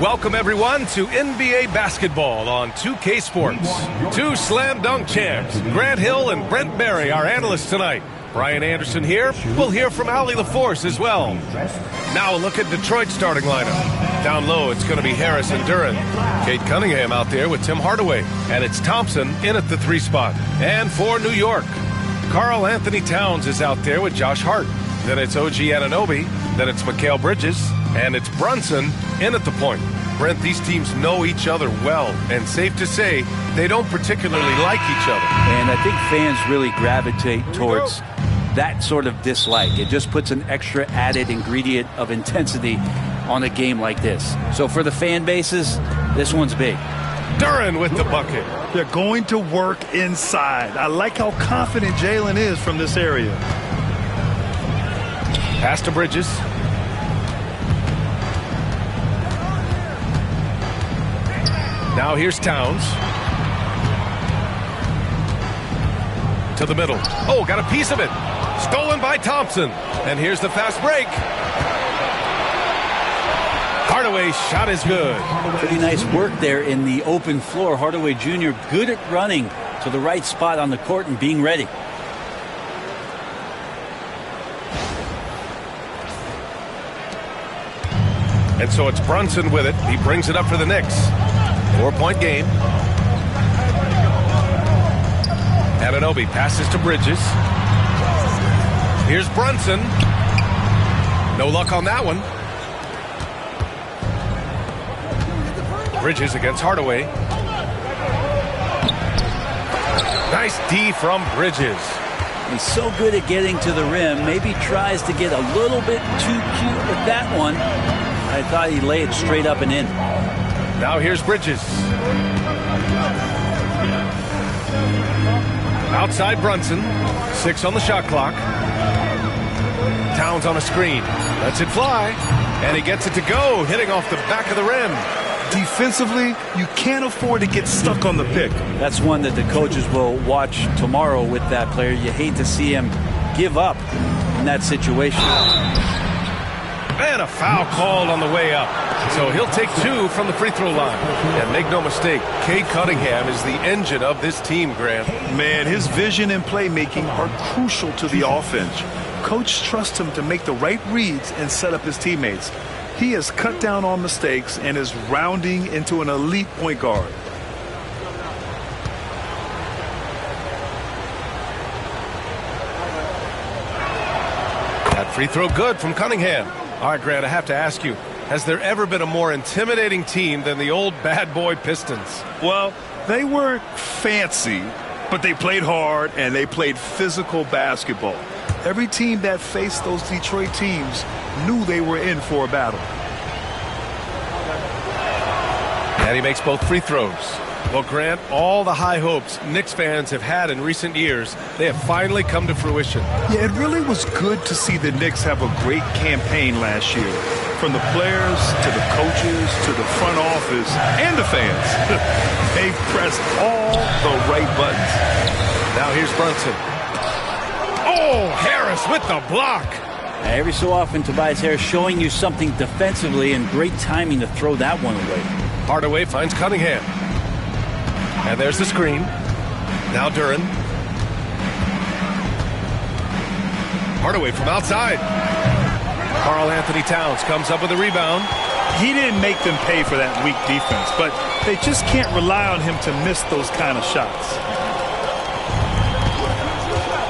Welcome, everyone, to NBA basketball on 2K Sports. Two slam dunk champs, Grant Hill and Brent Barry, our analysts tonight. Brian Anderson here. We'll hear from Allie LaForce as well. Now a look at Detroit's starting lineup. Down low, it's going to be Harris and Duren. Kate Cunningham out there with Tim Hardaway. And it's Thompson in at the 3 spot. And for New York, Karl Anthony Towns is out there with Josh Hart. Then it's OG Anunoby. Then it's Mikal Bridges. And it's Brunson in at the point. Brent, these teams know each other well, and safe to say they don't particularly like each other. And I think fans really gravitate towards that sort of dislike. It just puts an extra added ingredient of intensity on a game like this. So for the fan bases, this one's big. Duren with the bucket. They're going to work inside. I like how confident Jalen is from this area. Pass to Bridges. Now here's Towns. To the middle. Oh, got a piece of it. Stolen by Thompson. And here's the fast break. Hardaway's shot is good. Pretty nice work there in the open floor. Hardaway Jr. good at running to the right spot on the court and being ready. And so it's Brunson with it. He brings it up for the Knicks. 4-point game. Anunoby passes to Bridges. Here's Brunson. No luck on that one. Bridges against Hardaway. Nice D from Bridges. He's so good at getting to the rim. Maybe tries to get a little bit too cute with that one. I thought he'd lay it straight up and in. Now here's Bridges. Outside Brunson. 6 on the shot clock. Towns on a screen. Lets it fly. And he gets it to go, hitting off the back of the rim. Defensively, you can't afford to get stuck on the pick. That's one that the coaches will watch tomorrow with that player. You hate to see him give up in that situation. And a foul called on the way up. So he'll take 2 from the free throw line. And make no mistake, Kate Cunningham is the engine of this team, Grant. Man, his vision and playmaking are crucial to the offense. Coach trusts him to make the right reads and set up his teammates. He has cut down on mistakes and is rounding into an elite point guard. That free throw good from Cunningham. All right, Grant, I have to ask you, has there ever been a more intimidating team than the old bad boy Pistons? Well, they weren't fancy, but they played hard and they played physical basketball. Every team that faced those Detroit teams knew they were in for a battle. And he makes both free throws. Well, Grant, all the high hopes Knicks fans have had in recent years, they have finally come to fruition. Yeah, it really was good to see the Knicks have a great campaign last year. From the players to the coaches to the front office and the fans. They pressed all the right buttons. Now here's Brunson. Oh, Harris with the block. Every so often, Tobias Harris showing you something defensively, and great timing to throw that one away. Hardaway finds Cunningham. And there's the screen. Now Duren. Hardaway from outside. Karl Anthony Towns comes up with a rebound. He didn't make them pay for that weak defense, but they just can't rely on him to miss those kind of shots.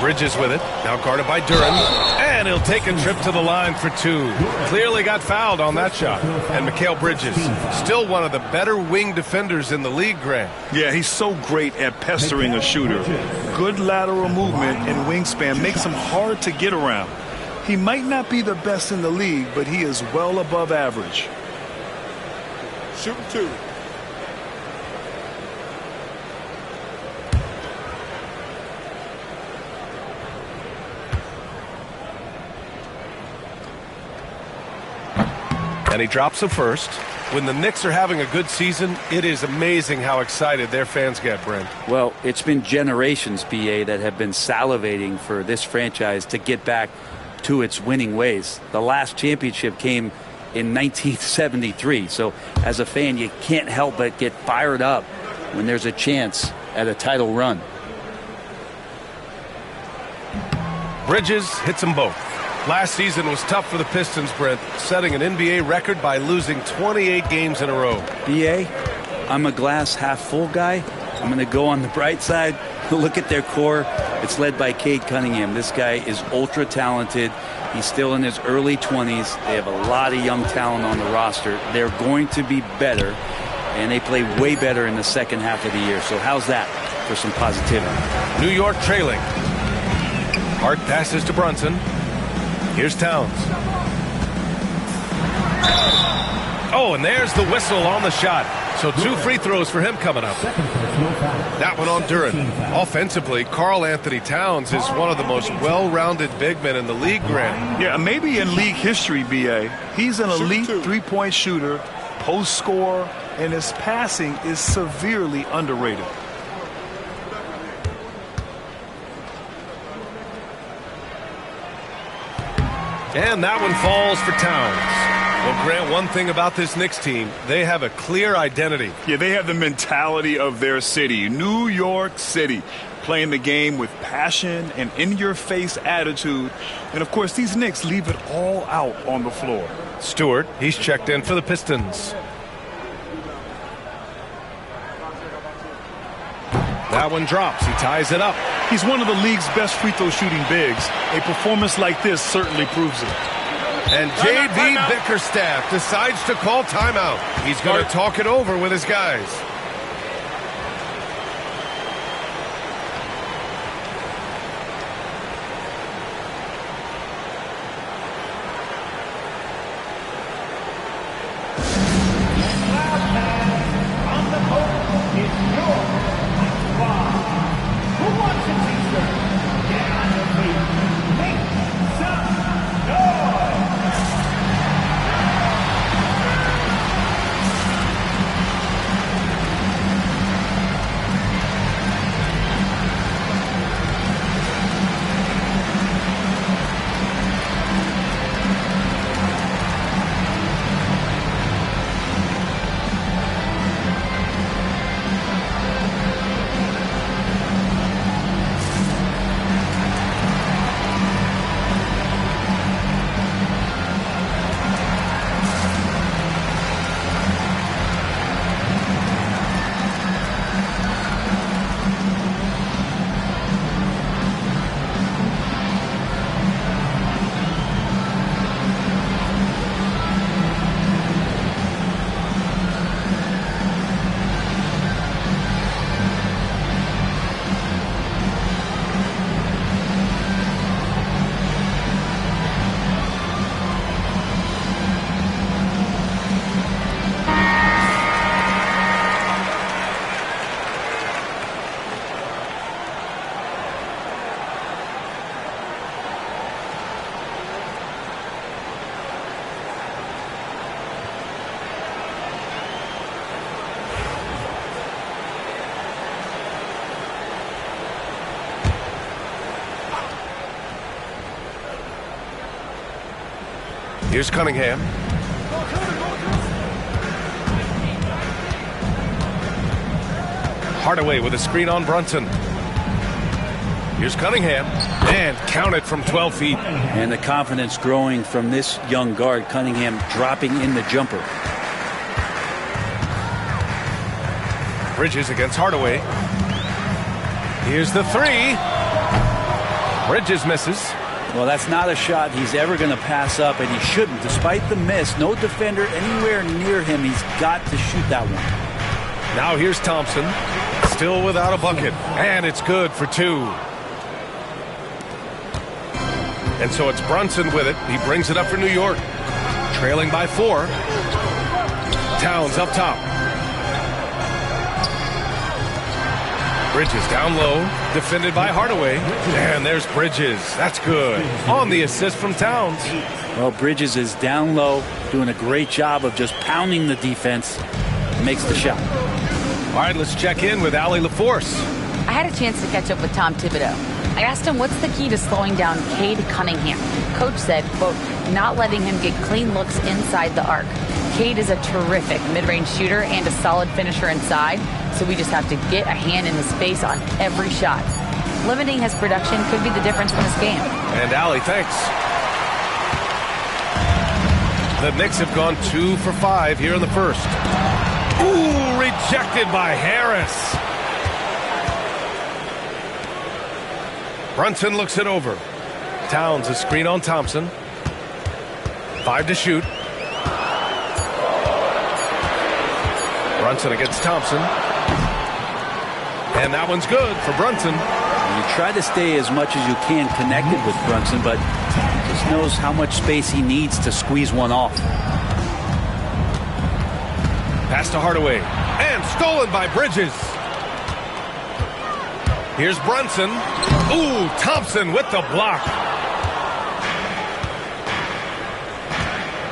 Bridges with it. Now guarded by Duren. And he'll take a trip to the line for 2. Clearly got fouled on that shot. And Mikal Bridges, still one of the better wing defenders in the league, Grant. Yeah, he's so great at pestering a shooter. Good lateral movement and wingspan makes him hard to get around. He might not be the best in the league, but he is well above average. Shooting 2. And he drops the first. When the Knicks are having a good season, it is amazing how excited their fans get, Brent. Well, it's been generations, BA, that have been salivating for this franchise to get back to its winning ways. The last championship came in 1973. So as a fan, you can't help but get fired up when there's a chance at a title run. Bridges hits them both. Last season was tough for the Pistons, Brent, setting an NBA record by losing 28 games in a row. BA, I'm a glass half full guy. I'm going to go on the bright side. Look at their core. It's led by Cade Cunningham. This guy is ultra talented. He's still in his early 20s. They have a lot of young talent on the roster. They're going to be better, and they play way better in the second half of the year. So how's that for some positivity? New York trailing. Hart passes to Brunson. Here's Towns. Oh, and there's the whistle on the shot. So 2 free throws for him coming up. That one on Duren. Offensively, Karl Anthony Towns is one of the most well-rounded big men in the league, Grant. Yeah, maybe in league history, B.A. He's an elite three-point shooter, post scorer, and his passing is severely underrated. And that one falls for Towns. Well, Grant, one thing about this Knicks team, they have a clear identity. Yeah, they have the mentality of their city, New York City, playing the game with passion and in-your-face attitude. And, of course, these Knicks leave it all out on the floor. Stewart, he's checked in for the Pistons. That one drops. He ties it up. He's one of the league's best free throw shooting bigs. A performance like this certainly proves it. And J.B. Bickerstaff decides to call timeout. He's going to talk it over with his guys. Here's Cunningham. Hardaway with a screen on Brunson. Here's Cunningham. And count it from 12 feet. And the confidence growing from this young guard, Cunningham, dropping in the jumper. Bridges against Hardaway. Here's the three. Bridges misses. Well, that's not a shot he's ever going to pass up, and he shouldn't. Despite the miss, no defender anywhere near him. He's got to shoot that one. Now here's Thompson. Still without a bucket. And it's good for two. And so it's Brunson with it. He brings it up for New York. Trailing by 4. Towns up top. Bridges down low, defended by Hardaway. And there's Bridges. That's good. On the assist from Towns. Well, Bridges is down low, doing a great job of just pounding the defense. Makes the shot. All right, let's check in with Allie LaForce. I had a chance to catch up with Tom Thibodeau. I asked him what's the key to slowing down Cade Cunningham. Coach said, quote, not letting him get clean looks inside the arc. Cade is a terrific mid-range shooter and a solid finisher inside, so we just have to get a hand in his face on every shot. Limiting his production could be the difference in this game. And Allie, thanks. The Knicks have gone 2 for 5 here in the first. Ooh, rejected by Harris. Brunson looks it over. Towns a screen on Thompson. 5 to shoot. Brunson against Thompson. And that one's good for Brunson. You try to stay as much as you can connected with Brunson, but he just knows how much space he needs to squeeze one off. Pass to Hardaway. And stolen by Bridges. Here's Brunson. Ooh, Thompson with the block.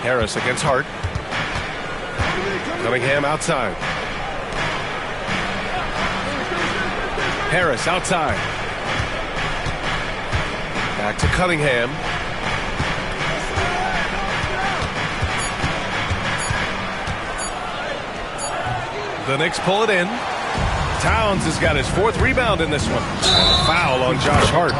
Harris against Hart. Cunningham outside. Harris outside. Back to Cunningham. The Knicks pull it in. Towns has got his 4th rebound in this one. And a foul on Josh Hart.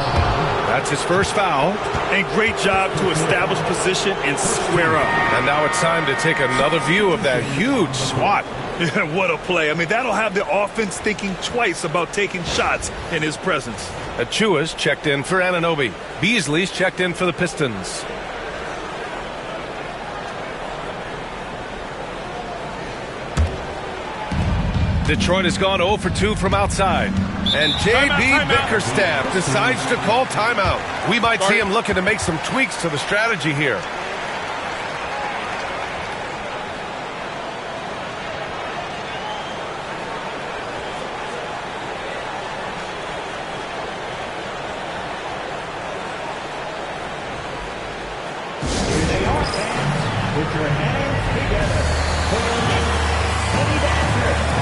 That's his first foul. And great job to establish position and square up. And now it's time to take another view of that huge swat. Yeah, what a play. I mean, that'll have the offense thinking twice about taking shots in his presence. Achua's checked in for Anunoby. Beasley's checked in for the Pistons. Detroit has gone 0 for 2 from outside. And J.B. Bickerstaff decides to call timeout. We might see him looking to make some tweaks to the strategy here. Put your hands together for the Knicks City Badgers.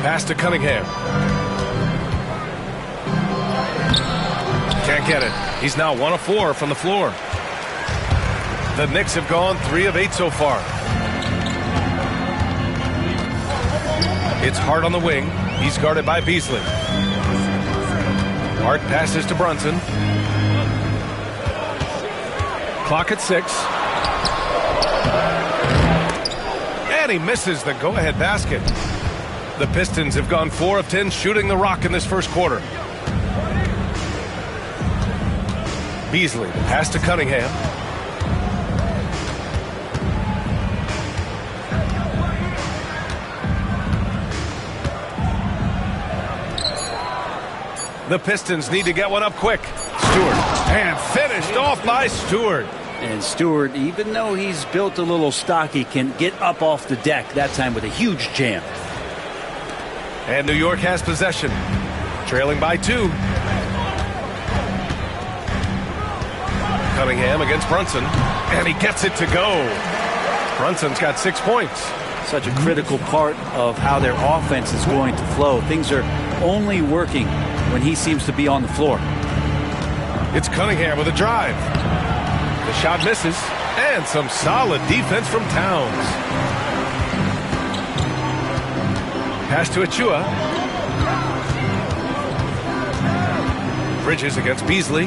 Pass to Cunningham. Can't get it. He's now 1 of 4 from the floor. The Knicks have gone 3 of 8 so far. It's Hart on the wing. He's guarded by Beasley. Hart passes to Brunson. Clock at 6. And he misses the go-ahead basket. The Pistons have gone 4 of 10 shooting the rock in this first quarter. Beasley, pass to Cunningham. The Pistons need to get one up quick. And finished off by Stewart. And Stewart, even though he's built a little stocky, can get up off the deck, that time with a huge jam. And New York has possession, trailing by 2. Cunningham against Brunson, and he gets it to go. Brunson's got 6 points. Such a critical part of how their offense is going to flow. Things are only working when he seems to be on the floor. It's Cunningham with a drive. The shot misses, and some solid defense from Towns. Pass to Achua. Bridges against Beasley.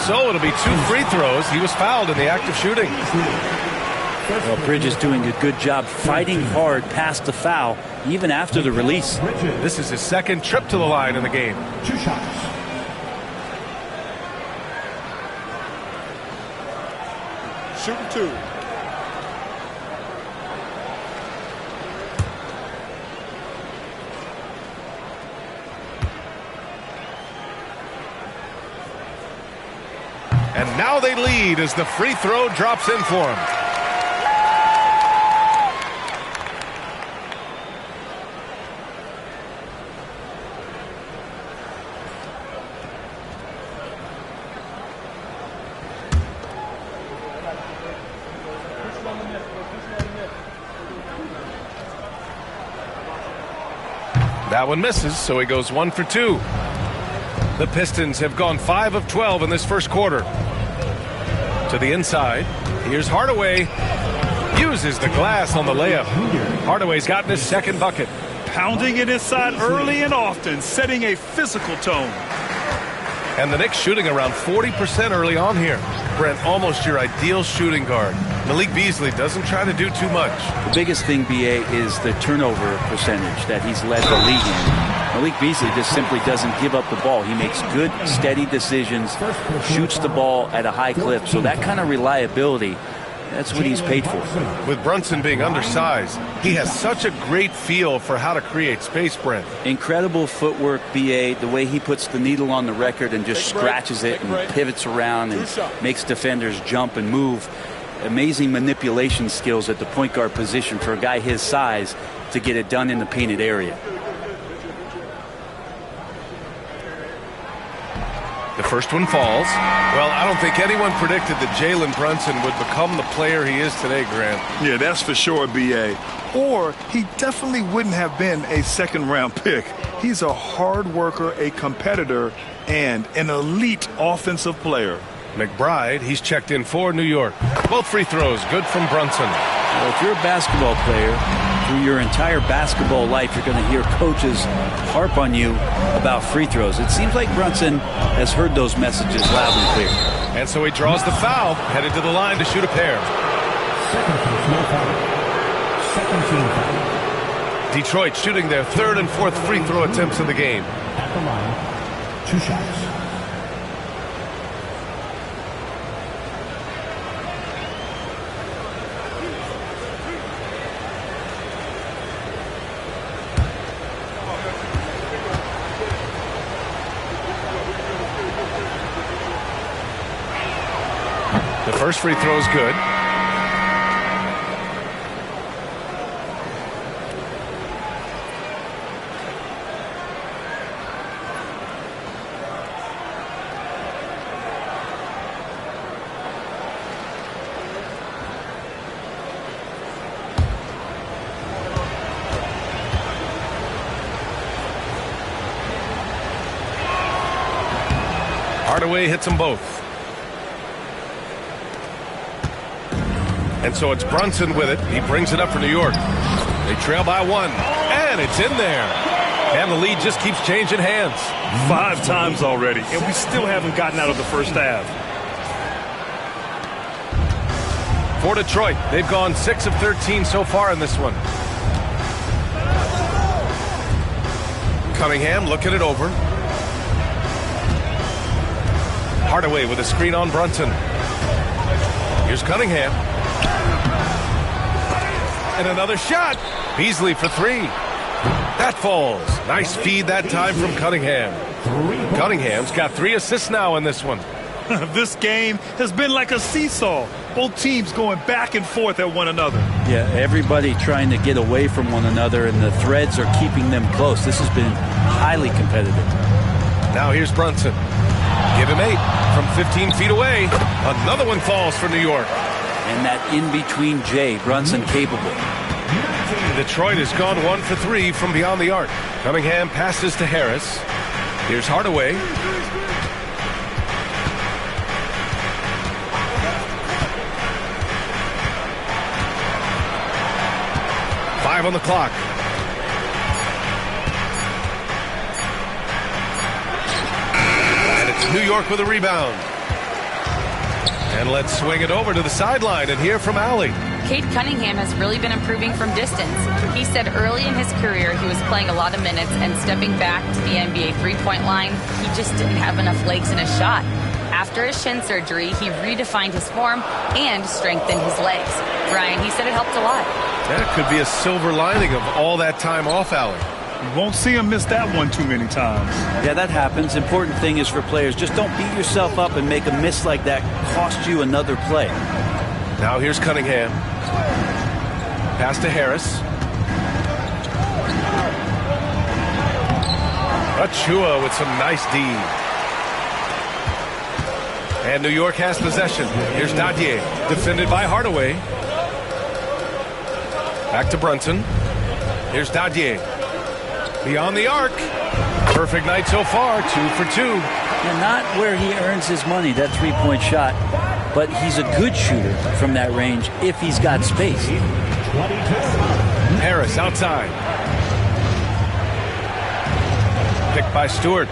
So it'll be 2 free throws. He was fouled in the act of shooting. Well, Bridges doing a good job fighting hard past the foul, even after the release. This is his 2nd trip to the line in the game. 2 shots. Shooting 2. And now they lead as the free throw drops in for him. That one misses, so he goes 1 for 2. The Pistons have gone 5 of 12 in this first quarter. To the inside. Here's Hardaway. Uses the glass on the layup. Hardaway's gotten his 2nd bucket. Pounding it inside early and often, setting a physical tone. And the Knicks shooting around 40% early on here. Brent, almost your ideal shooting guard. Malik Beasley doesn't try to do too much. The biggest thing, BA, is the turnover percentage that he's led the league in. Malik Beasley just simply doesn't give up the ball. He makes good, steady decisions, shoots the ball at a high clip. So that kind of reliability, that's what he's paid for. With Brunson being undersized, he has such a great feel for how to create space, Brent. Incredible footwork, BA, the way he puts the needle on the record and just scratches it and pivots around and makes defenders jump and move. Amazing manipulation skills at the point guard position for a guy his size to get it done in the painted area. The first one falls. Well, I don't think anyone predicted that Jalen Brunson would become the player he is today, Grant. Yeah, that's for sure, B.A. Or he definitely wouldn't have been a 2nd-round pick. He's a hard worker, a competitor, and an elite offensive player. McBride, he's checked in for New York. Both free throws good from Brunson. Well, if you're a basketball player, through your entire basketball life, you're going to hear coaches harp on you about free throws. It seems like Brunson has heard those messages loud and clear. And so he draws the foul, headed to the line to shoot a pair. 2nd personal foul. 2nd team foul. Detroit shooting their 3rd and 4th free throw attempts of the game. At the line, 2 shots. The first free throw is good. Hardaway hits them both. And so it's Brunson with it. He brings it up for New York. They trail by 1, and it's in there. And the lead just keeps changing hands. 5 times already, and we still haven't gotten out of the first half. For Detroit, they've gone 6 of 13 so far in this one. Cunningham looking it over. Hardaway with a screen on Brunson. Here's Cunningham. And another shot. Beasley for 3. That falls. Nice feed that time from Cunningham. Cunningham's got 3 assists now in this one. This game has been like a seesaw. Both teams going back and forth at one another. Yeah, everybody trying to get away from one another, and the threads are keeping them close. This has been highly competitive. Now here's Brunson. Give him 8 from 15 feet away. Another one falls for New York. And that in-between J, Brunson capable. Detroit has gone 1 for 3 from beyond the arc. Cunningham passes to Harris. Here's Hardaway. Five on the clock. And it's New York with a rebound. And let's swing it over to the sideline and hear from Allie. Cade Cunningham has really been improving from distance. He said early in his career he was playing a lot of minutes, and stepping back to the NBA three-point line, he just didn't have enough legs in his shot. After his shin surgery, he redefined his form and strengthened his legs. Brian, he said it helped a lot. That could be a silver lining of all that time off, Allie. You won't see him miss that one too many times. Yeah, that happens. Important thing is for players, just don't beat yourself up and make a miss like that cost you another play. Now here's Cunningham. Pass to Harris. Achua with some nice D. And New York has possession. Here's Dadier, defended by Hardaway. Back to Brunson. Here's Dadier. Beyond the arc. Perfect night so far, 2 for 2. And not where he earns his money, that three-point shot, but he's a good shooter from that range if he's got space. Harris outside. Picked by Stewart.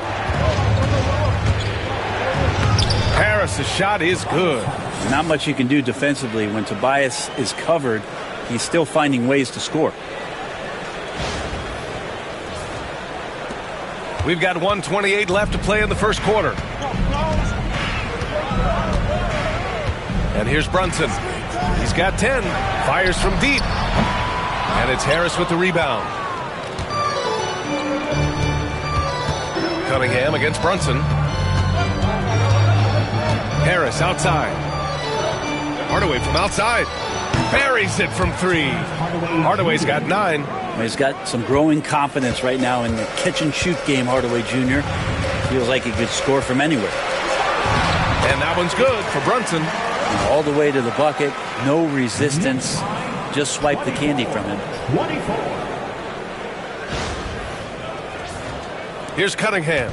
Harris's shot is good. Not much you can do defensively. When Tobias is covered, he's still finding ways to score. We've got 1:28 left to play in the first quarter. And here's Brunson. He's got 10. Fires from deep. And it's Harris with the rebound. Cunningham against Brunson. Harris outside. Hardaway from outside. Buries it from 3. Hardaway's got 9. He's got some growing confidence right now in the catch-and-shoot game, Hardaway Jr. Feels like he could score from anywhere. And that one's good for Brunson. All the way to the bucket, no resistance. Just swipe the candy from him. Here's Cunningham.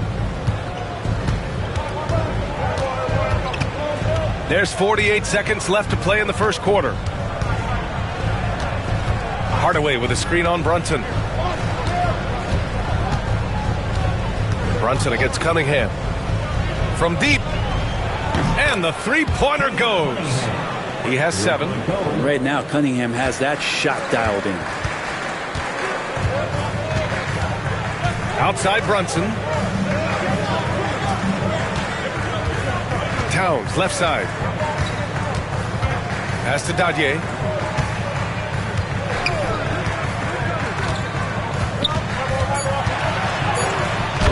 There's 48 seconds left to play in the first quarter. Hardaway with a screen on Brunson. Brunson against Cunningham. From deep. And the three-pointer goes. He has 7. Right now, Cunningham has that shot dialed in. Outside Brunson. Towns, left side. Pass to Dadier.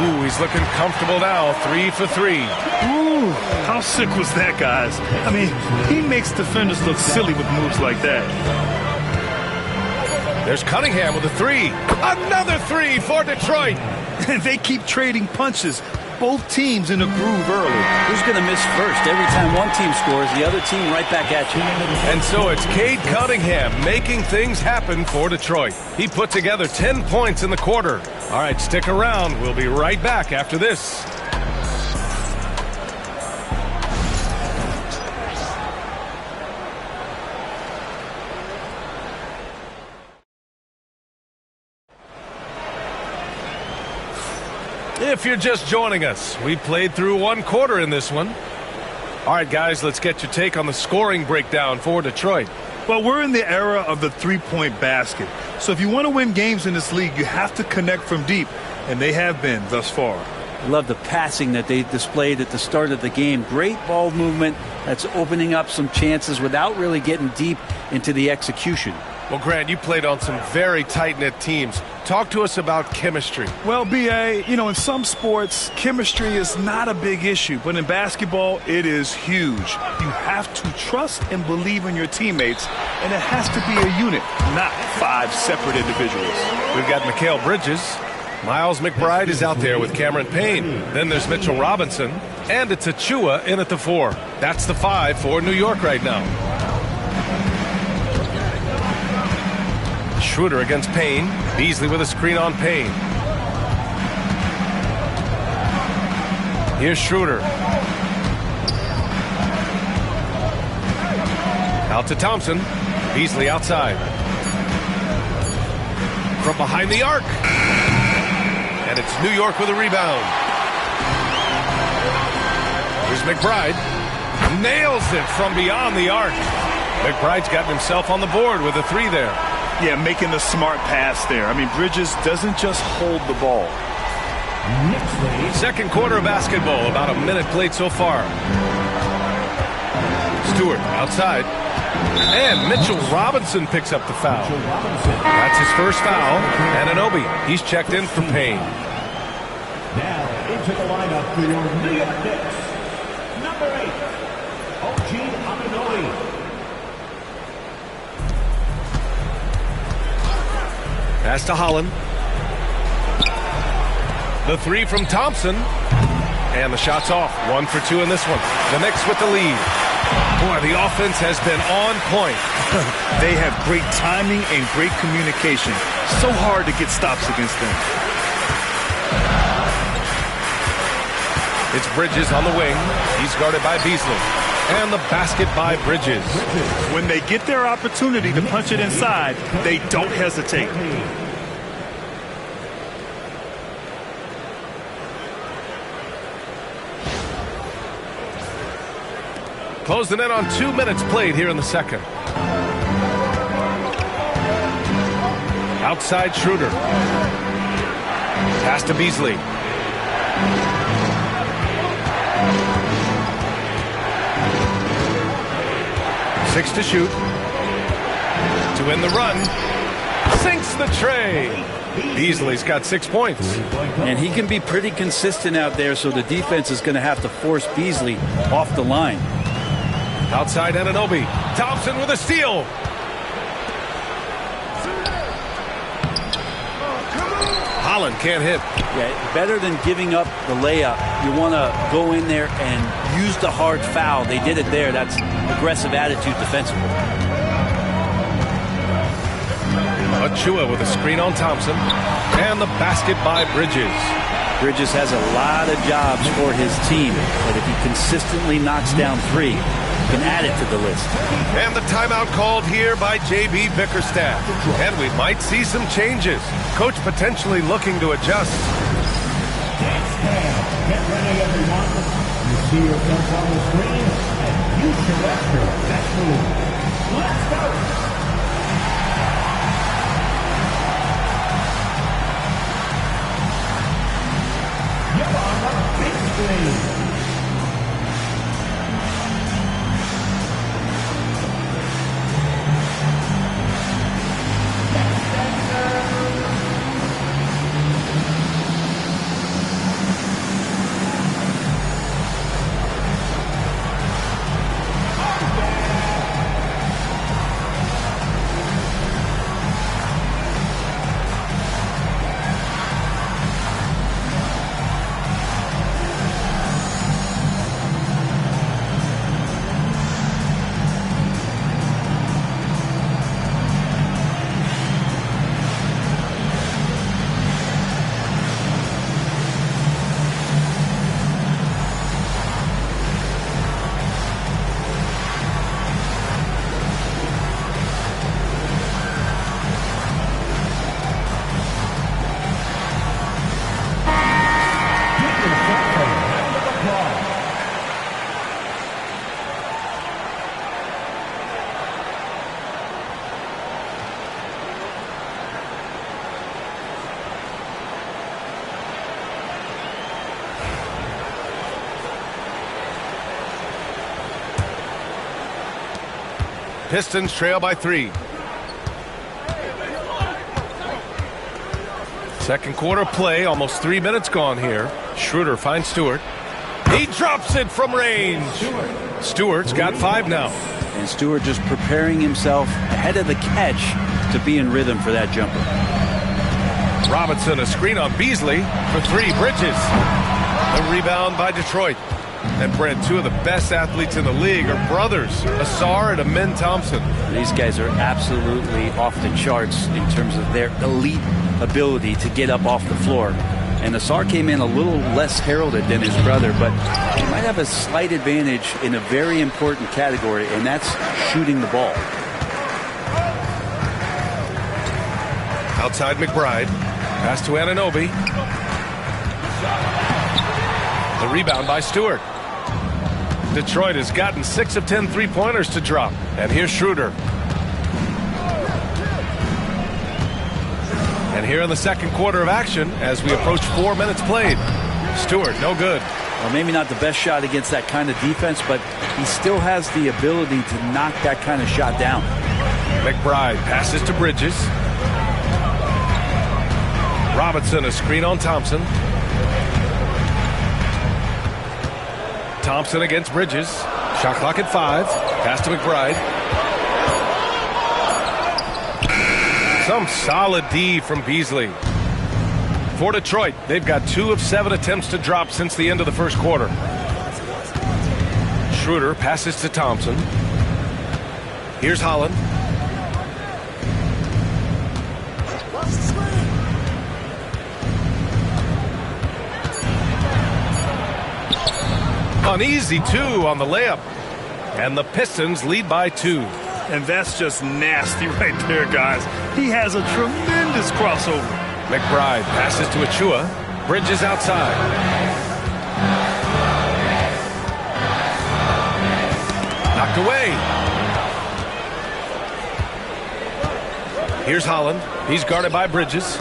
Ooh, he's looking comfortable now. 3 for 3. Ooh, how sick was that, guys? I mean, he makes defenders look silly with moves like that. There's Cunningham with a 3. Another 3 for Detroit. And they keep trading punches. Both teams in a groove early. Who's going to miss first? Every time one team scores, the other team right back at you. And so it's Cade Cunningham making things happen for Detroit. He put together 10 points in the quarter. All right, stick around. We'll be right back after this. If you're just joining us, we played through one quarter in this one. All right, guys, let's get your take on the scoring breakdown for Detroit. Well, we're in the era of the three-point basket. So if you want to win games in this league, you have to connect from deep, and they have been thus far. Love the passing that they displayed at the start of the game. Great ball movement that's opening up some chances without really getting deep into the execution. Well, Grant, you played on some very tight-knit teams. Talk to us about chemistry. Well, B.A., in some sports, chemistry is not a big issue, but in basketball, it is huge. You have to trust and believe in your teammates, and it has to be a unit, not 5 separate individuals. We've got Mikal Bridges. Miles McBride is out there with Cameron Payne. Then there's Mitchell Robinson, and it's Achua in at the 4. That's the 5 for New York right now. Schroeder against Payne. Beasley with a screen on Payne. Here's Schroeder. Out to Thompson. Beasley outside. From behind the arc. And it's New York with a rebound. Here's McBride. Nails it from beyond the arc. McBride's gotten himself on the board with a 3 there. Yeah, making the smart pass there. I mean, Bridges doesn't just hold the ball. Second quarter of basketball, about a minute played so far. Stewart outside. And Mitchell Robinson picks up the foul. That's his first foul. And Anunoby, he's checked in for Payne. Now into the lineup for your New York Knicks. Number 8, OG Anunoby. Pass to Holland. The 3 from Thompson. And the shot's off. 1 for 2 in this one. The Knicks with the lead. Boy, the offense has been on point. They have great timing and great communication. So hard to get stops against them. It's Bridges on the wing. He's guarded by Beasley. And the basket by Bridges. When they get their opportunity to punch it inside, they don't hesitate. Closing in on 2 minutes played here in the second. Outside Schroeder. Pass to Beasley. Six to shoot. To win the run. Sinks the tray. Beasley's got 6 points. And he can be pretty consistent out there, so the defense is going to have to force Beasley off the line. Outside Anunoby. Thompson with a steal. Holland can't hit. Yeah, better than giving up the layup. You want to go in there and use the hard foul. They did it there. That's aggressive attitude defensively. Achua with a screen on Thompson. And the basket by Bridges. Bridges has a lot of jobs for his team, but if he consistently knocks down 3, he can add it to the list. And the timeout called here by J.B. Bickerstaff. And we might see some changes. Coach potentially looking to adjust. Get ready, everyone. You see yourself on the screen, and you select your best move. Let's go. You're on the big screen. Pistons trail by 3. Second quarter play, almost 3 minutes gone here. Schroeder finds Stewart. He drops it from range. Stewart's got 5 now. And Stewart just preparing himself ahead of the catch to be in rhythm for that jumper. Robinson, a screen on Beasley for 3. Bridges. The rebound by Detroit. And Brent, 2 of the best athletes in the league are brothers, Asar and Amin Thompson. These guys are absolutely off the charts in terms of their elite ability to get up off the floor. And Asar came in a little less heralded than his brother, but he might have a slight advantage in a very important category, and that's shooting the ball. Outside McBride. Pass to Anunoby. The rebound by Stewart. Detroit has gotten 6 of 10 3-pointers to drop. And here's Schroeder. And here in the second quarter of action as we approach 4 minutes played. Stewart, no good. Well, maybe not the best shot against that kind of defense, but he still has the ability to knock that kind of shot down. McBride passes to Bridges. Robinson, a screen on Thompson. Thompson against Bridges. Shot clock at 5. Pass to McBride. Some solid D from Beasley. For Detroit, they've got 2 of 7 attempts to drop since the end of the first quarter. Schroeder passes to Thompson. Here's Holland. An easy 2 on the layup. And the Pistons lead by 2. And that's just nasty right there, guys. He has a tremendous crossover. McBride passes to Achua. Bridges outside. Knocked away. Here's Holland. He's guarded by Bridges.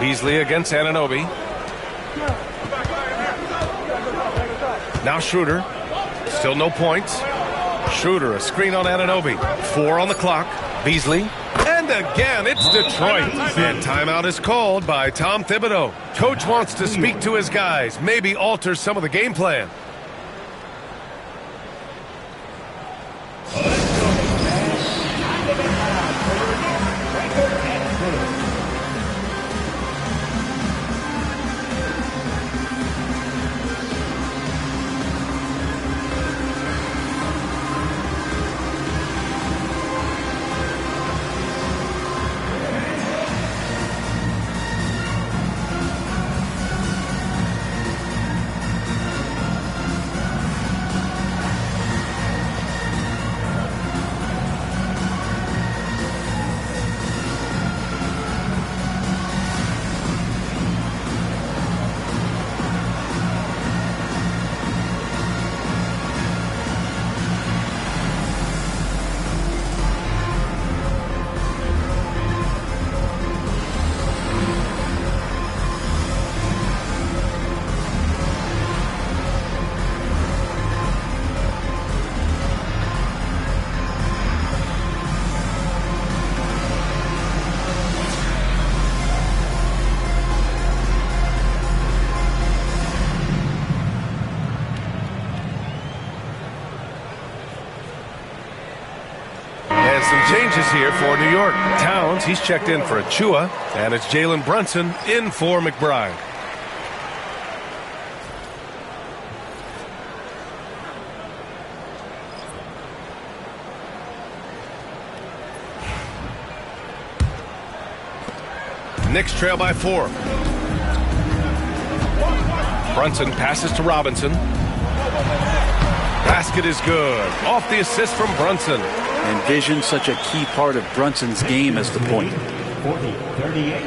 Beasley against Anunoby. Now Schroeder. Still no points. Schroeder, a screen on Anunoby. 4 on the clock. Beasley. And again, it's Detroit. And timeout is called by Tom Thibodeau. Coach wants to speak to his guys, maybe alter some of the game plan. Changes here for New York. Towns, he's checked in for Achua, and it's Jalen Brunson in for McBride. Knicks trail by 4. Brunson passes to Robinson. Basket is good. Off the assist from Brunson. Envision such a key part of Brunson's game as the point. 40-38.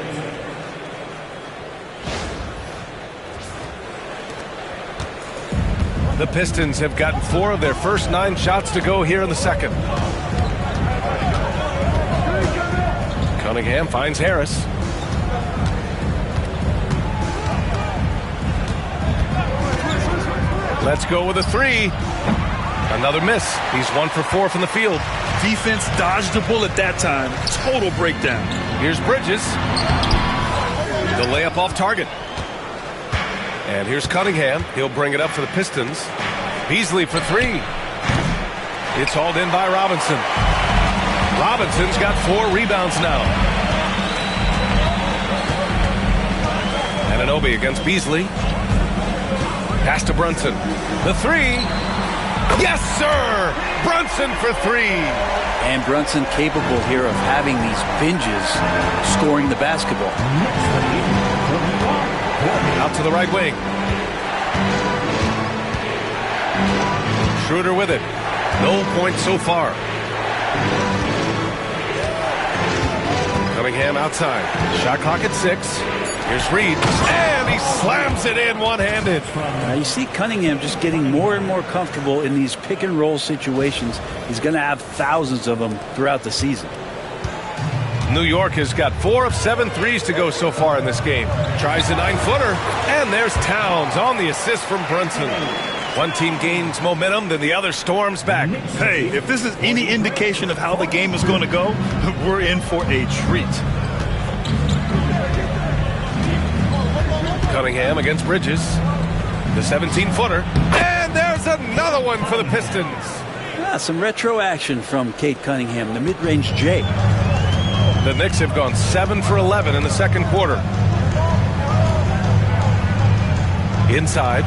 The Pistons have gotten 4 of their first 9 shots to go here in the second. Cunningham finds Harris. Let's go with a 3. Another miss. He's 1 for 4 from the field. Defense dodged the bullet that time. Total breakdown. Here's Bridges. The layup off target. And here's Cunningham. He'll bring it up for the Pistons. Beasley for 3. It's hauled in by Robinson. Robinson's got 4 rebounds now. Anunoby against Beasley. Pass to Brunson. The 3. Yes, sir! Brunson for 3. And Brunson capable here of having these binges scoring the basketball. Out to the right wing. Schroeder with it. No points so far. Cunningham outside. Shot clock at 6. Here's Reed. And he slams it in one-handed. Now you see Cunningham just getting more and more comfortable in these pick-and-roll situations. He's going to have thousands of them throughout the season. New York has got 4 of 7 threes to go so far in this game. Tries a 9-footer. And there's Towns on the assist from Brunson. One team gains momentum, then the other storms back. Hey, if this is any indication of how the game is going to go, we're in for a treat. Cunningham against Bridges. The 17-footer. And there's another one for the Pistons. Some retro action from Cade Cunningham, the mid-range J. The Knicks have gone 7 for 11 in the second quarter. Inside.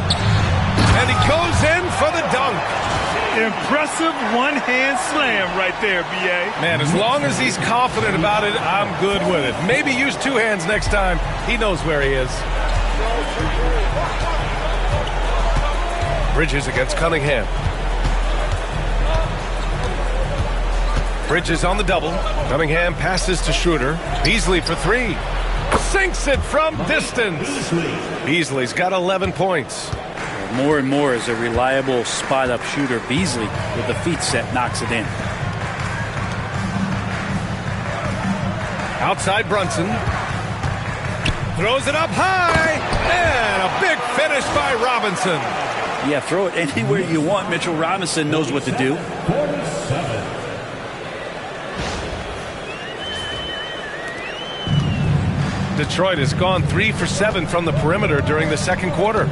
And he goes in for the dunk. Impressive one-hand slam right there, B.A. Man, as long as he's confident about it, I'm good with it. Maybe use 2 hands next time. He knows where he is. Bridges against Cunningham. Bridges on the double. Cunningham passes to Schroeder. Beasley for 3. Sinks it from distance. Beasley's got 11 points. More and more as a reliable spot-up shooter. Beasley, with the feet set, knocks it in. Outside Brunson. Throws it up high. And a big finish by Robinson. Yeah, throw it anywhere you want. Mitchell Robinson knows what to do. 47. Detroit has gone 3 for 7 from the perimeter during the second quarter.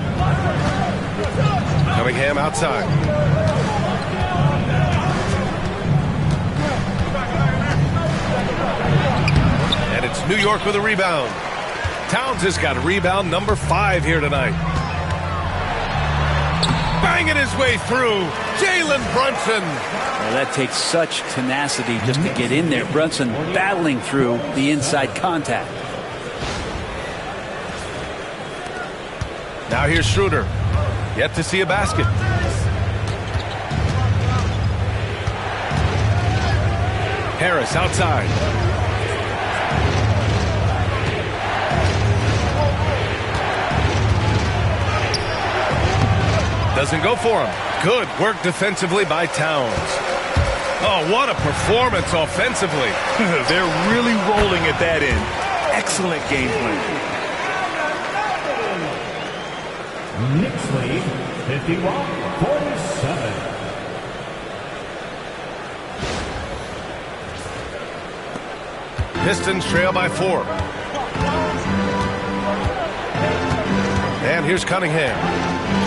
Cunningham outside. And it's New York with a rebound. Towns has got rebound number 5 here tonight. Banging his way through. Jalen Brunson. Well, that takes such tenacity just to get in there. Brunson battling through the inside contact. Now here's Schroeder. Yet to see a basket. Harris outside. Doesn't go for him. Good work defensively by Towns. Oh, what a performance offensively. They're really rolling at that end. Excellent game plan. Knicks lead 51-47. Pistons trail by 4. And here's Cunningham.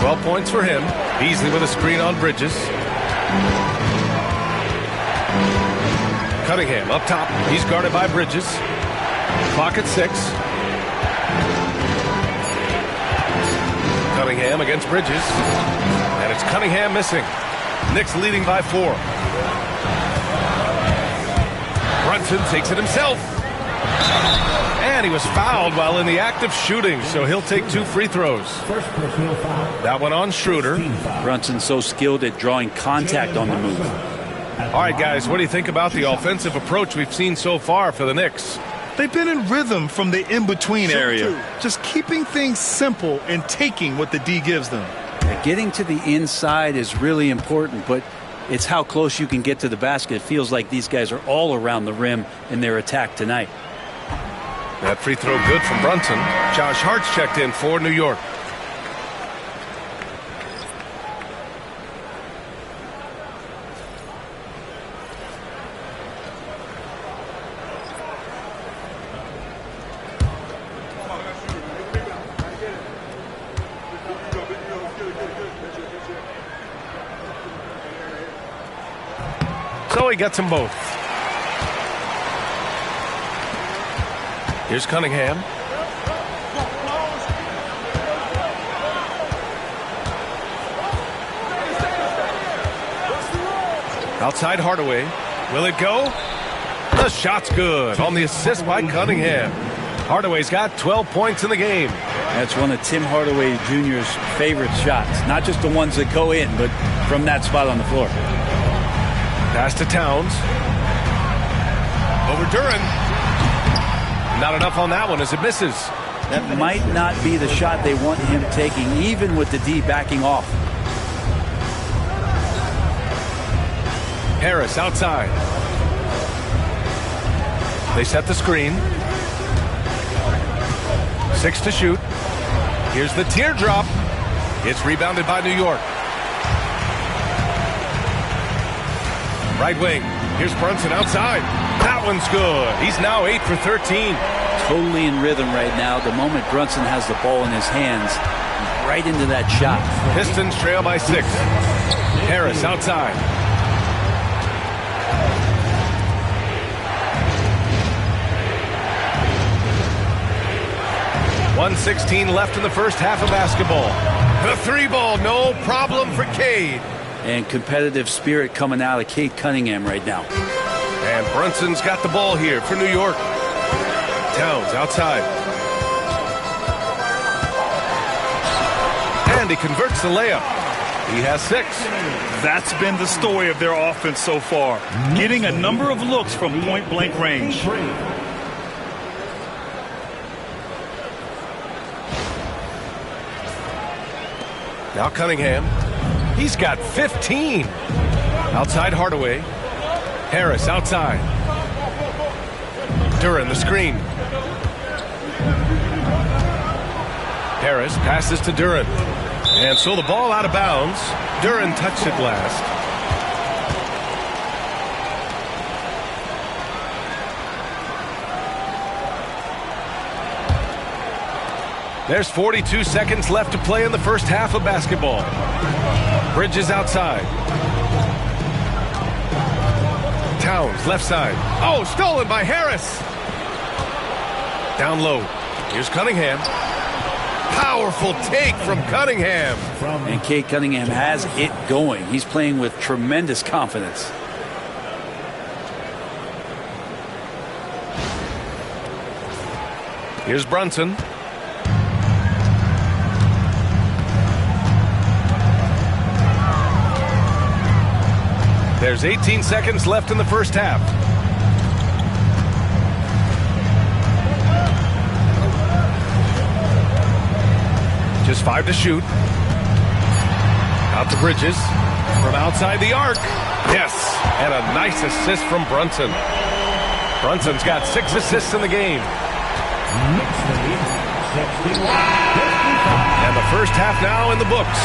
12 points for him. Beasley with a screen on Bridges. Cunningham up top. He's guarded by Bridges. Clock at 6. Cunningham against Bridges. And it's Cunningham missing. Knicks leading by 4. Brunson takes it himself. And he was fouled while in the act of shooting, so he'll take 2 free throws. First personal foul. That one on Schroeder. Brunson so skilled at drawing contact on the move. All right, guys, what do you think about the offensive approach we've seen so far for the Knicks? They've been in rhythm from the in-between area. Just keeping things simple and taking what the D gives them. Getting to the inside is really important, but it's how close you can get to the basket. It feels like these guys are all around the rim in their attack tonight. That free throw good from Brunson. Josh Hart's checked in for New York. So he gets them both. Here's Cunningham. Outside Hardaway. Will it go? The shot's good on the assist by Cunningham. Hardaway's got 12 points in the game. That's one of Tim Hardaway Jr.'s favorite shots. Not just the ones that go in, but from that spot on the floor. Pass to Towns. Over Duren. Not enough on that one as it misses. That might not be the shot they want him taking, even with the D backing off. Harris outside. They set the screen. 6 to shoot. Here's the teardrop. It's rebounded by New York. Right wing. Here's Brunson outside. That one's good. He's now 8 for 13. Totally in rhythm right now. The moment Brunson has the ball in his hands, right into that shot. Pistons trail by 6. Harris outside. .116 left in the first half of basketball. The 3-ball, no problem for Cade. And competitive spirit coming out of Cade Cunningham right now. And Brunson's got the ball here for New York. Towns outside. And he converts the layup. He has 6. That's been the story of their offense so far. Getting a number of looks from point-blank range. Now Cunningham. He's got 15. Outside Hardaway. Harris outside. Duren the screen. Harris passes to Duren. And so the ball out of bounds. Duren touched it last. There's 42 seconds left to play in the first half of basketball. Bridges outside. Towns left side. Oh, stolen by Harris. Down low. Here's Cunningham. Powerful take from Cunningham. And Cade Cunningham has it going. He's playing with tremendous confidence. Here's Brunson. There's 18 seconds left in the first half. Just 5 to shoot. Out to Bridges. From outside the arc. Yes, and a nice assist from Brunson. Brunson's got 6 assists in the game. And the first half now in the books.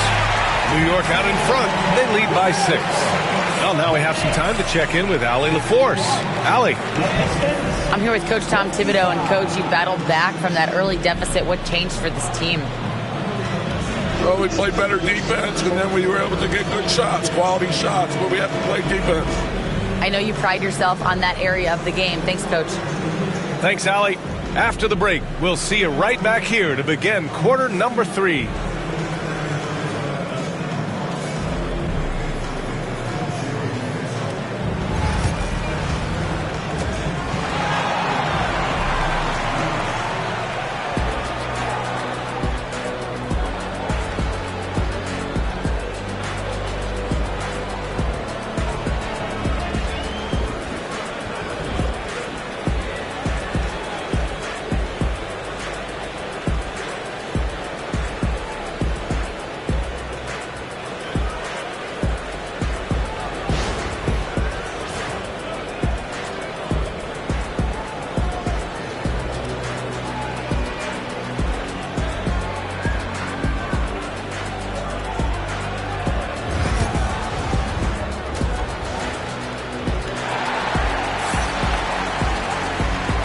New York out in front. They lead by 6. Well, now we have some time to check in with Allie LaForce. Allie. I'm here with Coach Tom Thibodeau. And, Coach, you battled back from that early deficit. What changed for this team? Well, we played better defense, and then we were able to get good shots, quality shots, but we have to play defense. I know you pride yourself on that area of the game. Thanks, Coach. Thanks, Allie. After the break, we'll see you right back here to begin quarter number 3.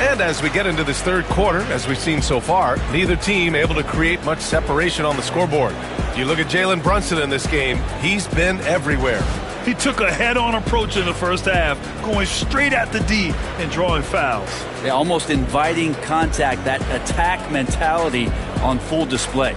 And as we get into this third quarter, as we've seen so far, neither team able to create much separation on the scoreboard. If you look at Jalen Brunson in this game, he's been everywhere. He took a head-on approach in the first half, going straight at the D and drawing fouls. Yeah, almost inviting contact, that attack mentality on full display.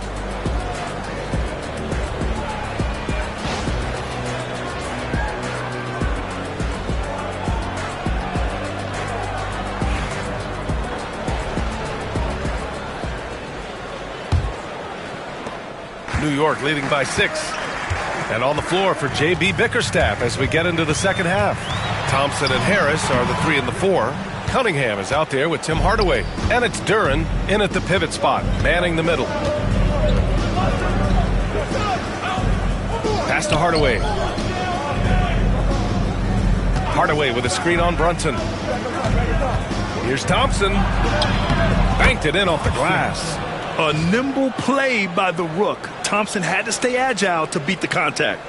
New York leading by 6. And on the floor for J.B. Bickerstaff as we get into the second half. Thompson and Harris are the 3 and the 4. Cunningham is out there with Tim Hardaway. And it's Duren in at the pivot spot, manning the middle. Pass to Hardaway. Hardaway with a screen on Brunson. Here's Thompson. Banked it in off the glass. A nimble play by the Rook. Thompson had to stay agile to beat the contact.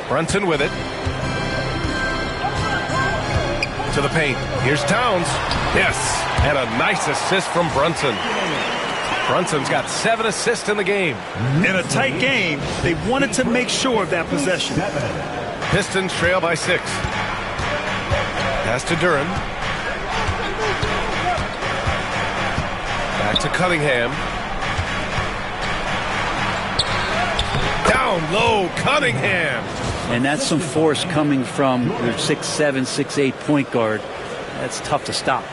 Brunson with it. To the paint. Here's Towns. Yes. And a nice assist from Brunson. Brunson's got 7 assists in the game. In a tight game, they wanted to make sure of that possession. Pistons trail by 6. Pass to Duren. Back to Cunningham. Down low, Cunningham. And that's some force coming from your 6'7", 6'8" point guard. That's tough to stop.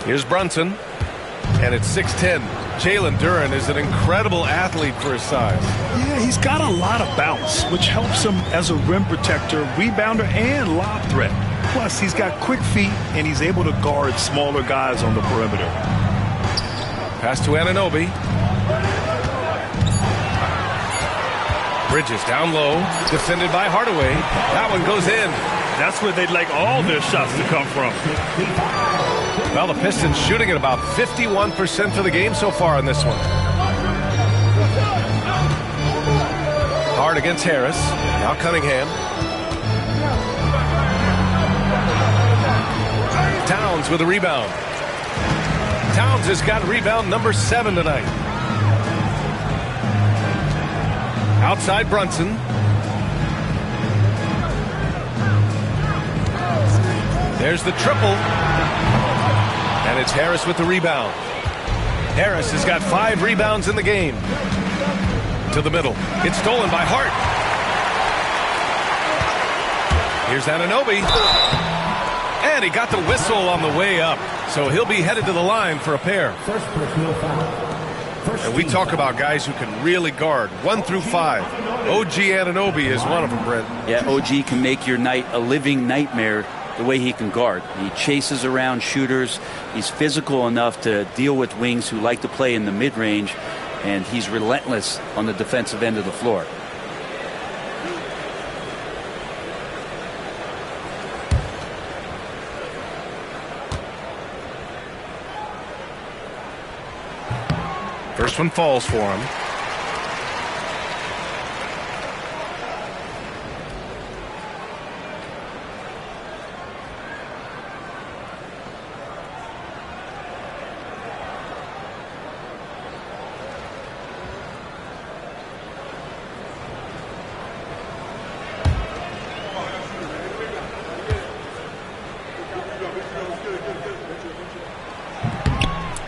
Here's Brunson. And it's 6'10". Jalen Duren is an incredible athlete for his size. Yeah, he's got a lot of bounce, which helps him as a rim protector, rebounder, and lob threat. Plus, he's got quick feet, and he's able to guard smaller guys on the perimeter. Pass to Anunoby. Bridges down low, defended by Hardaway. That one goes in. That's where they'd like all their shots to come from. Well, the Pistons shooting at about 51% for the game so far on this one. Hard against Harris. Now Cunningham. Towns with a rebound. Towns has got rebound number 7 tonight. Outside Brunson. There's the triple. And it's Harris with the rebound. Harris has got 5 rebounds in the game. To the middle. It's stolen by Hart. Here's Anunoby. And he got the whistle on the way up. So he'll be headed to the line for a pair. First personal foul. And we talk about guys who can really guard 1 through 5. OG Anunoby is one of them, Brent. Yeah, OG can make your night a living nightmare the way he can guard. He chases around shooters. He's physical enough to deal with wings who like to play in the mid-range, and he's relentless on the defensive end of the floor. First one falls for him.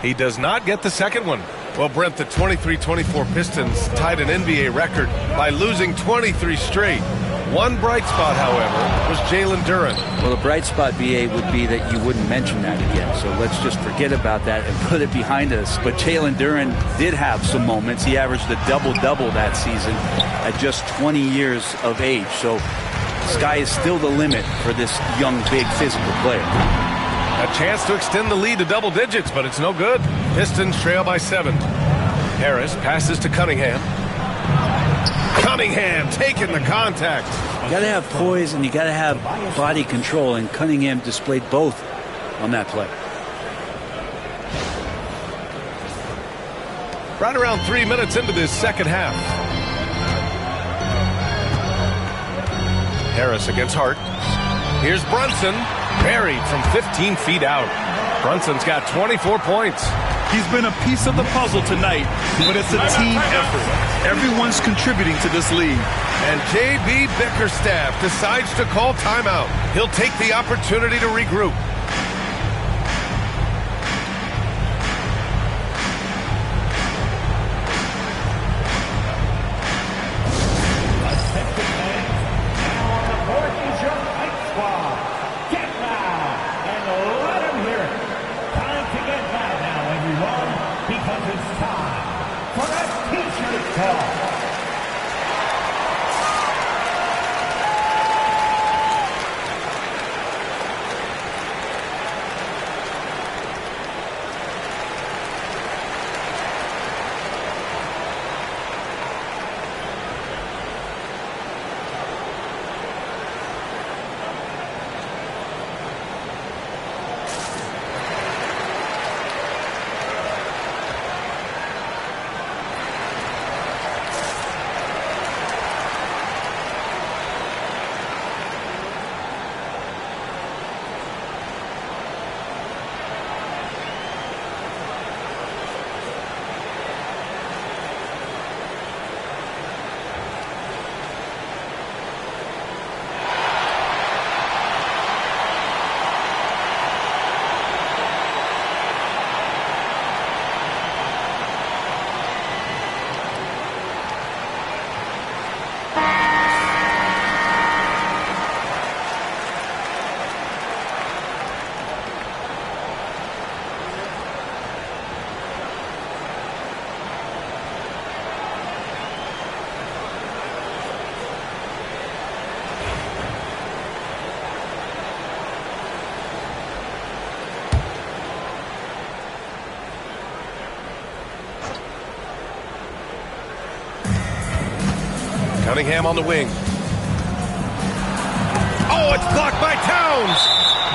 He does not get the second one. Well, Brent, the 23-24 Pistons tied an NBA record by losing 23 straight. One bright spot, however, was Jalen Duren. Well, the bright spot, BA, would be that you wouldn't mention that again. So let's just forget about that and put it behind us. But Jalen Duren did have some moments. He averaged a double-double that season at just 20 years of age. So sky is still the limit for this young, big, physical player. A chance to extend the lead to double digits, but it's no good. Pistons trail by 7. Harris passes to Cunningham. Cunningham taking the contact. You got to have poise and you got to have body control, and Cunningham displayed both on that play. Right around 3 minutes into this second half. Harris against Hart. Here's Brunson, buried from 15 feet out. Brunson's got 24 points. He's been a piece of the puzzle tonight, but it's a team effort. Everyone's contributing to this lead. And J.B. Bickerstaff decides to call timeout. He'll take the opportunity to regroup. Cunningham on the wing. Oh, it's blocked by Towns.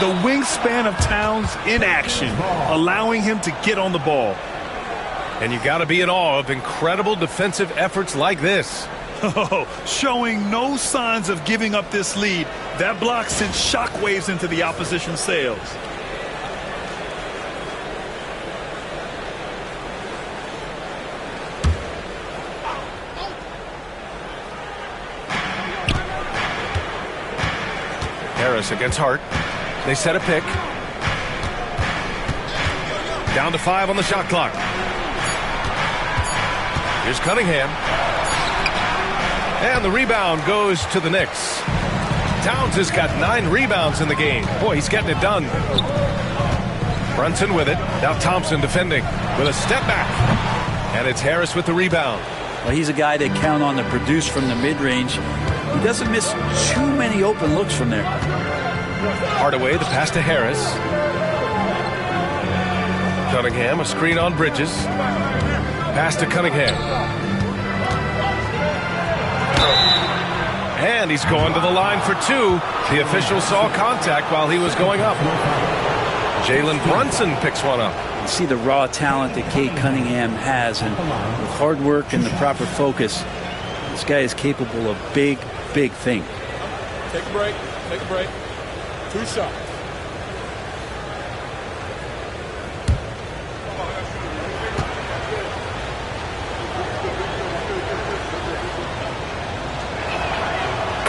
The wingspan of Towns in action, allowing him to get on the ball. And you got to be in awe of incredible defensive efforts like this. Oh, showing no signs of giving up this lead. That block sent shockwaves into the opposition sails. Harris against Hart. They set a pick. Down to 5 on the shot clock. Here's Cunningham. And the rebound goes to the Knicks. Towns has got 9 rebounds in the game. Boy, he's getting it done. Brunson with it. Now Thompson defending with a step back. And it's Harris with the rebound. Well, he's a guy they count on to produce from the mid-range. He doesn't miss too many open looks from there. Hardaway, the pass to Harris. Cunningham, a screen on Bridges. Pass to Cunningham. And he's going to the line for 2. The official saw contact while he was going up. Jalen Brunson picks one up. You see the raw talent that Cade Cunningham has, and with hard work and the proper focus, this guy is capable of big, big things. Take a break. Take a break. 2 shots.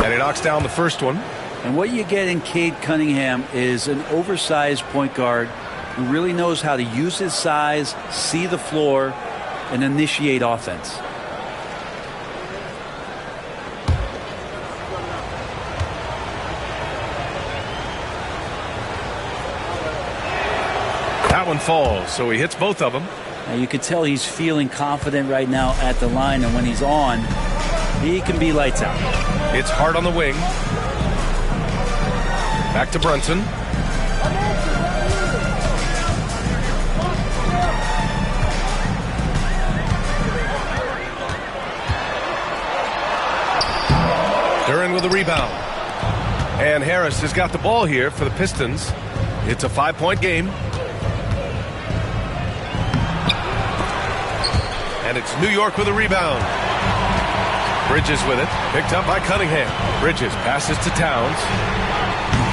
And he knocks down the first one. And what you get in Cade Cunningham is an oversized point guard who really knows how to use his size, see the floor, and initiate offense. That one falls, so he hits both of them. Now you can tell he's feeling confident right now at the line, and when he's on, he can be lights out. It's Hart on the wing. Back to Brunson. Duran with a rebound. And Harris has got the ball here for the Pistons. It's a 5-point game. And it's New York with a rebound. Bridges with it. Picked up by Cunningham. Bridges passes to Towns.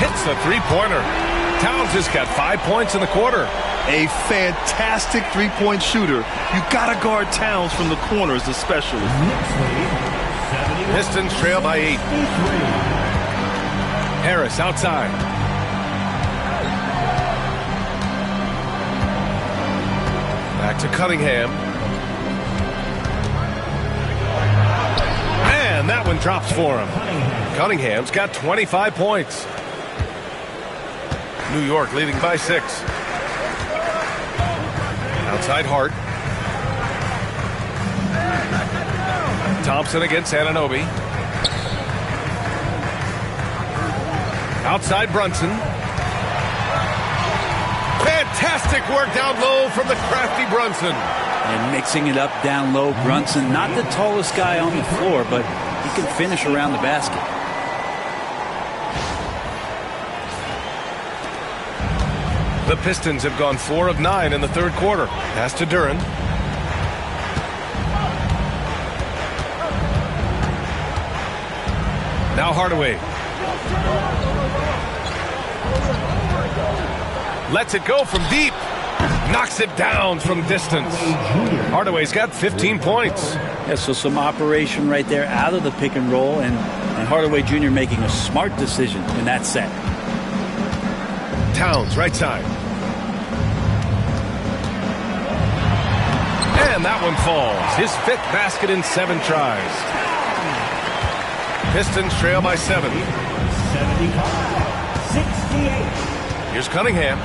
hits a three-pointer. Towns has got 5 points in the quarter. A fantastic three-point shooter. You got to guard Towns from the corners especially. Pistons trail by 8. Harris outside. Back to Cunningham. And that one drops for him. Cunningham's got 25 points. New York leading by 6. Outside Hart. Thompson against Anunoby. Outside Brunson. Fantastic work down low from the crafty Brunson. And mixing it up down low, Brunson, not the tallest guy on the floor, but he can finish around the basket. The Pistons have gone 4 of 9 in the third quarter. Pass to Duren. Now Hardaway. Lets it go from deep. Knocks it down from distance. Hardaway's got 15 points. Yeah, so some operation right there out of the pick and roll, and Hardaway Jr. making a smart decision in that set. Towns, right side. And that one falls. His 5th basket in 7 tries. Pistons trail by 7. 75-68. Here's Cunningham.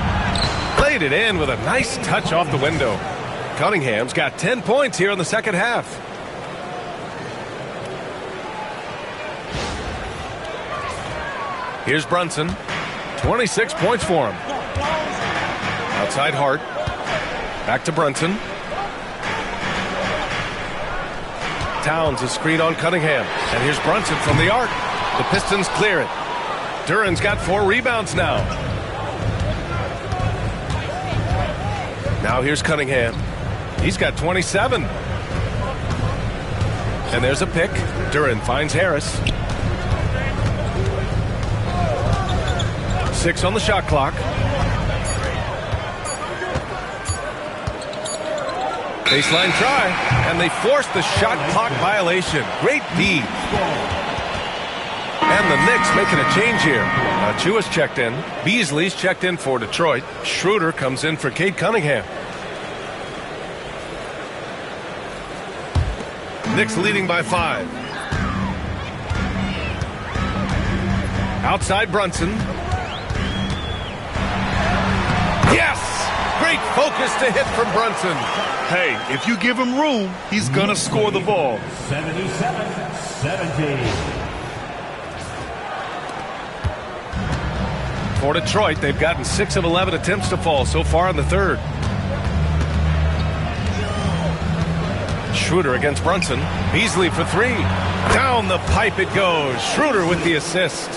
Played it in with a nice touch off the window. Cunningham's got 10 points here in the second half. Here's Brunson. 26 points for him. Outside Hart. Back to Brunson. Towns is screen on Cunningham. And here's Brunson from the arc. The Pistons clear it. Duren's got 4 rebounds now. Now here's Cunningham. He's got 27. And there's a pick. Duren finds Harris. 6 on the shot clock. Baseline try, and they forced the shot clock violation. Great D. And the Knicks making a change here. Chua's checked in. Beasley's checked in for Detroit. Schroeder comes in for Cade Cunningham. Knicks leading by 5. Outside Brunson. Yes! Great focus to hit from Brunson. Hey, if you give him room, he's going to score the ball. 77-70. For Detroit, they've gotten 6 of 11 attempts to fall so far in the third. Schroeder against Brunson. Beasley for 3. Down the pipe it goes. Schroeder with the assist.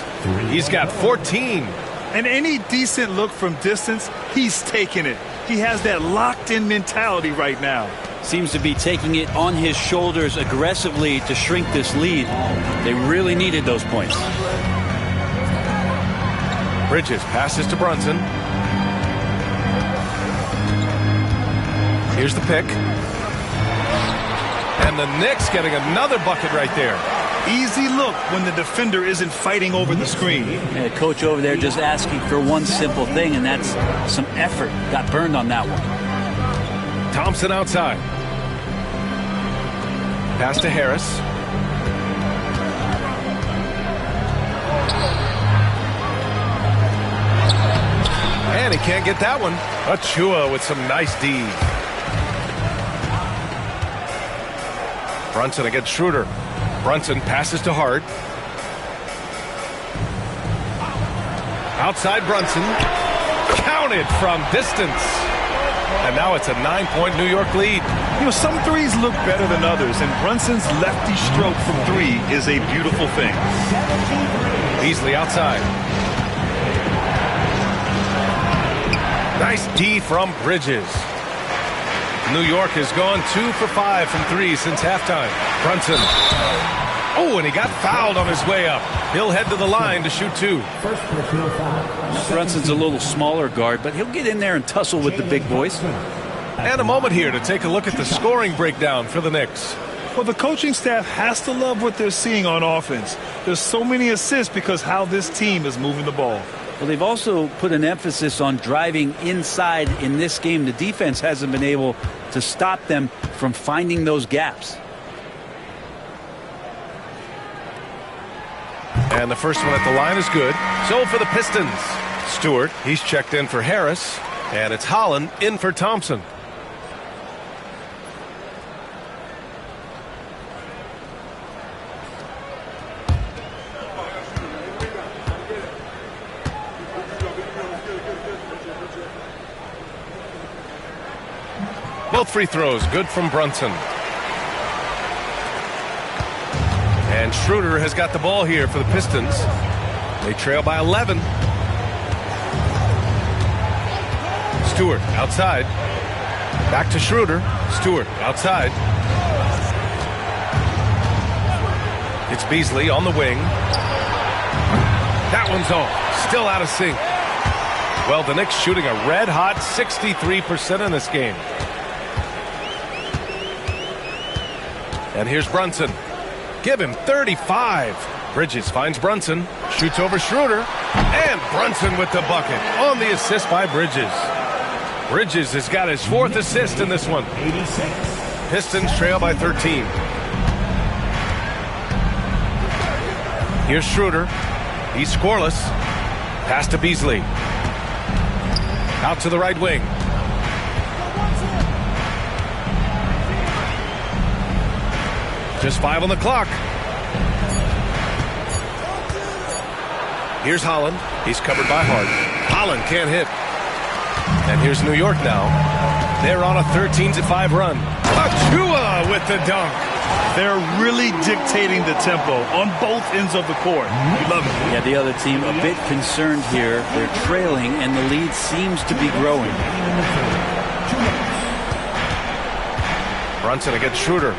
He's got 14. And any decent look from distance, he's taking it. He has that locked-in mentality right now. Seems to be taking it on his shoulders aggressively to shrink this lead. They really needed those points. Bridges passes to Brunson. Here's the pick. And the Knicks getting another bucket right there. Easy look when the defender isn't fighting over the screen. Yeah, the coach over there just asking for one simple thing, and that's some effort. Got burned on that one. Thompson outside. Pass to Harris. And he can't get that one. Achua with some nice D. Brunson against Schroeder. Brunson passes to Hart. Outside Brunson. Counted from distance. And now it's a 9-point New York lead. You know, some threes look better than others, and Brunson's lefty stroke from 3 is a beautiful thing. Beasley outside. Nice D from Bridges. New York has gone 2 for 5 from 3 since halftime. Brunson. Oh, and he got fouled on his way up. He'll head to the line to shoot 2. First personal foul. Brunson's a little smaller guard, but he'll get in there and tussle with the big boys. And a moment here to take a look at the scoring breakdown for the Knicks. Well, the coaching staff has to love what they're seeing on offense. There's so many assists because how this team is moving the ball. Well, they've also put an emphasis on driving inside in this game. The defense hasn't been able to stop them from finding those gaps. And the first one at the line is good. So for the Pistons, Stewart, he's checked in for Harris. And it's Holland in for Thompson. Both free throws good from Brunson. And Schroeder has got the ball here for the Pistons. They trail by 11. Stewart outside. Back to Schroeder. Stewart outside. It's Beasley on the wing. That one's off. Still out of sync. Well, the Knicks shooting a red-hot 63% in this game. And here's Brunson. Give him 35. Bridges finds Brunson. Shoots over Schroeder. And Brunson with the bucket on the assist by Bridges. Bridges has got his 4th assist in this one. 86. Pistons trail by 13. Here's Schroeder. He's scoreless. Pass to Beasley. Out to the right wing. Just 5 on the clock. Here's Holland. He's covered by Hart. Holland can't hit. And here's New York now. They're on a 13-5 run. Achua with the dunk. They're really dictating the tempo on both ends of the court. Love it. Yeah, the other team a bit concerned here. They're trailing, and the lead seems to be growing. Brunson against Schroeder.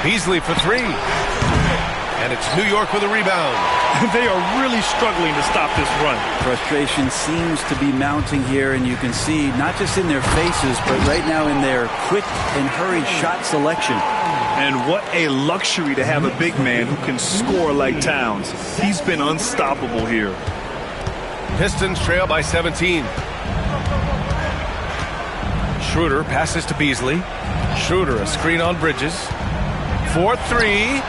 Beasley for 3. And it's New York with a rebound. They are really struggling to stop this run. Frustration seems to be mounting here, and you can see not just in their faces, but right now in their quick and hurried shot selection. And what a luxury to have a big man who can score like Towns. He's been unstoppable here. Pistons trail by 17. Schroeder passes to Beasley. Schroeder a screen on Bridges. 4-3.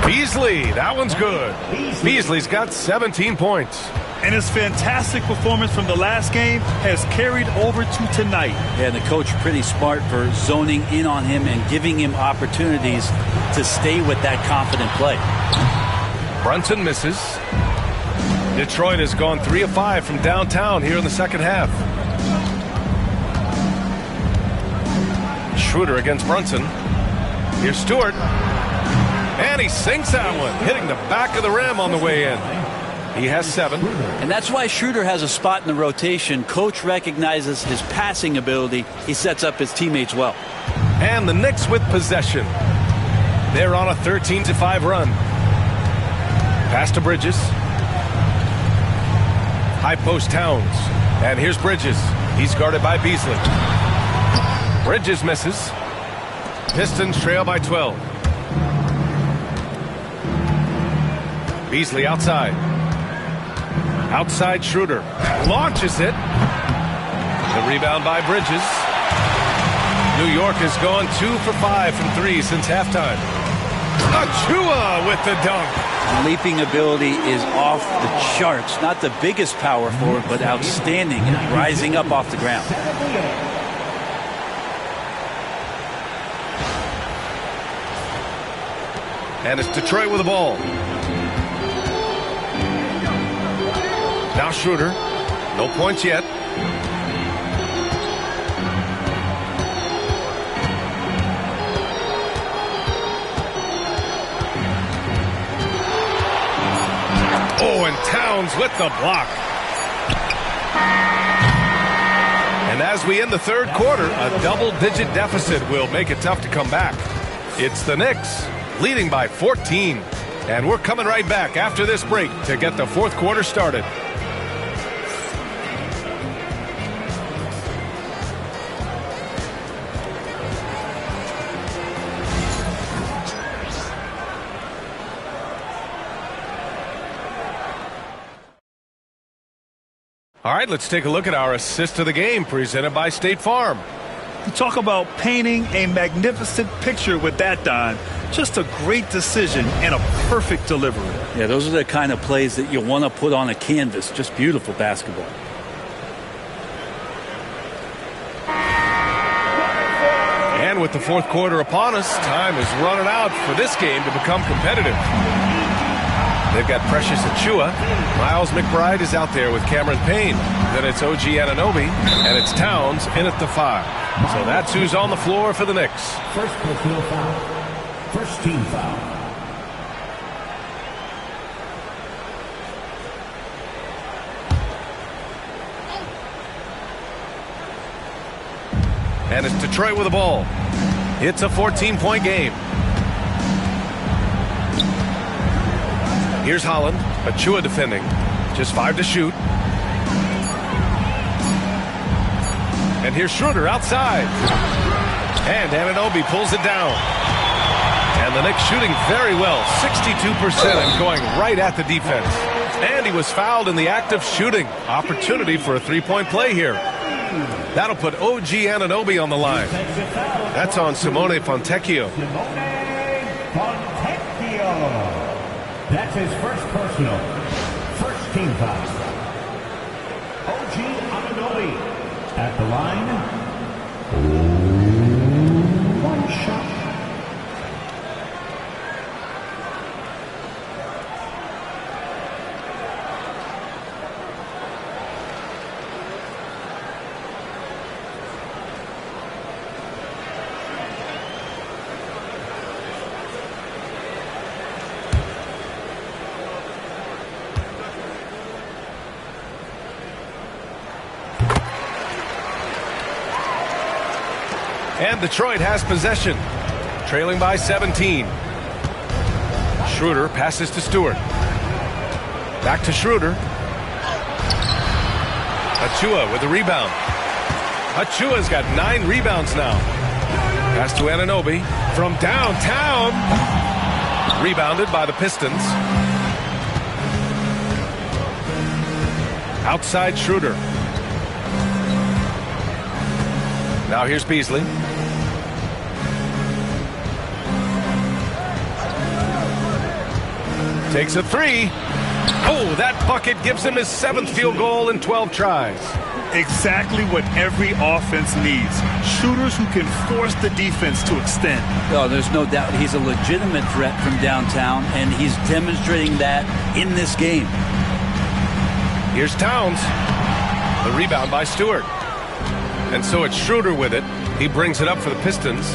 Beasley, that one's good. Beasley's got 17 points. And his fantastic performance from the last game has carried over to tonight. Yeah, the coach pretty smart for zoning in on him and giving him opportunities to stay with that confident play. Brunson misses. Detroit has gone 3 of 5 from downtown here in the second half. Schroeder against Brunson. Here's Stewart. And he sinks that one, hitting the back of the rim on the way in. He has 7. And that's why Schroeder has a spot in the rotation. Coach recognizes his passing ability. He sets up his teammates well. And the Knicks with possession. They're on a 13-5 run. Pass to Bridges. High post Towns. And here's Bridges. He's guarded by Beasley. Bridges misses. Pistons trail by 12. Beasley outside. Outside Schroeder. Launches it. The rebound by Bridges. New York has gone 2 for 5 from 3 since halftime. Achua with the dunk. Leaping ability is off the charts. Not the biggest power forward, but outstanding and rising up off the ground. And it's Detroit with the ball. Now Schroeder. No points yet. Oh, and Towns with the block. And as we end the third quarter, a double-digit deficit will make it tough to come back. It's the Knicks leading by 14. And we're coming right back after this break to get the fourth quarter started. All right, let's take a look at our assist of the game presented by State Farm. You talk about painting a magnificent picture with that, Don. Just a great decision and a perfect delivery. Yeah, those are the kind of plays that you want to put on a canvas. Just beautiful basketball. And with the fourth quarter upon us, time is running out for this game to become competitive. They've got Precious Achiuwa. Miles McBride is out there with Cameron Payne. Then it's OG Anunoby, and it's Towns in at the 5. So that's who's on the floor for the Knicks. First personal foul. First team foul. And it's Detroit with the ball. It's a 14-point game. Here's Holland. Achiuwa defending. Just 5 to shoot. And here's Schroeder outside. And Anunoby pulls it down. And the Knicks shooting very well. 62% and going right at the defense. And he was fouled in the act of shooting. Opportunity for a three-point play here. That'll put OG Anunoby on the line. That's on Simone Fontecchio. That's his first personal. First team foul. OG Anunoby at the line. One shot. And Detroit has possession, trailing by 17. Schroeder passes to Stewart. Back to Schroeder. Achiuwa with the rebound. Achiuwa's got 9 rebounds now. Pass to Anunoby from downtown. Rebounded by the Pistons. Outside Schroeder. Now here's Beasley. Takes a 3. Oh, that bucket gives him his 7th field goal in 12 tries. Exactly what every offense needs. Shooters who can force the defense to extend. Oh, there's no doubt he's a legitimate threat from downtown, and he's demonstrating that in this game. Here's Towns. The rebound by Stewart. And so it's Schroeder with it. He brings it up for the Pistons.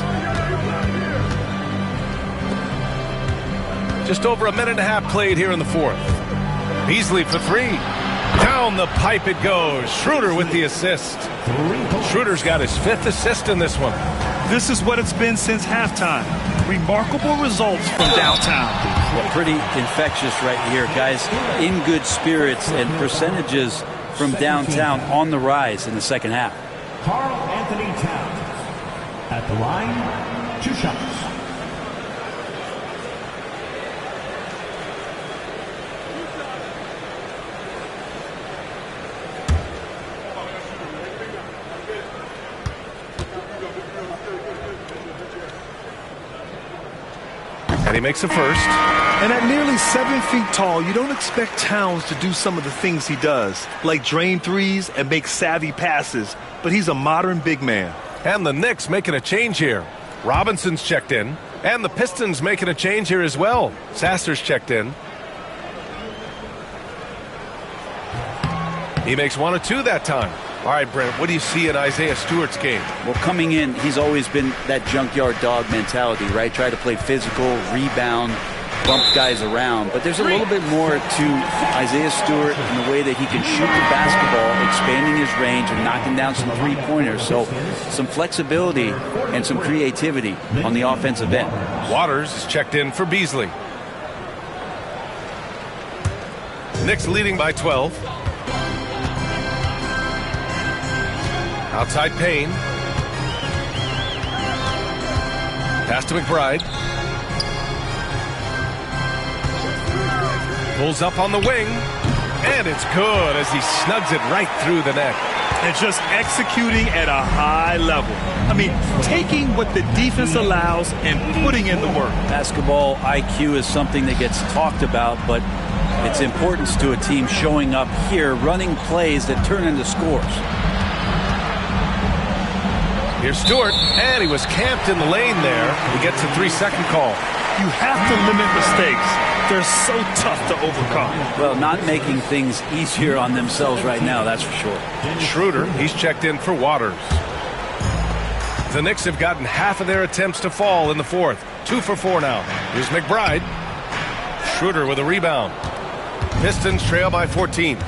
Just over a minute and a half played here in the fourth. Beasley for 3. Down the pipe it goes. Schroeder with the assist. Schroeder's got his 5th assist in this one. This is what it's been since halftime. Remarkable results from downtown. Well, pretty infectious right here, guys. In good spirits and percentages from downtown on the rise in the second half. Karl Anthony Towns at the line. 2 shots. And he makes a first. And at nearly 7 feet tall, you don't expect Towns to do some of the things he does, like drain threes and make savvy passes. But he's a modern big man. And the Knicks making a change here. Robinson's checked in. And the Pistons making a change here as well. Sasser's checked in. He makes 1 or 2 that time. All right, Brent, what do you see in Isaiah Stewart's game? Well, coming in, he's always been that junkyard dog mentality, right? Try to play physical, rebound, bump guys around. But there's a little bit more to Isaiah Stewart in the way that he can shoot the basketball, expanding his range and knocking down some three-pointers. So some flexibility and some creativity on the offensive end. Waters is checked in for Beasley. Knicks leading by 12. Outside Payne. Pass to McBride. Pulls up on the wing. And it's good as he snugs it right through the net. And just executing at a high level. I mean, taking what the defense allows and putting in the work. Basketball IQ is something that gets talked about, but its importance to a team showing up here, running plays that turn into scores. Here's Stewart, and he was camped in the lane there. He gets a 3-second call. You have to limit mistakes. They're so tough to overcome. Well, not making things easier on themselves right now, that's for sure. Schroeder, he's checked in for Waters. The Knicks have gotten half of their attempts to fall in the fourth. 2 for 4 now. Here's McBride. Schroeder with a rebound. Pistons trail by 14.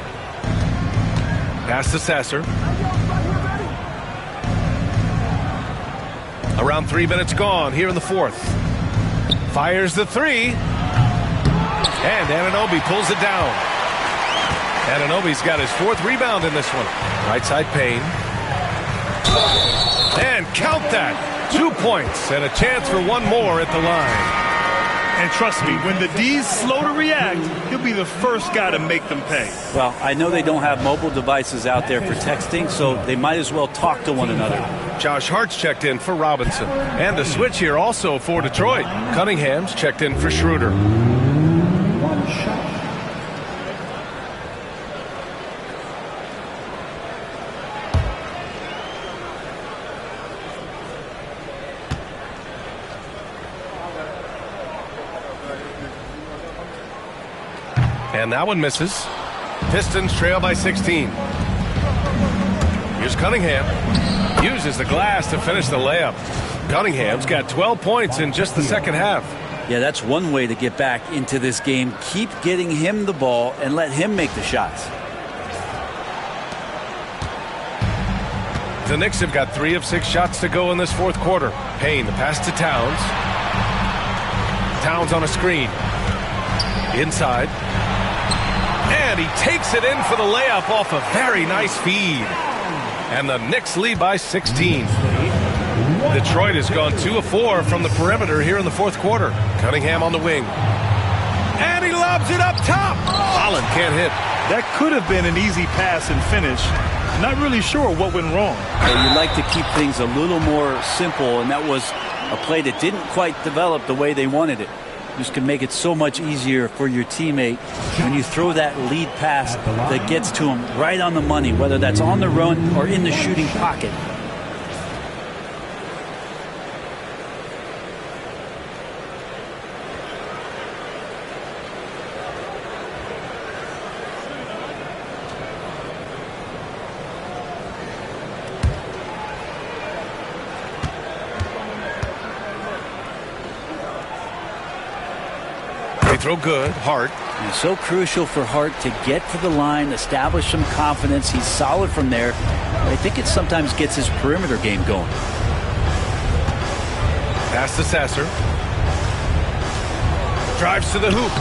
Pass to Sasser. Around 3 minutes gone here in the fourth. Fires the three. And Anunoby pulls it down. Anunoby's got his 4th rebound in this one. Right side Payne. And count that. 2 points and a chance for one more at the line. And trust me, when the D's slow to react, he'll be the first guy to make them pay. Well, I know they don't have mobile devices out there for texting, so they might as well talk to one another. Josh Hart's checked in for Robinson. And the switch here also for Detroit. Cunningham's checked in for Schroeder. One shot. And that one misses. Pistons trail by 16. Here's Cunningham. Uses the glass to finish the layup. Cunningham's got 12 points in just the second half. Yeah, that's one way to get back into this game. Keep getting him the ball and let him make the shots. The Knicks have got 3 of 6 shots to go in this fourth quarter. Payne, the pass to Towns. Towns on a screen. Inside. And he takes it in for the layup off a very nice feed. And the Knicks lead by 16. Detroit has gone 2 of 4 from the perimeter here in the fourth quarter. Cunningham on the wing. And he lobs it up top. Holland can't hit. That could have been an easy pass and finish. Not really sure what went wrong. You'd like to keep things a little more simple, and that was a play that didn't quite develop the way they wanted it. Just can make it so much easier for your teammate when you throw that lead pass that gets to him right on the money, whether that's on the run or in the shooting pocket. Throw good. Hart. It's so crucial for Hart to get to the line, establish some confidence. He's solid from there. But I think it sometimes gets his perimeter game going. Pass to Sasser. Drives to the hoop.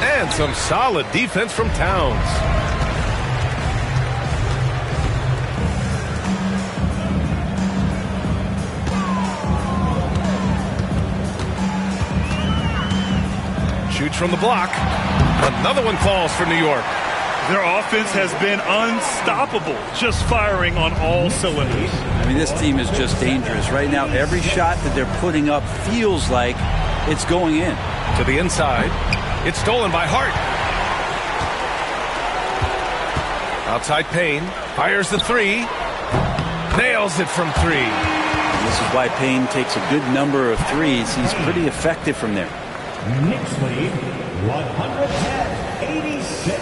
And some solid defense from Towns. Shoots from the block. Another one falls for New York. Their offense has been unstoppable, just firing on all cylinders. I mean, this team is just dangerous. Right now, every shot that they're putting up feels like it's going in. To the inside. It's stolen by Hart. Outside Payne. Fires the three. Nails it from 3. And this is why Payne takes a good number of threes. He's pretty effective from there. Knicks lead 110-86.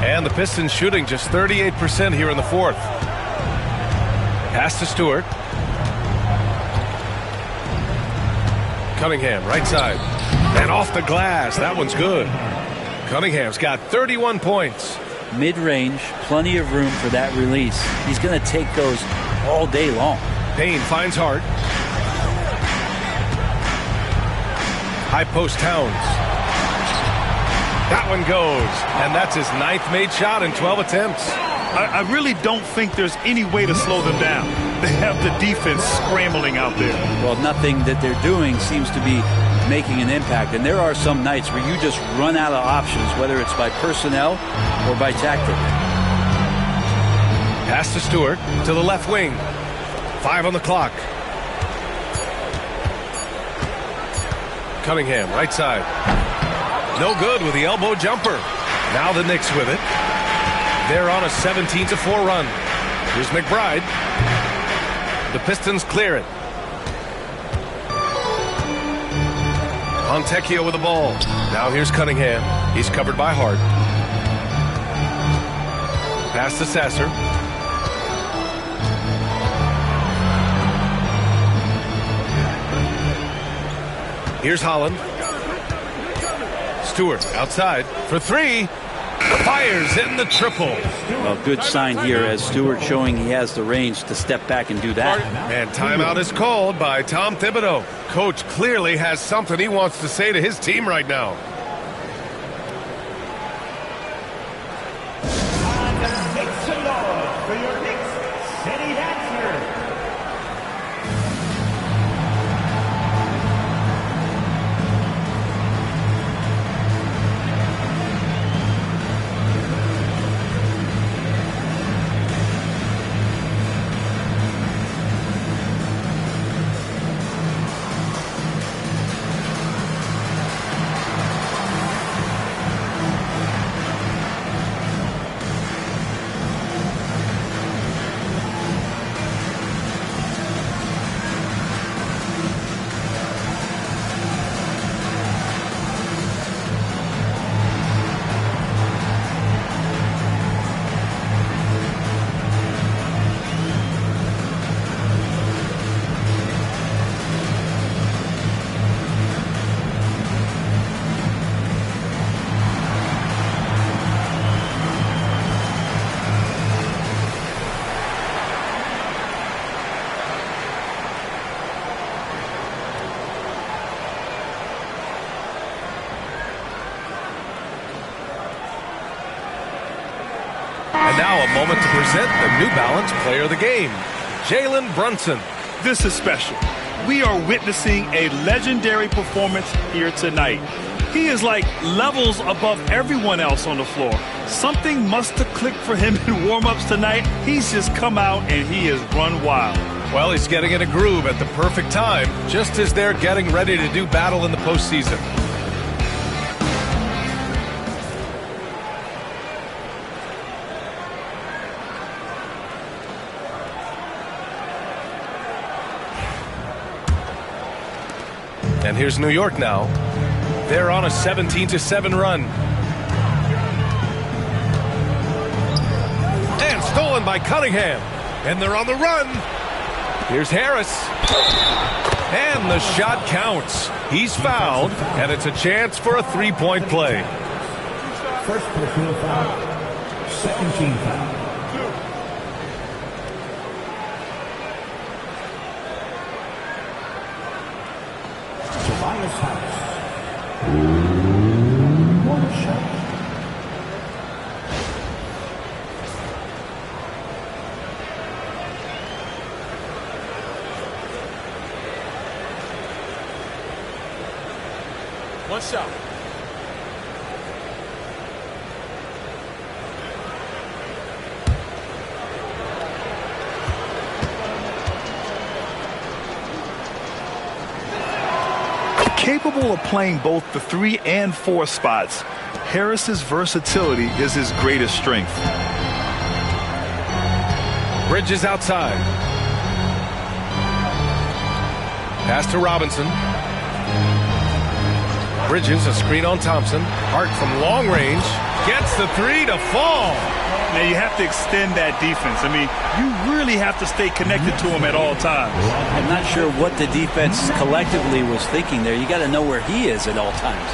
And the Pistons shooting just 38% here in the fourth. Pass to Stewart. Cunningham, right side. And off the glass. That one's good. Cunningham's got 31 points. Mid-range, plenty of room for that release. He's going to take those all day long. Payne finds Hart. High post Towns. That one goes. And that's his 9th made shot in 12 attempts. I really don't think there's any way to slow them down. They have the defense scrambling out there. Well, nothing that they're doing seems to be making an impact. And there are some nights where you just run out of options, whether it's by personnel or by tactic. Pass to Stewart to the left wing. 5 on the clock. Cunningham, right side. No good with the elbow jumper. Now the Knicks with it. They're on a 17-4 run. Here's McBride. The Pistons clear it. Fontecchio with the ball. Now here's Cunningham. He's covered by Hart. Pass to Sasser. Here's Holland. Stewart outside for 3. Fires in the triple. Well, good sign here as Stewart showing he has the range to step back and do that. And timeout is called by Tom Thibodeau. Coach clearly has something he wants to say to his team right now. Make some noise for your Knicks City Dancer. And now a moment to present the New Balance Player of the Game, Jalen Brunson. This is special. We are witnessing a legendary performance here tonight. He is like levels above everyone else on the floor. Something must have clicked for him in warm-ups tonight. He's just come out and he has run wild. Well, he's getting in a groove at the perfect time, just as they're getting ready to do battle in the postseason. And here's New York now. They're on a 17-7 run. And stolen by Cunningham. And they're on the run. Here's Harris. And the shot counts. He's fouled, and it's a chance for a three-point play. First personal foul. Second team foul. Tobias Harris. One shot. One shot. Capable of playing both the 3 and 4 spots, Harris's versatility is his greatest strength. Bridges outside. Pass to Robinson. Bridges, a screen on Thompson. Hart from long range. Gets the three to fall. Now you have to extend that defense. I mean, you really have to stay connected to him at all times. I'm not sure what the defense collectively was thinking there. You got to know where he is at all times.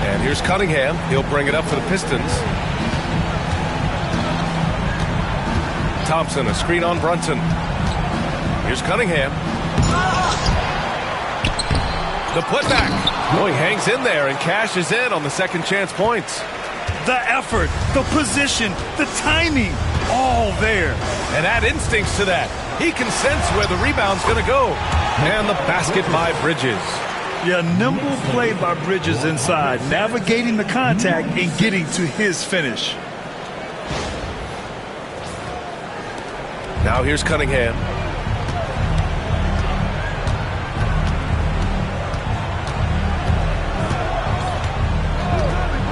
And here's Cunningham. He'll bring it up for the Pistons. Thompson, a screen on Brunson. Here's Cunningham. The putback. Oh, he hangs in there and cashes in on the second chance points. The effort, the position, the timing, all there. And add instincts to that. He can sense where the rebound's going to go. And the basket by Bridges. Yeah, nimble play by Bridges inside, navigating the contact and getting to his finish. Now here's Cunningham.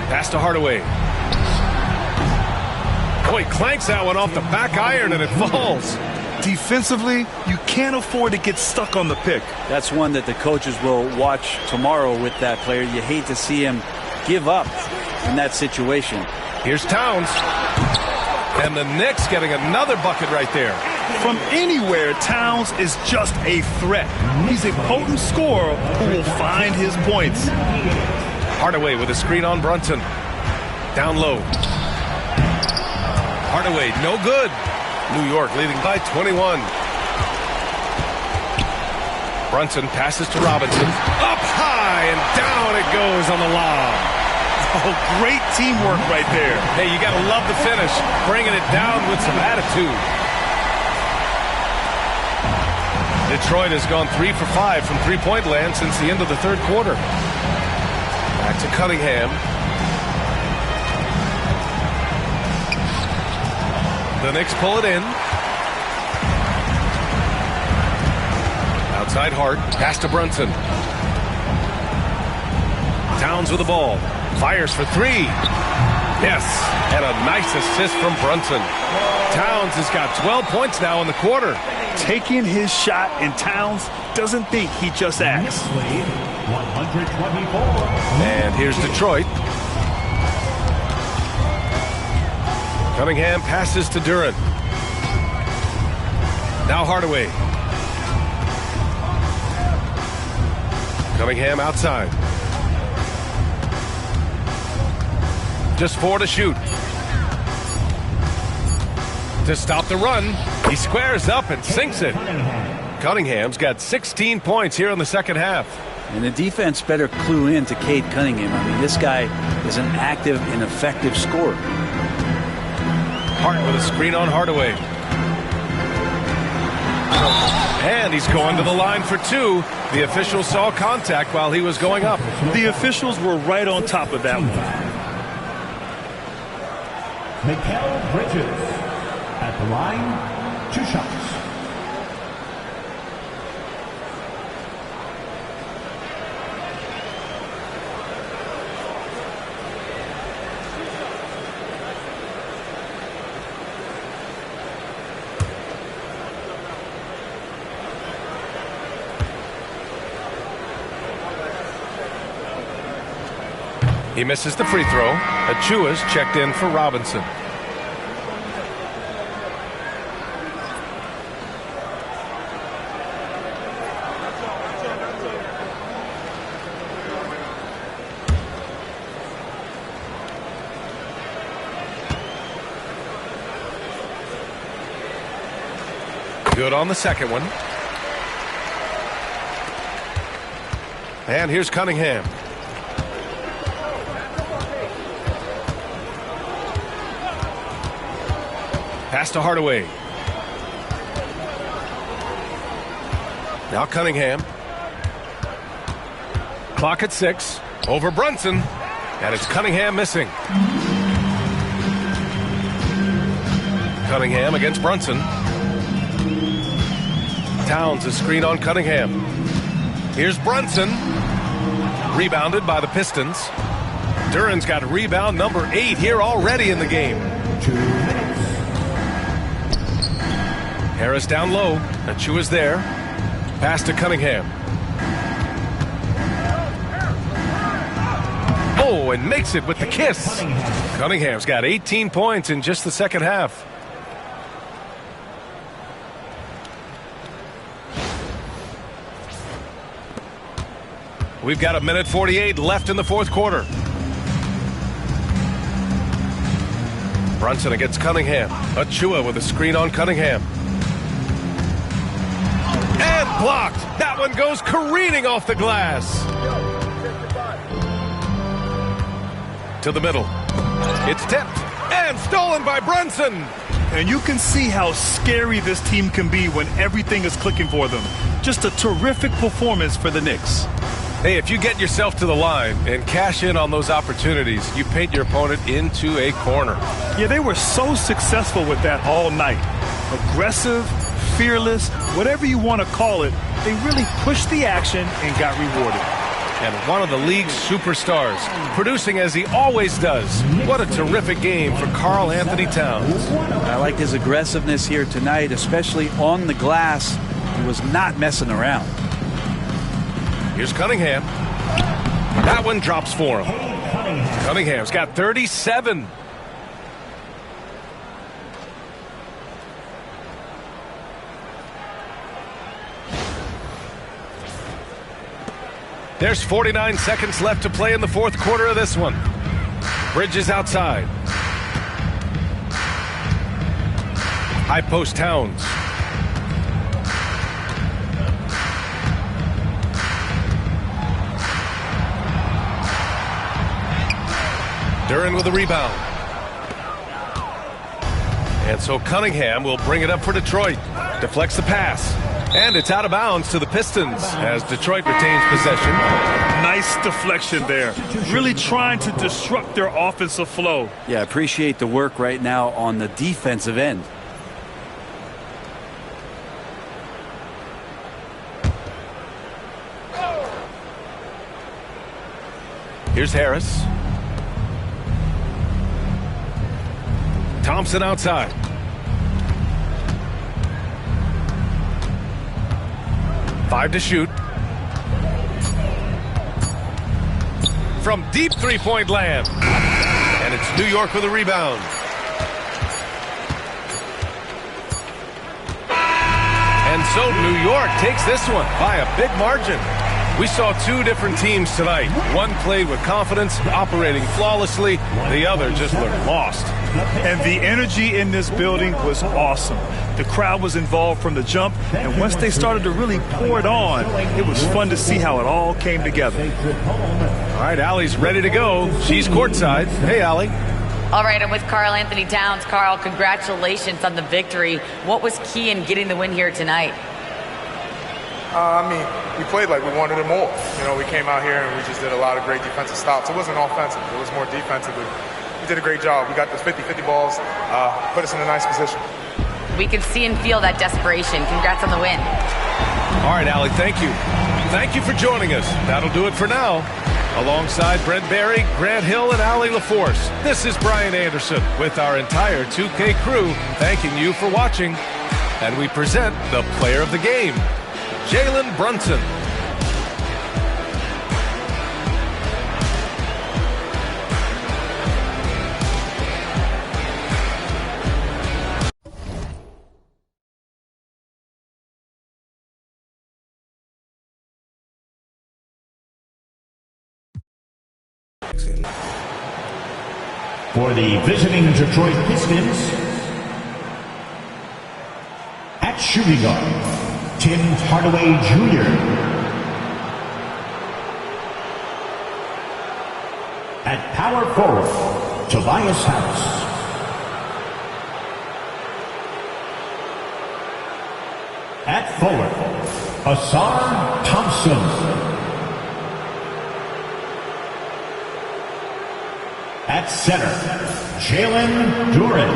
Pass to Hardaway. Oh, he clanks that one off the back iron and it falls. Defensively, you can't afford to get stuck on the pick. That's one that the coaches will watch tomorrow with that player. You hate to see him give up in that situation. Here's Towns. And the Knicks getting another bucket right there. From anywhere, Towns is just a threat. He's a potent scorer who will find his points. Hardaway with a screen on Brunson. Down low. Hardaway, no good. New York leading by 21. Brunson passes to Robinson. Up high and down it goes on the lob. Oh, great teamwork right there. Hey, you got to love the finish. Bringing it down with some attitude. Detroit has gone 3 for 5 from three-point land since the end of the third quarter. Back to Cunningham. The Knicks pull it in. Outside Hart. Pass to Brunson. Towns with the ball. Fires for three. Yes. And a nice assist from Brunson. Towns has got 12 points now in the quarter. Taking his shot, and Towns doesn't think, he just acts. 124. And here's Detroit. Cunningham passes to Durant. Now Hardaway. Cunningham outside. Just 4 to shoot. To stop the run, he squares up and sinks it. Cunningham's got 16 points here in the second half. And the defense better clue in to Cade Cunningham. I mean, this guy is an active and effective scorer. Hart with a screen on Hardaway. And he's going to the line for two. The officials saw contact while he was going up. The officials were right on top of that one. Mikal Bridges at the line, 2 shots. He misses the free throw. Achua's checked in for Robinson. Good on the second one. And here's Cunningham. Pass to Hardaway. Now Cunningham. Clock at 6. Over Brunson. And it's Cunningham missing. Cunningham against Brunson. Towns is screen on Cunningham. Here's Brunson. Rebounded by the Pistons. Duran's got rebound number 8 here already in the game. 2 minutes. Harris down low. Achua's there. Pass to Cunningham. Oh, and makes it with the kiss. Cunningham's got 18 points in just the second half. We've got 1:48 left in the fourth quarter. Brunson against Cunningham. Achua with a screen on Cunningham. And blocked. That one goes careening off the glass. To the middle. It's tipped and stolen by Brunson. And you can see how scary this team can be when everything is clicking for them. Just a terrific performance for the Knicks. Hey, if you get yourself to the line and cash in on those opportunities, you paint your opponent into a corner. Yeah, they were so successful with that all night. Aggressive, fearless, whatever you want to call it, they really pushed the action and got rewarded. And one of the league's superstars, producing as he always does. What a terrific game for Karl Anthony Towns. I like his aggressiveness here tonight, especially on the glass. He was not messing around. Here's Cunningham. That one drops for him. Cunningham's got 37. There's 49 seconds left to play in the fourth quarter of this one. Bridges outside. High post Towns. Duran with a rebound. And so Cunningham will bring it up for Detroit. Deflects the pass. And it's out of bounds to the Pistons as Detroit retains possession. Nice deflection there. Really trying to disrupt their offensive flow. Yeah, appreciate the work right now on the defensive end. Here's Harris. Thompson outside. Five to shoot. From deep three-point land. And it's New York with a rebound. And so New York takes this one by a big margin. We saw two different teams tonight. One played with confidence, operating flawlessly. The other just looked lost. And the energy in this building was awesome. The crowd was involved from the jump, and once they started to really pour it on, it was fun to see how it all came together. All right, Allie's ready to go. She's courtside. Hey, Allie. All right, I'm with Karl Anthony Towns. Karl, congratulations on the victory. What was key in getting the win here tonight? We played like we wanted it more. We came out here and we just did a lot of great defensive stops. It wasn't offensive. It was more defensive. We did a great job. We got those 50-50 balls, put us in a nice position. We can see and feel that desperation. Congrats on the win. All right, Allie, thank you. Thank you for joining us. That'll do it for now. Alongside Brent Barry, Grant Hill, and Allie LaForce, this is Brian Anderson with our entire 2K crew thanking you for watching. And we present the player of the game, Jalen Brunson. For the visiting Detroit Pistons, at shooting guard, Tim Hardaway Jr. At power forward, Tobias Harris. At forward, Asar Thompson. At center, Jalen Duran.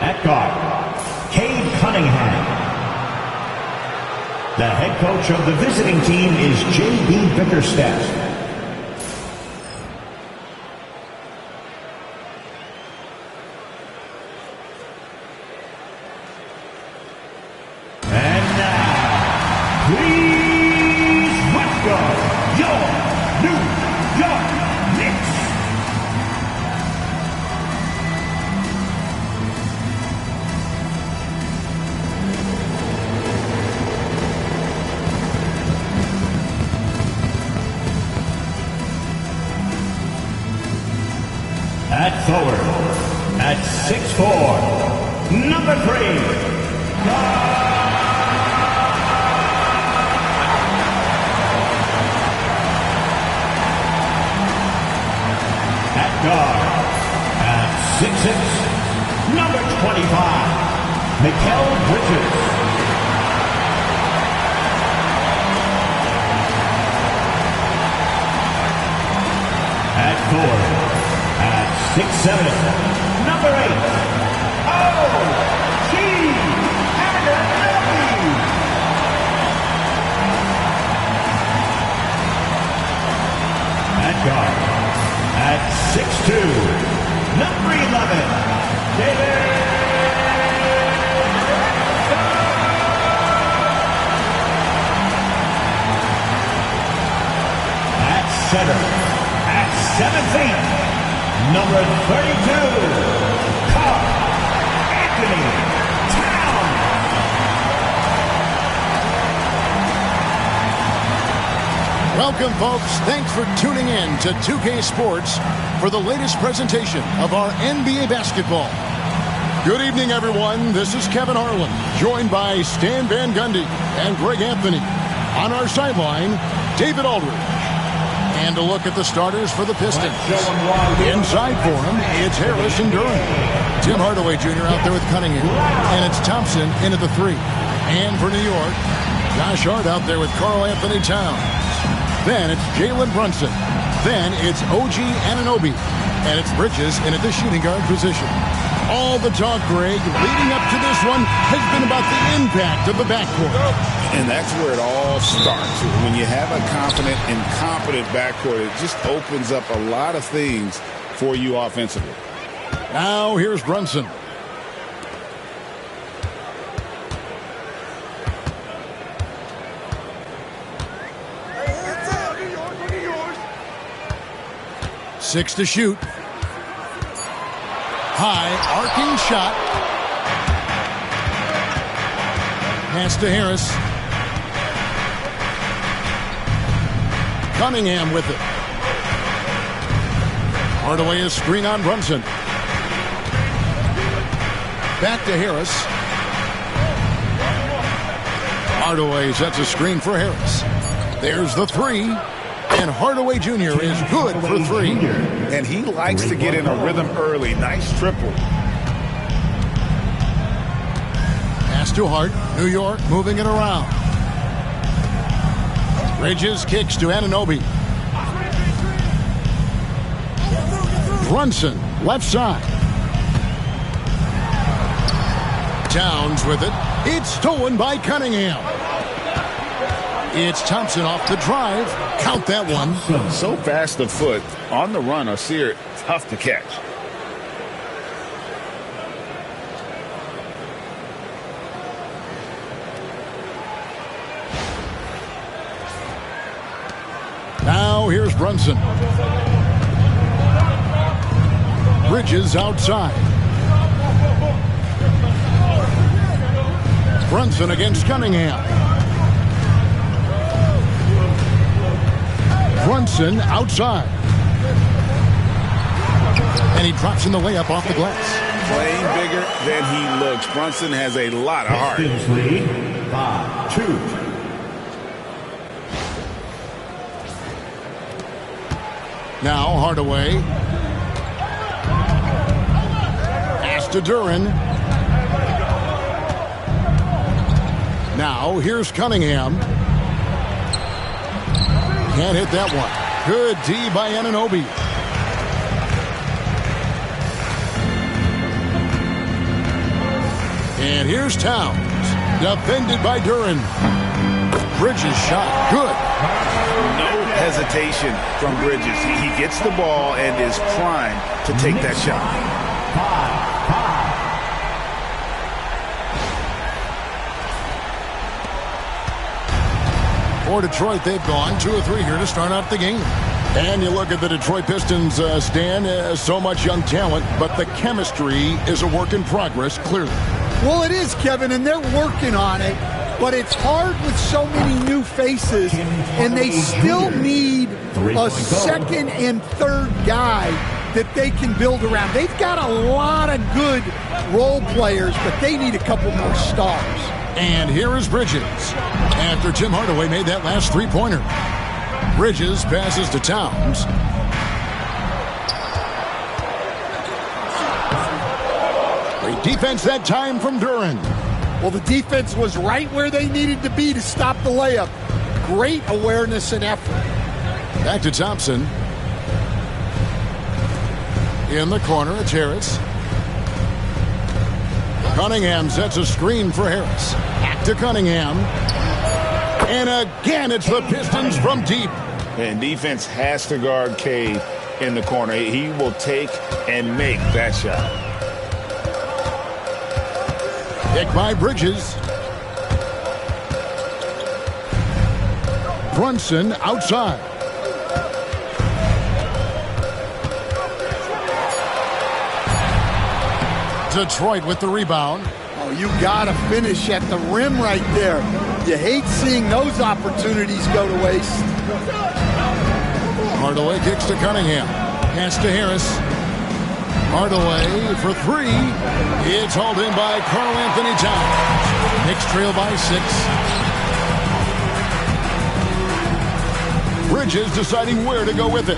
At guard, Cade Cunningham. The head coach of the visiting team is J.B. Bickerstaff. And now, please forward, at 6'4", number 3. At guard, at 6'6", number 25, Mikal Bridges. At forward, at 6'7", number 8, O.G. Anunoby. At guard, at 6'2", number 11, David. At center, at 17, number 32, Karl Anthony Towns. Welcome, folks. Thanks for tuning in to 2K Sports for the latest presentation of our NBA basketball. Good evening, everyone. This is Kevin Harlan, joined by Stan Van Gundy and Greg Anthony. On our sideline, David Aldridge. And a look at the starters for the Pistons. Inside for him, it's Harris and Durham. Tim Hardaway Jr. out there with Cunningham. And it's Thompson in at the 3. And for New York, Josh Hart out there with Karl Anthony Towns. Then it's Jalen Brunson. Then it's O.G. Anunoby. And it's Bridges in at the shooting guard position. All the talk, Greg, leading up to this one has been about the impact of the backcourt. And that's where it all starts. When you have a confident and competent backcourt, it just opens up a lot of things for you offensively. Now here's Brunson. Six to shoot. High, arcing shot. Pass to Harris. Cunningham with it. Hardaway is screen on Brunson. Back to Harris. Hardaway sets a screen for Harris. There's the 3. And Hardaway Jr. is good for 3. And he likes to get in a rhythm early. Nice triple. Pass to Hart. New York moving it around. Bridges kicks to Anunoby. Brunson, left side. Towns with it. It's stolen by Cunningham. It's Thompson off the drive. Count that one. So fast of foot. On the run, Sear, tough to catch. Now here's Brunson. Bridges outside. Brunson against Cunningham. Brunson outside. And he drops in the layup off the glass. Playing bigger than he looks. Brunson has a lot of heart. Pistons lead 5-2. Now Hardaway. Pass to Duran. Now here's Cunningham. Can't hit that one. Good D by Anunoby. And here's Towns. Defended by Duran. Bridges shot. Good. No hesitation from Bridges. He gets the ball and is primed to take that shot. 5-5. For Detroit, they've gone 2 or 3 here to start out the game. And you look at the Detroit Pistons, Stan, so much young talent, but the chemistry is a work in progress, clearly. Well, it is, Kevin, and they're working on it. But it's hard with so many new faces, and they still need a second and third guy that they can build around. They've got a lot of good role players, but they need a couple more stars. And here is Bridges. After Tim Hardaway made that last three-pointer. Bridges passes to Towns. Great defense that time from Duren. Well, the defense was right where they needed to be to stop the layup. Great awareness and effort. Back to Thompson. In the corner, it's Harris. Cunningham sets a screen for Harris. Back to Cunningham. And again, it's the Pistons from deep. And defense has to guard Cade in the corner. He will take and make that shot. Pick by Bridges. Brunson outside. Detroit with the rebound. Oh, you got to finish at the rim right there. You hate seeing those opportunities go to waste. Hardaway kicks to Cunningham. Pass to Harris. Hardaway for three. It's hauled in by Karl Anthony Towns. Knicks trail by 6. Bridges deciding where to go with it.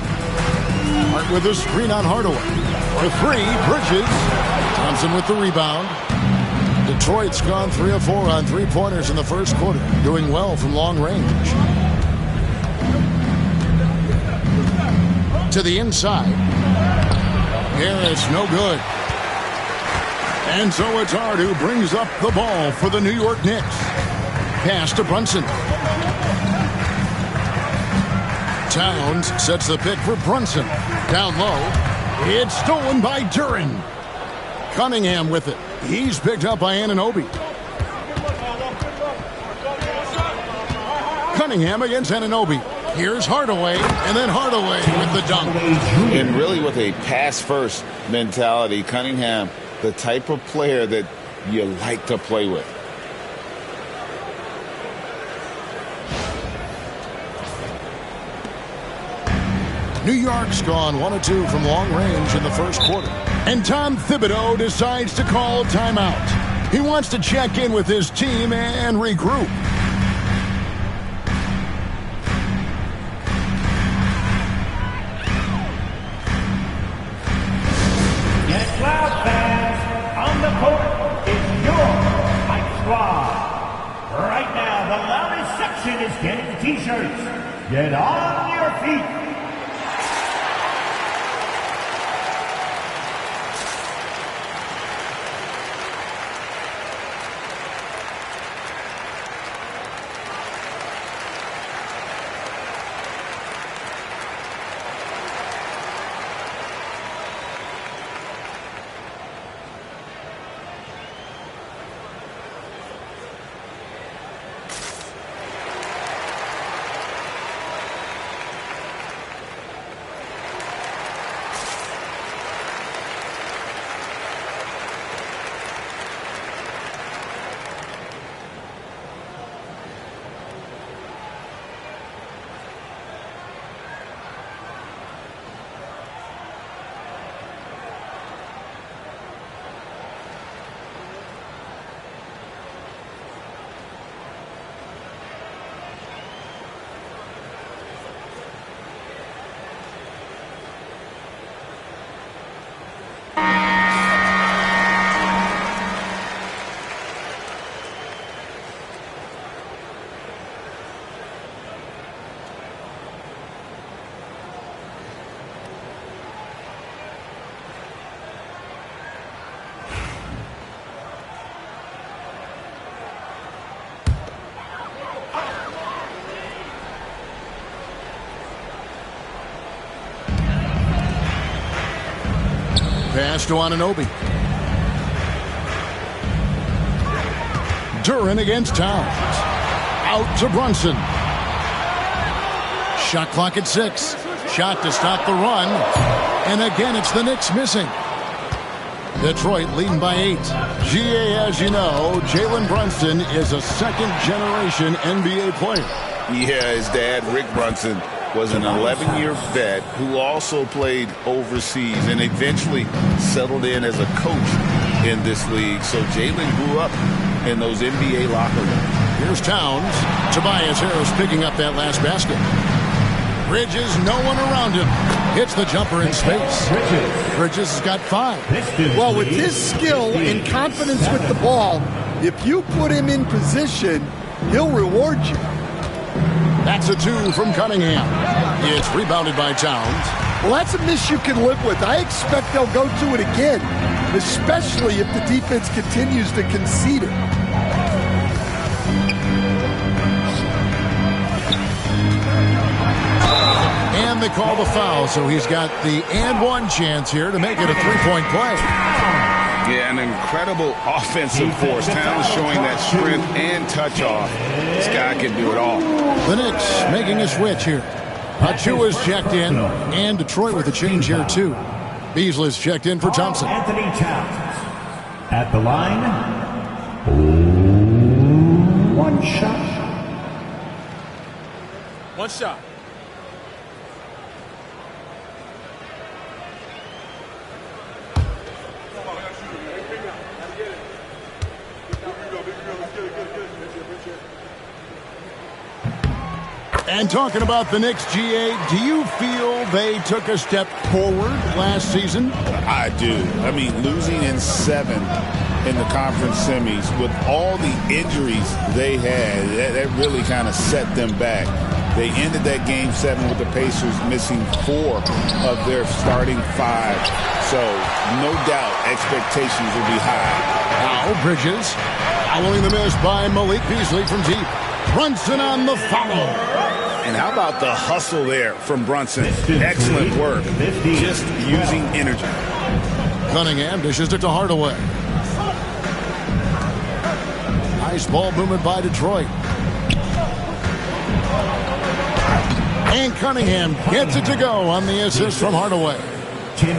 Hart with a screen on Hardaway. For three, Bridges. Thompson with the rebound. Detroit's gone 3 of 4 on three-pointers in the first quarter. Doing well from long range. To the inside. Harris, no good. And so it's Hart who brings up the ball for the New York Knicks. Pass to Brunson. Towns sets the pick for Brunson. Down low. It's stolen by Duren. Cunningham with it. He's picked up by Anunoby. Cunningham against Anunoby. Here's Hardaway, and then Hardaway with the dunk. And really with a pass-first mentality, Cunningham, the type of player that you like to play with. New York's gone 1 of 2 from long range in the first quarter. And Tom Thibodeau decides to call timeout. He wants to check in with his team and regroup. Get loud, fans. On the court, it's your Hype Squad. Right now, the loudest section is getting T-shirts. Get on your feet. Pass to Anunoby. Duren against Towns. Out to Brunson. Shot clock at 6. Shot to stop the run. And again, it's the Knicks missing. Detroit leading by 8. GA, as you know, Jalen Brunson is a second-generation NBA player. Yeah, his dad, Rick Brunson, was an 11-year vet who also played overseas and eventually settled in as a coach in this league. So Jalen grew up in those NBA locker rooms. Here's Towns. Tobias Harris picking up that last basket. Bridges, no one around him. Hits the jumper in space. Bridges has got 5. Well, with his skill and confidence with the ball, if you put him in position, he'll reward you. That's a 2 from Cunningham. It's rebounded by Towns. Well, that's a miss you can live with. I expect they'll go to it again, especially if the defense continues to concede it. And they call the foul, so he's got the and one chance here to make it a 3-point play. Yeah, an incredible offensive force. Towns showing that strength and touch off. This guy can do it all. The Knicks making a switch here. Achua's checked in, and Detroit with a change here too. Beasley's checked in for Thompson. Anthony Towns at the line. 1 shot. 1 shot. And talking about the Knicks, GA, do you feel they took a step forward last season? I do. I mean, losing in 7 in the conference semis with all the injuries they had, that really kind of set them back. They ended that game 7 with the Pacers missing 4 of their starting 5. So, no doubt, expectations will be high. Now, Bridges, following the miss by Malik Beasley from deep. Brunson on the follow. And how about the hustle there from Brunson? Excellent work. Just using energy. Cunningham dishes it to Hardaway. Nice ball movement by Detroit. And Cunningham gets it to go on the assist from Hardaway.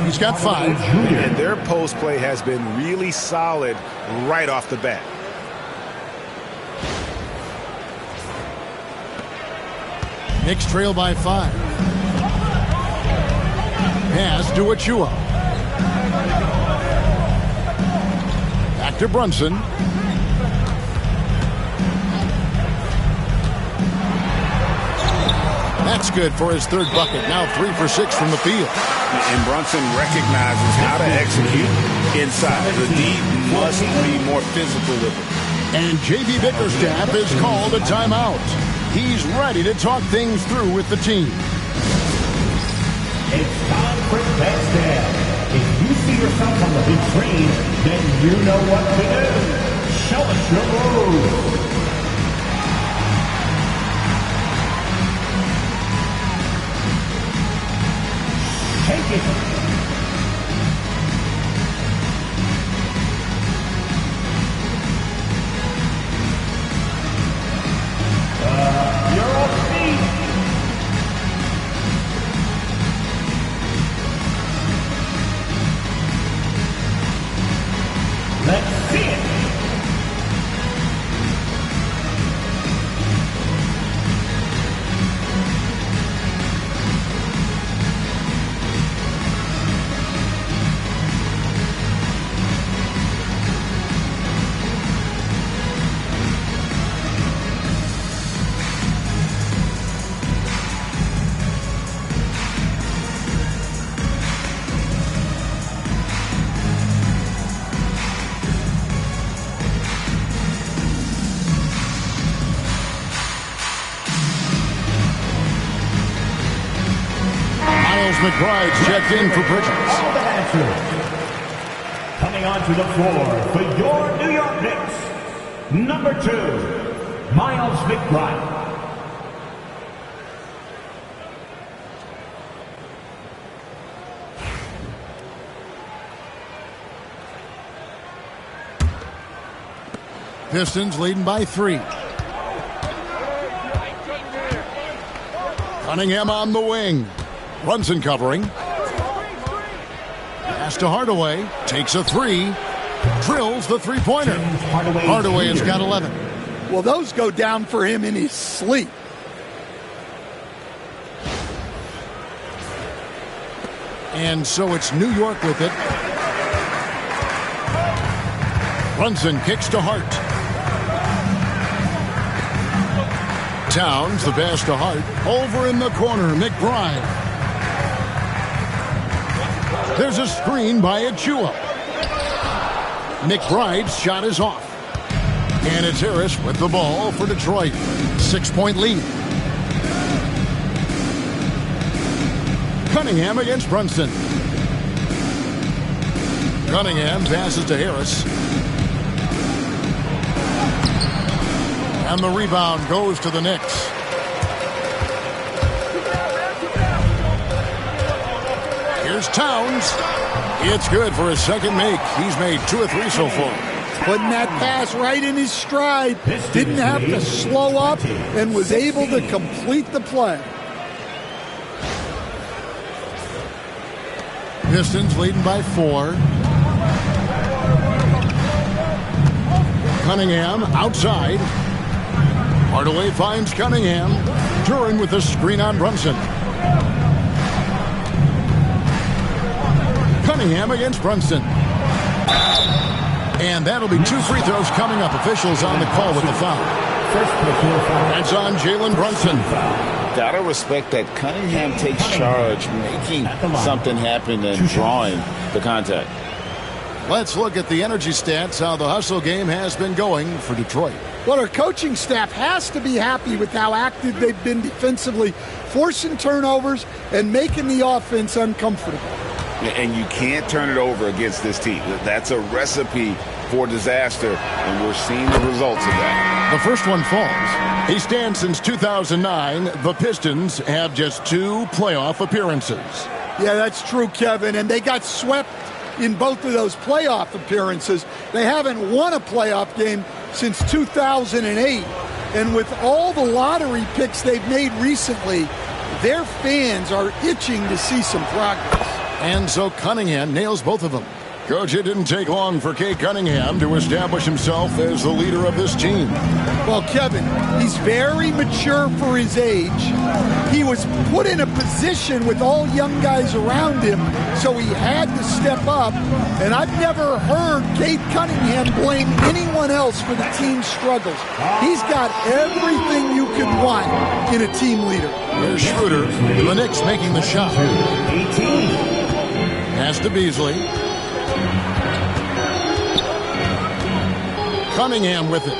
He's got 5. And their post play has been really solid right off the bat. Knicks trail by 5. Pass to Achua. Back to Brunson. That's good for his 3rd bucket. Now 3 for 6 from the field. And Brunson recognizes how to execute inside. The D must be more physical with it. And J.B. Bickerstaff is called a timeout. He's ready to talk things through with the team. It's time for next down. If you see yourself on the big screen, then you know what to do. Show us your move. Take it. You're off feet. Let's see it. McBride's checked in for Bridges. All the answers. Coming onto the floor for your New York Knicks, number 2, Miles McBride. Pistons leading by 3. Cunningham on the wing. Brunson covering. Pass to Hardaway. Takes a 3. Drills the 3-pointer. Hardaway has got 11. Well, those go down for him in his sleep. And so it's New York with it. Brunson kicks to Hart. Towns, the pass to Hart. Over in the corner, McBride. There's a screen by Achua. McBride's shot is off. And it's Harris with the ball for Detroit. 6-point lead. Cunningham against Brunson. Cunningham passes to Harris. And the rebound goes to the Knicks. Here's Towns. It's good for his second make. He's made 2 or 3 so far. Putting that pass right in his stride. Didn't have to slow up and was able to complete the play. Pistons leading by 4. Cunningham outside. Hardaway finds Cunningham. Duran with the screen on Brunson. Cunningham against Brunson. And that'll be 2 free throws coming up. Officials on the call with the foul. That's on Jalen Brunson. Gotta respect that Cunningham takes charge, making something happen and drawing the contact. Let's look at the energy stats, how the hustle game has been going for Detroit. Well, our coaching staff has to be happy with how active they've been defensively, forcing turnovers and making the offense uncomfortable. And you can't turn it over against this team. That's a recipe for disaster, and we're seeing the results of that. The first one falls. He stands since 2009. The Pistons have just 2 playoff appearances. Yeah, that's true, Kevin, and they got swept in both of those playoff appearances. They haven't won a playoff game since 2008. And with all the lottery picks they've made recently, their fans are itching to see some progress. And so Cunningham nails both of them. Coach, it didn't take long for Kate Cunningham to establish himself as the leader of this team. Well, Kevin, he's very mature for his age. He was put in a position with all young guys around him, so he had to step up. And I've never heard Kate Cunningham blame anyone else for the team's struggles. He's got everything you could want in a team leader. There's Schroeder. The Knicks making the shot. 18. Pass to Beasley. Cunningham with it.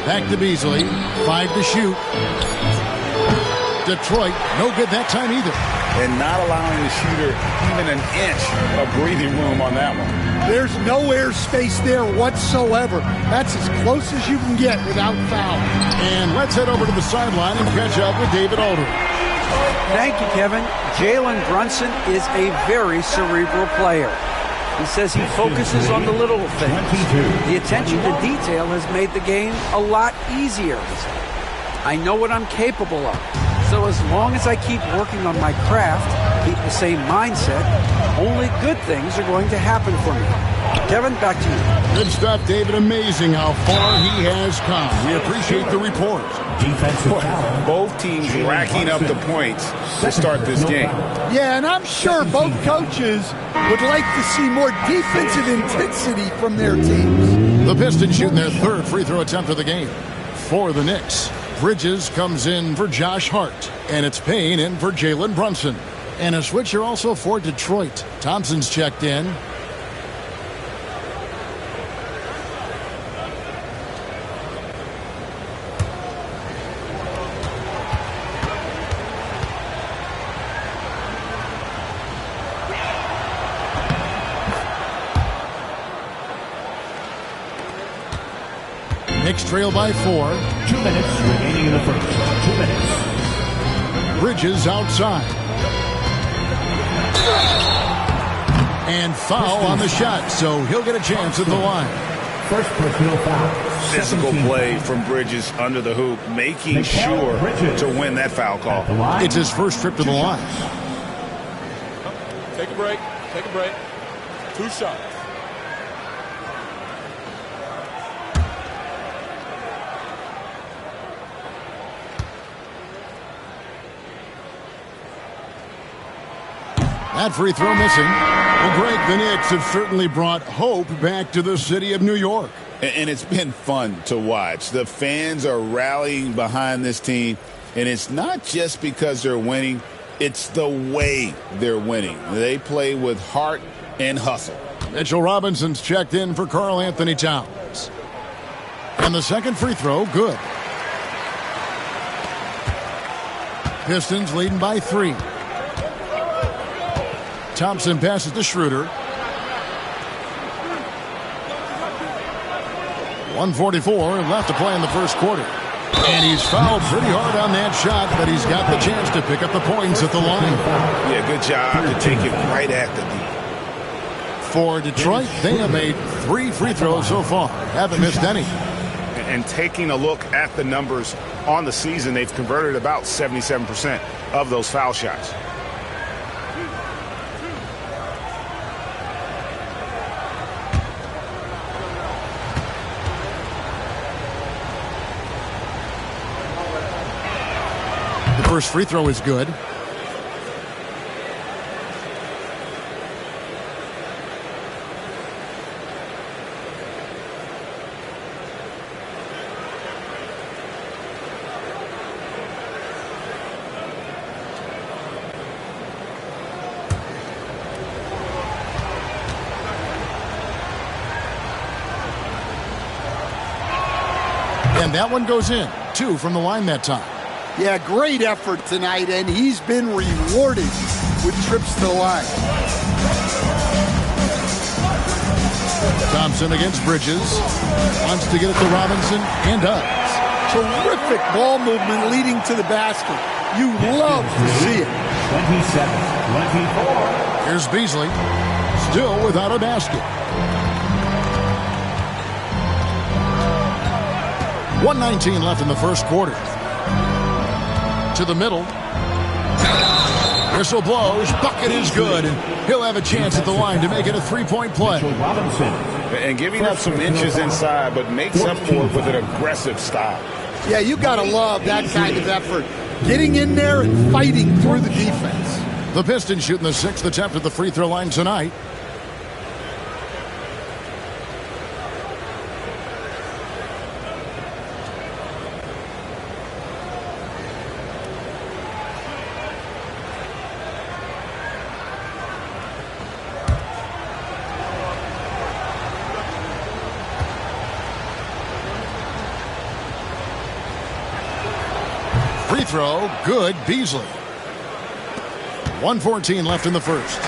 Back to Beasley. 5 to shoot. Detroit, no good that time either. And not allowing the shooter even an inch of breathing room on that one. There's no air space there whatsoever. That's as close as you can get without foul. And let's head over to the sideline and catch up with David Aldridge. Thank you, Kevin. Jalen Brunson is a very cerebral player. He says he focuses on the little things. The attention to detail has made the game a lot easier. I know what I'm capable of. So as long as I keep working on my craft, keep the same mindset, only good things are going to happen for me. Kevin, back to you. Good stuff, David. Amazing how far he has come. We appreciate the report. Both teams racking up the points to start this game. Yeah, and I'm sure both coaches would like to see more defensive intensity from their teams. The Pistons shooting their 3rd free throw attempt of the game for the Knicks. Bridges comes in for Josh Hart, and it's Payne in for Jalen Brunson. And a switcher also for Detroit. Thompson's checked in. Knicks trail by 4. 2 minutes remaining in the first. 2 minutes. Bridges outside. And foul on the shot, so he'll get a chance at the line. First personal foul. Physical play from Bridges under the hoop, making sure to win that foul call. It's his first trip to the line. Take a break. Take a break. 2 shots. That free throw missing. Well, Greg, the Knicks have certainly brought hope back to the city of New York. And it's been fun to watch. The fans are rallying behind this team, and it's not just because they're winning. It's the way they're winning. They play with heart and hustle. Mitchell Robinson's checked in for Karl Anthony Towns. And the second free throw, good. Pistons leading by 3. Thompson passes to Schroeder. 1:44 left to play in the first quarter. And he's fouled pretty hard on that shot, but he's got the chance to pick up the points at the line. Yeah, good job to take it right at the D. For Detroit, they have made 3 free throws so far. Haven't missed any. And taking a look at the numbers on the season, they've converted about 77% of those foul shots. The first free throw is good. And that one goes in. 2 from the line that time. Yeah, great effort tonight, and he's been rewarded with trips to the line. Thompson against Bridges. Wants to get it to Robinson, and does. Terrific ball movement leading to the basket. You love to see it. 27-24. Here's Beasley. Still without a basket. 1:19 left in the first quarter. To the middle. Whistle blows. Bucket is good. And he'll have a chance at the line to make it a 3-point play. And giving up some inches inside, but makes up for it with an aggressive style. Yeah, you got to love that kind of effort. Getting in there and fighting through the defense. The Pistons shooting the 6th attempt at the free throw line tonight. Free throw, good, Beasley. 1:14 left in the first.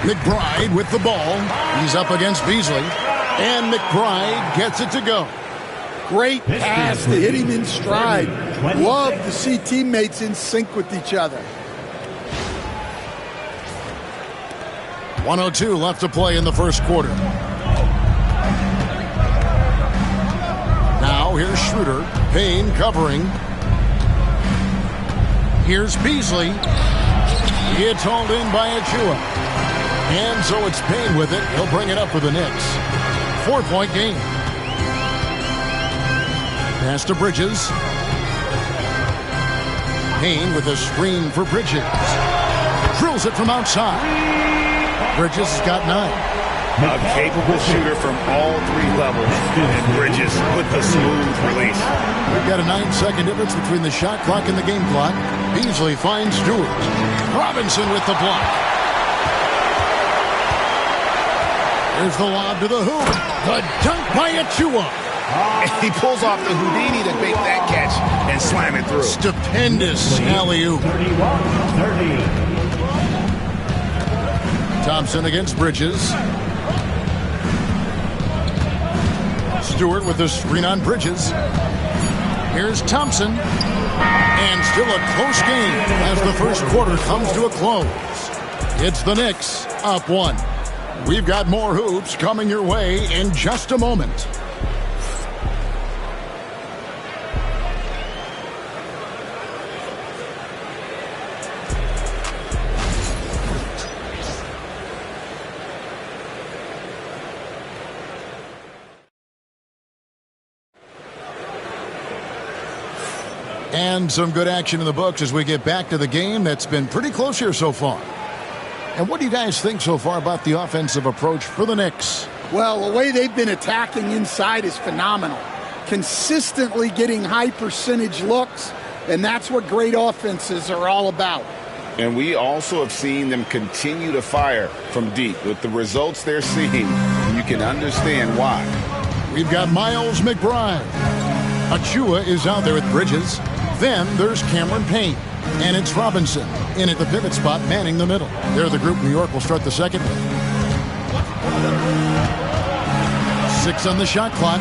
McBride with the ball. He's up against Beasley. And McBride gets it to go. Great pass to hit him in stride. Love to see teammates in sync with each other. 1:02 left to play in the first quarter. Now here's Schroeder. Payne covering. Here's Beasley. It's hauled in by Achua. And so it's Payne with it. He'll bring it up for the Knicks. 4-point game. Pass to Bridges. Payne with a screen for Bridges. Drills it from outside. Bridges has got 9. A capable shooter from all 3 levels. And Bridges with the smooth release. We've got a 9-second difference between the shot clock and the game clock. Beasley finds Stewart. Robinson with the block. There's the lob to the hoop. The dunk by Achua. And he pulls off the Houdini to make that catch and slam it through. Stupendous alley-oop. 31-30. Thompson against Bridges. Stewart with the screen on Bridges. Here's Thompson. And still a close game as the first quarter comes to a close. It's the Knicks up 1. We've got more hoops coming your way in just a moment. And some good action in the books as we get back to the game that's been pretty close here so far. And what do you guys think so far about the offensive approach for the Knicks? Well, the way they've been attacking inside is phenomenal. Consistently getting high percentage looks, and that's what great offenses are all about. And we also have seen them continue to fire from deep. With the results they're seeing, you can understand why. We've got Miles McBride. Achua is out there with Bridges. Then there's Cameron Payne. And it's Robinson in at the pivot spot, manning the middle. They're the group New York will start the second with. 6 on the shot clock.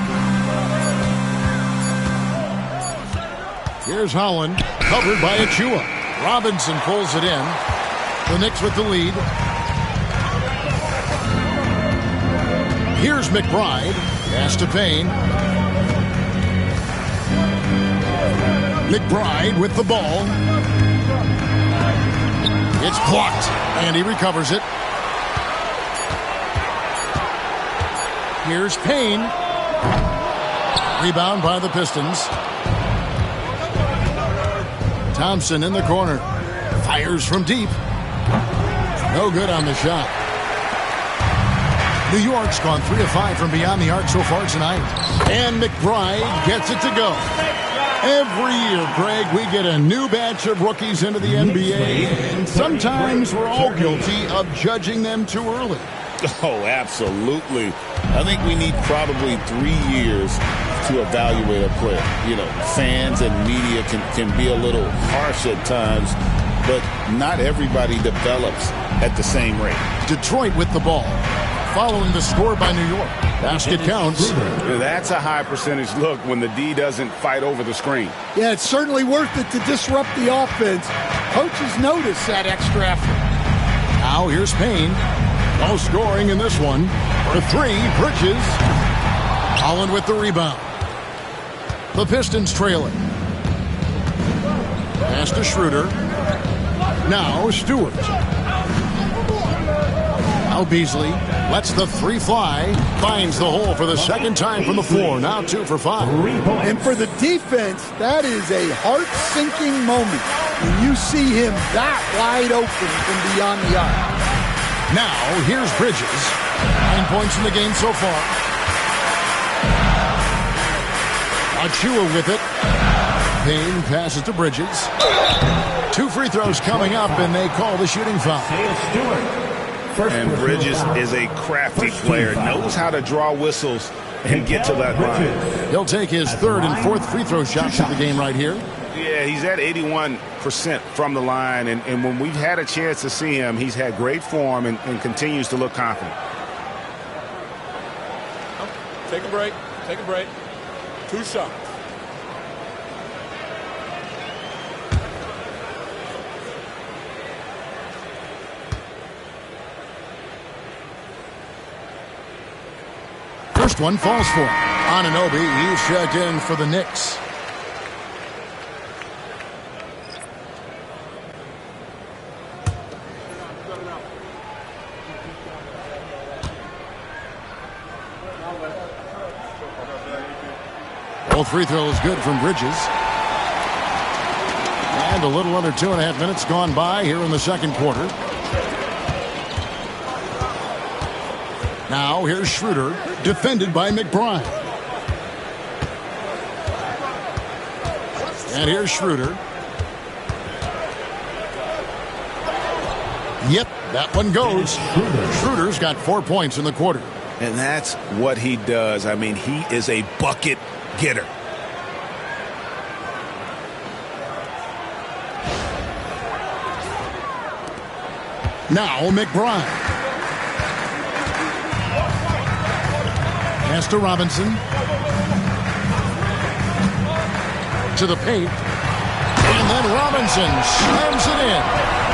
Here's Holland, covered by Achua. Robinson pulls it in. The Knicks with the lead. Here's McBride. Pass to Payne. McBride with the ball. It's blocked, and he recovers it. Here's Payne. Rebound by the Pistons. Thompson in the corner. Fires from deep. No good on the shot. New York's gone 3 of 5 from beyond the arc so far tonight. And McBride gets it to go. Every year, Greg, we get a new batch of rookies into the NBA, and sometimes we're all guilty of judging them too early. Oh, absolutely. I think we need probably 3 years to evaluate a player. You know, fans and media can be a little harsh at times, but not everybody develops at the same rate. Detroit with the ball, following the score by New York. Basket counts. That's a high percentage look when the D doesn't fight over the screen. Yeah, it's certainly worth it to disrupt the offense. Coaches notice that extra effort. Now here's Payne. No scoring in this one. For 3, Bridges. Holland with the rebound. The Pistons trailing. Pass to Schroeder. Now Stewart. Now Beasley lets the 3 fly. Finds the hole for the second time from the floor. Now 2 for 5. And for the defense, that is a heart-sinking moment when you see him that wide open from beyond the arc. Now here's Bridges. 9 points in the game so far. Achua with it. Payne passes to Bridges. 2 free throws coming up, and they call the shooting foul. And Bridges is a crafty player, knows how to draw whistles and get to that line. He'll take his 3rd and 4th free throw shots of the game right here. Yeah, he's at 81% from the line, and when we've had a chance to see him, he's had great form and continues to look confident. Take a break. Take a break. 2 shots. First one falls for him. Anunoby, he's checked in for the Knicks. Both free throws good from Bridges. And a little under 2.5 minutes gone by here in the second quarter. Now here's Schroeder, defended by McBride. And here's Schroeder. Yep, that one goes. Schroeder's got 4 points in the quarter. And that's what he does. I mean, he is a bucket getter. Now McBride. Pass to Robinson. To the paint. And then Robinson slams it in.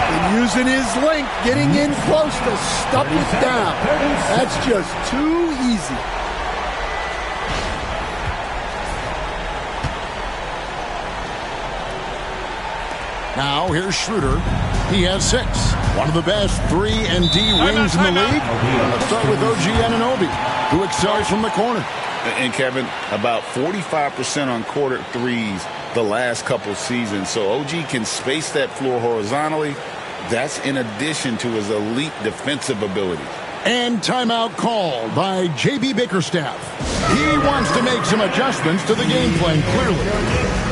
And using his length, getting in close to stuff it down. That's just too easy. Now here's Schroeder. He has 6. One of the best 3 and D wings in the league. Let's start with OG Anunoby, who excels from the corner. And Kevin, about 45% on quarter threes the last couple seasons. So OG can space that floor horizontally. That's in addition to his elite defensive ability. And timeout called by J.B. Bickerstaff. He wants to make some adjustments to the game plan, clearly.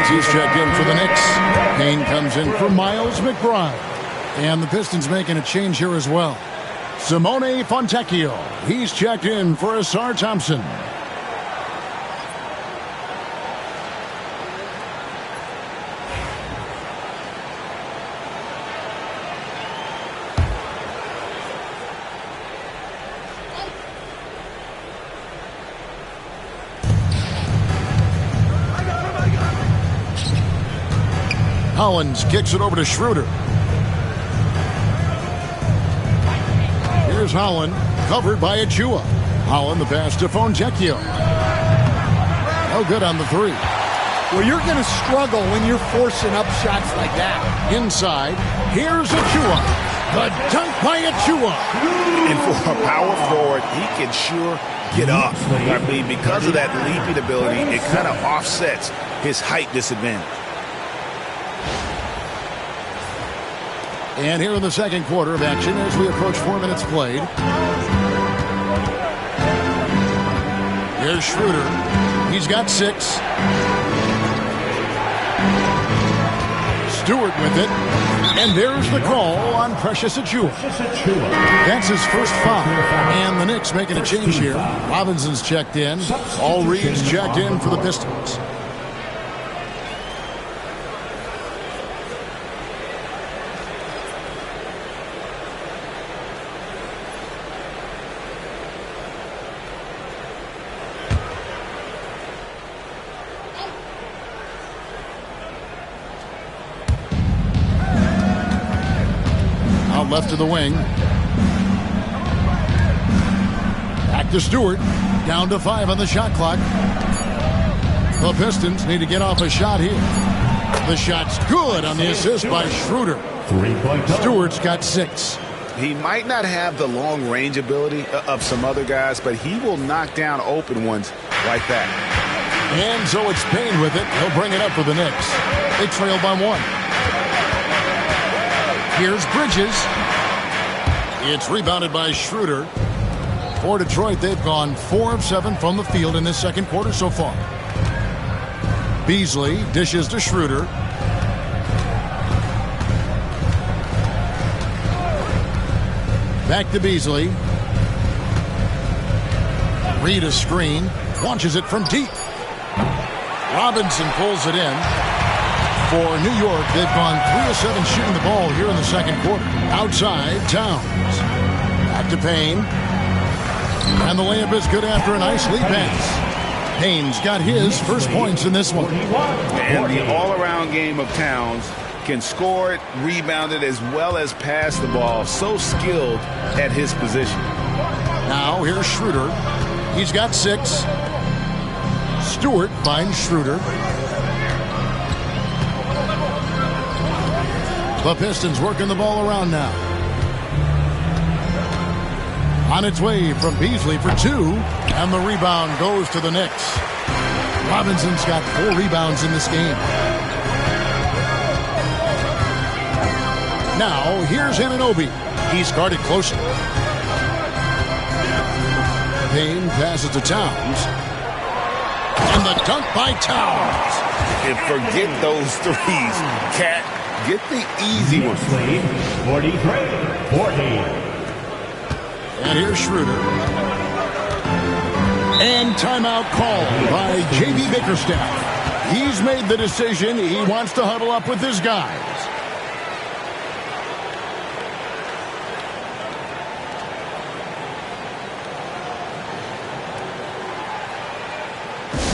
He's checked in for the Knicks. Payne comes in for Miles McBride. And the Pistons making a change here as well. Simone Fontecchio. He's checked in for Asar Thompson. Hollins kicks it over to Schroeder. Here's Holland, covered by Achua. Holland the pass to Fontecchio. No good on the three. Well, you're going to struggle when you're forcing up shots like that. Inside, here's Achua. The dunk by Achua. And for a power forward, he can sure get up. I mean, because of that leaping ability, it kind of offsets his height disadvantage. And here in the second quarter of action as we approach 4 minutes played. Here's Schroeder. He's got 6. Stewart with it. And there's the call on Precious Achua. That's his first foul. And the Knicks making a change here. Robinson's checked in. All Reed's checked in for the Pistons. Left to the wing. Back to Stewart. Down to 5 on the shot clock. The Pistons need to get off a shot here. The shot's good on the assist by Schroeder. Stewart's got 6. He might not have the long range ability of some other guys, but he will knock down open ones like that. And so it's Payne with it. He'll bring it up for the Knicks. They trail by 1. Here's Bridges. It's rebounded by Schroeder. For Detroit, they've gone 4 of 7 from the field in this second quarter so far. Beasley dishes to Schroeder. Back to Beasley. Reed a screen. Launches it from deep. Robinson pulls it in. For New York, they've gone 3 of 7 shooting the ball here in the second quarter. Outside, Towns. Back to Payne. And the layup is good after a nice lead pass. Payne's got his first points in this one. And the all-around game of Towns can score it, rebound it, as well as pass the ball. So skilled at his position. Now here's Schroeder. He's got 6. Stewart finds Schroeder. The Pistons working the ball around now. On its way from Beasley for 2. And the rebound goes to the Knicks. Robinson's got 4 rebounds in this game. Now, here's Anunoby. He's guarded closely. Payne passes to Towns. And the dunk by Towns. And forget those threes. Cat, get the easy ones. 43-40. And here's Schroeder. And timeout called by J.B. Bickerstaff. He's made the decision. He wants to huddle up with his guys.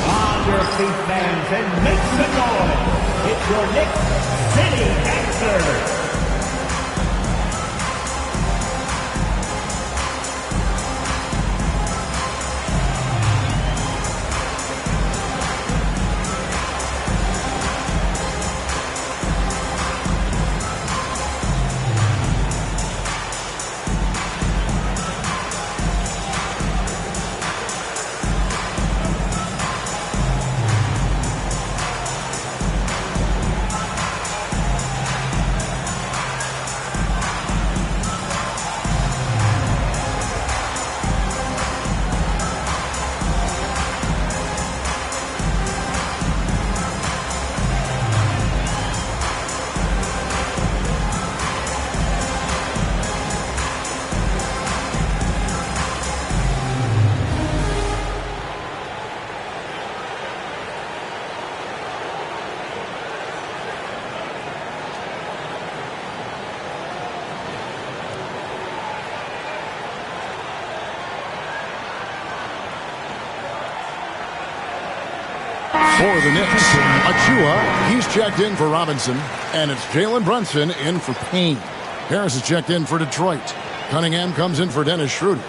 On your feet, fans, and make some noise. It's your Knicks City Dancers. For the Knicks, Achua, he's checked in for Robinson, and it's Jalen Brunson in for Payne. Harris is checked in for Detroit. Cunningham comes in for Dennis Schroeder.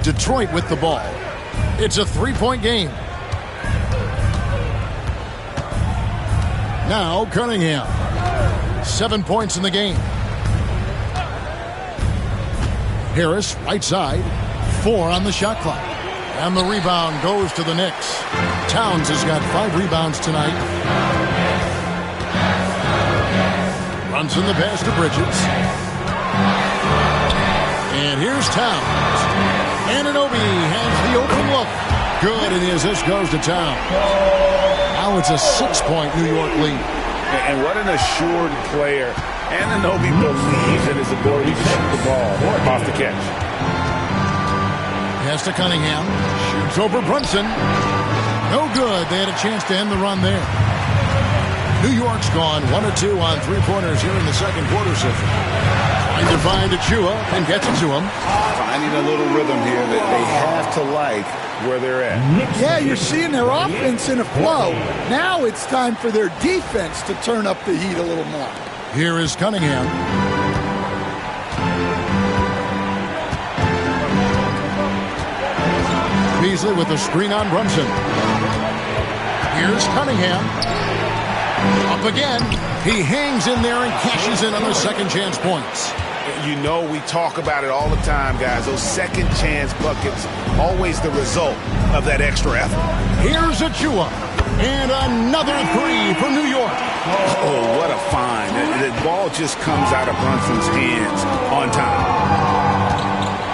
Detroit with the ball. It's a three-point game. Now Cunningham. 7 points in the game. Harris, right side. 4 on the shot clock. And the rebound goes to the Knicks. Towns has got 5 rebounds tonight. Brunson the pass to Bridges. And here's Towns. Anunoby has the open look. Good, and the assist goes to Towns. Now it's a 6-point New York lead. And what an assured player. Anunoby believes in his ability to shoot the ball off the catch. Pass to Cunningham. Shoots over Brunson. No good. They had a chance to end the run there. New York's gone 1 or 2 on three-pointers here in the second quarter session. Trying to find Achua and gets it to him. Finding a little rhythm here that they have to like where they're at. Yeah, you're seeing their offense in a flow. Now it's time for their defense to turn up the heat a little more. Here is Cunningham. Beasley with the screen on Brunson. Here's Cunningham. Up again. He hangs in there and cashes in on those second chance points. You know, we talk about it all the time, guys. Those second chance buckets, always the result of that extra effort. Here's Achua. And another 3 for New York. Oh, what a find. The ball just comes out of Brunson's hands on time.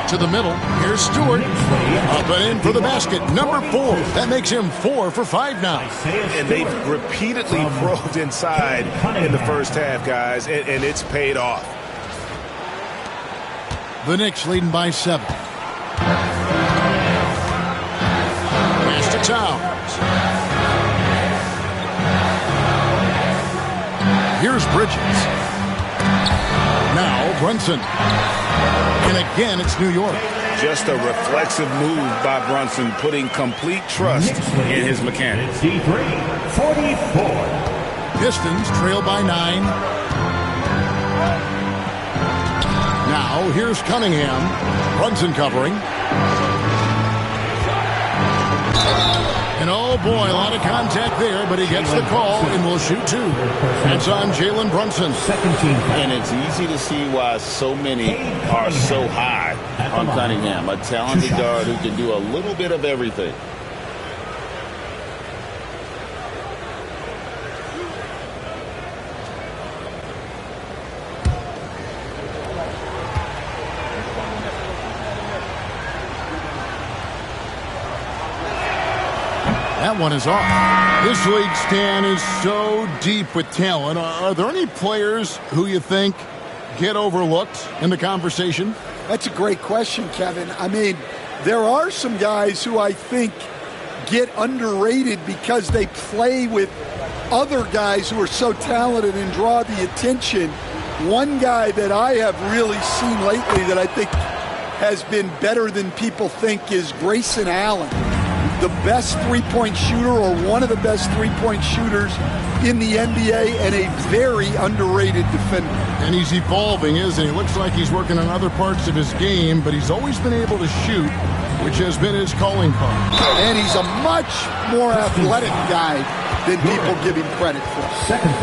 To the middle. Here's Stewart. Up and in for the basket. Number 4. That makes him 4 for 5 now. And they've repeatedly probed inside in the first half, guys, and it's paid off. The Knicks leading by 7. Pass to Towns. Here's Bridges. Now Brunson. And again, it's New York. Just a reflexive move by Brunson, putting complete trust in his mechanics. 44. Pistons trail by 9. Now, here's Cunningham. Brunson covering. And And oh boy, a lot of contact there, but he gets the call and will shoot 2. It's on Jalen Brunson. And it's easy to see why so many are so high on Cunningham, a talented guard who can do a little bit of everything. That one is off. This league, Stan, is so deep with talent. Are there any players who you think get overlooked in the conversation? That's a great question, Kevin. I mean, there are some guys who I think get underrated because they play with other guys who are so talented and draw the attention. One guy that I have really seen lately that I think has been better than people think is Grayson Allen. The best three-point shooter, or one of the best three-point shooters in the NBA, and a very underrated defender. And he's evolving, isn't he? Looks like he's working on other parts of his game, but he's always been able to shoot, which has been his calling card. And he's a much more athletic guy than people give him credit for.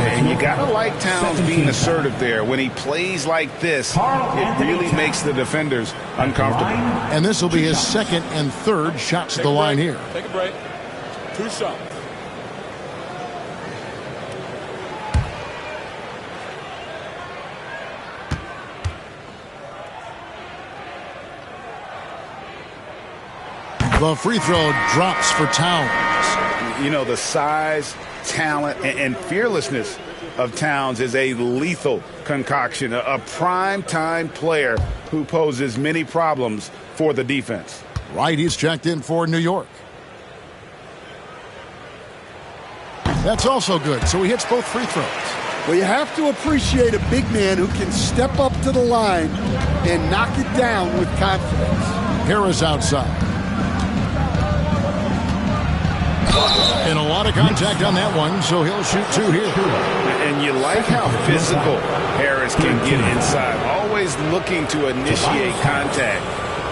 And you got to like Towns being assertive there. When he plays like this, it really makes the defenders uncomfortable. And this will be his second and third shots at the line here. Take a break. 2 shots. The free throw drops for Towns. You know, the size, talent, and fearlessness of Towns is a lethal concoction, a prime-time player who poses many problems for the defense. Right, he's checked in for New York. That's also good, so he hits both free throws. Well, you have to appreciate a big man who can step up to the line and knock it down with confidence. Harris outside. And a lot of contact on that one, so he'll shoot 2 here. And you like how physical Harris can get inside, always looking to initiate contact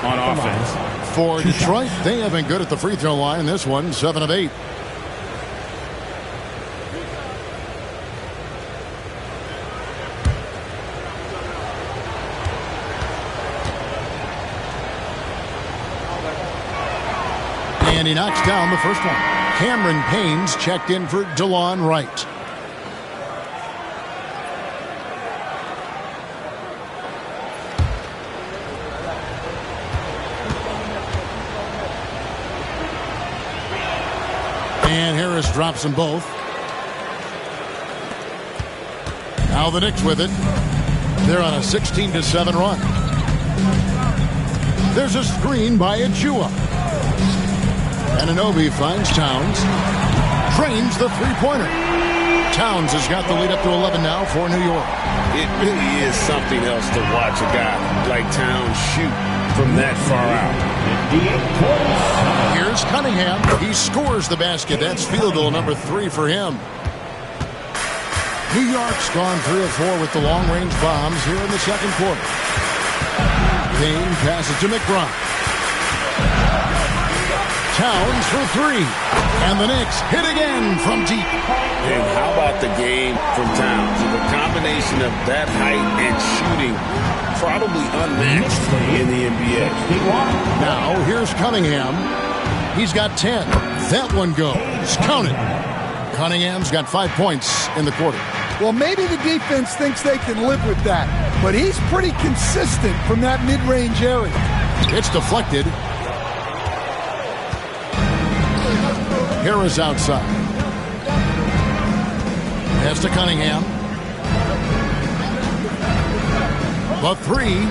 on offense. For Detroit, they have been good at the free throw line. This one, 7 of 8. And he knocks down the first one. Cameron Payne's checked in for DeLon Wright. And Harris drops them both. Now the Knicks with it. They're on a 16-7 run. There's a screen by Achua. Anunoby finds Towns. Drains the three-pointer. Towns has got the lead up to 11 now for New York. It really is something else to watch a guy like Towns shoot from that far out. Here's Cunningham. He scores the basket. That's field goal number 3 for him. New York's gone 3 of 4 with the long-range bombs here in the second quarter. Payne passes to McBride. Towns for 3. And the Knicks hit again from deep. And how about the game from Towns? The combination of that height and shooting, probably unmatched in the NBA. Now here's Cunningham. He's got 10. That one goes. Count it. Cunningham's got 5 points in the quarter. Well, maybe the defense thinks they can live with that, but he's pretty consistent from that mid-range area. It's deflected. Harris outside. Pass to Cunningham. The 3.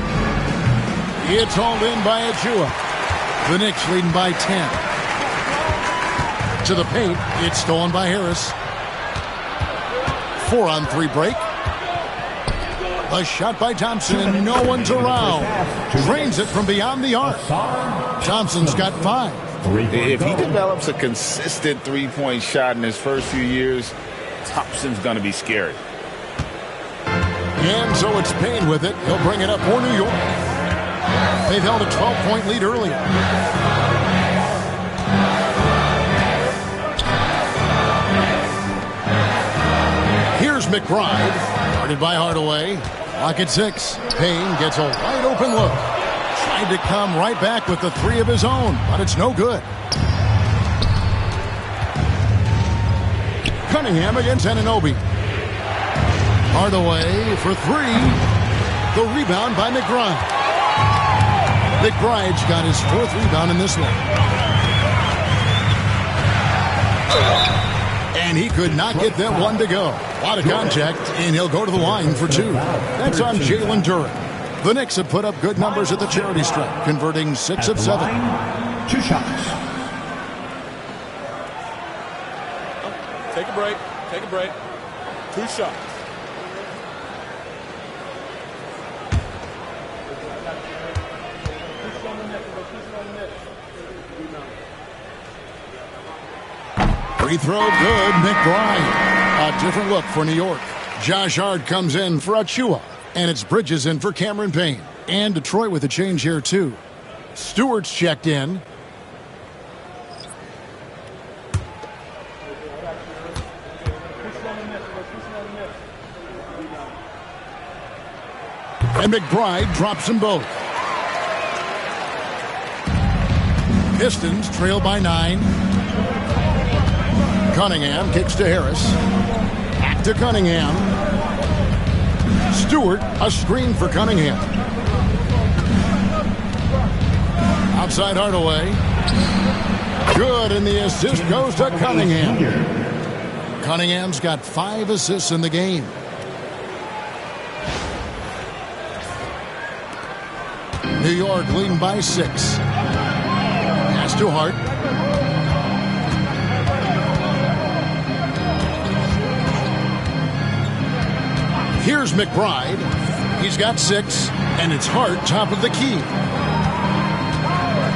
It's hauled in by Achua. The Knicks leading by 10. To the paint. It's stolen by Harris. 4-on-3 break. A shot by Thompson, and no one's around. Drains it from beyond the arc. Thompson's got 5. If he develops a consistent three-point shot in his first few years, Thompson's going to be scary. And so it's Payne with it. He'll bring it up for New York. They've held a 12-point lead earlier. McBride. Guarded by Hardaway. Lock at 6. Payne gets a wide open look. Tried to come right back with the 3 of his own, but it's no good. Cunningham against Anunoby. Hardaway for 3. The rebound by McBride. McBride's got his 4th rebound in this one. And he could not get that one to go. A lot of contact, and he'll go to the line for 2. That's on Jalen Duren. The Knicks have put up good numbers at the charity stripe, converting 6 of 7. 2 shots. Take a break. Take a break. 2 shots. Free throw good, McBride. A different look for New York. Josh Hart comes in for Achua, and it's Bridges in for Cameron Payne. And Detroit with a change here, too. Stewart's checked in. And McBride drops them both. Pistons trail by 9. Cunningham kicks to Harris. Back to Cunningham. Stewart, a screen for Cunningham. Outside Hardaway. Good, and the assist goes to Cunningham. Cunningham's got 5 assists in the game. New York leading by 6. Pass to Hart. Here's McBride. He's got 6, and it's Hart top of the key.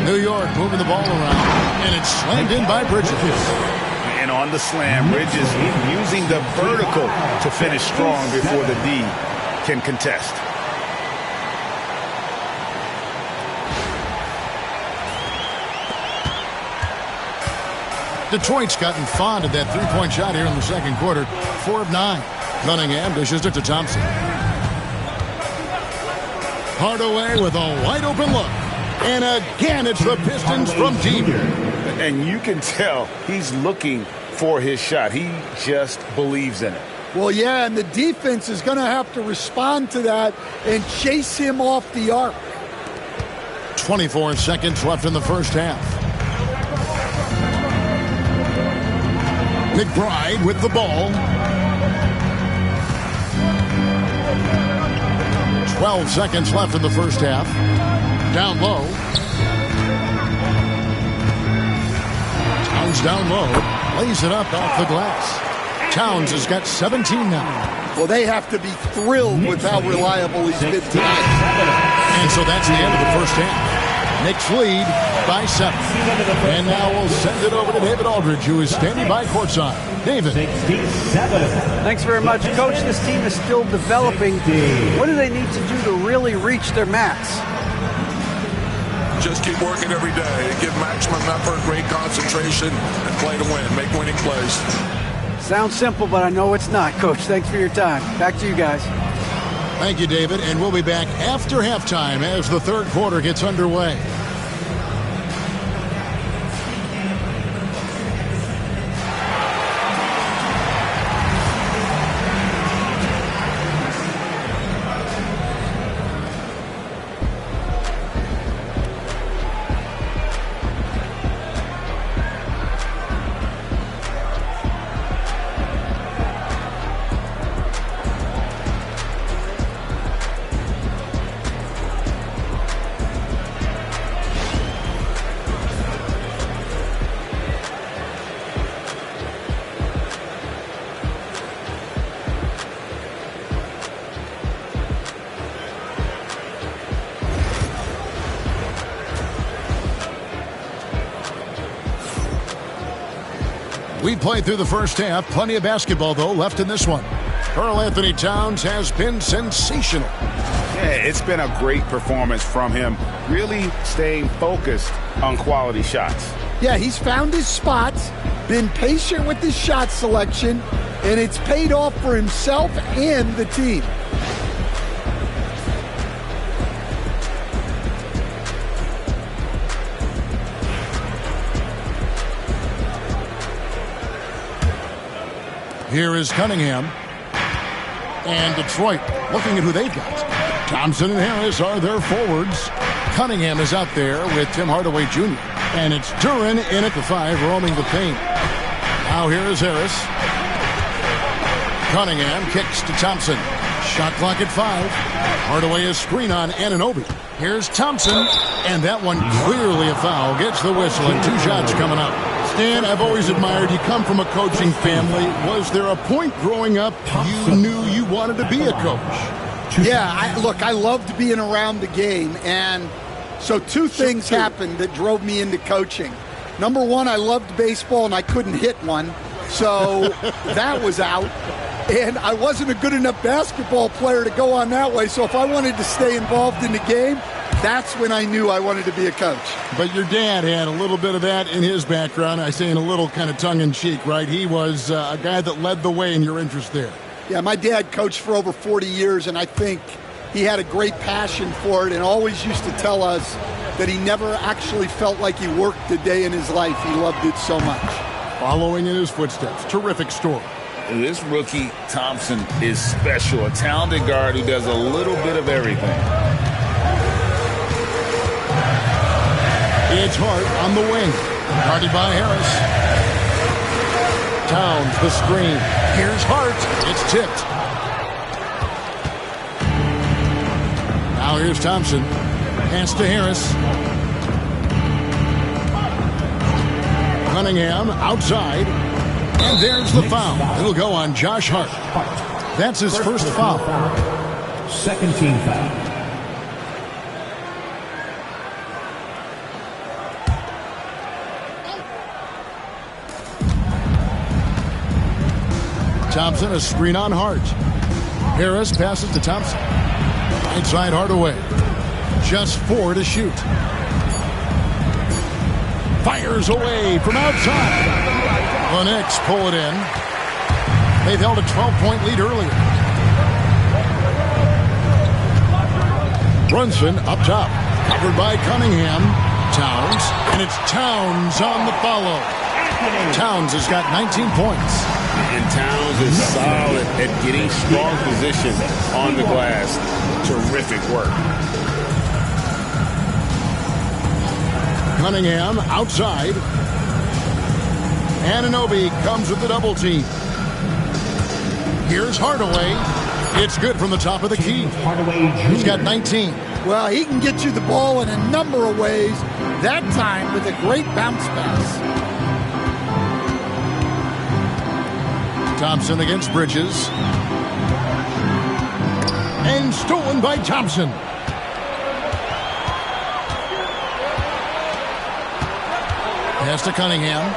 New York moving the ball around, and it's slammed in by Bridges. And on the slam, Bridges using the vertical to finish strong before the D can contest. Detroit's gotten fond of that 3-point shot here in the second quarter. 4 of 9. Cunningham dishes it to Thompson. Hardaway with a wide open look. And again, it's the Pistons from deep. And you can tell he's looking for his shot. He just believes in it. Well, yeah, and the defense is going to have to respond to that and chase him off the arc. 24 seconds left in the first half. McBride with the ball. 12 seconds left in the first half. Down low. Towns down low. Lays it up off the glass. Towns has got 17 now. Well, they have to be thrilled with how reliable he's been tonight. And so that's the end of the first half. Knicks lead by 7. And now we'll send it over to David Aldridge, who is standing by courtside. David. 67. Thanks very much, Coach. This team is still developing. What do they need to do to really reach their max? Just keep working every day. Give maximum effort, great concentration, and play to win. Make winning plays. Sounds simple, but I know it's not, Coach. Thanks for your time. Back to you guys. Thank you, David. And we'll be back after halftime as the third quarter gets underway. We played through the first half. Plenty of basketball, though, left in this one. Karl Anthony Towns has been sensational. Yeah, it's been a great performance from him, really staying focused on quality shots. Yeah, he's found his spots, been patient with his shot selection, And it's paid off for himself and the team. Here is Cunningham. And Detroit looking at who they've got. Thompson and Harris are their forwards. Cunningham is out there with Tim Hardaway Jr. And it's Duren in at the 5, roaming the paint. Now here is Harris. Cunningham kicks to Thompson. Shot clock at 5. Hardaway is screen on Anunoby. Here's Thompson. And that one clearly a foul. Gets the whistle and 2 shots coming up. Stan, I've always admired you come from a coaching family. Was there a point growing up you knew you wanted to be a coach? Yeah, I loved being around the game. And so 2 things happened that drove me into coaching. Number 1, I loved baseball and I couldn't hit one. So that was out. And I wasn't a good enough basketball player to go on that way. So if I wanted to stay involved in the game, that's when I knew I wanted to be a coach. But your dad had a little bit of that in his background. I say in a little kind of tongue-in-cheek, right? He was a guy that led the way in your interest there. Yeah, my dad coached for over 40 years, and I think he had a great passion for it and always used to tell us that he never actually felt like he worked a day in his life. He loved it so much. Following in his footsteps, terrific story. This rookie, Thompson, is special. A talented guard who does a little bit of everything. It's Hart on the wing. Guarded by Harris. Towns the screen. Here's Hart. It's tipped. Now here's Thompson. Pass to Harris. Cunningham outside. And there's the foul. It'll go on Josh Hart. That's his first foul. Second team foul. Thompson, a screen on Hart. Harris passes to Thompson. Right side Hardaway. Just 4 to shoot. Fires away from outside. The Knicks pull it in. They've held a 12-point lead earlier. Brunson up top. Covered by Cunningham. Towns. And it's Towns on the follow. Towns has got 19 points. And Towns is solid at getting strong position on the glass. Terrific work. Cunningham outside. Anunoby comes with the double team. Here's Hardaway. It's good from the top of the key. He's got 19. Well, he can get you the ball in a number of ways. That time with a great bounce pass. Thompson against Bridges. And stolen by Thompson. Pass to Cunningham.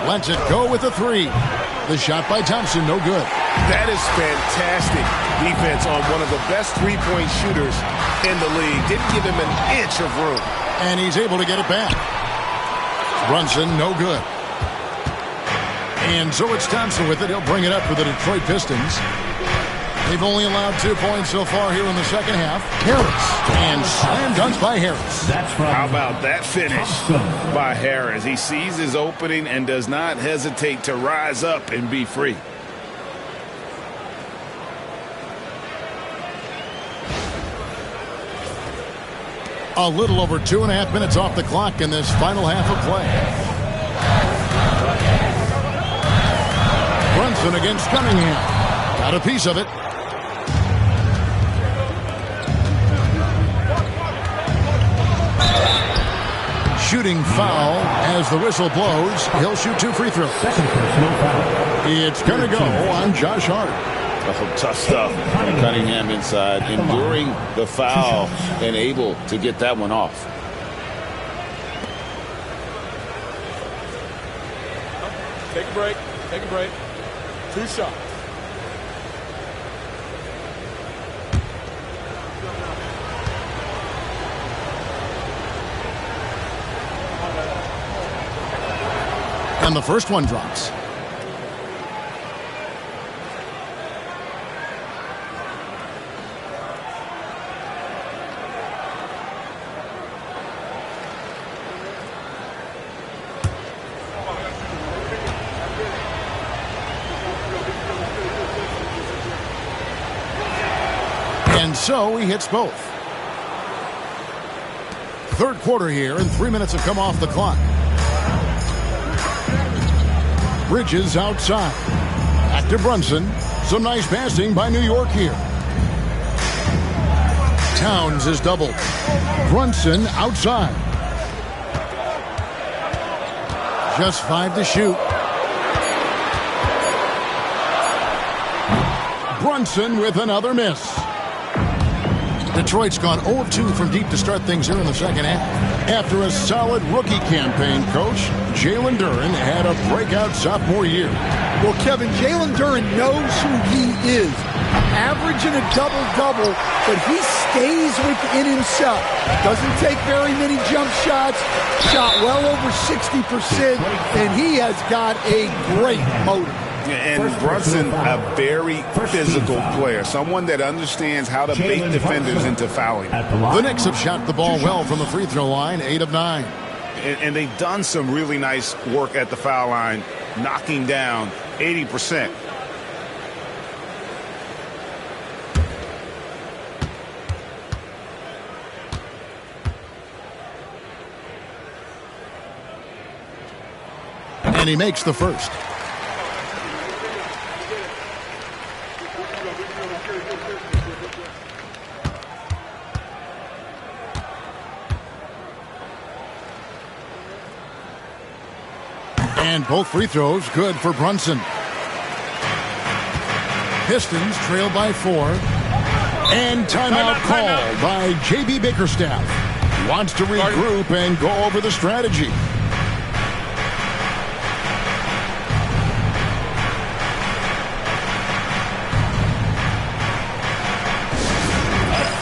Lets it go with the 3. The shot by Thompson, no good. That is fantastic defense on one of the best three-point shooters in the league. Didn't give him an inch of room. And he's able to get it back. Brunson, no good. And so it's Thompson with it. He'll bring it up for the Detroit Pistons. They've only allowed 2 points so far here in the second half. Harris. And slam dunk by Harris. How about that finish by Harris? He sees his opening and does not hesitate to rise up and be free. A little over 2.5 minutes off the clock in this final half of play. Brunson against Cunningham. Got a piece of it. Shooting foul as the whistle blows. He'll shoot 2 free throws. It's going to go on Josh Hart. Oh, tough stuff. Cunningham inside, enduring the foul and able to get that one off. Take a break. Take a break. 2 shots. And the first one drops. And so he hits both. Third quarter here, and 3 minutes have come off the clock. Bridges outside. Back to Brunson. Some nice passing by New York here. Towns is doubled. Brunson outside. Just 5 to shoot. Brunson with another miss. Detroit's gone 0-2 from deep to start things here in the second half. After a solid rookie campaign, Coach, Jalen Duren had a breakout sophomore year. Well, Kevin, Jalen Duren knows who he is. Averaging a double-double, but he stays within himself. Doesn't take very many jump shots. Shot well over 60%, and he has got a great motor. And Brunson, a very physical player, someone that understands how to bait defenders into fouling. The Knicks have shot the ball well from the free throw line, 8 of 9. And they've done some really nice work at the foul line, knocking down 80%. And he makes the first. And both free throws good for Brunson. Pistons trail by 4. And timeout called by J.B. Bickerstaff. Wants to regroup and go over the strategy.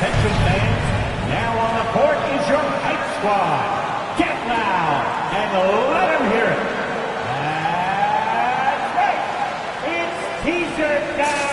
Attention fans, now on the court is your hype squad. Get loud and let them hear it. That's right. It's T-shirt time.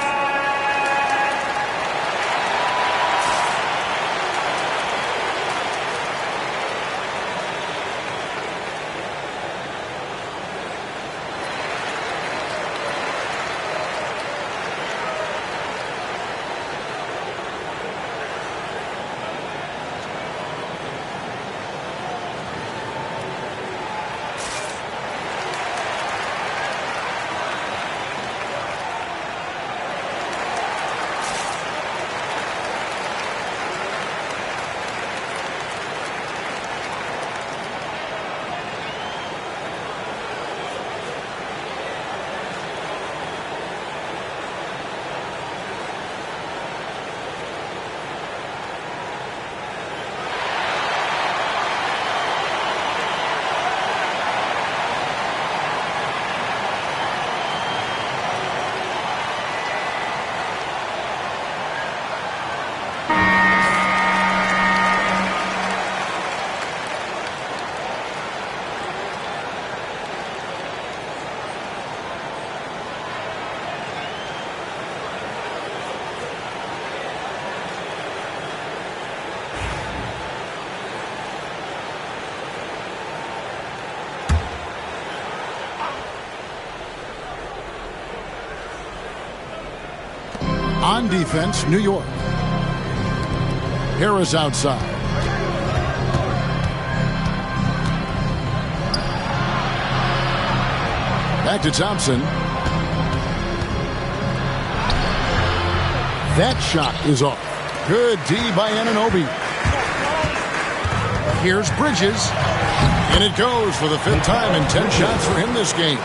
On defense, New York. Harris outside. Back to Thompson. That shot is off. Good D by Anunoby. Here's Bridges. And it goes for the 5th time in 10 shots for him this game.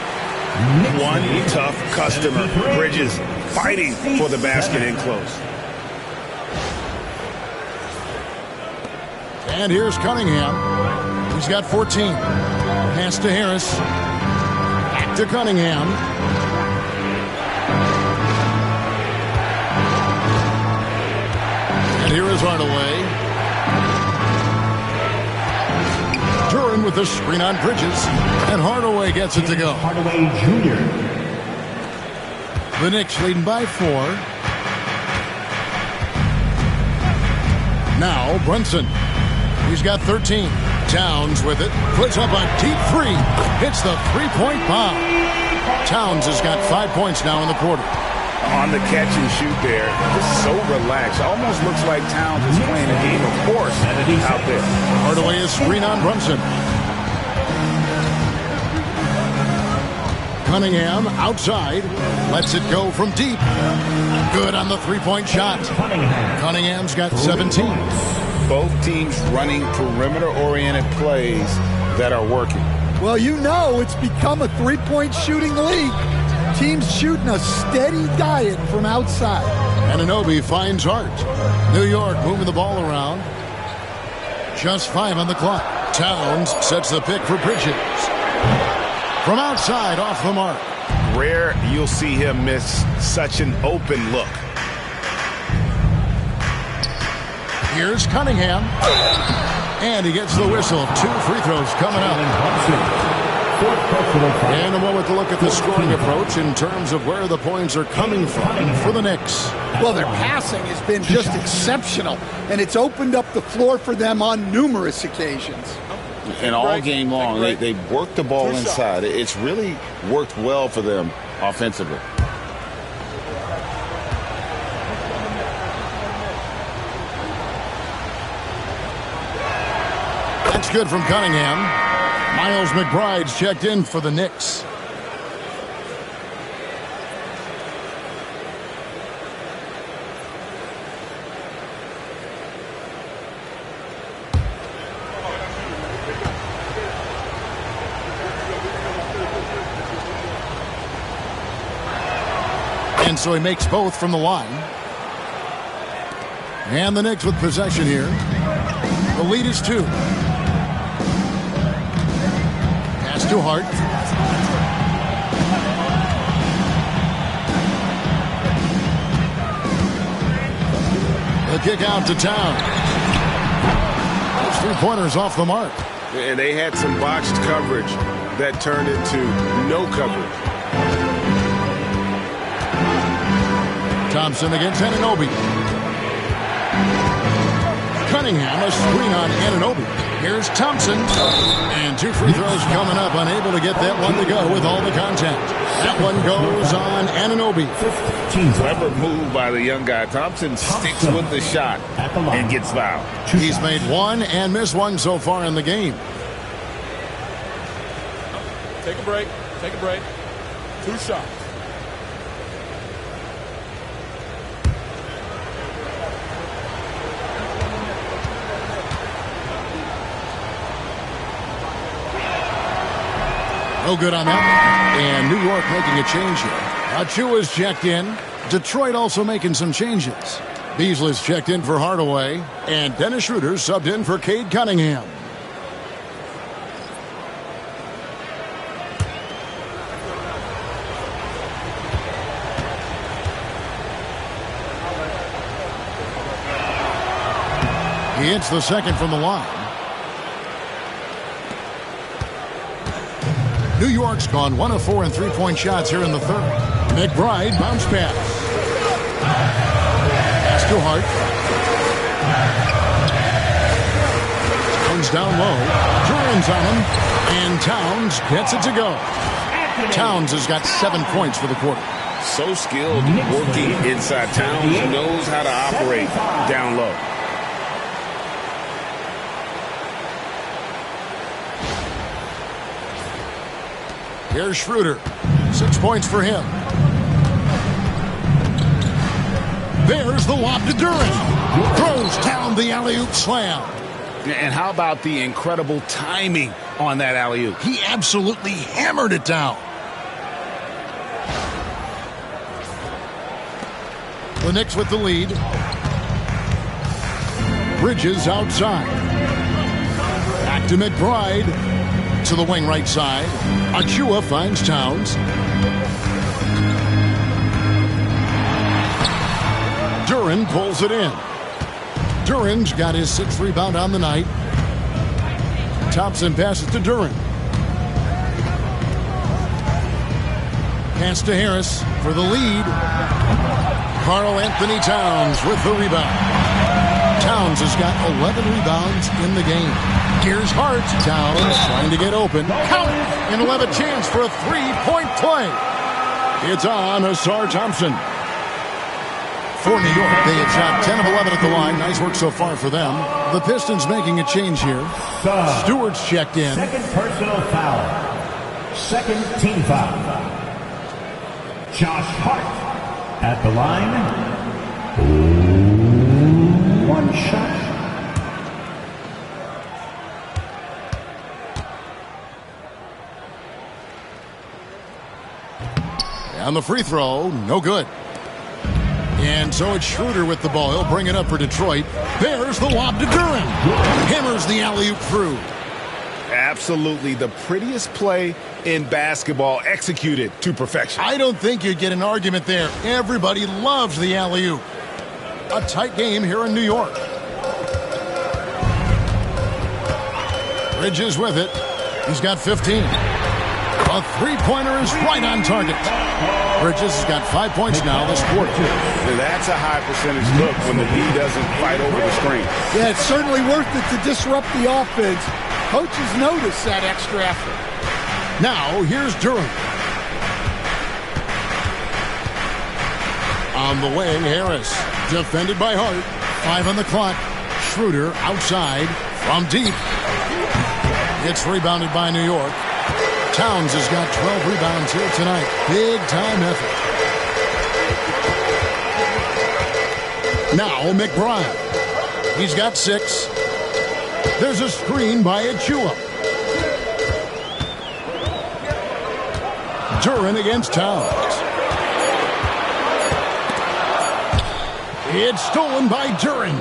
One tough customer. Bridges fighting for the basket in close. And here's Cunningham. He's got 14. Pass to Harris. Back to Cunningham. And here is Hardaway. Duren with the screen on Bridges. And Hardaway gets it to go. Hardaway Jr. The Knicks leading by 4. Now Brunson. He's got 13. Towns with it. Puts up a deep 3. Hits the 3-point bomb. Towns has got 5 points now in the quarter. on the catch and shoot there. Just so relaxed. Almost looks like Towns is playing a game of course out there. Hardaway is screen on Brunson. Cunningham outside. Lets it go from deep. Good on the three-point shot. Cunningham's got 17. Both teams running perimeter-oriented plays that are working. Well, you know it's become a three-point shooting league. Teams shooting a steady diet from outside. Anunoby finds Hart. New York moving the ball around. Just 5 on the clock. Towns sets the pick for Bridges. From outside, off the mark. Rare you'll see him miss such an open look. Here's Cunningham. And he gets the whistle. 2 free throws coming up. And a moment to look at the scoring approach in terms of where the points are coming from for the Knicks. Well, their passing has been just exceptional, and it's opened up the floor for them on numerous occasions. And all game long, they work the ball inside. It's really worked well for them offensively. That's good from Cunningham. Miles McBride's checked in for the Knicks. And so he makes both from the line. And the Knicks with possession here. The lead is 2. Pass to Hart. The kick out to Town. Those 3-pointers off the mark. And they had some botched coverage that turned into no coverage. Thompson against Anunoby. Cunningham, a screen on Anunoby. Here's Thompson. And 2 free throws coming up. Unable to get that one to go with all the contact. That one goes on Anunoby. Clever move by the young guy. Thompson sticks with the shot and gets fouled. He's made 1 and missed 1 so far in the game. Take a break. Take a break. 2 shots. No good on that. And New York making a change here. Achua's checked in. Detroit also making some changes. Beasley's checked in for Hardaway. And Dennis Schroeder subbed in for Cade Cunningham. He hits the second from the line. New York's gone 1 of 4 in 3-point shots here in the third. McBride bounce pass. Pass to Hart. Comes down low. Duran's on him. And Towns gets it to go. Towns has got 7 points for the quarter. So skilled working inside. Towns knows how to operate down low. Here's Schroeder. 6 points for him. There's the lob to Duran. Throws down the alley-oop slam. And how about the incredible timing on that alley-oop? He absolutely hammered it down. The Knicks with the lead. Bridges outside. Back to McBride. To the wing right side. Achua finds Towns. Duran pulls it in. Duran's got his 6th rebound on the night. Thompson passes to Duran. Pass to Harris for the lead. Karl Anthony Towns with the rebound. Towns has got 11 rebounds in the game. Here's Hart. Towns trying to get open. Count it! And he'll have a chance for a 3-point play. It's on Asar Thompson. for New York. They have shot 10 of 11 at the line. Nice work so far for them. The Pistons making a change here. Stewart's checked in. Second personal foul. Second team foul. Josh Hart at the line. One shot. And the free throw, no good. And so it's Schroeder with the ball. He'll bring it up for Detroit. There's the lob to Duren. Hammers the alley-oop through. Absolutely the prettiest play in basketball, executed to perfection. I don't think you'd get an argument there. Everybody loves the alley-oop. A tight game here in New York. Bridges with it. He's got 15. A three-pointer is right on target. Bridges has got 5 points now this quarter. That's a high percentage look when the D doesn't fight over the screen. Yeah, it's certainly worth it to disrupt the offense. Coaches notice that extra effort. Now, here's Duren. On the way, Harris. Defended by Hart. 5 on the clock. Schroeder outside from deep. It's rebounded by New York. Towns has got 12 rebounds here tonight. Big time effort. Now McBride. He's got 6. There's a screen by Achua. Duren against Towns. It's stolen by Duren.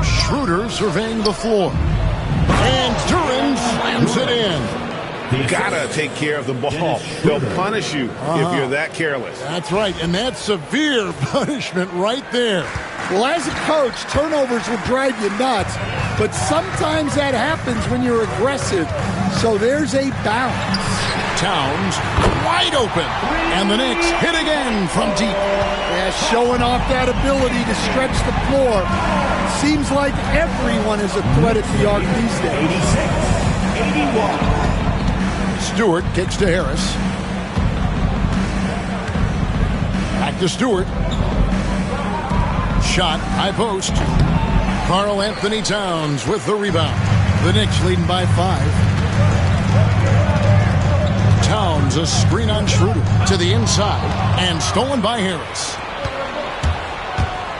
Schroeder surveying the floor. And Duren slams it in. Gotta take care of the ball. They'll punish you if you're that careless. That's right, and that's severe punishment right there. Well, as a coach, turnovers will drive you nuts, but sometimes that happens when you're aggressive. So there's a balance. Towns wide open, and the Knicks hit again from deep. Yeah, showing off that ability to stretch the floor. Seems like everyone is a threat at the arc these days. 86, 81. Stewart kicks to Harris. Back to Stewart. Shot, high post. Karl Anthony Towns with the rebound. The Knicks leading by 5. Towns a screen on Schroeder to the inside and stolen by Harris.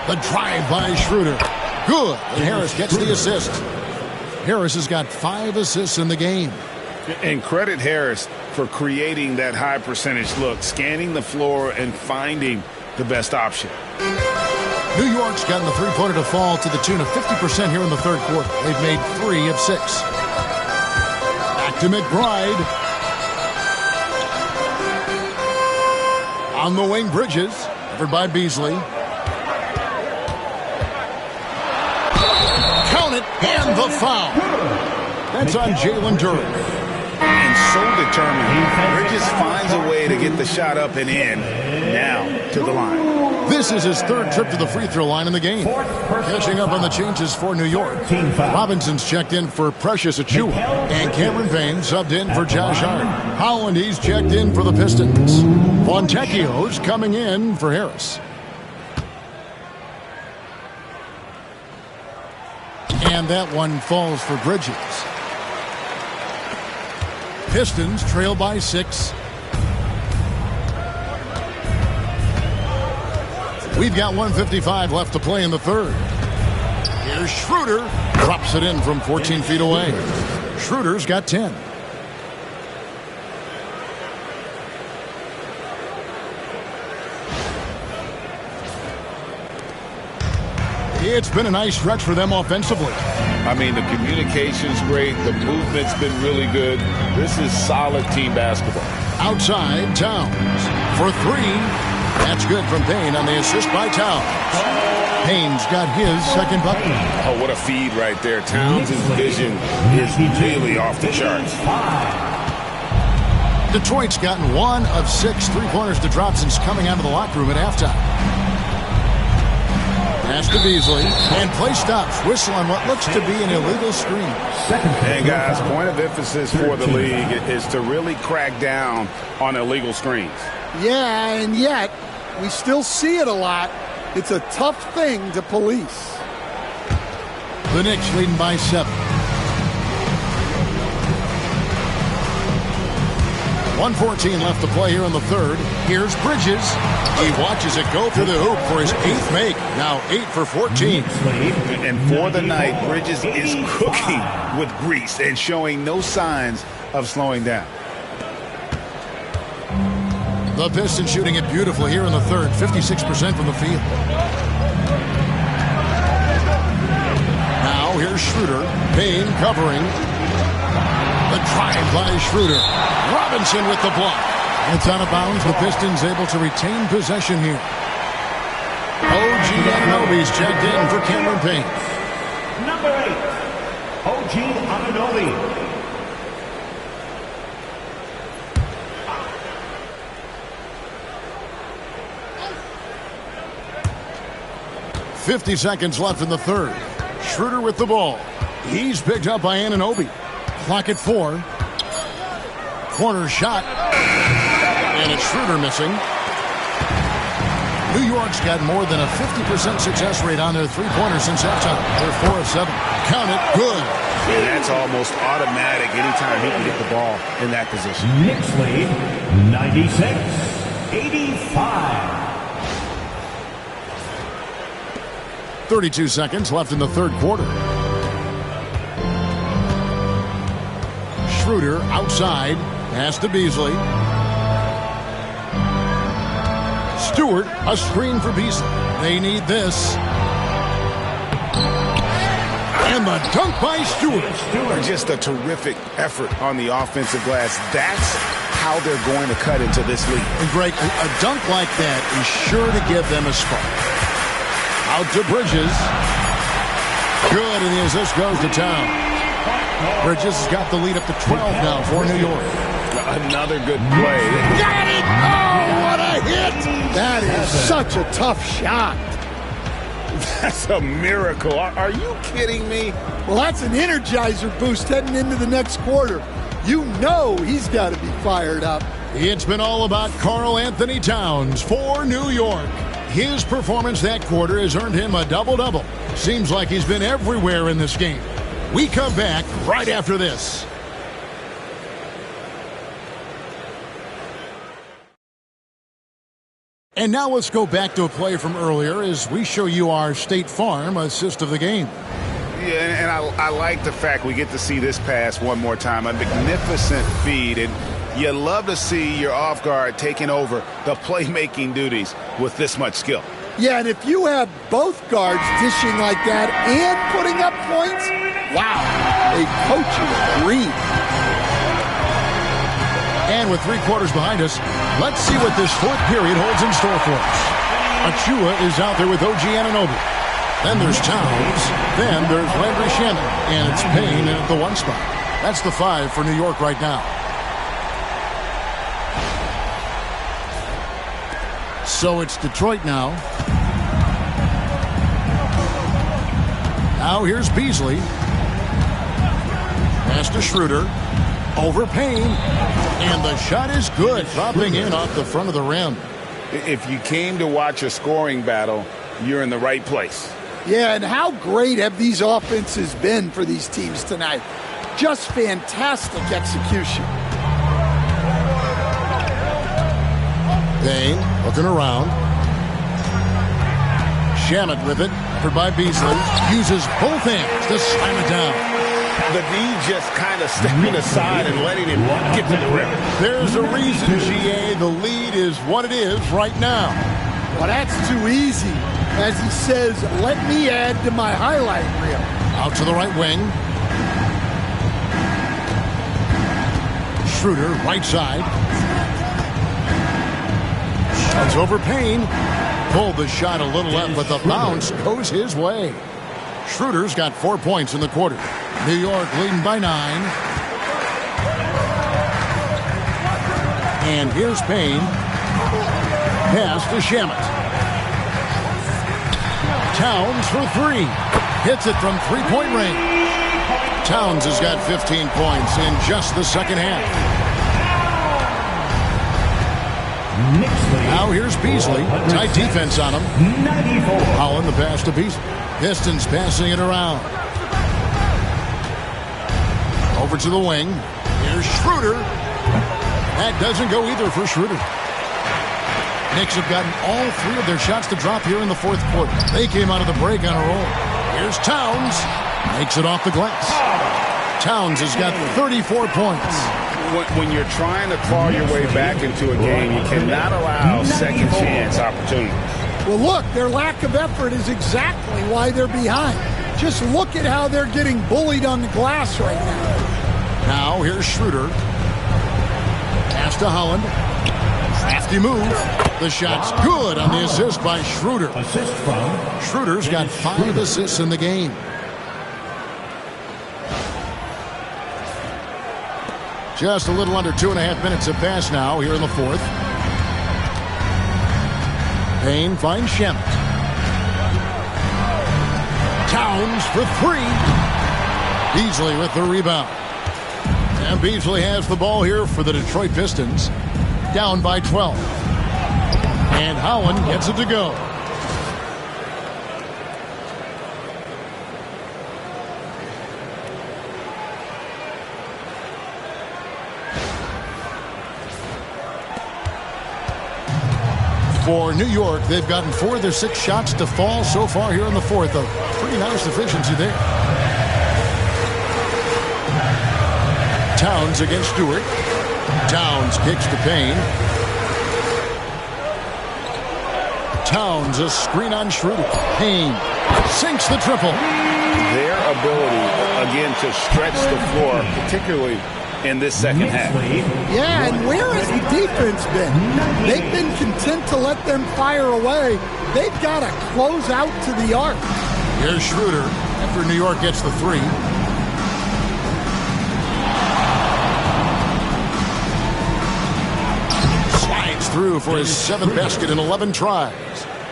The drive by Schroeder. Good. And Harris gets the assist. Harris has got 5 assists in the game. And credit Harris for creating that high percentage look, scanning the floor and finding the best option. New York's gotten the three-pointer to fall to the tune of 50% here in the third quarter. They've made 3 of 6. Back to McBride. On the wing, Bridges. Covered by Beasley. Count it, and the foul. That's on Jalen Duren. And so determined. Bridges finds a way to get the shot up and in. Now to the line. This is his 3rd trip to the free throw line in the game. Catching up on the changes for New York. Robinson's checked in for Precious Achua. And Cameron Payne subbed in for Josh Hart. Holland, he's checked in for the Pistons. Fontecchio's coming in for Harris. And that one falls for Bridges. Pistons trail by 6. We've got 1:55 left to play in the third. Here's Schroeder. Drops it in from 14 feet away. Schroeder's got 10. It's been a nice stretch for them offensively. I mean, the communication's great. The movement's been really good. This is solid team basketball. Outside, Towns for 3. That's good from Payne on the assist by Towns. Payne's got his second bucket. Oh, what a feed right there. Towns' vision is really off the charts. Detroit's gotten 1 of 6 three-pointers to drop since coming out of the locker room at halftime. Pass to Beasley, and play stops. Whistle on what looks to be an illegal screen. And guys, point of emphasis for the league is to really crack down on illegal screens. Yeah, and yet we still see it a lot. It's a tough thing to police. The Knicks leading by 7. 1:14 left to play here in the third. Here's Bridges. He watches it go through the hoop for his 8th make. Now 8 for 14. And for the night, Bridges is cooking with grease and showing no signs of slowing down. The Pistons shooting it beautifully here in the third. 56% from the field. Now here's Schroeder. Payne covering. The drive by Schroeder. Robinson with the block. It's out of bounds. The Pistons able to retain possession here. OG Anunoby's checked in for Cameron Payne. Number 8, OG Anunoby. 50 seconds left in the third. Schroeder with the ball. He's picked up by Anunoby. Clock at 4. Corner shot. And it's Schroeder missing. New York's got more than a 50% success rate on their three-pointers since halftime. They're 4 of 7. Count it. Good. And that's almost automatic anytime he can get the ball in that position. Knicks lead 96-85. 32 seconds left in the third quarter. Schroeder outside. Pass to Beasley. Stewart, a screen for Beasley. They need this. And the dunk by Stewart. Just a terrific effort on the offensive glass. That's how they're going to cut into this league. And Greg, a dunk like that is sure to give them a spark. Out to Bridges. Good, and the assist goes to Town. Bridges has got the lead up to 12 now for New York. Another good play. Got it! Oh, what a hit! That is such a tough shot. That's a miracle. Are you kidding me? Well, that's an energizer boost heading into the next quarter. You know he's got to be fired up. It's been all about Karl Anthony Towns for New York. His performance that quarter has earned him a double-double. Seems like he's been everywhere in this game. We come back right after this. And now let's go back to a play from earlier as we show you our State Farm assist of the game. Yeah, and I like the fact we get to see this pass one more time. A magnificent feed, and you love to see your off guard taking over the playmaking duties with this much skill. Yeah, and if you have both guards dishing like that and putting up points, wow, a coaching dream. And with 3 quarters behind us, let's see what this fourth period holds in store for us. Achua is out there with OG Anunoby. Then there's Towns. Then there's Landry Shamet. And it's Payne in at the 1 spot. That's the 5 for New York right now. So it's Detroit now. Now here's Beasley. Pass to Schroeder. Over Payne. And the shot is good. Dropping in off the front of the rim. If you came to watch a scoring battle, you're in the right place. Yeah, and how great have these offenses been for these teams tonight? Just fantastic execution. Payne looking around. Shamet with it. Covered by Beasley. Uses both hands to slam it down. The D just kind of stepping aside and letting him get to the rim. There's a reason, GA. The lead is what it is right now. Well, that's too easy. As he says, let me add to my highlight reel. Out to the right wing. Schroeder, right side. It's over Payne. Pulled the shot a little left, but the bounce goes his way. Schroeder's got 4 points in the quarter. New York leading by 9. And here's Payne. Pass to Shamet. Towns for 3. Hits it from 3-point range. Towns has got 15 points in just the second half. Now here's Beasley. Tight defense on him. Holland the pass to Beasley. Pistons passing it around. Over to the wing. Here's Schroeder. That doesn't go either for Schroeder. Knicks have gotten all 3 of their shots to drop here in the fourth quarter. They came out of the break on a roll. Here's Towns. Makes it off the glass. Towns has got 34 points. When you're trying to claw your way back into a game, you cannot allow second chance opportunities. Well, look, their lack of effort is exactly why they're behind. Just look at how they're getting bullied on the glass right now. Now here's Schroeder. Pass to Holland. Crafty move. The shot's good on the assist by Schroeder. Schroeder's got 5 assists in the game. Just a little under 2.5 minutes have passed now here in the fourth. Payne finds Shemet. Towns for 3. Beasley with the rebound. And Beasley has the ball here for the Detroit Pistons. Down by 12. And Holland gets it to go. For New York, they've gotten 4 of their 6 shots to fall so far here in the fourth. A pretty nice efficiency there. Towns against Stewart. Towns kicks to Payne. Towns a screen on Schroeder. Payne sinks the triple. Their ability, again, to stretch the floor, particularly in this second half. Yeah, and where has the defense been? They've been content to let them fire away. They've got to close out to the arc. Here's Schroeder after New York gets the 3. Slides through for his 7th basket in 11 tries.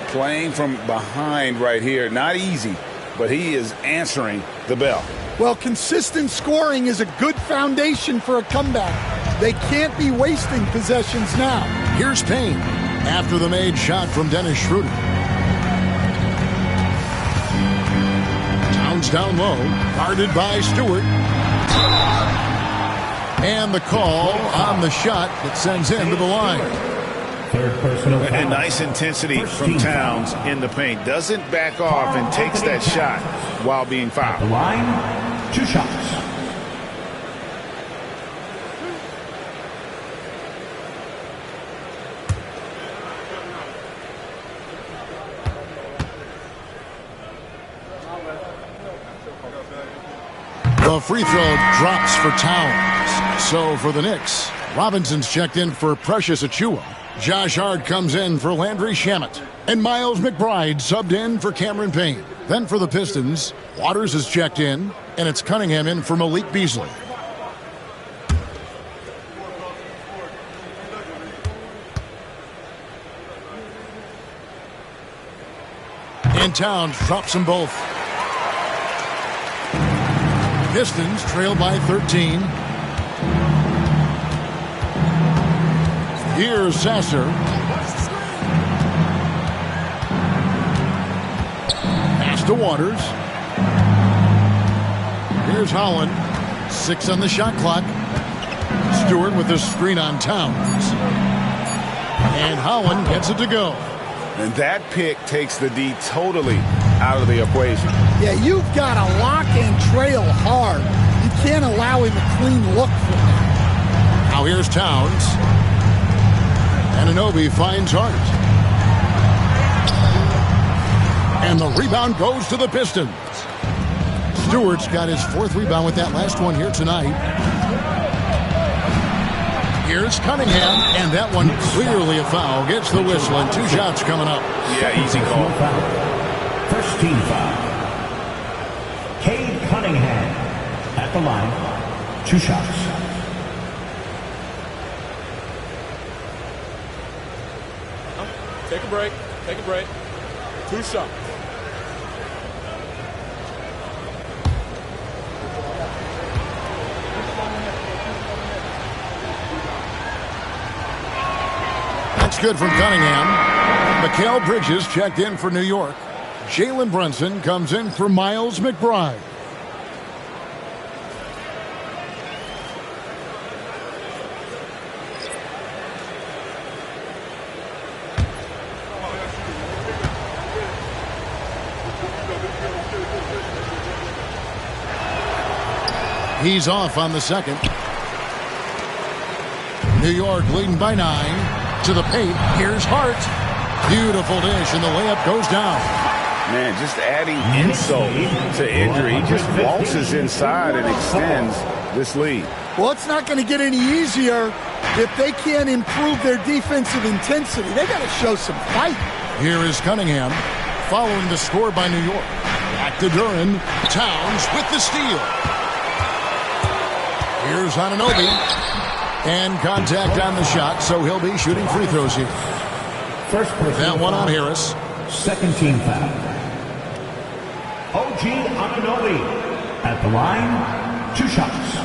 Playing from behind right here, not easy, but he is answering the bell. Well, consistent scoring is a good foundation for a comeback. They can't be wasting possessions now. Here's Payne after the made shot from Dennis Schroeder. Towns down low, guarded by Stewart. And the call on the shot that sends him to the line. And nice intensity from Towns in the paint. Doesn't back off and takes that shot while being fouled. Line, 2 shots. The free throw drops for Towns. So for the Knicks, Robinson's checked in for Precious Achiuwa. Josh Hart comes in for Landry Shamet. And Miles McBride subbed in for Cameron Payne. Then for the Pistons, Waters is checked in, and it's Cunningham in for Malik Beasley. And Towns drops them both. Pistons trail by 13. Here's Sasser. Pass to Waters. Here's Holland. 6 on the shot clock. Stewart with the screen on Towns. And Holland gets it to go. And that pick takes the D totally out of the equation. Yeah, you've got to lock and trail hard. You can't allow him a clean look for that. Now here's Towns. Anunoby finds Hart. And the rebound goes to the Pistons. Stewart's got his 4th rebound with that last one here tonight. Here's Cunningham, and that one clearly a foul. Gets the whistle, and 2 shots coming up. Yeah, easy call. First team foul. Cade Cunningham at the line. 2 shots. Take a break. Take a break. 2 shots. That's good from Cunningham. Mikal Bridges checked in for New York. Jalen Brunson comes in for Miles McBride. He's off on the second. New York leading by 9. To the paint. Here's Hart. Beautiful dish, and the layup goes down. Man, just adding insult to injury. He just waltzes inside and extends this lead. Well, it's not going to get any easier if they can't improve their defensive intensity. They got to show some fight. Here is Cunningham following the score by New York. Back to Duran. Towns with the steal. Here's Anunoby. And contact on the shot, so he'll be shooting free throws here. First that one on Harris. Second team foul. OG Anunoby at the line. 2 shots.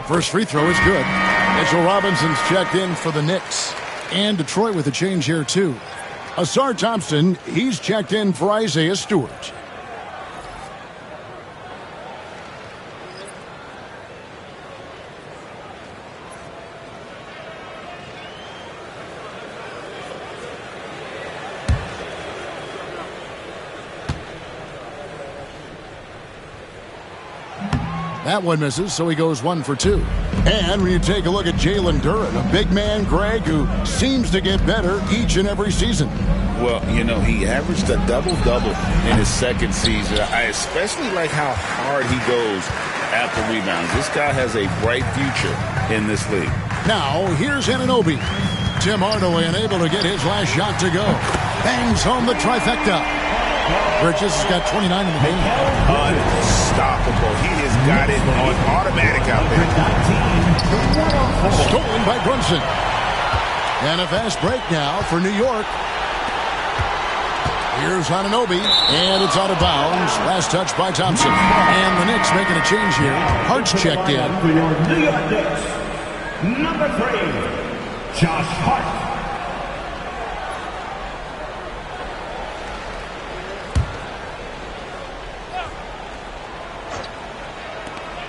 First free throw is good. Mitchell Robinson's checked in for the Knicks. And Detroit with a change here, too. Asar Thompson, he's checked in for Isaiah Stewart. That one misses, so he goes 1 for 2. And when you take a look at Jalen Duran, a big man, Greg, who seems to get better each and every season. Well, you know, he averaged a double-double in his second season. I especially like how hard he goes after rebounds. This guy has a bright future in this league. Now, here's Anunoby. Tim Hardaway unable to get his last shot to go. Bangs home the trifecta. Bridges has got 29 in the game. Unstoppable. He has got it on automatic out there. Stolen by Brunson. And a fast break now for New York. Here's Anunoby, and it's out of bounds. Last touch by Thompson. And the Knicks making a change here. Hart's checked in. For your New York Knicks, number 3, Josh Hart.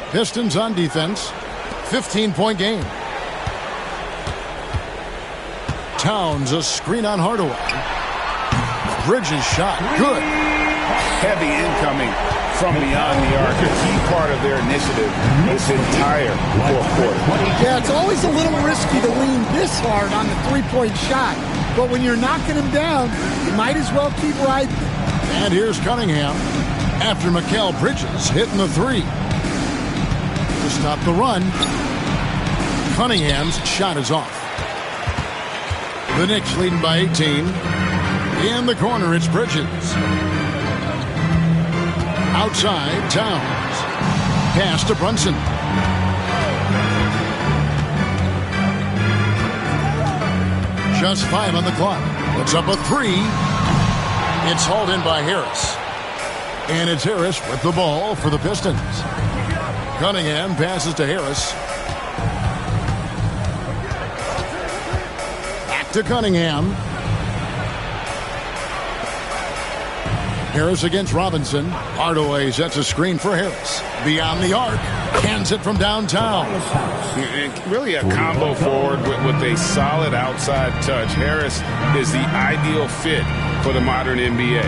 Pistons on defense. 15-point game. Towns a screen on Hardaway. Bridges shot. Good. Heavy incoming from beyond the arc. A key part of their initiative this entire fourth quarter. Yeah, it's always a little risky to lean this hard on the three-point shot. But when you're knocking him down, you might as well keep riding. And here's Cunningham after Mikal Bridges hitting the 3. To stop the run. Cunningham's shot is off. The Knicks leading by 18. In the corner, it's Bridges. Outside, Towns. Pass to Brunson. Just 5 on the clock. Puts up a 3. It's hauled in by Harris. And it's Harris with the ball for the Pistons. Cunningham passes to Harris. Back to Cunningham. Harris against Robinson. Hardaway sets a screen for Harris. Beyond the arc. Hands it from downtown. Really a combo forward with a solid outside touch. Harris is the ideal fit for the modern NBA.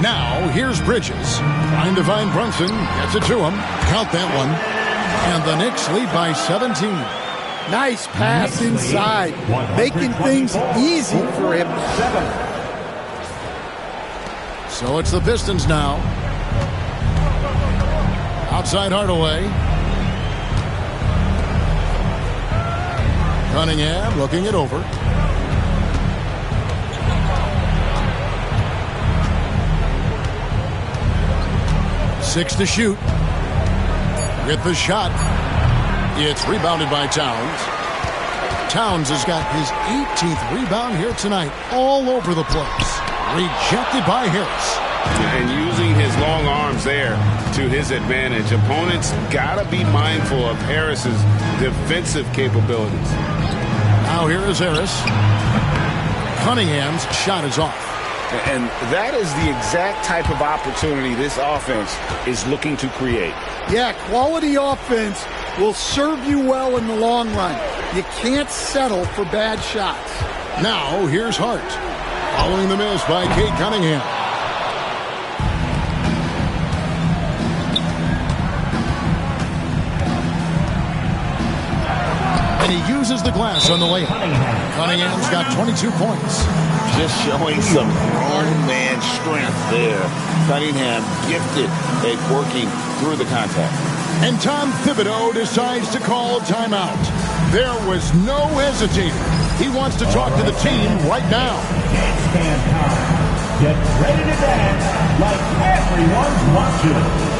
Now, here's Bridges. Trying to find Brunson. Gets it to him. Count that one. And the Knicks lead by 17. Nice pass inside. Making things easy for him. So it's the Pistons now. Outside Hardaway. Cunningham looking it over. 6 to shoot. With the shot, it's rebounded by Towns. Towns has got his 18th rebound here tonight, all over the place. Rejected by Harris. And using his long arms there to his advantage. Opponents got to be mindful of Harris's defensive capabilities. Now here is Harris. Cunningham's shot is off. And that is the exact type of opportunity this offense is looking to create. Yeah, quality offense will serve you well in the long run. You can't settle for bad shots. Now here's Hart. Following the miss by Cade Cunningham. And he uses the glass on the layup. Cunningham's got 22 points. Just showing some grown man strength there. Cunningham gifted at working through the contact. And Tom Thibodeau decides to call timeout. There was no hesitating. He wants to talk to the team right now. Dance band time. Get ready to dance like everyone's watching.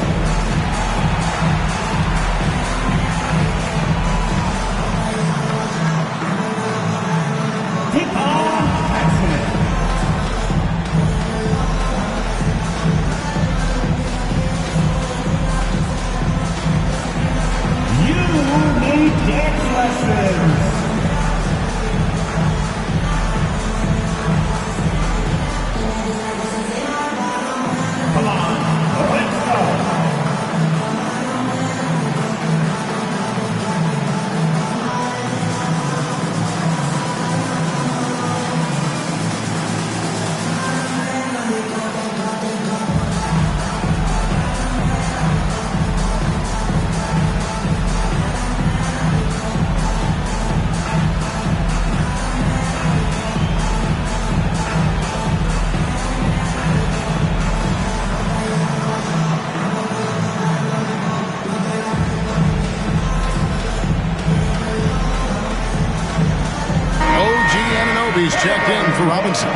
Checked in for Robinson.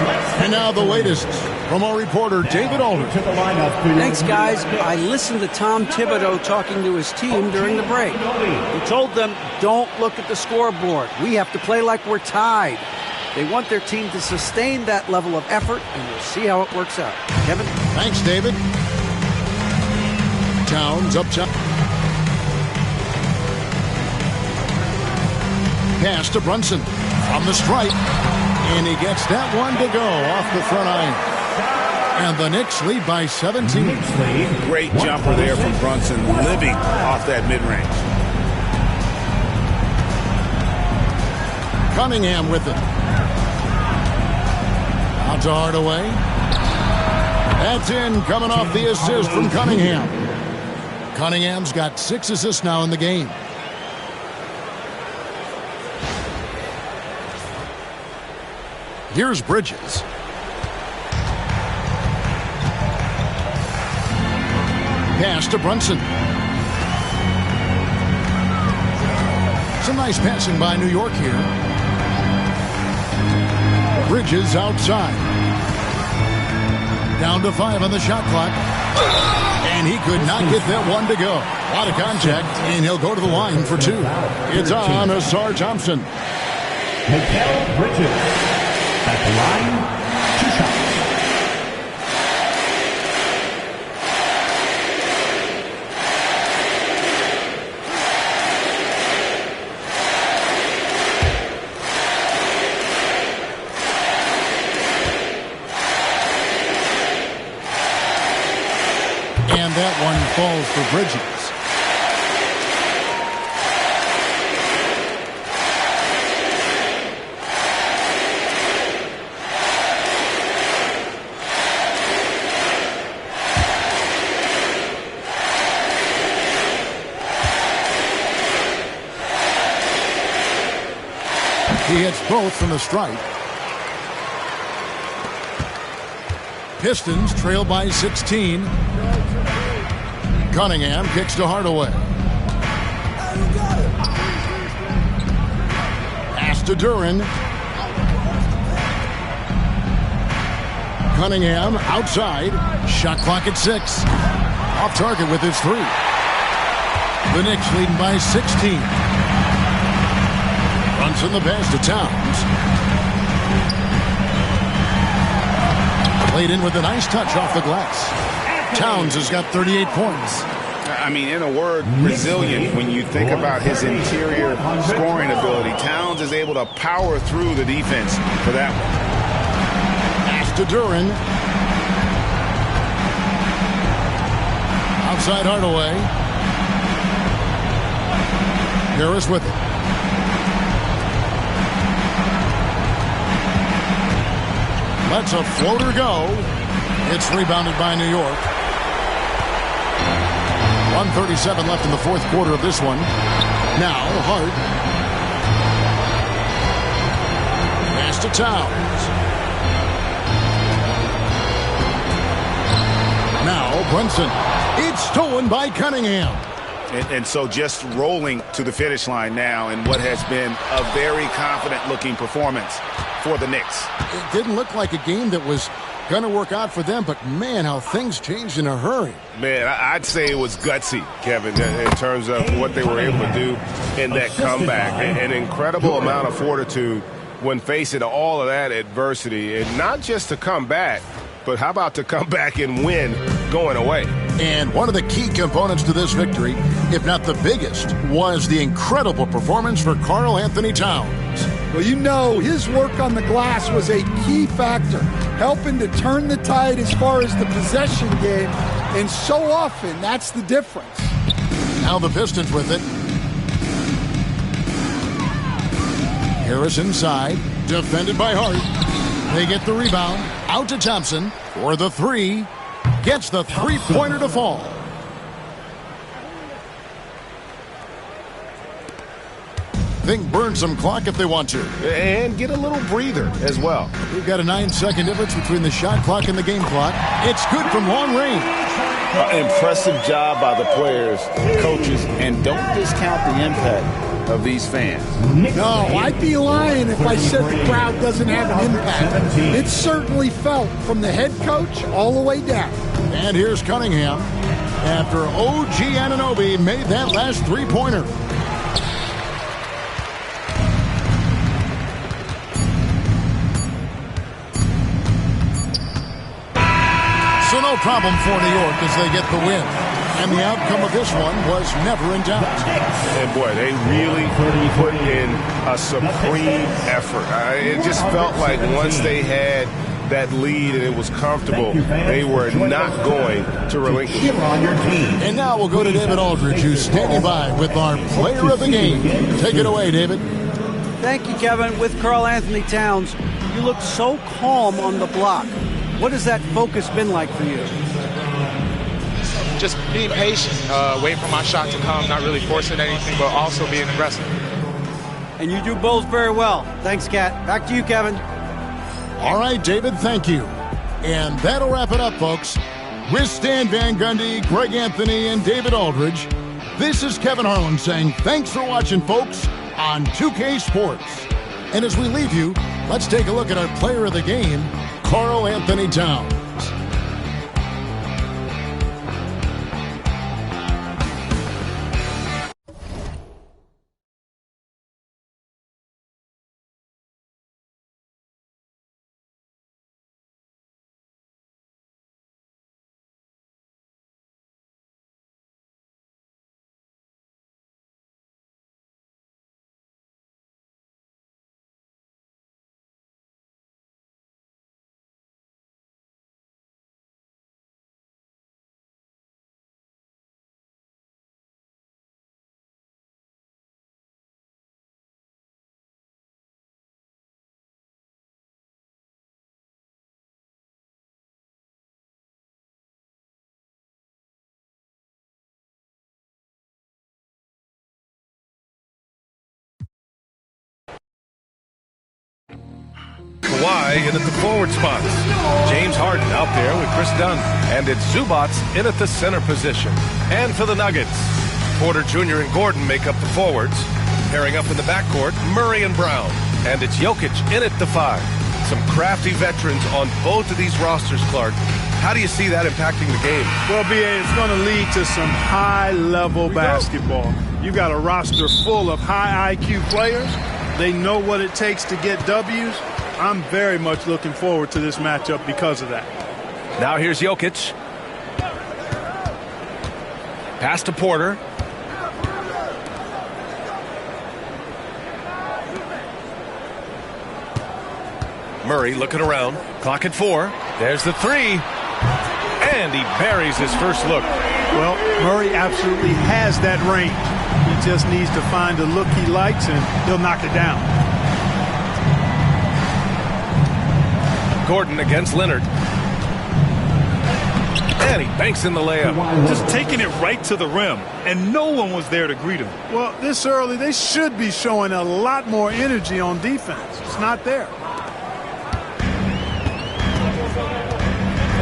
And now the latest from our reporter, David Aldridge. Thanks, guys. I listened to Tom Thibodeau talking to his team during the break. He told them, don't look at the scoreboard. We have to play like we're tied. They want their team to sustain that level of effort, and we'll see how it works out. Kevin? Thanks, David. Towns up top. Pass to Brunson from the stripe. And he gets that one to go off the front iron. And the Knicks lead by 17. Great jumper there from Brunson, living off that mid-range. Cunningham with it. Out to Hardaway. That's in, coming off the assist from Cunningham. Cunningham's got 6 assists now in the game. Here's Bridges. Pass to Brunson. Some nice passing by New York here. Bridges outside. Down to 5 on the shot clock. And he could not get that one to go. A lot of contact, and he'll go to the line for 2. It's on Asar Thompson. Mikal Bridges. At the line, 2 shots. And that one falls for Bridges. He hits both from the stripe. Pistons trail by 16. Cunningham kicks to Hardaway. Pass to Duran. Cunningham outside. Shot clock at 6. Off target with his 3. The Knicks leading by 16. Brunson the pass to Towns. Played in with a nice touch off the glass. Towns has got 38 points. I mean, in a word, resilient. When you think about his interior scoring ability, Towns is able to power through the defense for that one. Pass to Duran. Outside Hardaway. Harris with it. Lets a floater go. It's rebounded by New York. 1:37 left in the fourth quarter of this one. Now Hart. Pass to Towns. Now Brunson. It's stolen by Cunningham. And so just rolling to the finish line now in what has been a very confident-looking performance for the Knicks. It didn't look like a game that was going to work out for them, but man, how things changed in a hurry. Man, I'd say it was gutsy, Kevin, in terms of what they were able to do in that comeback. An incredible amount of fortitude when facing all of that adversity, and not just to come back, but how about to come back and win going away? And one of the key components to this victory, if not the biggest, was the incredible performance for Karl Anthony Towns. Well, you know, his work on the glass was a key factor, helping to turn the tide as far as the possession game, and so often that's the difference. Now the Pistons with it. Harris inside, defended by Hart. They get the rebound, out to Thompson for the 3. Gets the three-pointer to fall. Think burn some clock if they want to. And get a little breather as well. We've got a 9-second difference between the shot clock and the game clock. It's good from long range. Impressive job by the players, coaches, and don't discount the impact of these fans. No, I'd be lying if I said the crowd doesn't have an impact. It's certainly felt from the head coach all the way down. And here's Cunningham after OG Anunoby made that last three-pointer. So no problem for New York as they get the win. And the outcome of this one was never in doubt. And boy, they really put in a supreme effort. It just felt like once they had that lead and it was comfortable, they were not going to relinquish it. And now we'll go to David Aldridge, who's standing by with our player of the game. Take it away, David. Thank you, Kevin. With Karl Anthony Towns, you look so calm on the block. What has that focus been like for you? Just being patient, waiting for my shot to come, not really forcing anything, but also being aggressive. And you do both very well. Thanks, Kat. Back to you, Kevin. All right, David, thank you. And that'll wrap it up, folks. With Stan Van Gundy, Greg Anthony, and David Aldridge, this is Kevin Harlan saying thanks for watching, folks, on 2K Sports. And as we leave you, let's take a look at our player of the game, Karl Anthony Towns. Kawhi in at the forward spots. James Harden out there with Chris Dunn. And it's Zubats in at the center position. And for the Nuggets, Porter Jr. and Gordon make up the forwards. Pairing up in the backcourt, Murray and Brown. And it's Jokic in at the 5. Some crafty veterans on both of these rosters, Clark. How do you see that impacting the game? Well, B.A., it's going to lead to some high-level basketball. You've got a roster full of high IQ players. They know what it takes to get W's. I'm very much looking forward to this matchup because of that. Now here's Jokic. Pass to Porter. Murray looking around. Clock at 4. There's the 3. And he buries his first look. Well, Murray absolutely has that range. He just needs to find a look he likes, and he'll knock it down. Gordon against Leonard. And he banks in the layup. Just taking it right to the rim, and no one was there to greet him. Well, this early, they should be showing a lot more energy on defense. It's not there.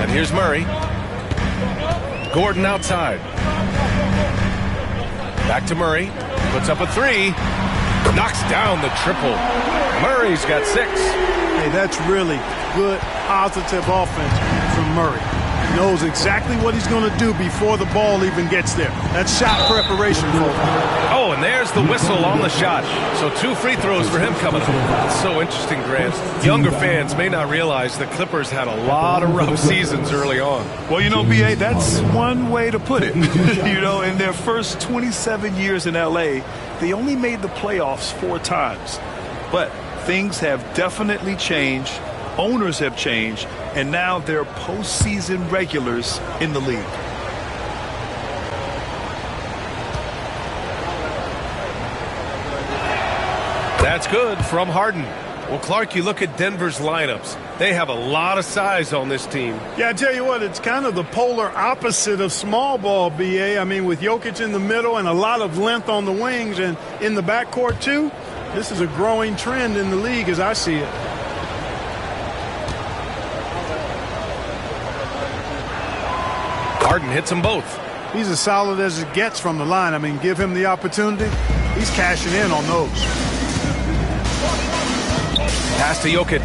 And here's Murray. Gordon outside. Back to Murray. Puts up a 3. Knocks down the triple. Murray's got 6. Hey, that's really good, positive offense from Murray. He knows exactly what he's going to do before the ball even gets there. That's shot preparation for him. Oh, and there's the whistle on the shot. So 2 free throws for him coming up. It's so interesting, Grant. Younger fans may not realize the Clippers had a lot of rough seasons early on. Well, you know, B.A., that's one way to put it. You know, in their first 27 years in L.A., they only made the playoffs 4 times. But things have definitely changed. Owners have changed, and now they're postseason regulars in the league. That's good from Harden. Well, Clark, you look at Denver's lineups. They have a lot of size on this team. Yeah, I tell you what, it's kind of the polar opposite of small ball, B.A. I mean, with Jokic in the middle and a lot of length on the wings and in the backcourt, too, this is a growing trend in the league as I see it. Harden hits them both. He's as solid as it gets from the line. I mean, give him the opportunity. He's cashing in on those. Pass to Jokic.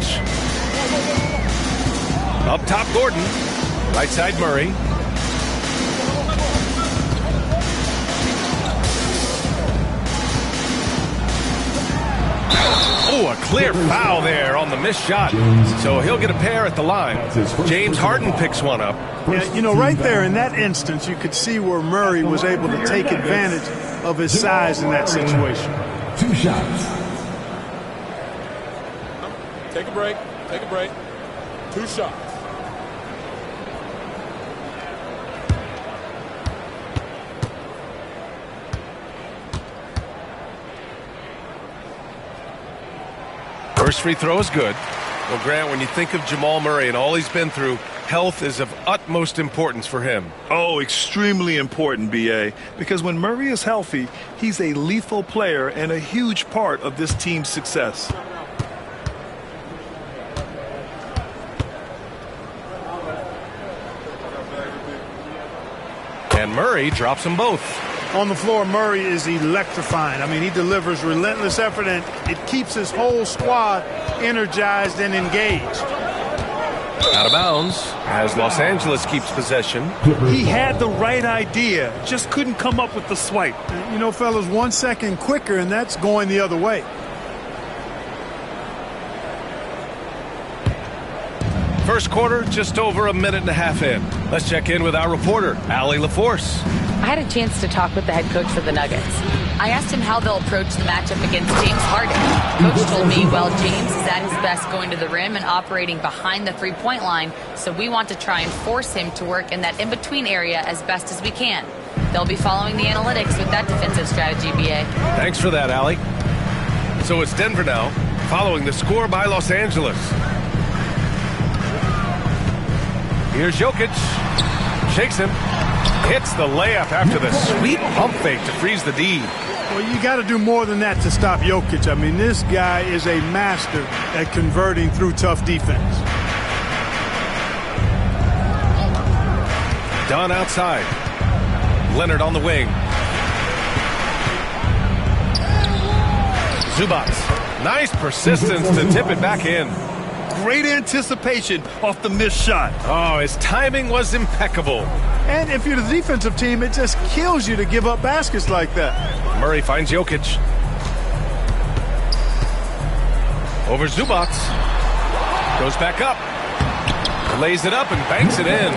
Up top, Gordon. Right side, Murray. Oh, a clear foul there on the missed shot. So he'll get a pair at the line. James Harden picks one up. Yeah, you know, right there in that instance, you could see where Murray was able to take advantage of his size in that situation. 2 shots. Take a break. Take a break. 2 shots. First free throw is good. Well, Grant, when you think of Jamal Murray and all he's been through, health is of utmost importance for him. Oh, extremely important, B.A., because when Murray is healthy, he's a lethal player and a huge part of this team's success. And Murray drops them both. On the floor, Murray is electrifying. I mean, he delivers relentless effort, and it keeps his whole squad energized and engaged. Out of bounds as Los Angeles keeps possession. He had the right idea, just couldn't come up with the swipe. You know, fellas, 1 second quicker, and that's going the other way. First quarter, just over a minute and a half in. Let's check in with our reporter, Allie LaForce. I had a chance to talk with the head coach for the Nuggets. I asked him how they'll approach the matchup against James Harden. Coach told me, well, James is at his best going to the rim and operating behind the three-point line, so we want to try and force him to work in that in-between area as best as we can. They'll be following the analytics with that defensive strategy, B.A. Thanks for that, Allie. So it's Denver now, following the score by Los Angeles. Here's Jokic. Shakes him. Hits the layup after the sweet pump fake to freeze the D. Well, you got to do more than that to stop Jokic. I mean, this guy is a master at converting through tough defense. Dunn outside. Leonard on the wing. Zubac. Nice persistence to tip it back in. Great anticipation off the missed shot. Oh, his timing was impeccable. And if you're the defensive team, it just kills you to give up baskets like that. Murray finds Jokic. Over Zubac. Goes back up. Lays it up and banks it in.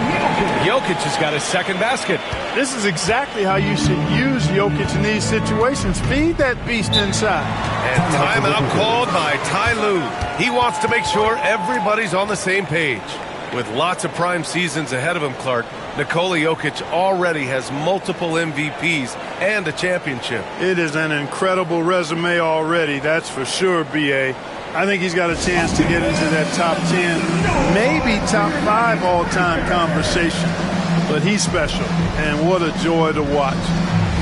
Jokic has got his second basket. This is exactly how you should use Jokic in these situations. Feed that beast inside. And timeout called by Ty Lue. He wants to make sure everybody's on the same page. With lots of prime seasons ahead of him, Clark, Nikola Jokic already has multiple MVPs and a championship. It is an incredible resume already, that's for sure, B.A. I think he's got a chance to get into that top 10, maybe top 5 all-time conversation. But he's special, and what a joy to watch.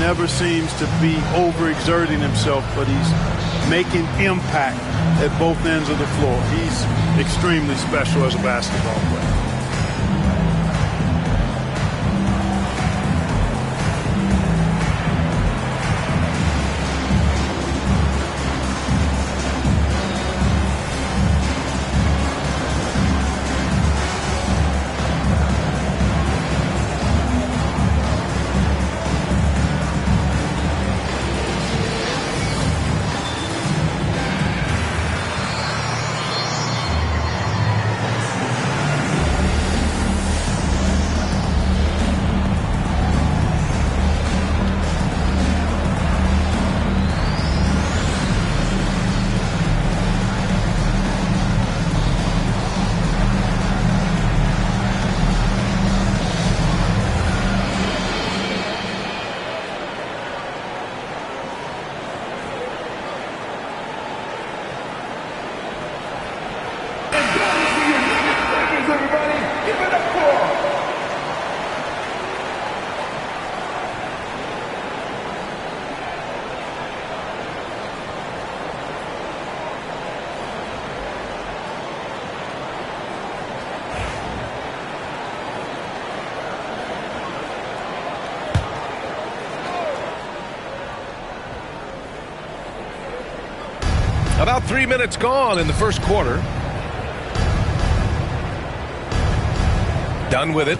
Never seems to be overexerting himself, but he's making impact at both ends of the floor. He's extremely special as a basketball player. About 3 minutes gone in the first quarter. Done with it.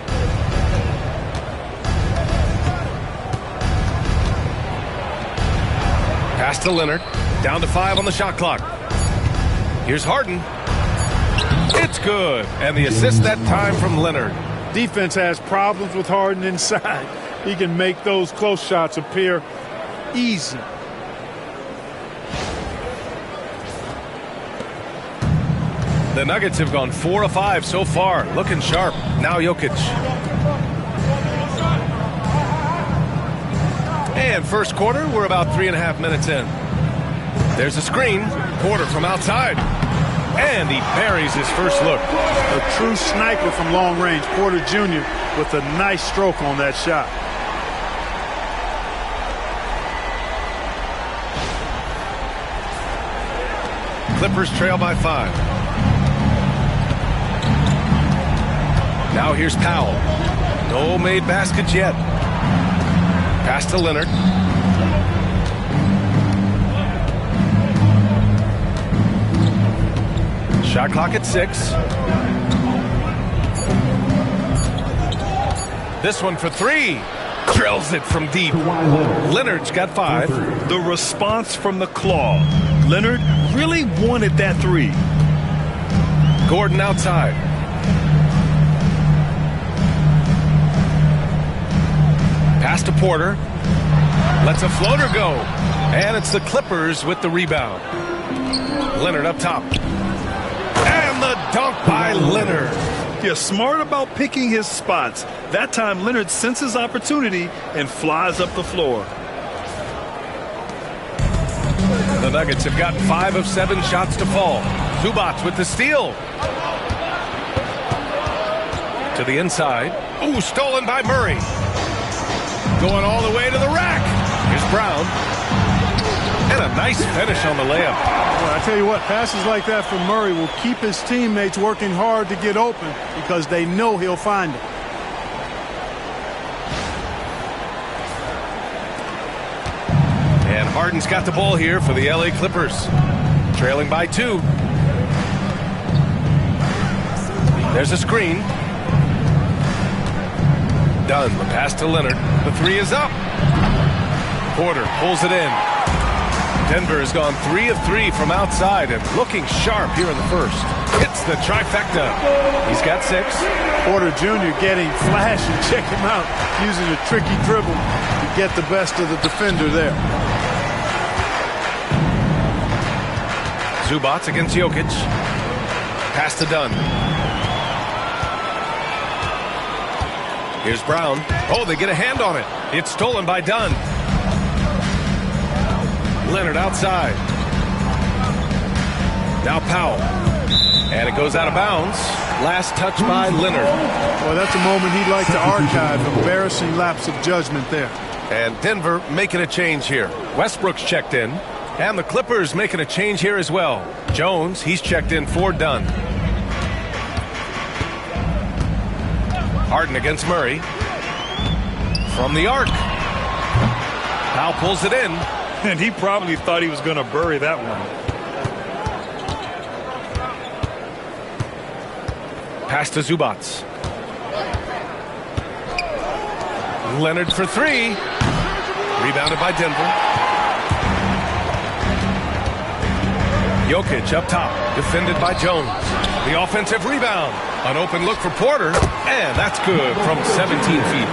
Pass to Leonard. Down to 5 on the shot clock. Here's Harden. It's good. And the assist that time from Leonard. Defense has problems with Harden inside. He can make those close shots appear easy. The Nuggets have gone 4 of 5 so far. Looking sharp. Now Jokic. And first quarter, we're about 3.5 minutes in. There's a screen. Porter from outside. And he buries his first look. A true sniper from long range. Porter Jr. with a nice stroke on that shot. Clippers trail by 5. Now here's Powell. No made baskets yet. Pass to Leonard. Shot clock at 6. This one for 3. Drills it from deep. Leonard's got 5. The response from the claw. Leonard really wanted that 3. Gordon outside. Pass to Porter. Lets a floater go. And it's the Clippers with the rebound. Leonard up top. And the dunk by Leonard. Yeah, smart about picking his spots. That time Leonard senses opportunity and flies up the floor. The Nuggets have gotten 5 of 7 shots to fall. Zubac with the steal. To the inside. Ooh, stolen by Murray. Going all the way to the rack. Here's Brown. And a nice finish on the layup. Well, I tell you what, passes like that from Murray will keep his teammates working hard to get open because they know he'll find it. And Harden's got the ball here for the LA Clippers. Trailing by 2. There's a screen. Dunn, the pass to Leonard. The three is up. Porter pulls it in. Denver has gone 3 of 3 from outside and looking sharp here in the first. Hits the trifecta. He's got 6. Porter Jr. getting flash, and check him out, using a tricky dribble to get the best of the defender there. Zubac against Jokic. Pass to Dunn. Here's Brown. Oh, they get a hand on it. It's stolen by Dunn. Leonard outside. Now Powell. And it goes out of bounds. Last touch by Leonard. Well, that's a moment he'd like to archive. Embarrassing lapse of judgment there. And Denver making a change here. Westbrook's checked in. And the Clippers making a change here as well. Jones, he's checked in for Dunn. Harden against Murray. From the arc. Powell pulls it in. And he probably thought he was going to bury that one. Pass to Zubac. Leonard for 3. Rebounded by Denver. Jokic up top. Defended by Jones. The offensive rebound. An open look for Porter. And that's good from 17 feet.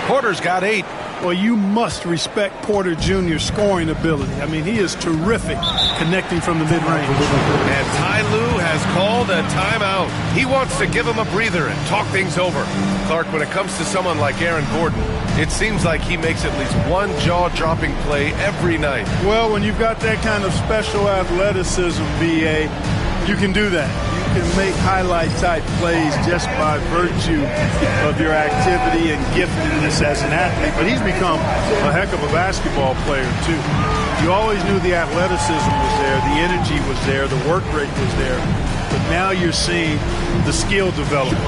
Porter's got 8. Well, you must respect Porter Jr.'s scoring ability. I mean, he is terrific connecting from the mid-range. And Ty Lue has called a timeout. He wants to give him a breather and talk things over. Clark, when it comes to someone like Aaron Gordon, it seems like he makes at least one jaw-dropping play every night. Well, when you've got that kind of special athleticism, B.A., you can do that. You can make highlight-type plays just by virtue of your activity and giftedness as an athlete. But he's become a heck of a basketball player, too. You always knew the athleticism was there, the energy was there, the work rate was there. But now you're seeing the skill develop.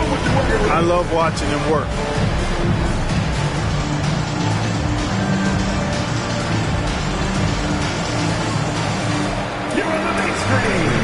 I love watching him work. Here on the big screen.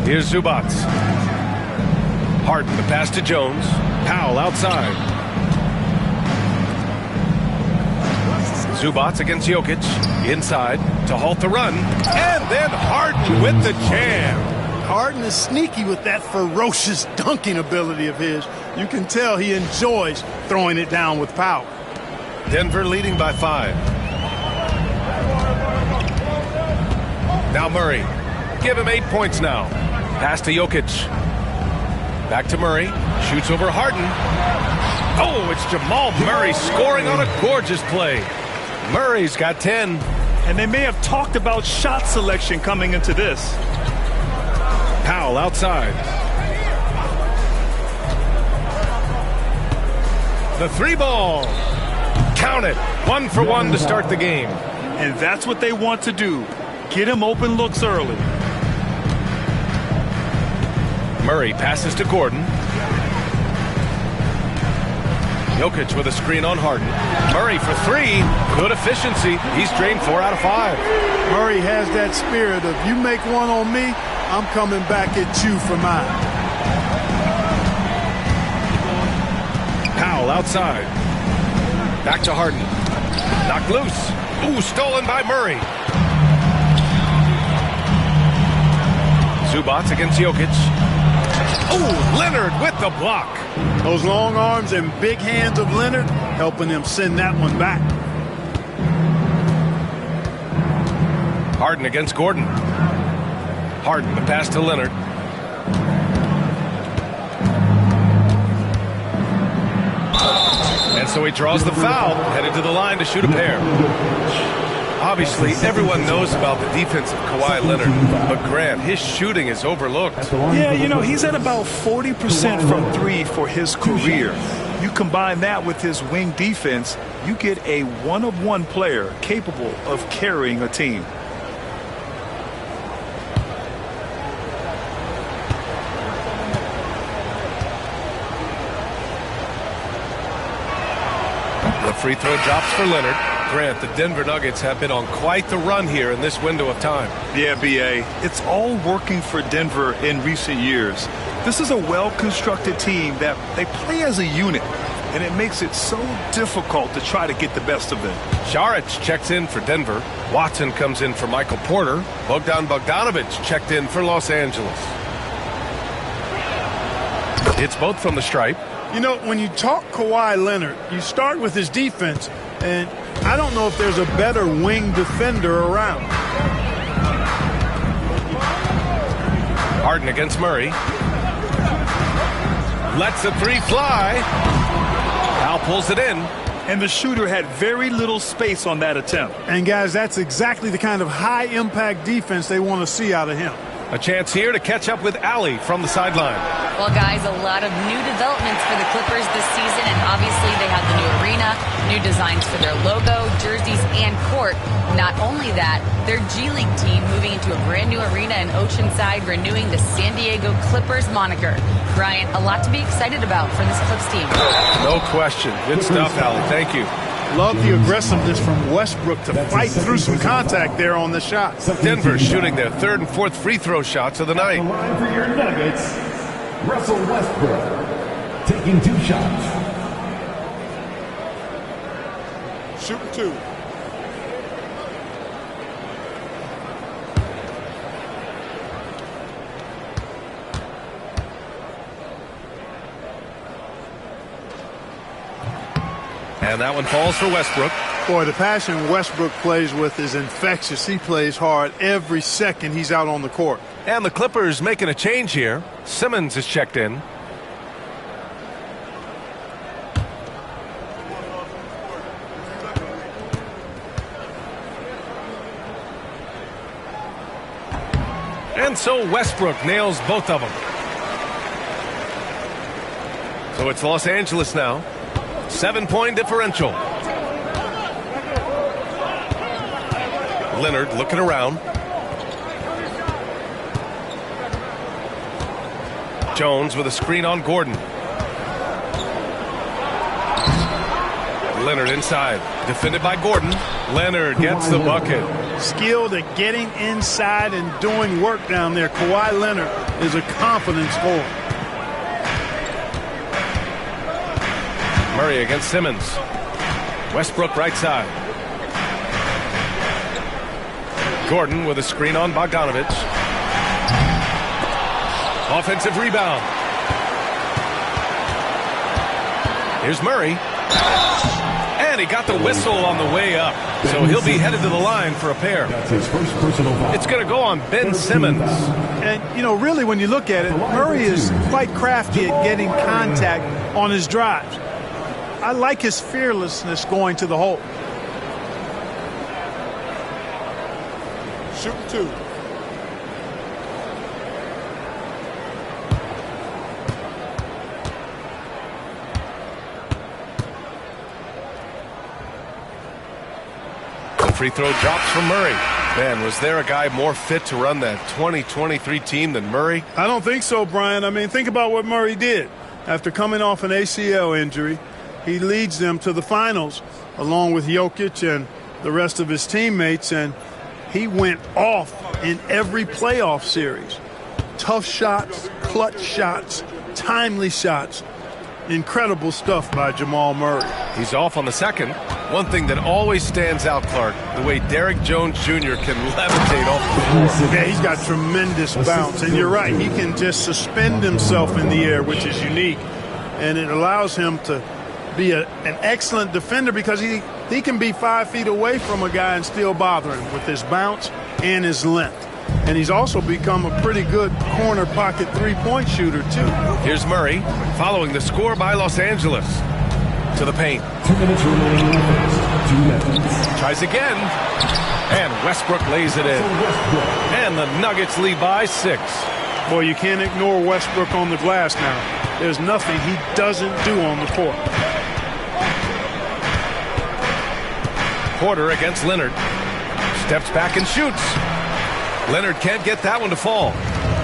Here's Zubac. Harden, the pass to Jones. Powell outside. Zubac against Jokic. Inside to halt the run. And then Harden with the jam. Harden is sneaky with that ferocious dunking ability of his. You can tell he enjoys throwing it down with power. Denver leading by 5. Now Murray. Give him 8 points now. Pass to Jokic. Back to Murray. Shoots over Harden. Oh, it's Jamal Murray scoring on a gorgeous play. Murray's got 10. And they may have talked about shot selection coming into this. Powell outside. The 3 ball. Count it. 1 for 1 to start the game. And that's what they want to do. Get him open looks early. Murray passes to Gordon. Jokic with a screen on Harden. Murray for 3. Good efficiency. He's drained 4 out of 5. Murray has that spirit of, you make one on me, I'm coming back at you for mine. foul outside. Back to Harden. Knocked loose. Ooh, stolen by Murray. Zubats against Jokic. Ooh, Leonard with the block. Those long arms and big hands of Leonard helping him send that one back. Harden against Gordon. Harden, the pass to Leonard. And so he draws the foul, headed to the line to shoot a pair. Obviously, everyone knows about the defense of Kawhi Leonard, but Grant, his shooting is overlooked. Yeah, you know, he's at about 40% from three for his career. You combine that with his wing defense, you get a one-of-one player capable of carrying a team. The free throw drops for Leonard. Grant, the Denver Nuggets have been on quite the run here in this window of time. Yeah, B.A., it's all working for Denver in recent years. This is a well-constructed team that they play as a unit, and it makes it so difficult to try to get the best of them. Saric checks in for Denver. Watson comes in for Michael Porter. Bogdan Bogdanovic checked in for Los Angeles. It's both from the stripe. You know, when you talk Kawhi Leonard, you start with his defense, and I don't know if there's a better wing defender around. Harden against Murray. Lets the three fly. Al pulls it in. And the shooter had very little space on that attempt. And, guys, that's exactly the kind of high-impact defense they want to see out of him. A chance here to catch up with Allie from the sideline. Well, guys, a lot of new developments for the Clippers this season, and obviously they have the new arena, new designs for their logo, jerseys, and court. Not only that, their G League team moving into a brand new arena in Oceanside, renewing the San Diego Clippers moniker. Brian, a lot to be excited about for this Clips team. No question. Good stuff, Allie. Thank you. Love the aggressiveness from Westbrook to fight through some contact there on the shot. Denver shooting their third and fourth free throw shots of the night. The line for your Nuggets, Russell Westbrook, taking 2 shots. Shooting 2. And that one falls for Westbrook. Boy, the passion Westbrook plays with is infectious. He plays hard every second he's out on the court. And the Clippers making a change here. Simmons is checked in. And so Westbrook nails both of them. So it's Los Angeles now. 7-point differential. Leonard looking around. Jones with a screen on Gordon. Leonard inside. Defended by Gordon. Leonard gets the bucket. Skilled at getting inside and doing work down there. Kawhi Leonard is a confident scorer. Murray against Simmons. Westbrook right side. Gordon with a screen on Bogdanovic. Offensive rebound. Here's Murray. And he got the whistle on the way up. So he'll be headed to the line for a pair. It's going to go on Ben Simmons. And, you know, really when you look at it, Murray is quite crafty at getting contact on his drives. I like his fearlessness going to the hole. Shooting 2. The free throw drops from Murray. Man, was there a guy more fit to run that 2023 team than Murray? I don't think so, Brian. I mean, think about what Murray did. After coming off an ACL injury, he leads them to the finals along with Jokic and the rest of his teammates, and he went off in every playoff series. Tough shots, clutch shots, timely shots. Incredible stuff by Jamal Murray. He's off on the second. One thing that always stands out, Clark, the way Derrick Jones Jr. can levitate off the floor. Yeah, he's got tremendous bounce. And you're right, he can just suspend himself in the air, which is unique. And it allows him to be an excellent defender because he can be 5 feet away from a guy and still bother him with his bounce and his length. And he's also become a pretty good corner pocket three-point shooter, too. Here's Murray following the score by Los Angeles. To the paint. 2 minutes remaining. 2 minutes. Tries again. And Westbrook lays it in. And the Nuggets lead by 6. Boy, you can't ignore Westbrook on the glass now. There's nothing he doesn't do on the court. Porter against Leonard. Steps back and shoots. Leonard can't get that one to fall.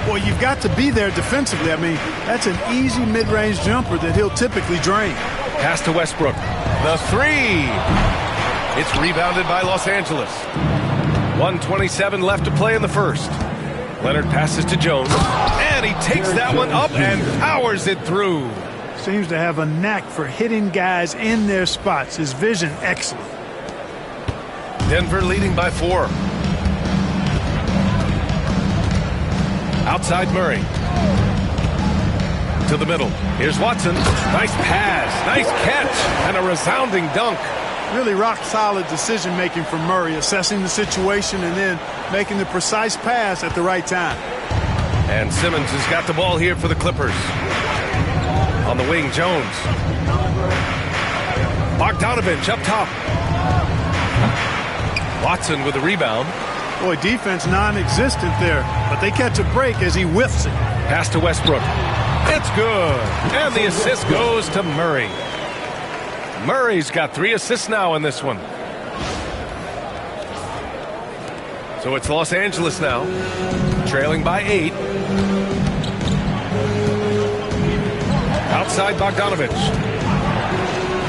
Well, you've got to be there defensively. I mean, that's an easy mid-range jumper that he'll typically drain. Pass to Westbrook. The three. It's rebounded by Los Angeles. 1:27 left to play in the first. Leonard passes to Jones. And he takes that one up and powers it through. Seems to have a knack for hitting guys in their spots. His vision, excellent. Denver leading by 4. Outside Murray. To the middle. Here's Watson. Nice pass. Nice catch. And a resounding dunk. Really rock-solid decision-making from Murray, assessing the situation and then making the precise pass at the right time. And Simmons has got the ball here for the Clippers. On the wing, Jones. Bogdanovich up top. Watson with the rebound. Boy, defense non-existent there, but they catch a break as he whiffs it. Pass to Westbrook. It's good. And the assist goes to Murray. Murray's got 3 assists now in this one. So it's Los Angeles now, trailing by 8. Outside Bogdanovich.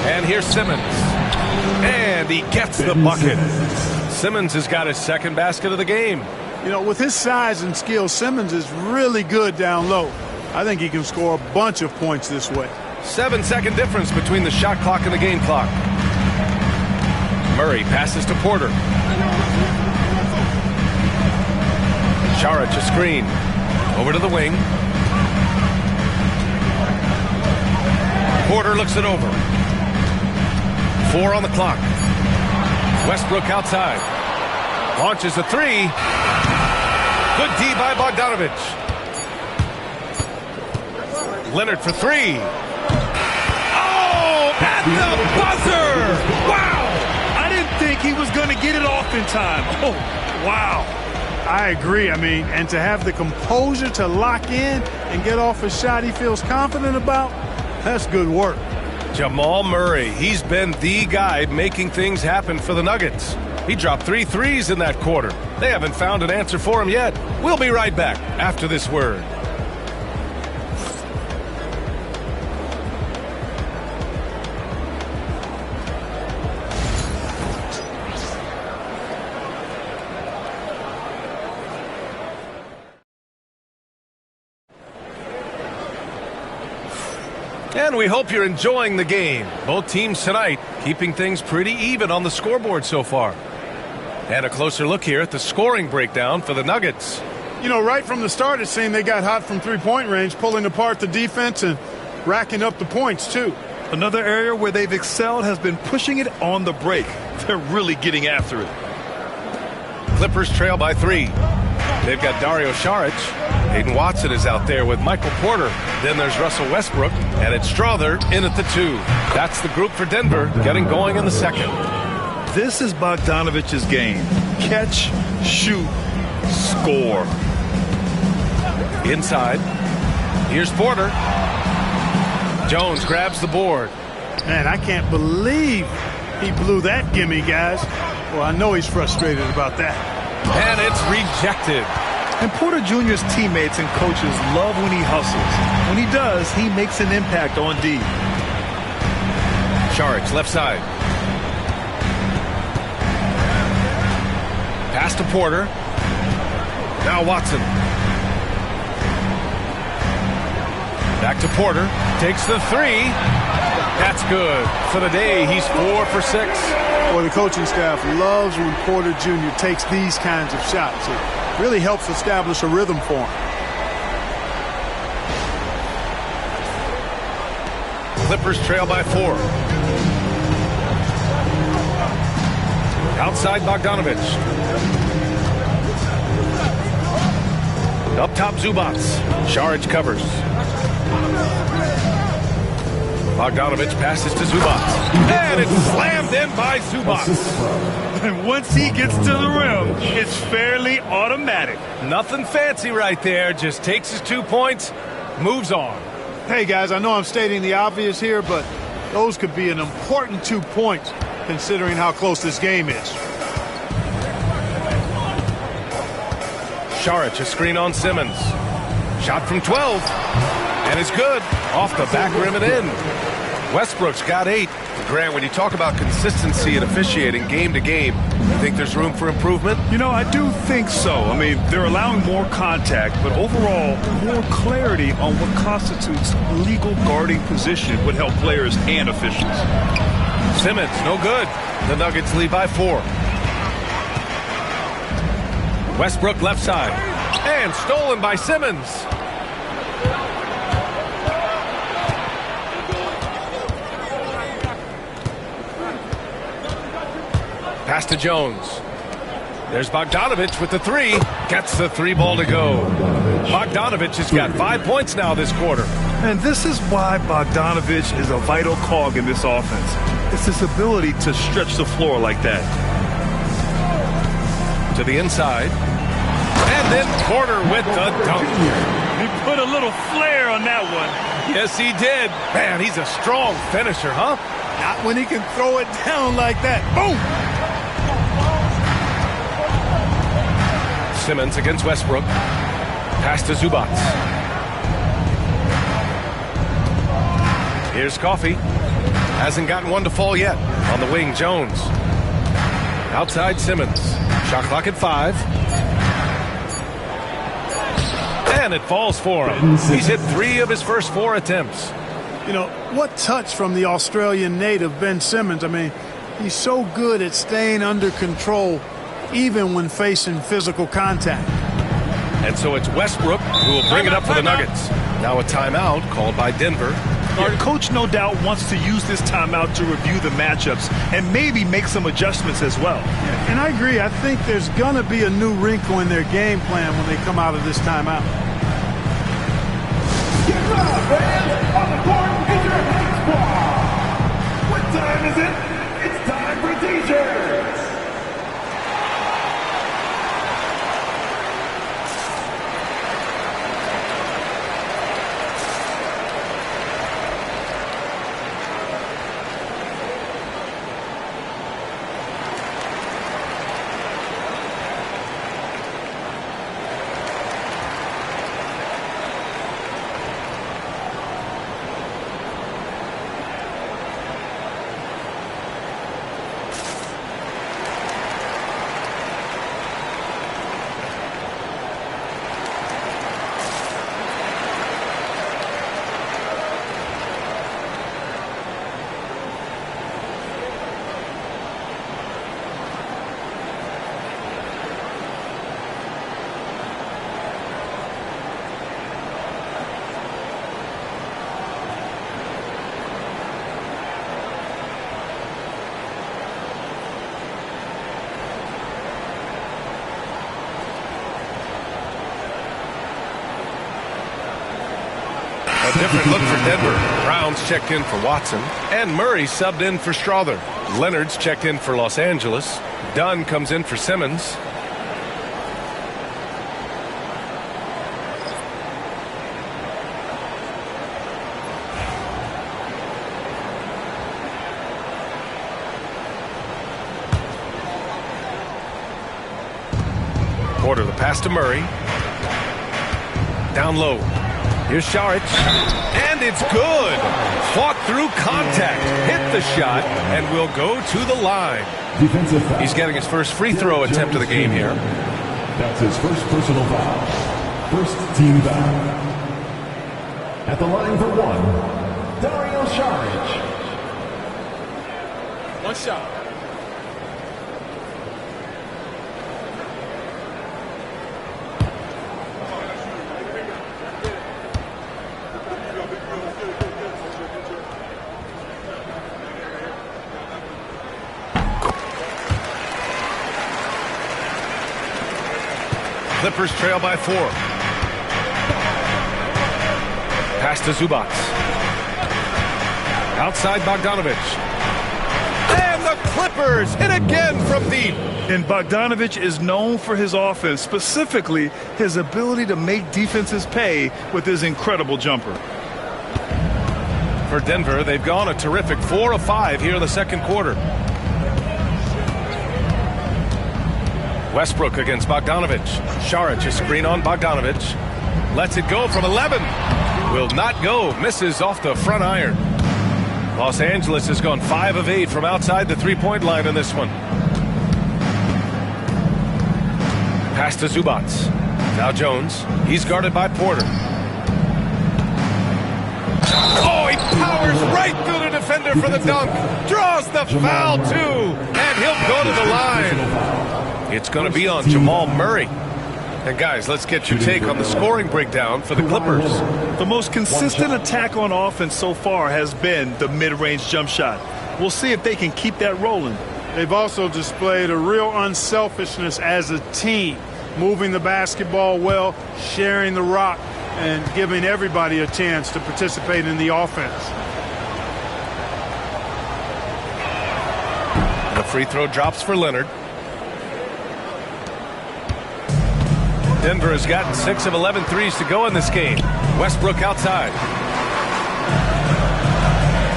And here's Simmons. And he gets the bucket. Simmons has got his second basket of the game. You know, with his size and skill, Simmons is really good down low. I think he can score a bunch of points this way. 7-second difference between the shot clock and the game clock. Murray passes to Porter. Saric a screen. Over to the wing. Porter looks it over. 4 on the clock. Westbrook outside. Launches a 3. Good D by Bogdanovich. Leonard for 3. Oh, at the buzzer! Wow! I didn't think he was going to get it off in time. Oh, wow. I agree. I mean, and to have the composure to lock in and get off a shot he feels confident about, that's good work. Jamal Murray, he's been the guy making things happen for the Nuggets. He dropped 3 threes in that quarter. They haven't found an answer for him yet. We'll be right back after this word. And we hope you're enjoying the game. Both teams tonight keeping things pretty even on the scoreboard so far. And a closer look here at the scoring breakdown for the Nuggets. You know, right from the start, it seemed they got hot from three-point range, pulling apart the defense and racking up the points, too. Another area where they've excelled has been pushing it on the break. They're really getting after it. Clippers trail by 3. They've got Dario Saric. Hayden Watson is out there with Michael Porter. Then there's Russell Westbrook. And it's Strother in at the 2. That's the group for Denver getting going in the second. This is Bogdanovich's game. Catch, shoot, score. Inside. Here's Porter. Jones grabs the board. Man, I can't believe he blew that gimme, guys. Well, I know he's frustrated about that. And it's rejected. And Porter Jr.'s teammates and coaches love when he hustles. When he does, he makes an impact on D. Saric, left side. Pass to Porter. Now Watson. Back to Porter. Takes the three. That's good. For the day, he's 4 for 6. Well, the coaching staff loves when Porter Jr. takes these kinds of shots. It really helps establish a rhythm for him. Clippers trail by 4. Outside Bogdanovich. Up top Zubac. Šarić covers. Bogdanovich passes to Zubac. And it's slammed in by Zubac. And once he gets to the rim, it's fairly automatic. Nothing fancy right there. Just takes his 2 points, moves on. Hey, guys, I know I'm stating the obvious here, but those could be an important 2 points considering how close this game is. Šarić, a screen on Simmons. Shot from 12. And it's good. Off the back rim and in. Westbrook's got 8. Grant, when you talk about consistency and officiating game to game, you think there's room for improvement? You know, I do think so. I mean, they're allowing more contact, but overall, more clarity on what constitutes legal guarding position would help players and officials. Simmons, no good. The Nuggets lead by 4. Westbrook left side. And stolen by Simmons. Pass to Jones. There's Bogdanovich with the 3. Gets the 3 ball to go. Bogdanovich has got 5 points now this quarter. And this is why Bogdanovich is a vital cog in this offense. It's his ability to stretch the floor like that. To the inside. And then Porter with the dunk. He put a little flair on that one. Yes, he did. Man, he's a strong finisher, huh? Not when he can throw it down like that. Boom! Simmons against Westbrook. Pass to Zubac. Here's Coffey. Hasn't gotten one to fall yet. On the wing, Jones. Outside Simmons. Shot clock at 5. And it falls for him. He's hit 3 of his first 4 attempts. You know, what touch from the Australian native, Ben Simmons. I mean, he's so good at staying under control even when facing physical contact. And so it's Westbrook who will bring it up for the Nuggets. Now a timeout called by Denver. Our coach no doubt wants to use this timeout to review the matchups and maybe make some adjustments as well. Yeah, and I agree. I think there's going to be a new wrinkle in their game plan when they come out of this timeout. Get up, fans! On the court, it's your Knicks squad! What time is it? It's time for T-shirts! A different look for Denver. Brown's checked in for Watson. And Murray subbed in for Strother. Leonard's checked in for Los Angeles. Dunn comes in for Simmons. Porter, the pass to Murray. Down low. Here's Šarić. And it's good. Fought through contact. Hit the shot and will go to the line. He's getting his first free throw attempt of the game here. That's his first personal foul. First team foul. At the line for one, Dario Saric. One shot. Clippers trail by 4. Pass to Zubac. Outside Bogdanovich. And the Clippers hit again from deep. And Bogdanovich is known for his offense, specifically his ability to make defenses pay with his incredible jumper. For Denver, they've gone a terrific 4 of 5 here in the second quarter. Westbrook against Bogdanovich. Saric a screen on Bogdanovich. Lets it go from 11. Will not go. Misses off the front iron. Los Angeles has gone 5 of 8 from outside the three-point line in this one. Pass to Zubac. Now Jones. He's guarded by Porter. Oh, he powers right through the defender for the dunk. Draws the foul, too. And he'll go to the line. It's going to be on Jamal Murray. And guys, let's get your take on the scoring breakdown for the Clippers. The most consistent attack on offense so far has been the mid-range jump shot. We'll see if they can keep that rolling. They've also displayed a real unselfishness as a team, moving the basketball well, sharing the rock, and giving everybody a chance to participate in the offense. The free throw drops for Leonard. Denver has gotten 6 of 11 threes to go in this game. Westbrook outside.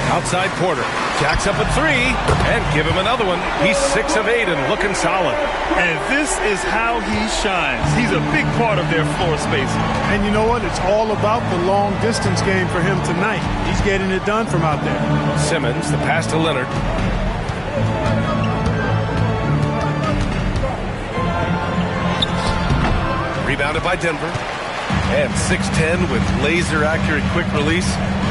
Outside Porter. Jacks up a 3 and give him another one. He's 6 of 8 and looking solid. And this is how he shines. He's a big part of their floor spacing. And you know what? It's all about the long distance game for him tonight. He's getting it done from out there. Simmons, the pass to Leonard. Rebounded by Denver. And 6'10 with laser-accurate quick release.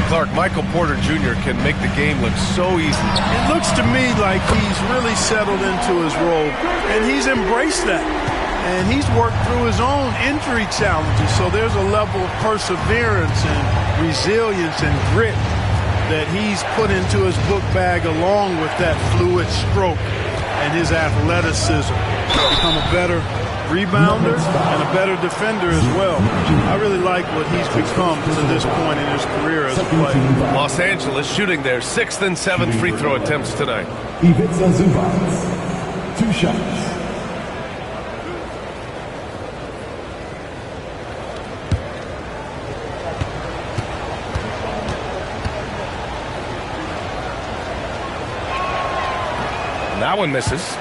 Clark, Michael Porter Jr. can make the game look so easy. It looks to me like he's really settled into his role, and he's embraced that. And he's worked through his own injury challenges, so there's a level of perseverance and resilience and grit that he's put into his book bag along with that fluid stroke and his athleticism. Become a better rebounder and a better defender as well. I really like what he's become to this point in his career as a player. Los Angeles shooting their 6th and 7th free throw attempts tonight. Ivica Zubac, 2 shots. That one misses.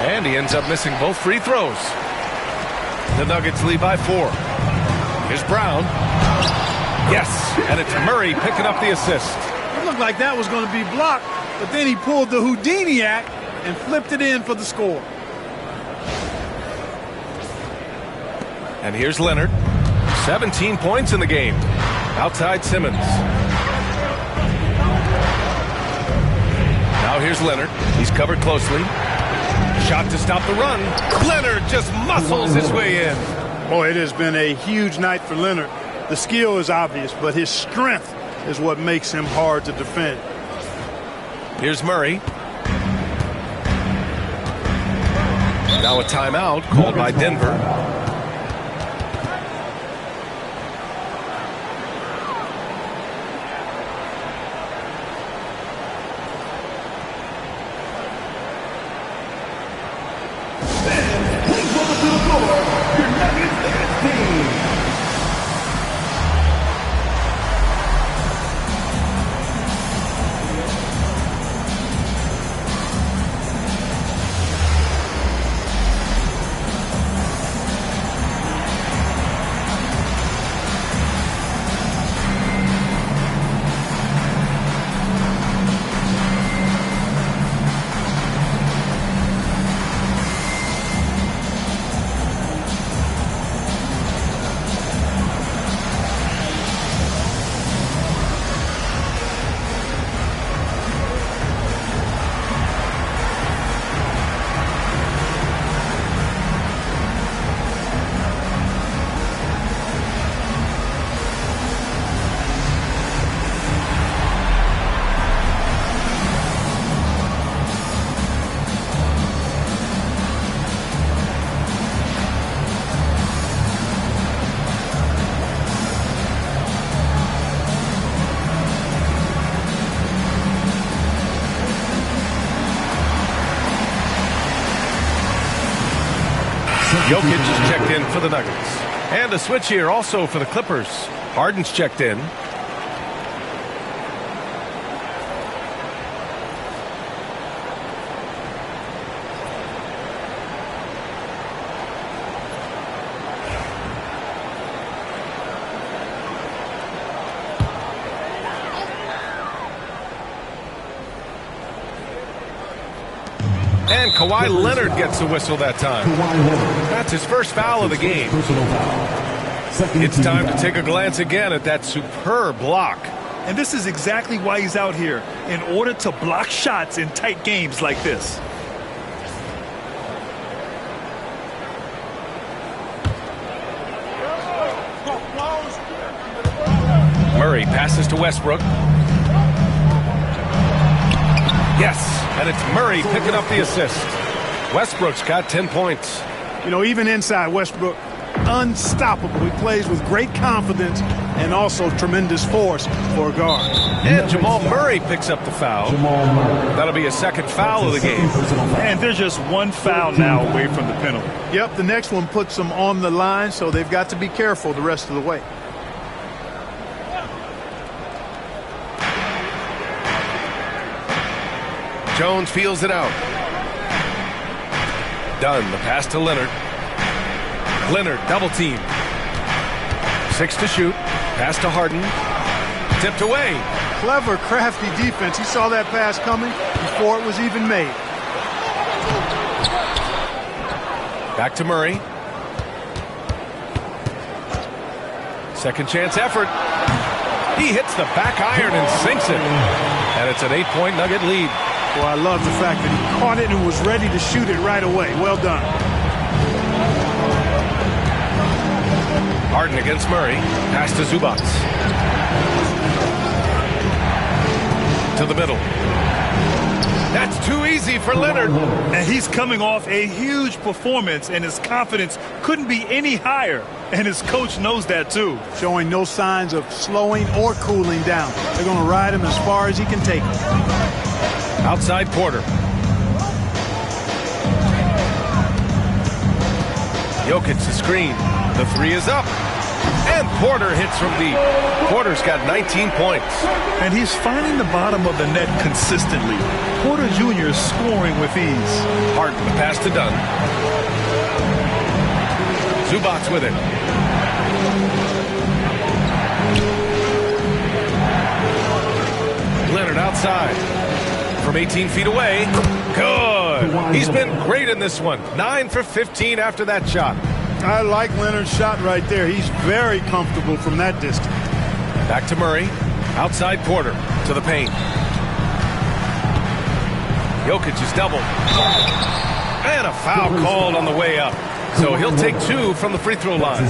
And he ends up missing both free throws. The Nuggets lead by 4. Here's Brown. Yes, and it's Murray picking up the assist. It looked like that was going to be blocked, but then he pulled the Houdini act and flipped it in for the score. And here's Leonard. 17 points in the game. Outside Simmons. Now here's Leonard. He's covered closely. Shot to stop the run. Leonard just muscles his way in. Boy, it has been a huge night for Leonard. The skill is obvious, but his strength is what makes him hard to defend. Here's Murray. Now a timeout called by Denver. Jokic is checked in for the Nuggets. And a switch here also for the Clippers. Harden's checked in. And Kawhi Leonard gets the whistle that time. That's his first foul of the game. It's time to take a glance again at that superb block. And this is exactly why he's out here, in order to block shots in tight games like this. Murray passes to Westbrook. Yes, and it's Murray picking up the assist. Westbrook's got 10 points. You know, even inside Westbrook, unstoppable. He plays with great confidence and also tremendous force for a guard. And Jamal Murray picks up the foul. That'll be a second foul of the game. And there's just one foul now away from the penalty. Yep, the next one puts them on the line, so they've got to be careful the rest of the way. Jones feels it out. Dunn, the pass to Leonard. Leonard, double team. 6 to shoot. Pass to Harden. Tipped away. Clever, crafty defense. He saw that pass coming before it was even made. Back to Murray. Second chance effort. He hits the back iron and sinks it. And it's an 8-point Nugget lead. Well, I love the fact that he caught it and was ready to shoot it right away. Well done. Harden against Murray. Pass to Zubac. To the middle. That's too easy for Leonard. And he's coming off a huge performance, and his confidence couldn't be any higher. And his coach knows that, too. Showing no signs of slowing or cooling down. They're going to ride him as far as he can take him. Outside Porter. Jokic the screen. The three is up. And Porter hits from deep. Porter's got 19 points. And he's finding the bottom of the net consistently. Porter Jr. is scoring with ease. Harden, the pass to Dunn. Zubac with it. Leonard outside. From 18 feet away. Good. He's been great in this one. 9 for 15 after that shot. I like Leonard's shot right there. He's very comfortable from that distance. Back to Murray. Outside Porter. To the paint. Jokic is doubled. And a foul called on the way up. So he'll take 2 from the free throw line.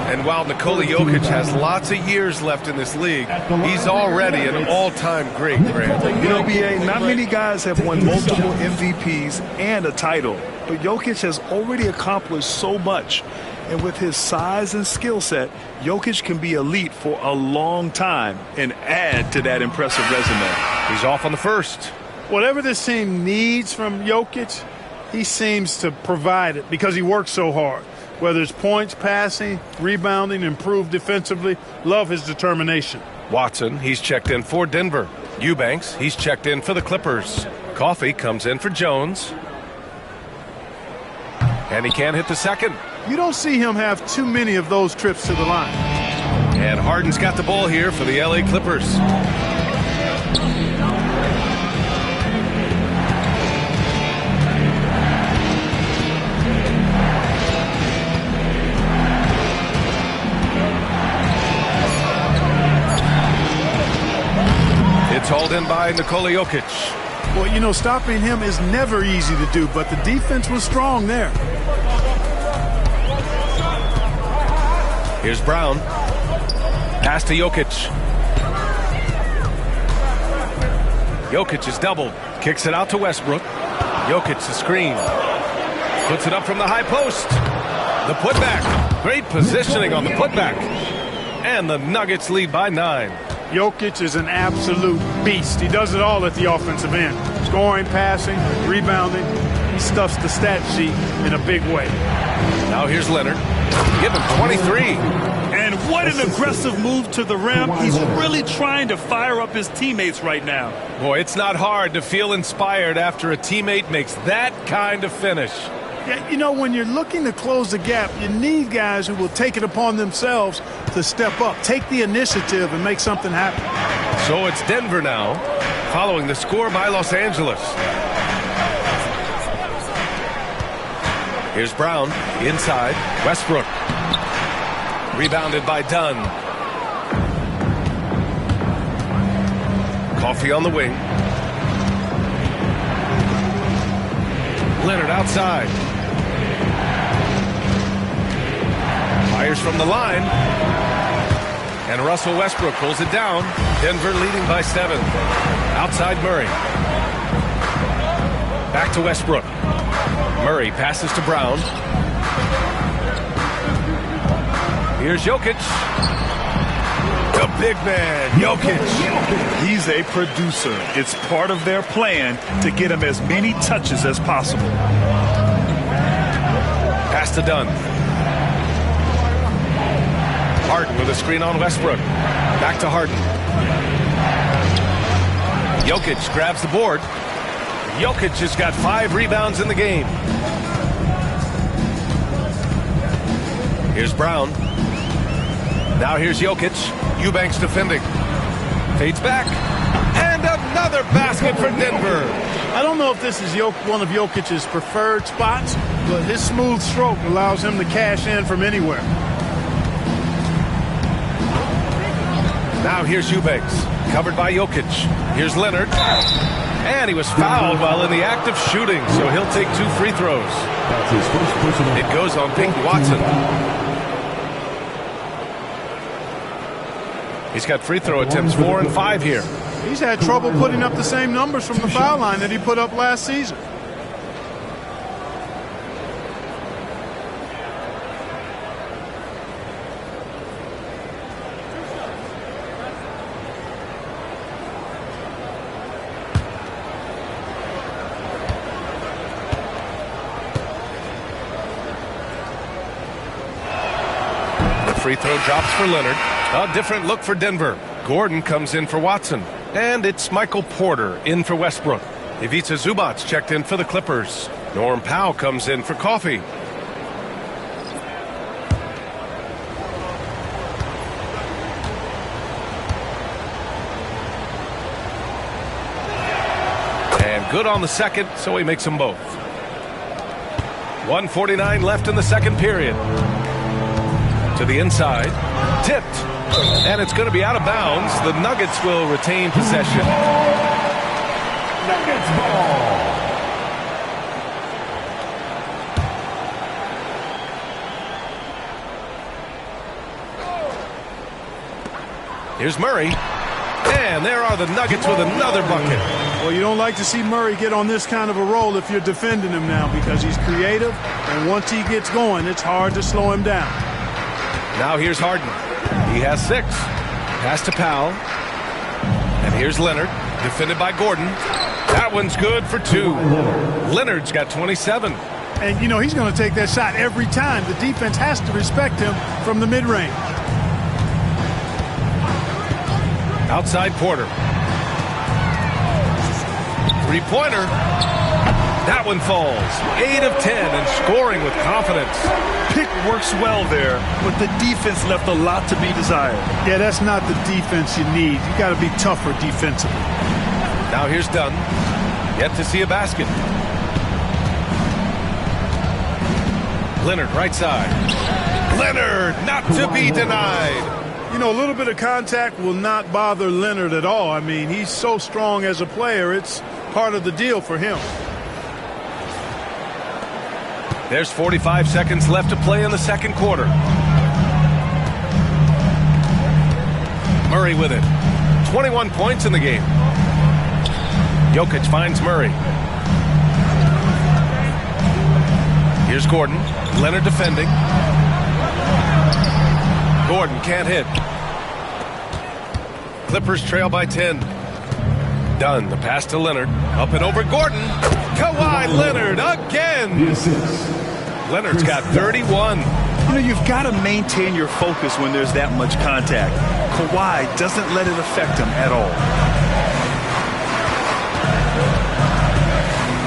And while Nikola Jokic has lots of years left in this league, he's already an all-time great, Grant. You know, B.A., not many guys have won multiple MVPs and a title. But Jokic has already accomplished so much. And with his size and skill set, Jokic can be elite for a long time and add to that impressive resume. He's off on the first. Whatever this team needs from Jokic, he seems to provide it because he works so hard. Whether it's points, passing, rebounding, improved defensively, love his determination. Watson, he's checked in for Denver. Eubanks, he's checked in for the Clippers. Coffey comes in for Jones. And he can't hit the second. You don't see him have too many of those trips to the line. And Harden's got the ball here for the LA Clippers. It's hauled in by Nikola Jokic. Well, you know, stopping him is never easy to do, but the defense was strong there. Here's Brown. Pass to Jokic. Jokic is doubled. Kicks it out to Westbrook. Jokic the screen. Puts it up from the high post. The putback. Great positioning on the putback. And the Nuggets lead by 9. Jokic is an absolute beast. He does it all at the offensive end. Scoring, passing, rebounding. he stuffs the stat sheet in a big way. Now here's Leonard. Give him 23. And what an aggressive move to the rim. He's really trying to fire up his teammates right now. Boy, it's not hard to feel inspired after a teammate makes that kind of finish. Yeah, you know, when you're looking to close the gap, you need guys who will take it upon themselves to step up, take the initiative, and make something happen. So it's Denver now, following the score by Los Angeles. Here's Brown, inside, Westbrook. Rebounded by Dunn. Coffee on the wing. Leonard outside. Fires from the line. And Russell Westbrook pulls it down. Denver leading by 7. Outside Murray. Back to Westbrook. Murray passes to Brown. Here's Jokic. The big man, Jokic. He's a producer. It's part of their plan to get him as many touches as possible. Pass to Dunn. Harden with a screen on Westbrook. Back to Harden. Jokic grabs the board. Jokic has got 5 rebounds in the game. Here's Brown. Now here's Jokic. Eubanks defending. Fades back. And another basket for Denver. I don't know if this is one of Jokic's preferred spots, but his smooth stroke allows him to cash in from anywhere. Now here's Eubanks. Covered by Jokic. Here's Leonard. And he was fouled while in the act of shooting, so he'll take 2 free throws. That's his first personal. It goes on Peyton Watson. He's got free throw attempts 4 and 5 here. He's had trouble putting up the same numbers from the foul line that he put up last season. Free throw drops for Leonard. A different look for Denver. Gordon comes in for Watson. And it's Michael Porter in for Westbrook. Ivica Zubac checked in for the Clippers. Norm Powell comes in for Coffee. And good on the second, so he makes them both. 1:49 left in the second period. To the inside, tipped, and it's going to be out of bounds. The Nuggets will retain possession. Nuggets ball. Here's Murray, and there are the Nuggets with another bucket. Well, you don't like to see Murray get on this kind of a roll if you're defending him now, because he's creative, and once he gets going, it's hard to slow him down. Now here's Harden. He has 6. Pass to Powell. And here's Leonard. Defended by Gordon. That one's good for 2. Leonard's got 27. And, you know, he's going to take that shot every time. The defense has to respect him from the mid-range. Outside Porter. 3-pointer. That one falls. 8 of 10 and scoring with confidence. Pick works well there, but the defense left a lot to be desired. Yeah, that's not the defense you need. You got to be tougher defensively. Now here's Dunn. Yet to see a basket. Leonard right side. Leonard not to be denied. You know, a little bit of contact will not bother Leonard at all. I mean, he's so strong as a player. It's part of the deal for him. There's 45 seconds left to play in the second quarter. Murray with it. 21 points in the game. Jokic finds Murray. Here's Gordon. Leonard defending. Gordon can't hit. Clippers trail by 10. Dunn, the pass to Leonard. Up and over Gordon. Kawhi Leonard again. Leonard's got 31. You know, you've got to maintain your focus when there's that much contact. Kawhi doesn't let it affect him at all.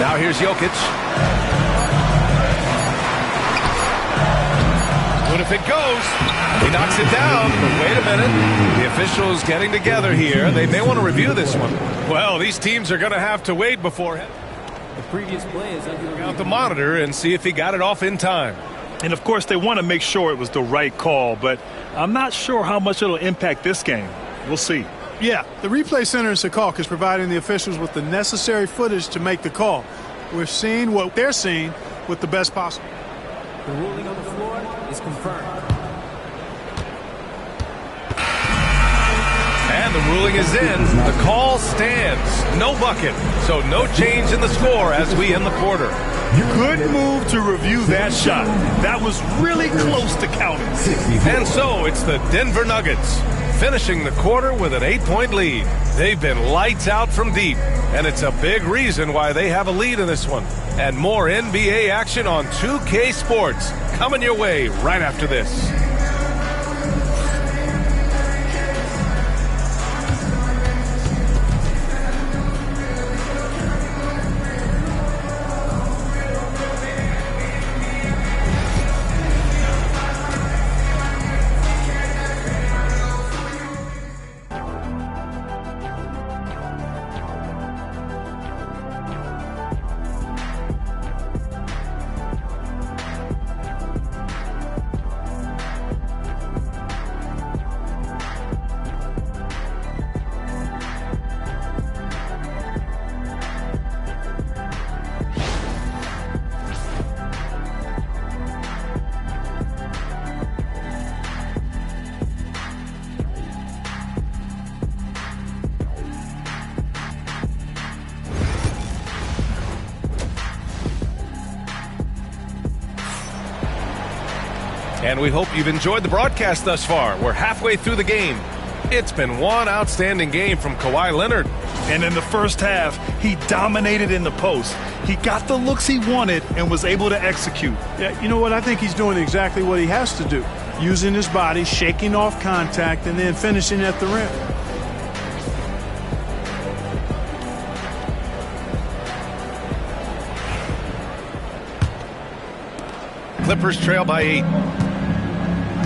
Now here's Jokic. What if it goes? He knocks it down, but wait a minute. The officials getting together here. They may want to review this one. Well, these teams are going to have to wait before the previous play is under out the monitor and see if he got it off in time. And, of course, they want to make sure it was the right call, but I'm not sure how much it'll impact this game. We'll see. Yeah, the replay center in Secaucus is providing the officials with the necessary footage to make the call. We're seeing what they're seeing with the best possible. The ruling on the floor is confirmed. And the ruling is in. The call stands. No bucket. So no change in the score as we end the quarter. Good move to review that shot. That was really close to counting. And so it's the Denver Nuggets finishing the quarter with an 8-point lead. They've been lights out from deep, and it's a big reason why they have a lead in this one. And more NBA action on 2K Sports coming your way right after this. And we hope you've enjoyed the broadcast thus far. We're halfway through the game. It's been one outstanding game from Kawhi Leonard. And in the first half, he dominated in the post. He got the looks he wanted and was able to execute. Yeah, you know what? I think he's doing exactly what he has to do. Using his body, shaking off contact, and then finishing at the rim. Clippers trail by 8.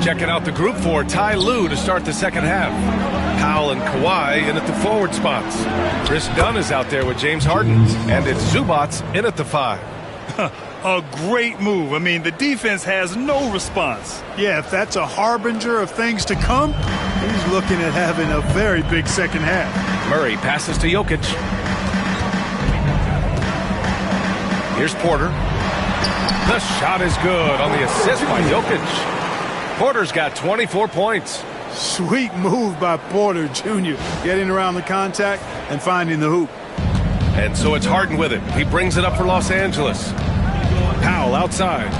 Checking out the group for Ty Lue to start the second half. Powell and Kawhi in at the forward spots. Chris Dunn is out there with James Harden. And it's Zubats in at the 5. A great move. I mean, the defense has no response. Yeah, if that's a harbinger of things to come, he's looking at having a very big second half. Murray passes to Jokic. Here's Porter. The shot is good on the assist by Jokic. Porter's got 24 points. Sweet move by Porter Jr. Getting around the contact and finding the hoop. And so it's Harden with it. He brings it up for Los Angeles. Powell outside.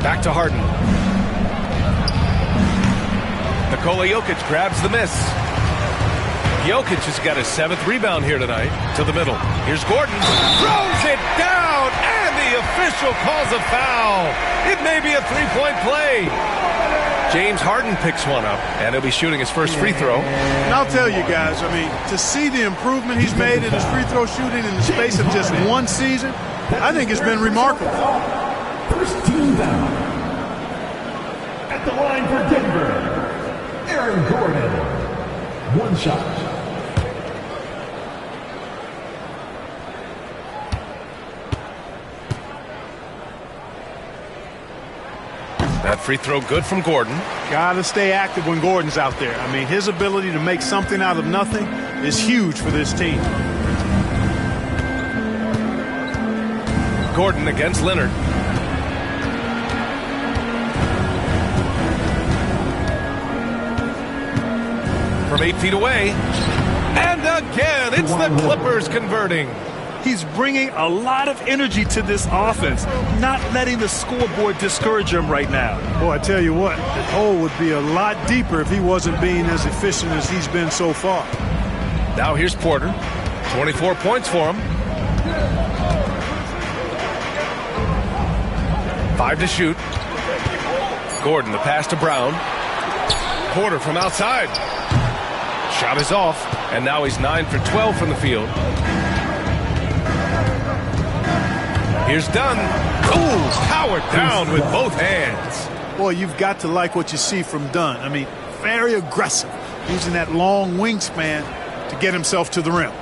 Back to Harden. Nikola Jokic grabs the miss. Jokic has got his 7th rebound here tonight. To the middle. Here's Gordon. Throws it down, and the official calls a foul. It may be a 3-point play. James Harden picks one up, and he'll be shooting his first free throw. And I'll tell you guys, I mean, to see the improvement he's made in his free throw shooting in the space of just one season, I think it's been remarkable. First team down. At the line for Denver, Aaron Gordon. One shot. That free throw good from Gordon. Got to stay active when Gordon's out there. I mean, his ability to make something out of nothing is huge for this team. Gordon against Leonard. From 8 feet away. And again, it's the Clippers converting. He's bringing a lot of energy to this offense, not letting the scoreboard discourage him right now. Boy, I tell you what, the hole would be a lot deeper if he wasn't being as efficient as he's been so far. Now here's Porter. 24 points for him. 5 to shoot. Gordon, the pass to Brown. Porter from outside. Shot is off, and now he's 9 for 12 from the field. Here's Dunn. Ooh, powered down with both hands. Boy, you've got to like what you see from Dunn. I mean, very aggressive, using that long wingspan to get himself to the rim.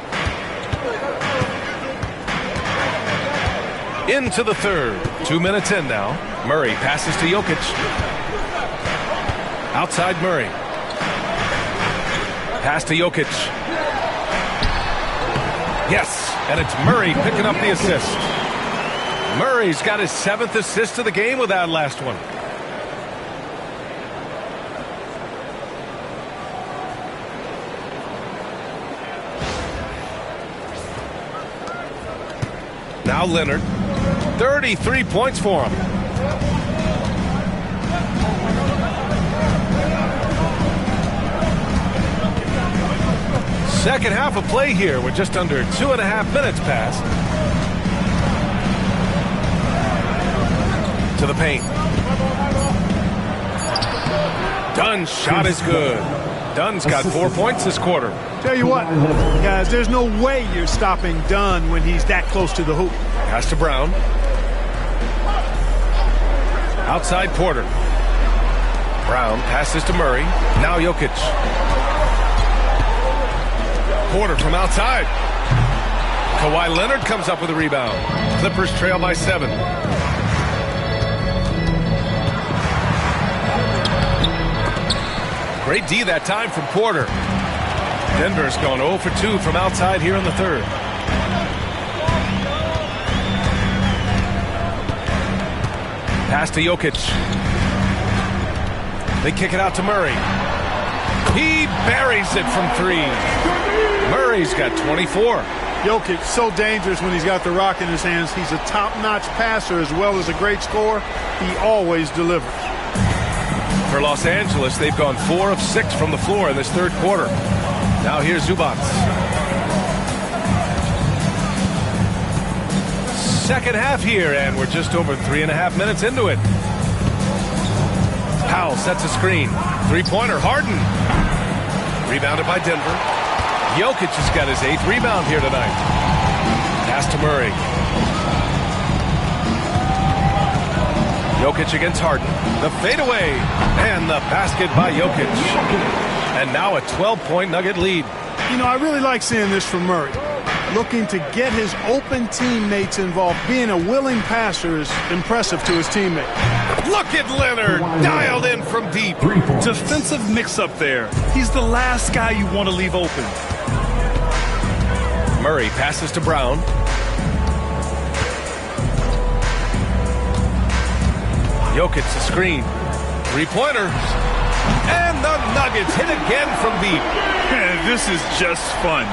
Into the third. 2 minutes in now. Murray passes to Jokic. Outside Murray. Pass to Jokic. Yes, and it's Murray picking up the assist. Murray's got his 7th assist of the game with that last one. Now Leonard. 33 points for him. Second half of play here with just under 2.5 minutes passed. To the paint. Dunn's shot is good. Dunn's got 4 points this quarter. Tell you what, guys, there's no way you're stopping Dunn when he's that close to the hoop. Pass to Brown. Outside Porter. Brown passes to Murray. Now Jokic. Porter from outside. Kawhi Leonard comes up with a rebound. Clippers trail by 7. Great D that time from Porter. Denver's gone 0 for 2 from outside here in the third. Pass to Jokic. They kick it out to Murray. He buries it from 3. Murray's got 24. Jokic, so dangerous when he's got the rock in his hands. He's a top-notch passer as well as a great scorer. He always delivers. For Los Angeles, they've gone 4 of 6 from the floor in this third quarter. Now here's Zubac. Second half here, and we're just over 3.5 minutes into it. Powell sets a screen. Three-pointer, Harden. Rebounded by Denver. Jokic has got his 8th rebound here tonight. Pass to Murray. Jokic against Harden. The fadeaway. And the basket by Jokic. And now a 12-point Nugget lead. You know, I really like seeing this from Murray. Looking to get his open teammates involved. Being a willing passer is impressive to his teammates. Look at Leonard, dialed in from deep. Defensive mix-up there. He's the last guy you want to leave open. Murray passes to Brown. Jokic the screen. Three-pointer. And the Nuggets hit again from deep. This is just fun.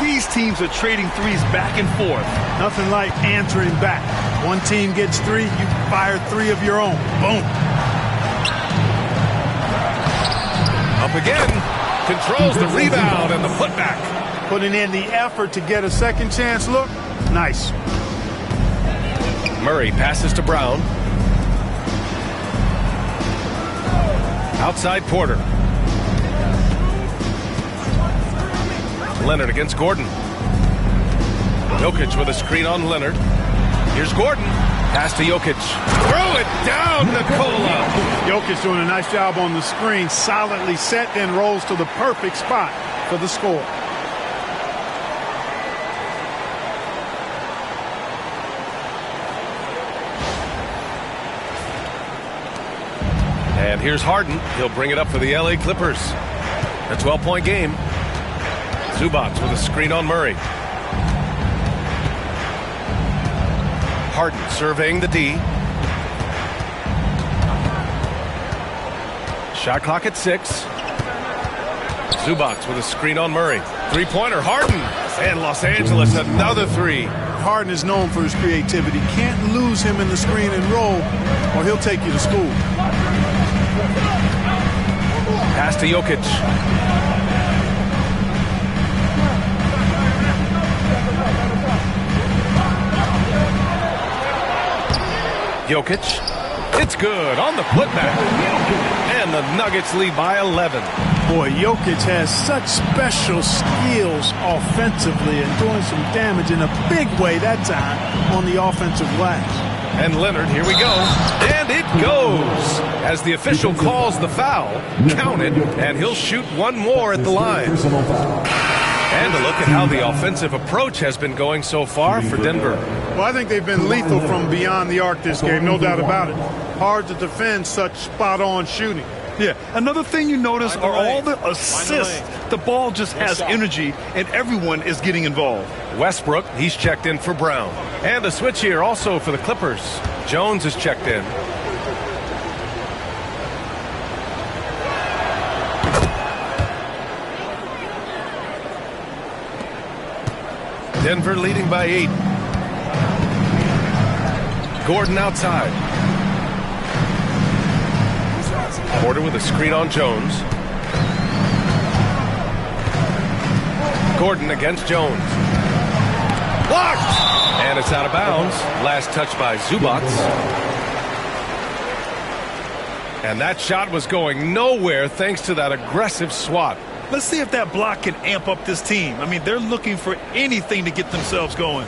These teams are trading threes back and forth. Nothing like answering back. One team gets 3, you fire 3 of your own. Boom. Up again. Controls the rebound and the putback. Putting in the effort to get a second chance look. Nice. Murray passes to Brown. Outside Porter. Leonard against Gordon. Jokic with a screen on Leonard. Here's Gordon. Pass to Jokic. Throw it down, Nikola. Jokic doing a nice job on the screen. Solidly set, then rolls to the perfect spot for the score. And here's Harden. He'll bring it up for the LA Clippers. A 12-point game. Zubac with a screen on Murray. Harden surveying the D. Shot clock at 6. Zubac with a screen on Murray. Three-pointer, Harden. And Los Angeles another 3. Harden is known for his creativity. Can't lose him in the screen and roll, or he'll take you to school. Pass to Jokic. Jokic. It's good on the putback. And the Nuggets lead by 11. Boy, Jokic has such special skills offensively and doing some damage in a big way that time on the offensive glass. And Leonard, here we go. And it goes. As the official calls the foul, count it, and he'll shoot one more at the line. And a look at how the offensive approach has been going so far for Denver. Well, I think they've been lethal from beyond the arc this game, no doubt about it. Hard to defend such spot-on shooting. Yeah, another thing you notice are all the assists. The ball just has energy, and everyone is getting involved. Westbrook, he's checked in for Brown. And a switch here also for the Clippers. Jones is checked in. Denver leading by 8. Gordon outside. Porter with a screen on Jones. Gordon against Jones. Blocked! And it's out of bounds. Last touch by Zubac. And that shot was going nowhere thanks to that aggressive swat. Let's see if that block can amp up this team. I mean, they're looking for anything to get themselves going.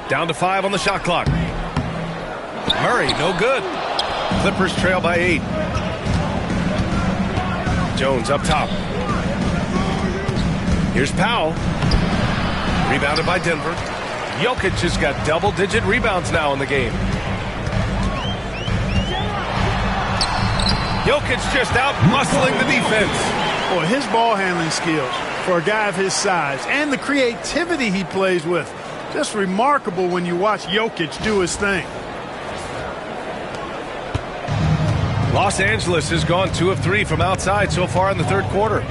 Down to 5 on the shot clock. Murray, no good. Clippers trail by 8. Jones up top. Here's Powell. Rebounded by Denver. Jokic has got double-digit rebounds now in the game. Jokic just out muscling the defense. Boy, his ball handling skills for a guy of his size and the creativity he plays with. Just remarkable when you watch Jokic do his thing. Los Angeles has gone 2 of 3 from outside so far in the third quarter.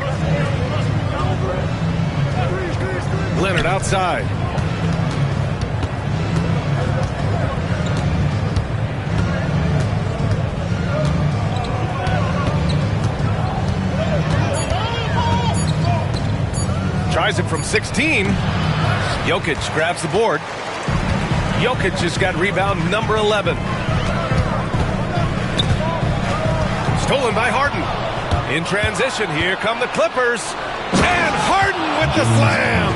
Leonard outside. Tries it from 16. Jokic grabs the board. Jokic has got rebound number 11. Stolen by Harden. In transition, here come the Clippers. And Harden with the slam.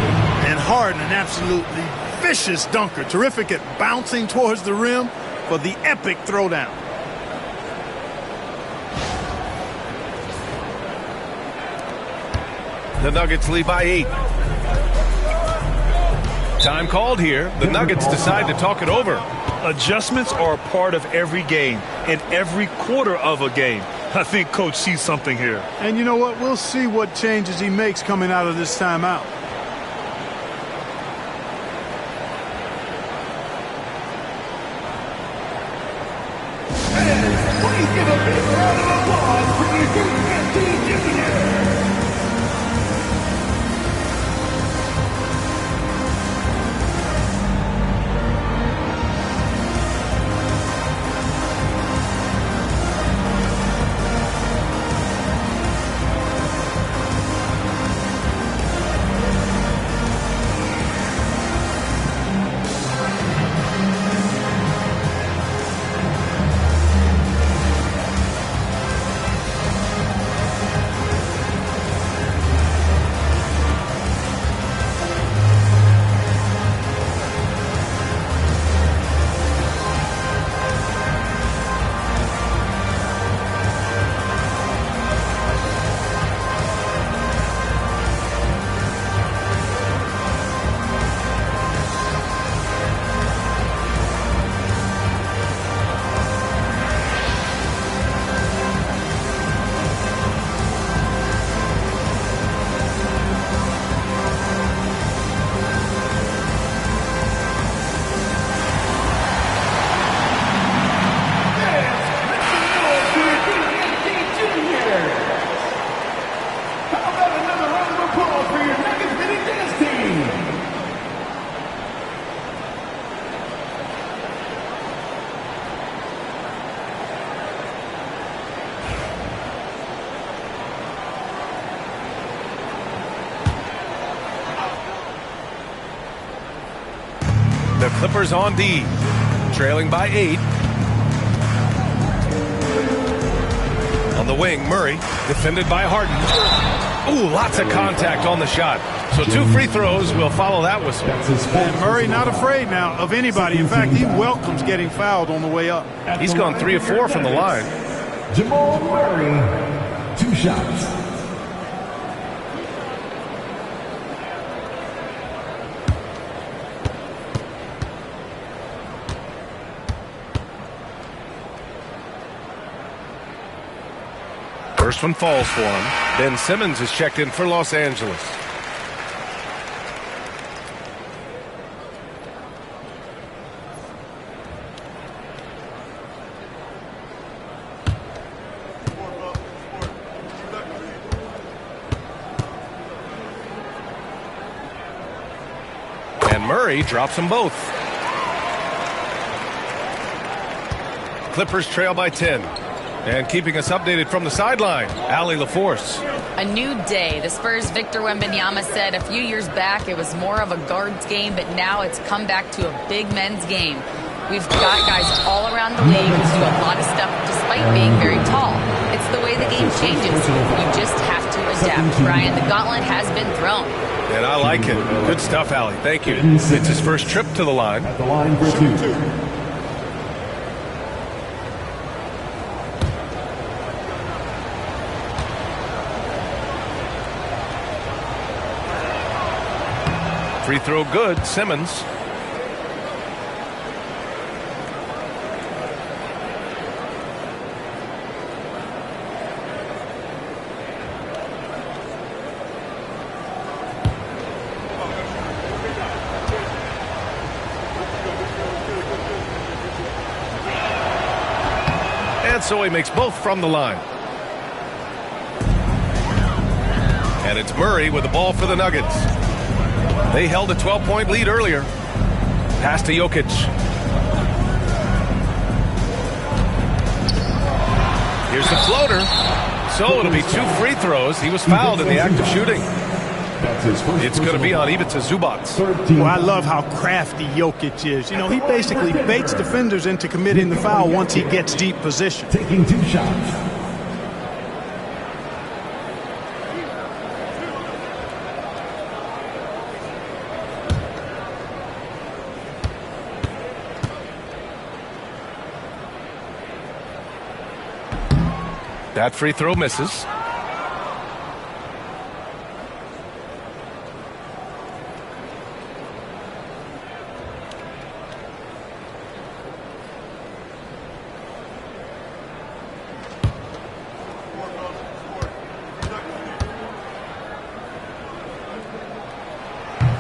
And Harden, an absolutely vicious dunker. Terrific at bouncing towards the rim for the epic throwdown. The Nuggets lead by 8. Time called here. The Nuggets decide to talk it over. Adjustments are a part of every game and every quarter of a game. I think Coach sees something here. And you know what? We'll see what changes he makes coming out of this timeout. Please give a big round of applause for your defensive. The Clippers on D, trailing by 8. On the wing, Murray, defended by Harden. Ooh, lots of contact on the shot. So 2 free throws will follow that whistle. And Murray not afraid now of anybody. In fact, he welcomes getting fouled on the way up. He's gone 3 of 4 from the line. Jamal Murray, 2 shots. First one falls for him. Ben Simmons is checked in for Los Angeles. And Murray drops them both. Clippers trail by 10. And keeping us updated from the sideline, Allie LaForce. A new day. The Spurs' Victor Wembanyama said a few years back it was more of a guards game, but now it's come back to a big men's game. We've got guys all around the league who do a lot of stuff despite being very tall. It's the way the game changes. You just have to adapt. Brian, the gauntlet has been thrown. And I like it. Good stuff, Allie. Thank you. It's his first trip to the line. At the line for 2. Free throw good, Simmons. And so he makes both from the line. And it's Murray with the ball for the Nuggets. They held a 12-point lead earlier. Pass to Jokic. Here's the floater. So it'll be 2 free throws. He was fouled in the act of shooting. It's going to be on Ivica Zubac. Well, I love how crafty Jokic is. You know, he basically baits defenders into committing the foul once he gets deep position. Taking 2 shots. That free throw misses.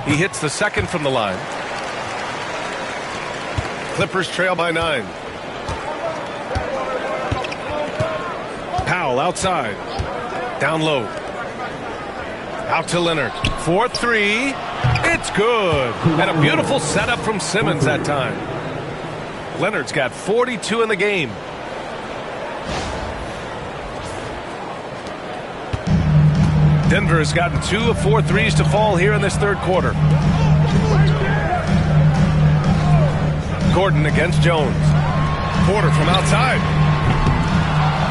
He hits the second from the line. Clippers trail by 9. Powell outside. Down low. Out to Leonard. 4-3. It's good. And a beautiful setup from Simmons that time. Leonard's got 42 in the game. Denver has gotten 2 of 4 threes to fall here in this third quarter. Gordon against Jones. Porter from outside.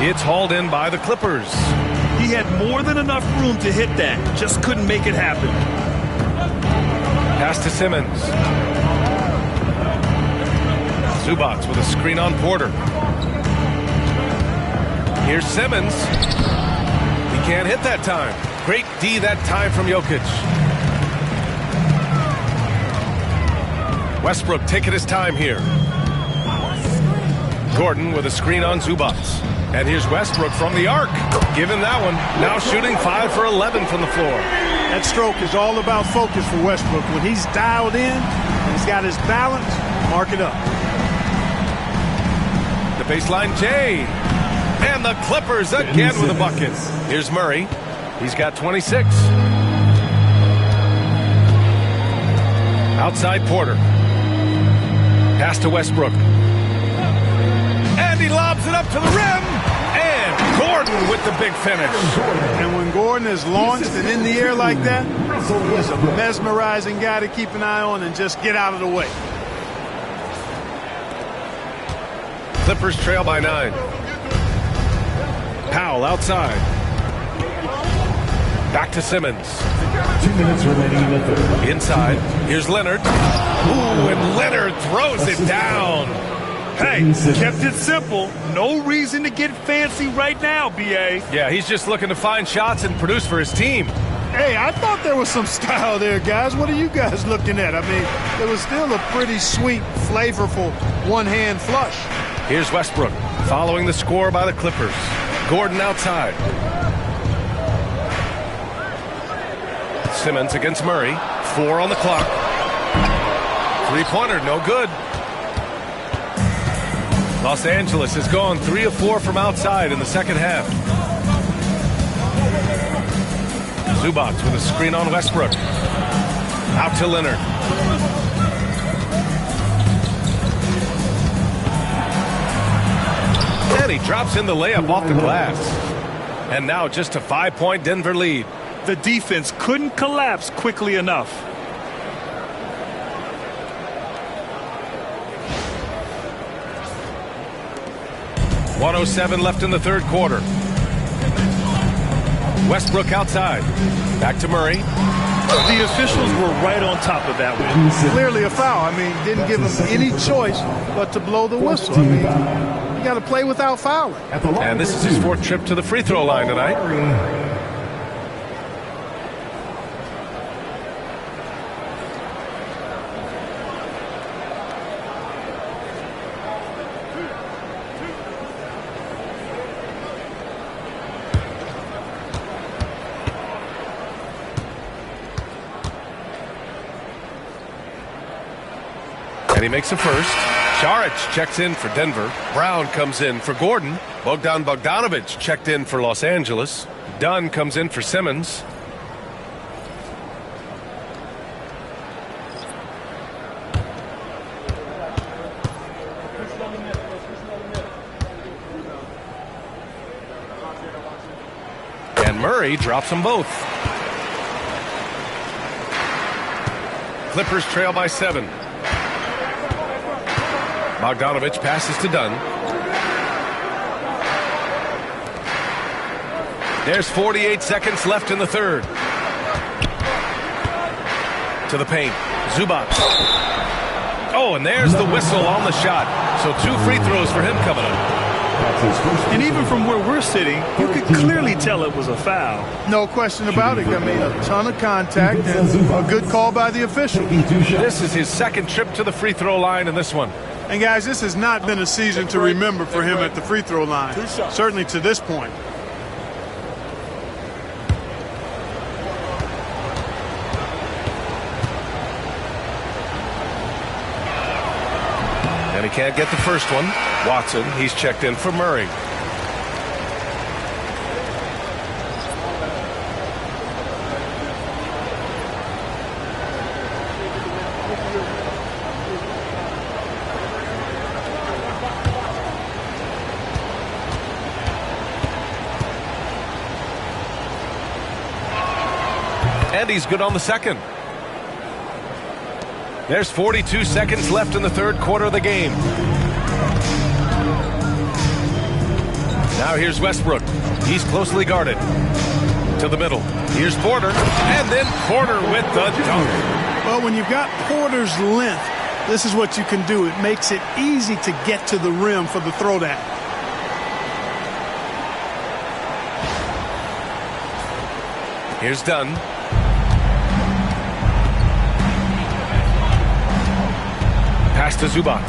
It's hauled in by the Clippers. He had more than enough room to hit that. Just couldn't make it happen. Pass to Simmons. Zubac with a screen on Porter. Here's Simmons. He can't hit that time. Great D that time from Jokic. Westbrook taking his time here. Gordon with a screen on Zubac. And here's Westbrook from the arc. Give him that one. Now shooting 5 for 11 from the floor. That stroke is all about focus for Westbrook. When he's dialed in, he's got his balance, mark it up. The baseline J. And the Clippers again with a bucket. Here's Murray. He's got 26. Outside Porter. Pass to Westbrook. And he lobs it up to the rim. And Gordon with the big finish. And when Gordon is launched and in the air like that, he's a mesmerizing guy to keep an eye on and just get out of the way. Clippers trail by 9. Powell outside. Back to Simmons. 2 minutes remaining in the third. Inside. Here's Leonard. Ooh, and Leonard throws it down. Hey, kept it simple. No reason to get fancy right now, B.A. Yeah, he's just looking to find shots and produce for his team. Hey, I thought there was some style there, guys. What are you guys looking at? I mean, it was still a pretty sweet, flavorful one-hand flush. Here's Westbrook following the score by the Clippers. Gordon outside. Simmons against Murray. 4 on the clock. Three-pointer, no good. Los Angeles has gone 3 of 4 from outside in the second half. Zubac with a screen on Westbrook. Out to Leonard. And he drops in the layup off the glass. And now just a 5-point Denver lead. The defense couldn't collapse quickly enough. .107 left in the third quarter. Westbrook outside. Back to Murray. The officials were right on top of that one. Clearly a foul. I mean, didn't give him any choice but to blow the whistle. I mean, you got to play without fouling. And this is his 4th trip to the free throw line tonight. And he makes a first. Saric checks in for Denver. Brown comes in for Gordon. Bogdanovich checked in for Los Angeles. Dunn comes in for Simmons. And Murray drops them both. Clippers trail by 7. Bogdanovich passes to Dunn. There's 48 seconds left in the third. To the paint. Zubac. Oh, and there's the whistle on the shot. So 2 free throws for him coming up. And even from where we're sitting, you could clearly tell it was a foul. No question about it. I mean, a ton of contact and a good call by the official. This is his 2nd trip to the free throw line in this one. And, guys, this has not been a season to remember for him at the free throw line, certainly to this point. And he can't get the first one. Watson, he's checked in for Murray. And he's good on the second. There's 42 seconds left in the third quarter of the game. Now here's Westbrook. He's closely guarded. To the middle. Here's Porter. And then Porter with the dunk. Well, when you've got Porter's length, this is what you can do. It makes it easy to get to the rim for the throwdown. Here's Dunn. Pass to Zubac.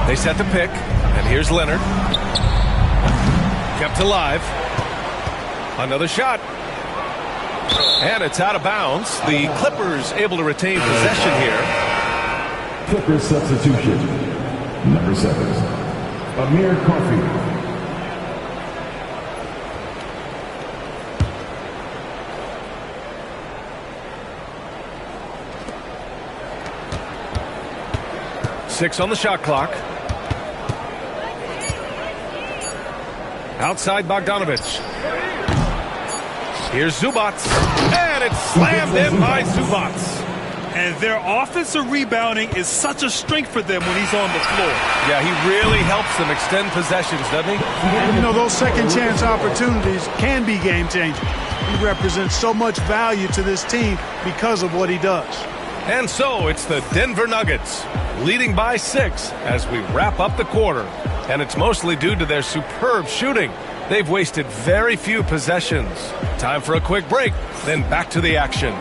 They set the pick, and here's Leonard. Kept alive. Another shot. And it's out of bounds. The Clippers able to retain possession here. Clippers substitution. Number 7. Amir Coffey. Six on the shot clock. Outside Bogdanovich. Here's Zubac. And it's slammed in by Zubac. And their offensive rebounding is such a strength for them when he's on the floor. Yeah, he really helps them extend possessions, doesn't he? And, you know, those second chance opportunities can be game changing. He represents so much value to this team because of what he does. And so it's the Denver Nuggets leading by 6 as we wrap up the quarter. And it's mostly due to their superb shooting. They've wasted very few possessions. Time for a quick break, then back to the action.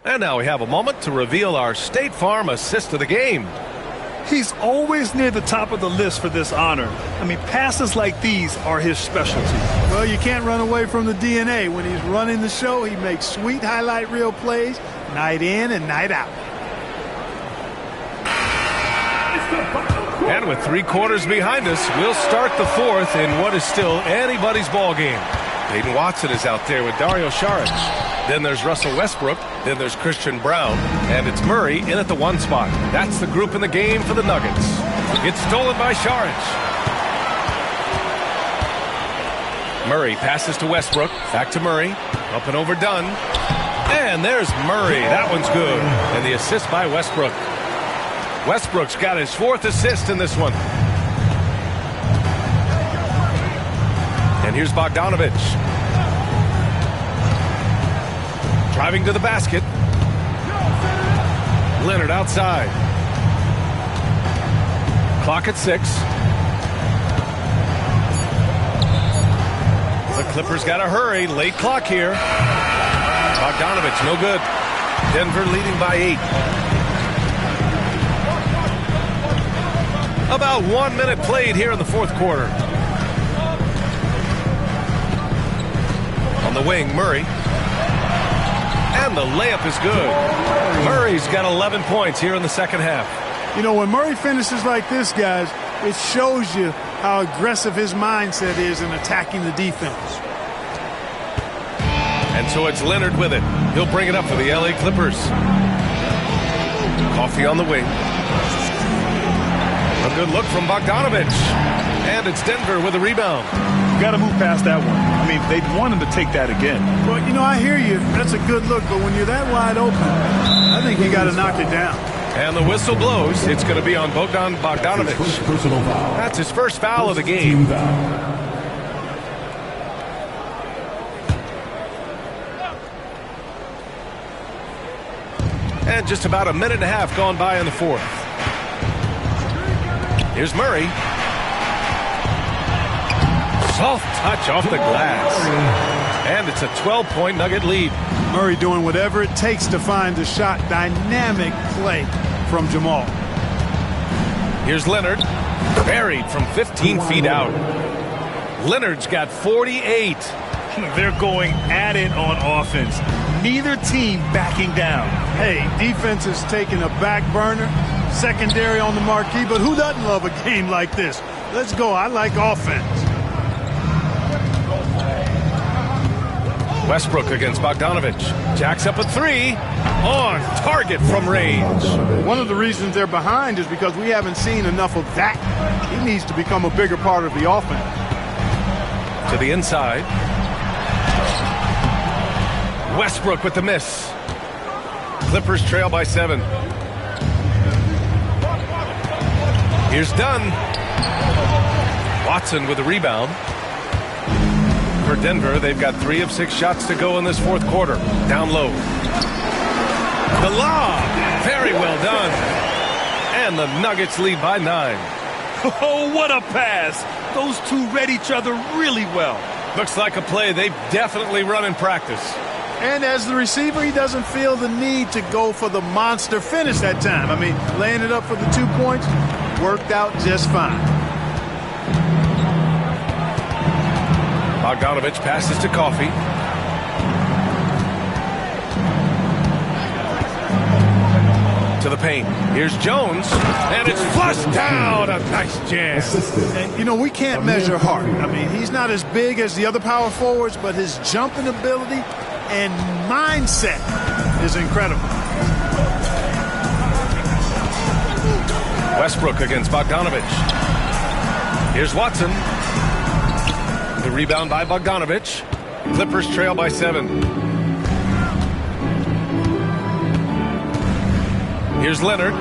And now we have a moment to reveal our State Farm assist of the game. He's always near the top of the list for this honor. I mean, passes like these are his specialty. Well, you can't run away from the DNA. When he's running the show, he makes sweet highlight reel plays night in and night out. And with 3 quarters behind us, we'll start the 4th in what is still anybody's ball game. Peyton Watson is out there with Dario Saric. Then there's Russell Westbrook. Then there's Christian Brown. And it's Murray in at the 1 spot. That's the group in the game for the Nuggets. It's stolen by Saric. Murray passes to Westbrook. Back to Murray. Up and over Dunn. And there's Murray. That one's good. And the assist by Westbrook. Westbrook's got his 4th assist in this one. And here's Bogdanovich. Driving to the basket. Leonard outside. Clock at 6. The Clippers got to hurry. Late clock here. Bogdanovich, no good. Denver leading by 8. About 1 minute played here in the 4th quarter. On the wing, Murray. And the layup is good. Murray's got 11 points here in the 2nd half. You know, when Murray finishes like this, guys, it shows you how aggressive his mindset is in attacking the defense. And so it's Leonard with it. He'll bring it up for the LA Clippers. Coffee on the wing. A good look from Bogdanovich. And it's Denver with a rebound. You got to move past that one. I mean, they want him to take that again. Well, you know, I hear you. That's a good look. But when you're that wide open, I think you got to knock it down. And the whistle blows. It's going to be on Bogdanovich. That's his first foul of the game. And just about a minute and a half gone by in the 4th. Here's Murray. Soft touch off the glass. And it's a 12-point Nugget lead. Murray doing whatever it takes to find the shot. Dynamic play from Jamal. Here's Leonard. Buried from 15 feet out. Leonard's got 48. They're going at it on offense. Neither team backing down. Hey, defense is taking a back burner. Secondary on the marquee, but who doesn't love a game like this? Let's go. I like offense. Westbrook against Bogdanovich. Jacks up a 3. On target from range. One of the reasons they're behind is because we haven't seen enough of that. He needs to become a bigger part of the offense. To the inside. Westbrook with the miss. Clippers trail by 7. Here's Dunn. Watson with the rebound. For Denver, they've got 3 of 6 shots to go in this 4th quarter. Down low. The lob. Very well done. And the Nuggets lead by 9. Oh, what a pass. Those two read each other really well. Looks like a play they've definitely run in practice. And as the receiver, he doesn't feel the need to go for the monster finish that time. I mean, laying it up for the 2 points worked out just fine. Bogdanovich passes to Coffey. To the paint. Here's Jones. And it's flushed down. A nice jam. And, you know, we can't measure heart. I mean, he's not as big as the other power forwards, but his jumping ability and mindset is incredible. Westbrook against Bogdanovich. Here's Watson. The rebound by Bogdanovich. Clippers trail by 7. Here's Leonard.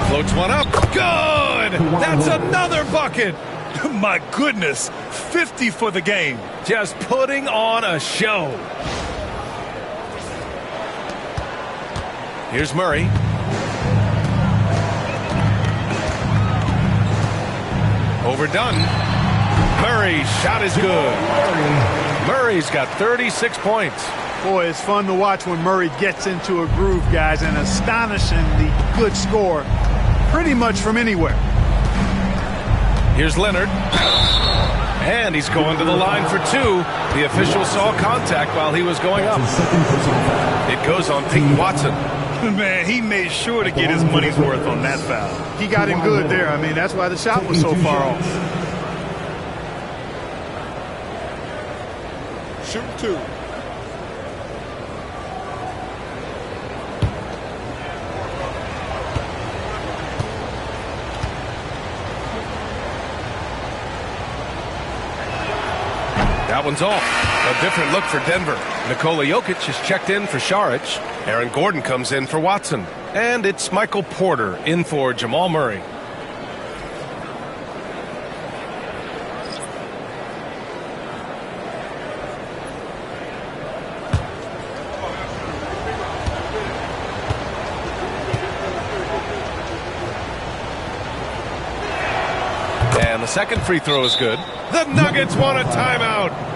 Floats one up. Good! That's another bucket! My goodness, 50 for the game. Just putting on a show. Here's Murray. Overdone. Murray's shot is good. Murray's got 36 points. Boy, it's fun to watch when Murray gets into a groove, guys. An astonishingly good score, pretty much from anywhere. Here's Leonard. And he's going to the line for 2. The official saw contact while he was going up. It goes on Peyton Watson. Man, he made sure to get his money's worth on that foul. He got him good there. I mean, that's why the shot was so far off. Shoot 2. That one's off. A different look for Denver. Nikola Jokic has checked in for Šarić. Aaron Gordon comes in for Watson. And it's Michael Porter in for Jamal Murray. And the second free throw is good. The Nuggets want a timeout.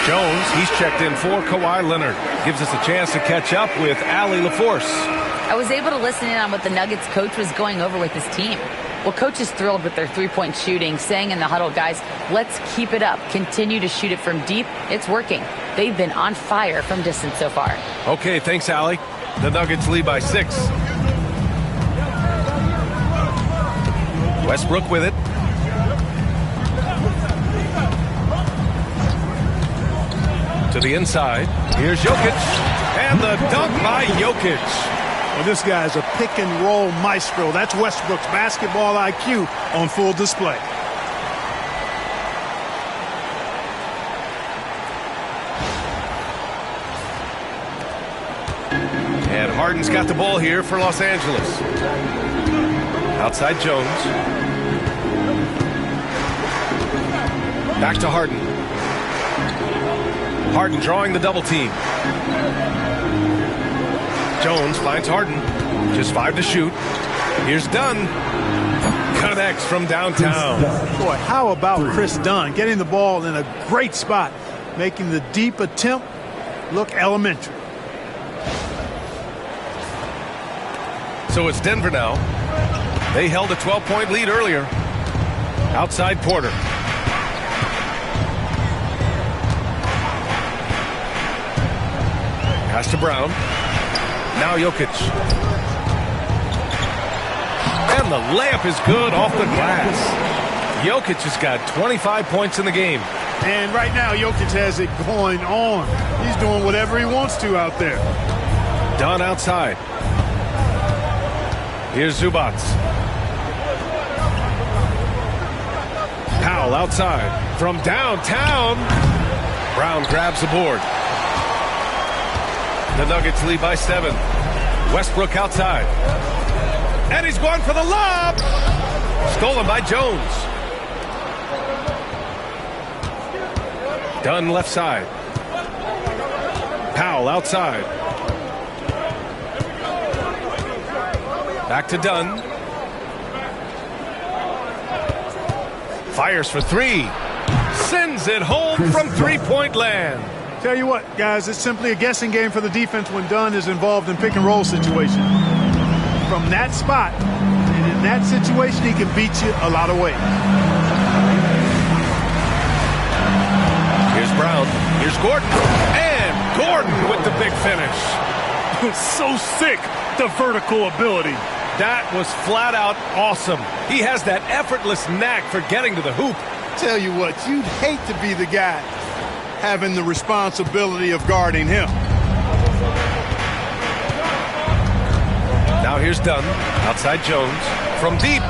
Jones, he's checked in for Kawhi Leonard. Gives us a chance to catch up with Allie LaForce. I was able to listen in on what the Nuggets coach was going over with his team. Well, coach is thrilled with their three-point shooting, saying in the huddle, guys, let's keep it up. Continue to shoot it from deep. It's working. They've been on fire from distance so far. Okay, thanks, Allie. The Nuggets lead by 6. Westbrook with it. To the inside. Here's Jokic. And the dunk by Jokic. Well, this guy's a pick-and-roll maestro. That's Westbrook's basketball IQ on full display. And Harden's got the ball here for Los Angeles. Outside Jones. Back to Harden. Harden drawing the double team. Jones finds Harden. Just 5 to shoot. Here's Dunn. Connects from downtown. Boy, how about Chris Dunn getting the ball in a great spot, making the deep attempt look elementary. So it's Denver now. They held a 12-point lead earlier. Outside Porter. Pass to Brown. Now Jokic. And the layup is good off the glass. Jokic has got 25 points in the game. And right now, Jokic has it going on. He's doing whatever he wants to out there. Dunn outside. Here's Zubac. Powell outside. From downtown. Brown grabs the board. The Nuggets lead by 7. Westbrook outside. And he's going for the lob. Stolen by Jones. Dunn left side. Powell outside. Back to Dunn. Fires for 3. Sends it home from three-point land. Tell you what, guys, it's simply a guessing game for the defense when Dunn is involved in pick-and-roll situation. From that spot, and in that situation, he can beat you a lot of ways. Here's Brown. Here's Gordon. And Gordon with the big finish. So sick, the vertical ability. That was flat out awesome. He has that effortless knack for getting to the hoop. Tell you what, you'd hate to be the guy having the responsibility of guarding him. Now here's Dunn. Outside Jones. From deep.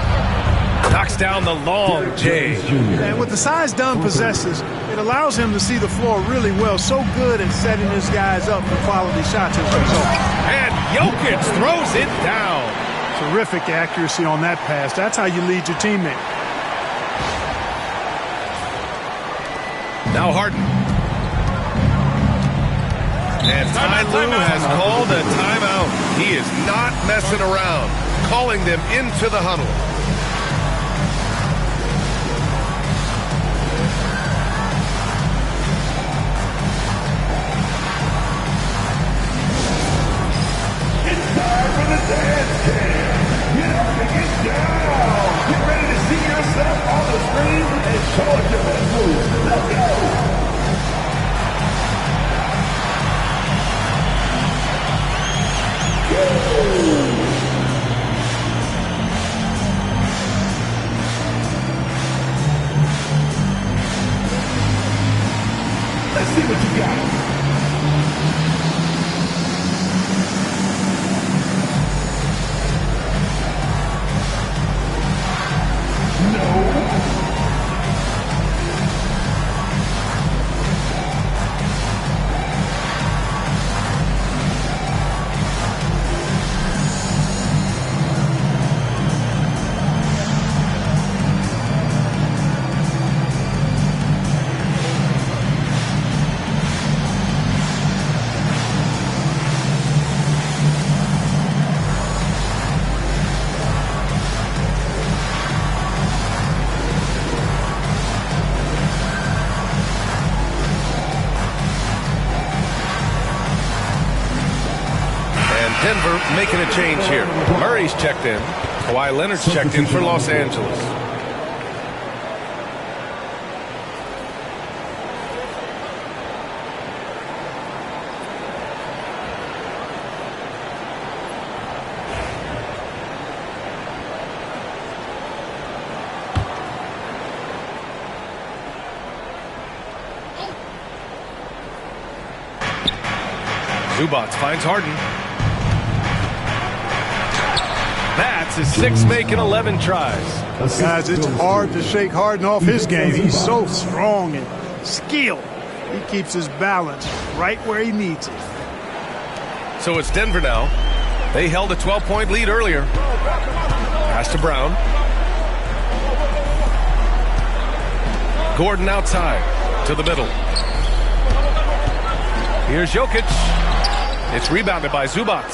Knocks down the long J. And with the size Dunn possesses, it allows him to see the floor really well. So good at setting his guys up for quality shots as a result. And Jokic throws it down. Terrific accuracy on that pass. That's how you lead your teammate. Now Harden. And Ty Lue has called a timeout. He is not messing around. Calling them into the huddle. It's time for the dance camp. Get up and get down. Get ready to see yourself on the screen and show us your best moves. Let's go. Let's see what you got. No. Denver making a change here. Murray's checked in. Kawhi Leonard's checked in for Los Angeles. Zubac finds Harden. That's his 6th make in 11 tries. Guys, it's hard to shake Harden off his game. He's so strong and skilled. He keeps his balance right where he needs it. So it's Denver now. They held a 12-point lead earlier. Pass to Brown. Gordon outside to the middle. Here's Jokic. It's rebounded by Zubac.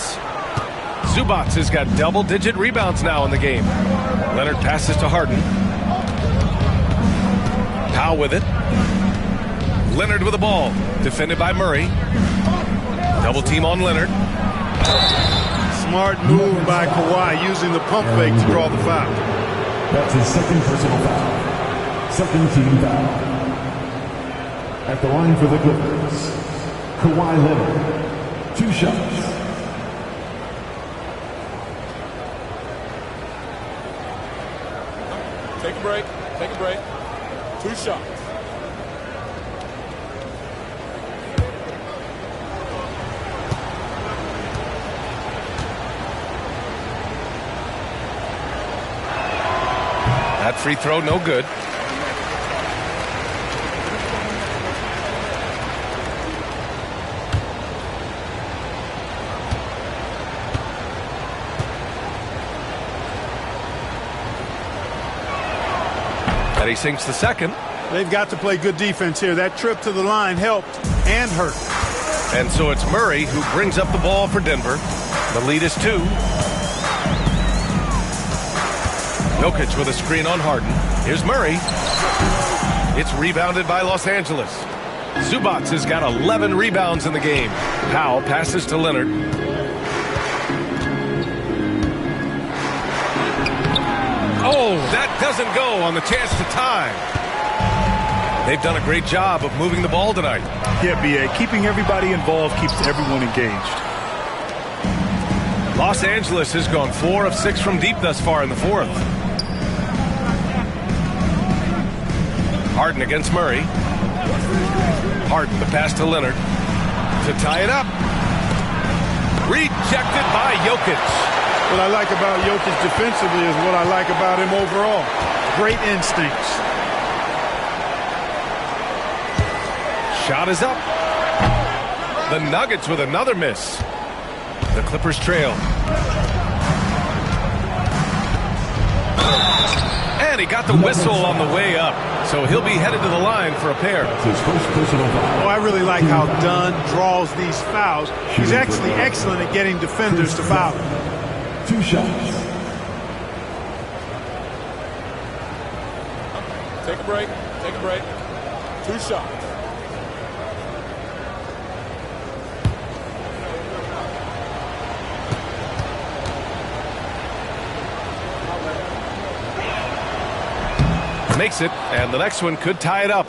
Zubac has got double-digit rebounds now in the game. Leonard passes to Harden. Powell with it. Leonard with the ball. Defended by Murray. Double team on Leonard. Smart move by Kawhi using the pump fake to draw the foul. That's his second personal foul. Second team foul. At the line for the Clippers, Kawhi Leonard. 2 shots. Take a break. Take a break. 2 shots. That free throw, no good. And he sinks the second. They've got to play good defense here. That trip to the line helped and hurt. And so it's Murray who brings up the ball for Denver. The lead is 2. Jokic with a screen on Harden. Here's Murray. It's rebounded by Los Angeles. Zubac has got 11 rebounds in the game. Powell passes to Leonard. Oh, that doesn't go on the chance to tie. They've done a great job of moving the ball tonight. Yeah, B.A. Keeping everybody involved keeps everyone engaged. Los Angeles has gone 4 of 6 from deep thus far in the 4th. Harden against Murray. Harden, the pass to Leonard. To tie it up. Rejected by Jokic. What I like about Jokic defensively is what I like about him overall. Great instincts. Shot is up. The Nuggets with another miss. The Clippers trail. And he got the whistle on the way up. So he'll be headed to the line for a pair. Oh, I really like how Dunn draws these fouls. He's actually excellent at getting defenders to foul. 2 shots. Take a break. Take a break. 2 shots. Makes it, and the next one could tie it up.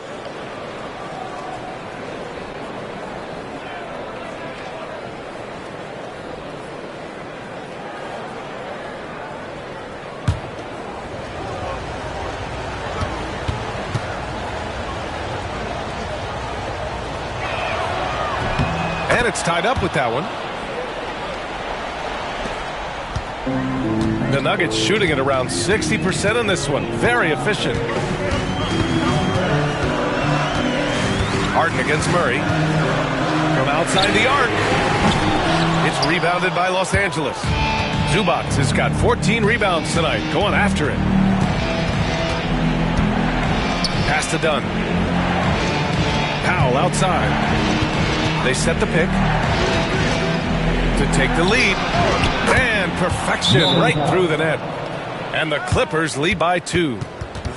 And it's tied up with that one. The Nuggets shooting at around 60% in this one. Very efficient. Harden against Murray. From outside the arc. It's rebounded by Los Angeles. Zubac has got 14 rebounds tonight. Going after it. Pass to Dunn. Powell outside. They set the pick. To take the lead. And perfection right through the net. And the Clippers lead by 2.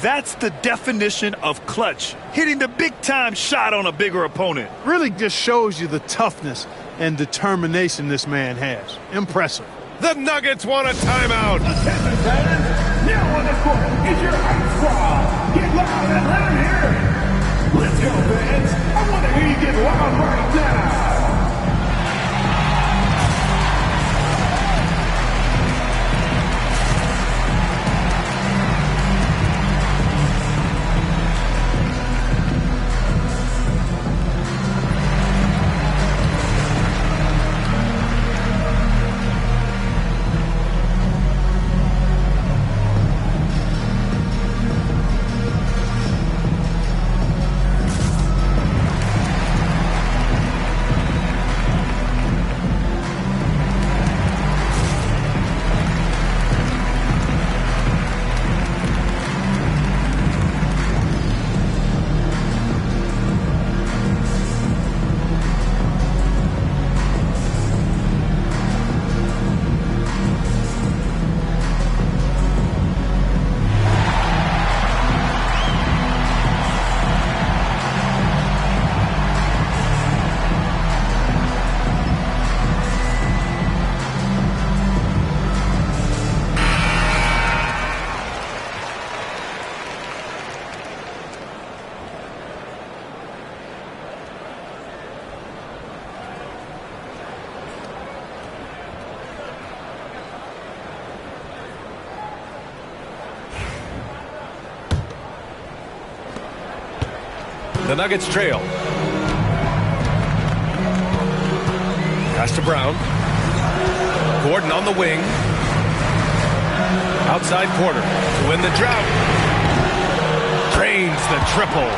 That's the definition of clutch. Hitting the big-time shot on a bigger opponent. Really just shows you the toughness and determination this man has. Impressive. The Nuggets want a timeout. Attention, fans. Now on the court is your hype squad. Get loud and let 'em hear it. Let's go, fans. I want to hear you get loud right now. The Nuggets trail. Pass to Brown. Gordon on the wing. Outside Porter to win the drought. Drains the triple.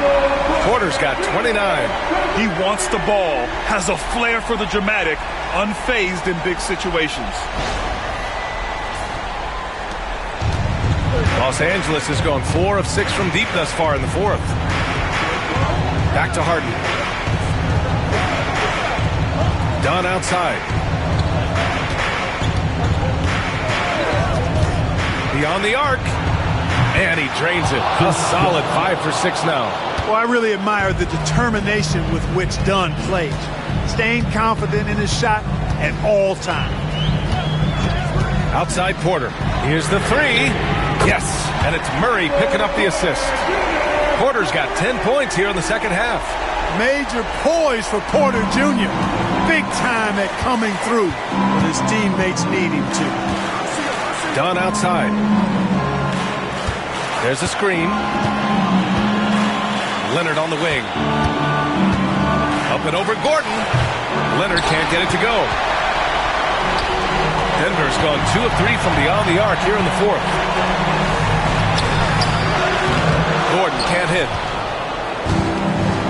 Porter's got 29. He wants the ball, has a flair for the dramatic, unfazed in big situations. Los Angeles has gone 4 of 6 from deep thus far in the fourth. Back to Harden. Dunn outside. Beyond the arc. And he drains it. A solid 5 for 6 now. Well, I really admire the determination with which Dunn plays. Staying confident in his shot at all times. Outside Porter. Here's the three. Yes, and it's Murray picking up the assist. Porter's got 10 points here in the second half. Major poise for Porter Jr. Big time at coming through when his teammates need him to. Dunn outside. There's a screen. Leonard on the wing. Up and over Gordon. Leonard can't get it to go. Denver's gone 2 of 3 from beyond the arc here in the fourth. Gordon can't hit.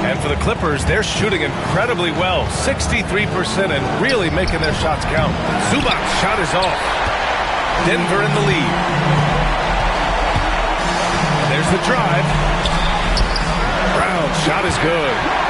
And for the Clippers, they're shooting incredibly well. 63% and really making their shots count. Zubac's shot is off. Denver in the lead. There's the drive. Brown's shot is good.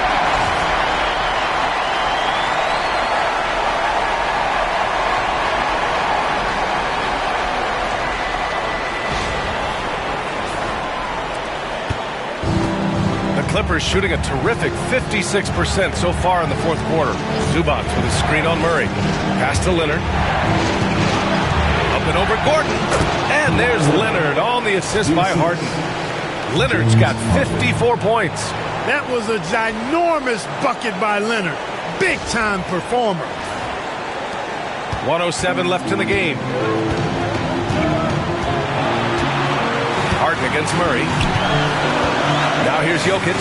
Clippers shooting a terrific 56% so far in the fourth quarter. Zubac with a screen on Murray. Pass to Leonard. Up and over Gordon. And there's Leonard on the assist by Harden. Leonard's got 54 points. That was a ginormous bucket by Leonard. Big-time performer. 1:07 left in the game. Harden against Murray. Now here's Jokic.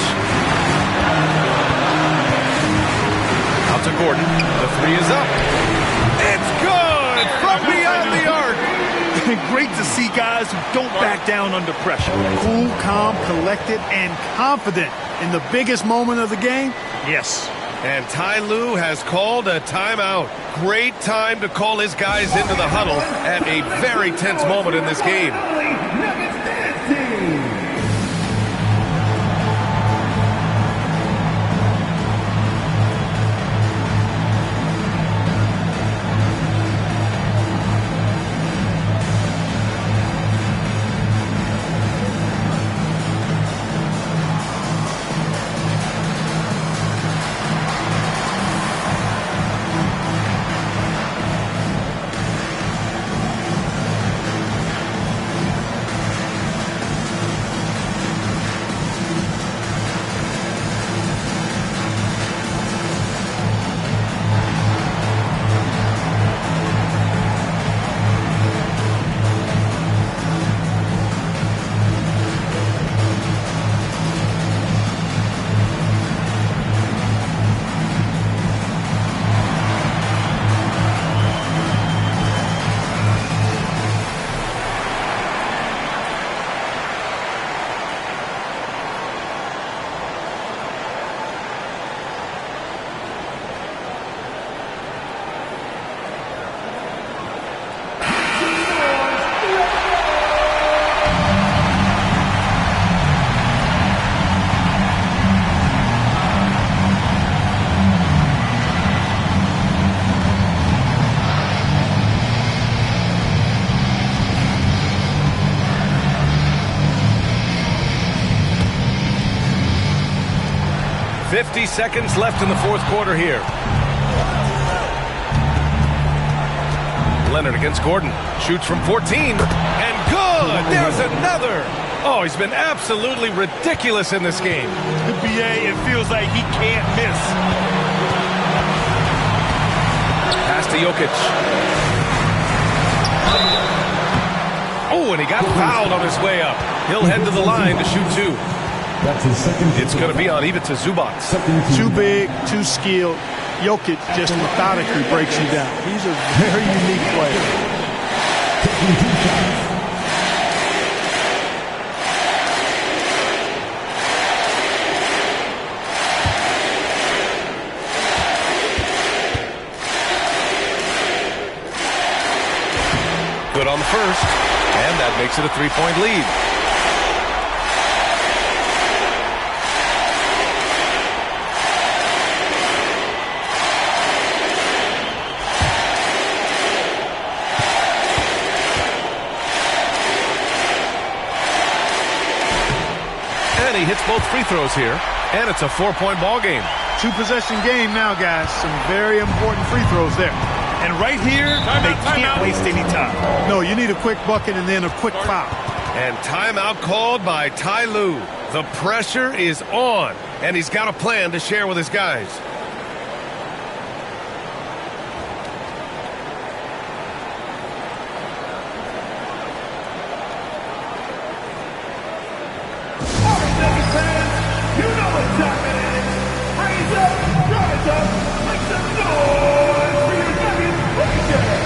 Out to Gordon. The three is up. It's good from beyond the arc. Great to see guys who don't back down under pressure. Cool, calm, collected, and confident in the biggest moment of the game. Yes. And Ty Lue has called a timeout. Great time to call his guys into the huddle at a very tense moment in this game. Seconds left in the fourth quarter here. Leonard against Gordon. Shoots from 14. And good! There's another! Oh, he's been absolutely ridiculous in this game. The BA, it feels like he can't miss. Pass to Jokic. Oh, and he got fouled on his way up. He'll head to the line to shoot 2. That's his second. It's going to be on Ivica Zubac. Too big, too skilled. Jokic just methodically breaks you down. He's a very unique player. Taking 2 shots. Good on the first, and that makes it a 3-point lead. And he hits both free throws here, and it's a 4-point ball game. 2-possession game now, guys. Some very important free throws there. And right here, they can't waste any time. No, you need a quick bucket and then a quick foul. And timeout called by Ty Lue. The pressure is on, and he's got a plan to share with his guys. You know what time it is. Raise up, rise up, make some noise for your Nuggets payday.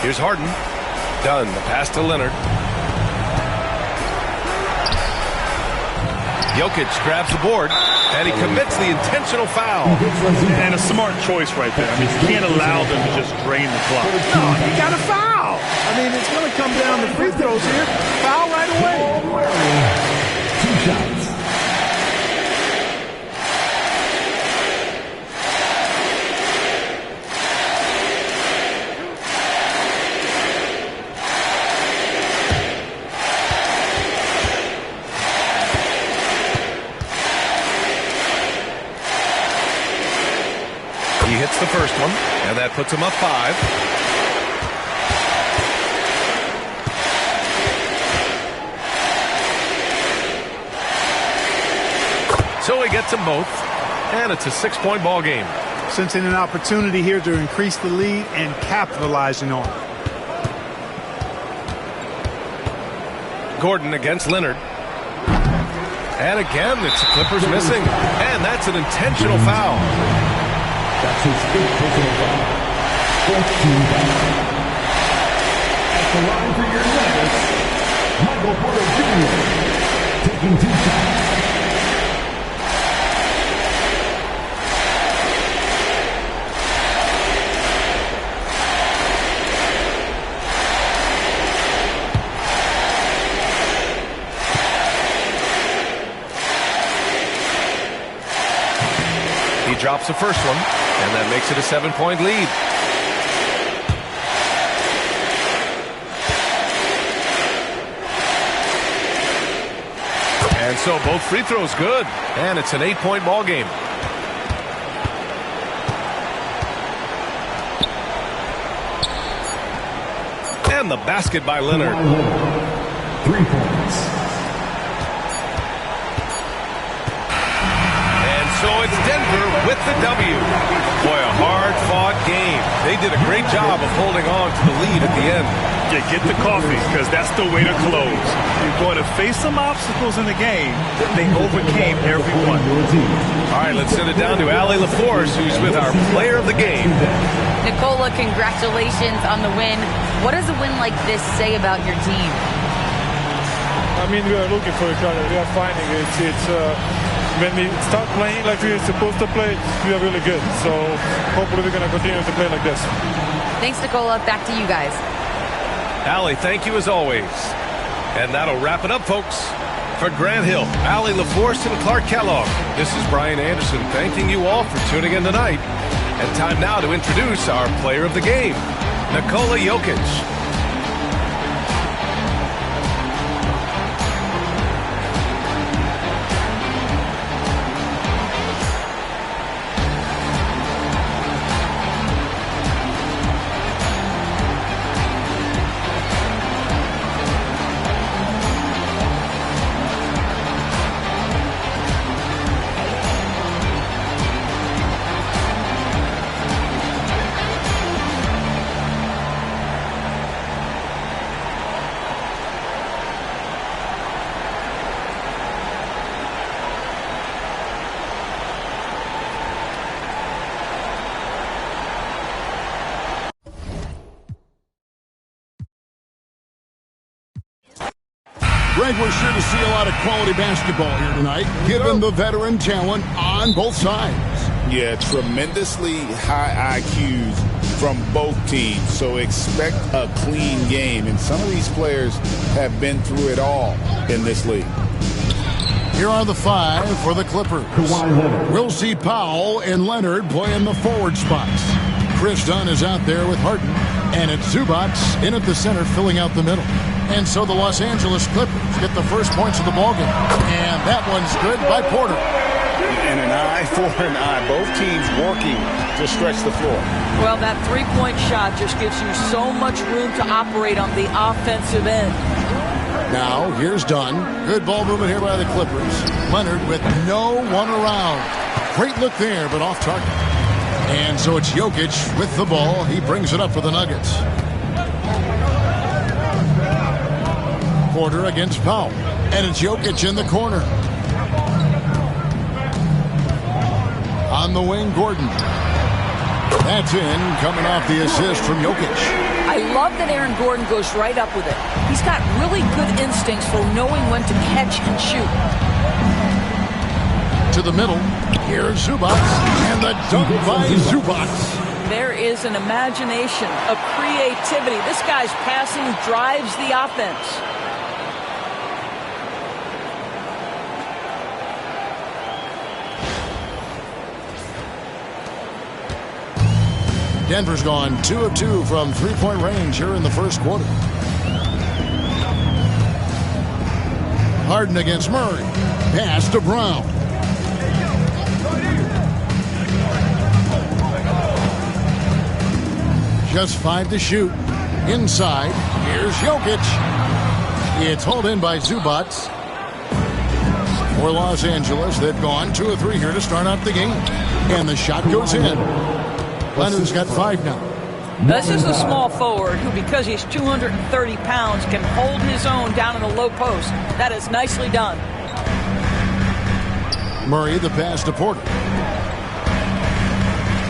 Here's Harden. Done. The pass to Leonard. Jokic grabs the board, and he commits the intentional foul. And a smart choice right there. I mean, you can't allow them to just drain the clock. No, you got to foul. I mean, it's going to come down to free throws here. Foul right away. 2 shots. He hits the first one, and that puts him up 5. So he gets them both, and it's a 6-point ball game. Sensing an opportunity here to increase the lead and capitalizing on it. Gordon against Leonard. And again, it's the Clippers missing. And that's an intentional foul. That's his 5th personal foul. 4th team foul. At the line for your Nuggets, Michael Porter Jr. taking 2 shots. He drops the first one, and that makes it a 7-point lead. And so both free throws good, and it's an 8-point ball game. And And the basket by Leonard. 3 points. And so it's Denver with the W. Boy, a hard-fought game. They did a great job of holding on to the lead at the end. Yeah, get the coffee, because that's the way to close. You're going to face some obstacles in the game that they overcame every one. All right, let's send it down to Allie LaForce, who's with our player of the game. Nicola, congratulations on the win. What does a win like this say about your team? I mean, we are looking for each other. We are finding it. When we start playing like we're supposed to play, we are really good. So hopefully we're going to continue to play like this. Thanks, Nicola. Back to you guys. Allie, thank you as always. And that'll wrap it up, folks. For Grant Hill, Allie LaForce, and Clark Kellogg, this is Brian Anderson thanking you all for tuning in tonight. And time now to introduce our player of the game, Nikola Jokic. Greg, we're sure to see a lot of quality basketball here tonight, given the veteran talent on both sides. Yeah, tremendously high IQs from both teams, so expect a clean game. And some of these players have been through it all in this league. Here are the 5 for the Clippers. We'll see Powell and Leonard play in the forward spots. Chris Dunn is out there with Harden, and it's Zubac in at the center filling out the middle. And so the Los Angeles Clippers get the first points of the ballgame. And that one's good by Porter. And an eye for an eye. Both teams working to stretch the floor. Well, that three-point shot just gives you so much room to operate on the offensive end. Now, here's Dunn. Good ball movement here by the Clippers. Leonard with no one around. Great look there, but off target. And so it's Jokic with the ball. He brings it up for the Nuggets. Porter against Powell. And it's Jokic in the corner. On the wing, Gordon. That's in, coming off the assist from Jokic. I love that Aaron Gordon goes right up with it. He's got really good instincts for knowing when to catch and shoot. To the middle. Here's Zubac. And the dunk by Zubac. There is an imagination, a creativity. This guy's passing drives the offense. Denver's gone 2 of 2 from three-point range here in the first quarter. Harden against Murray. Pass to Brown. Just 5 to shoot. Inside. Here's Jokic. It's hauled in by Zubac. For Los Angeles, they've gone 2 of 3 here to start out the game. And the shot goes in. Leonard's got 5 now. This is a small forward who, because he's 230 pounds, can hold his own down in the low post. That is nicely done. Murray, the pass to Porter.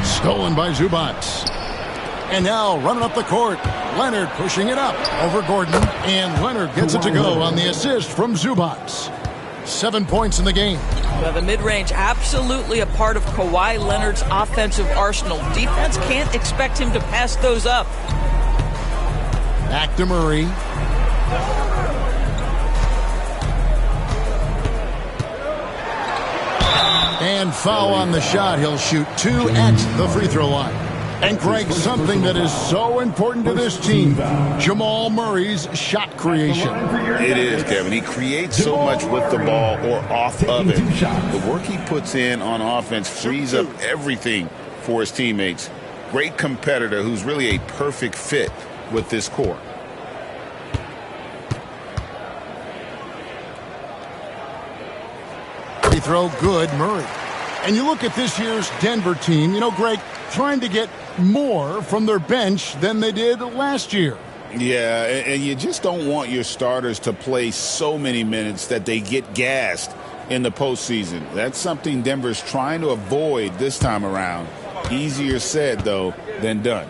Stolen by Zubac. And now running up the court. Leonard pushing it up over Gordon. And Leonard gets it to go on the assist from Zubac. 7 points in the game. Well, the mid-range absolutely a part of Kawhi Leonard's offensive arsenal. Defense can't expect him to pass those up. Back to Murray. And foul on the shot. He'll shoot 2 at the free throw line. And Greg, something that is so important to this team, Jamal Murray's shot creation. It is, Kevin. He creates so much with the ball or off of it. The work he puts in on offense frees up everything for his teammates. Great competitor who's really a perfect fit with this core. Free throw, good, Murray. And you look at this year's Denver team, you know, Greg, trying to get more from their bench than they did last year. Yeah, and you just don't want your starters to play so many minutes that they get gassed in the postseason. That's something Denver's trying to avoid this time around. Easier said, though, than done.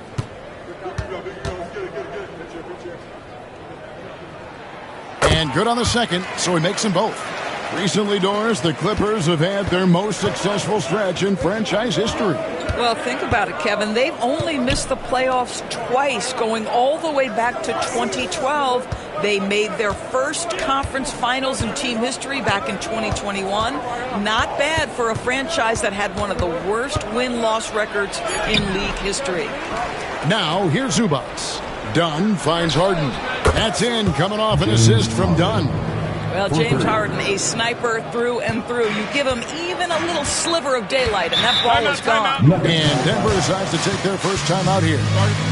And good on the second, so he makes them both. Recently, Doris, the Clippers have had their most successful stretch in franchise history. Well, think about it, Kevin. They've only missed the playoffs twice, going all the way back to 2012. They made their first conference finals in team history back in 2021. Not bad for a franchise that had one of the worst win-loss records in league history. Now, here's Zubac. Dunn finds Harden. That's in, coming off an assist from Dunn. Well, James Harden, a sniper through and through. You give him even a little sliver of daylight, and that ball is gone. And Denver decides to take their first time out here.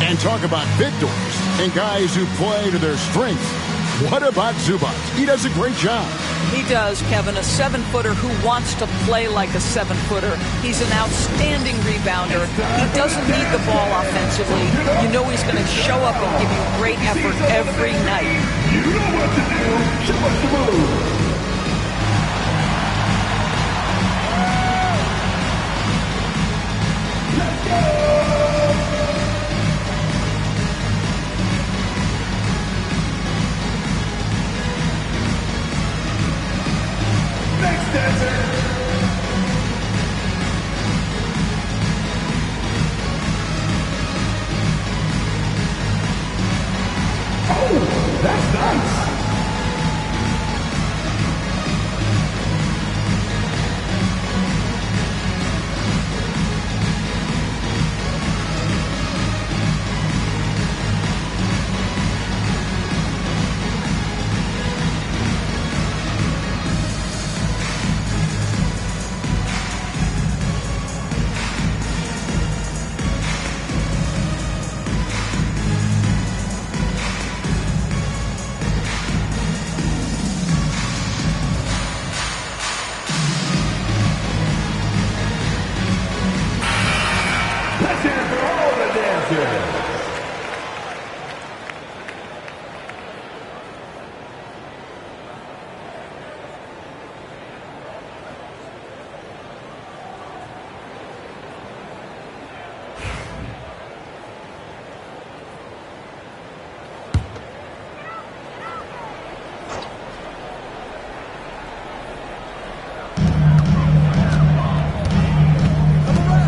And talk about victors and guys who play to their strength. What about Zubac? He does a great job. He does, Kevin, a 7-footer who wants to play like a 7-footer. He's an outstanding rebounder. He doesn't need the ball offensively. You know he's going to show up and give you great effort every night. You know what to do. Show us the move. Let's go. Next dancer. Oh, that's nice.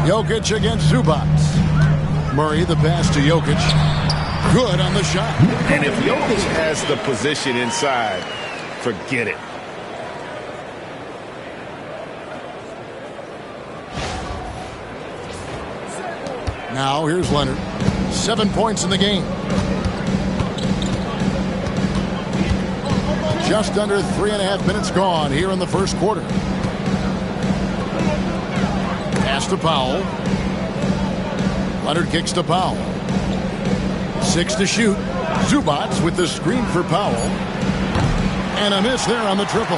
Jokic against Zubac. Murray, the pass to Jokic. Good on the shot. And if Jokic has the position inside, forget it. Now here's Leonard. 7 points in the game. Just under 3.5 minutes gone here in the first quarter. Pass to Powell. Leonard kicks to Powell. 6 to shoot. Zubac with the screen for Powell. And a miss there on the triple.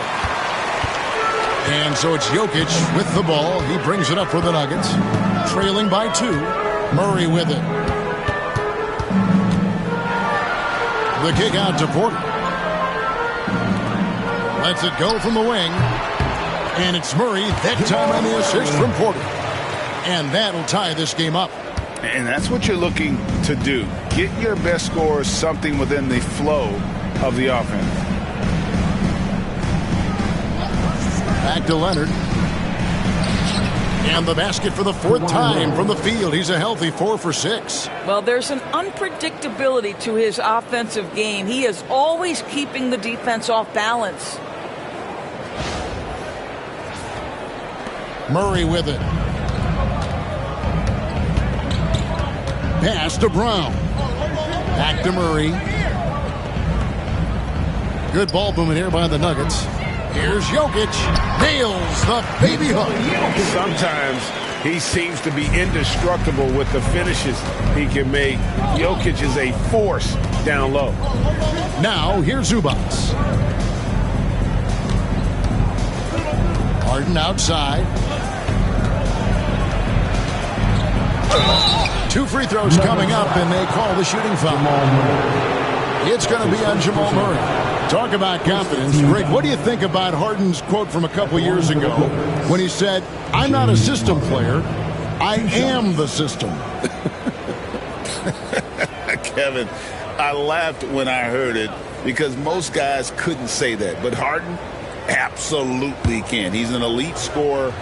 And so it's Jokic with the ball. He brings it up for the Nuggets. Trailing by 2. Murray with it. The kick out to Porter. Lets it go from the wing. And it's Murray, that time on the assist from Porter. And that'll tie this game up. And that's what you're looking to do. Get your best scorers something within the flow of the offense. Back to Leonard. And the basket for the 4th time from the field. He's a healthy 4 for 6. Well, there's an unpredictability to his offensive game. He is always keeping the defense off balance. Murray with it. Pass to Brown. Back to Murray. Good ball movement here by the Nuggets. Here's Jokic. Nails the baby hook. Sometimes he seems to be indestructible with the finishes he can make. Jokic is a force down low. Now here's Zubac. Harden outside. 2 free throws coming up, and they call the shooting foul. It's going to be on Jamal Murray. Talk about confidence. Greg, what do you think about Harden's quote from a couple years ago when he said, "I'm not a system player, I am the system"? Kevin, I laughed when I heard it because most guys couldn't say that. But Harden absolutely can. He's an elite scorer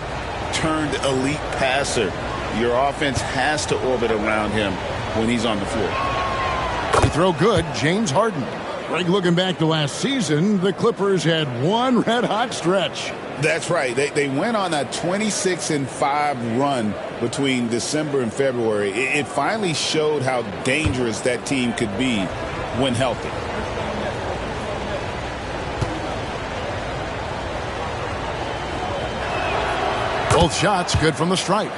turned elite passer. Your offense has to orbit around him when he's on the floor. Free throw good, James Harden. Greg, looking back to last season, the Clippers had one red-hot stretch. That's right. They went on a 26-5 run between December and February. It finally showed how dangerous that team could be when healthy. Both shots good from the stripe.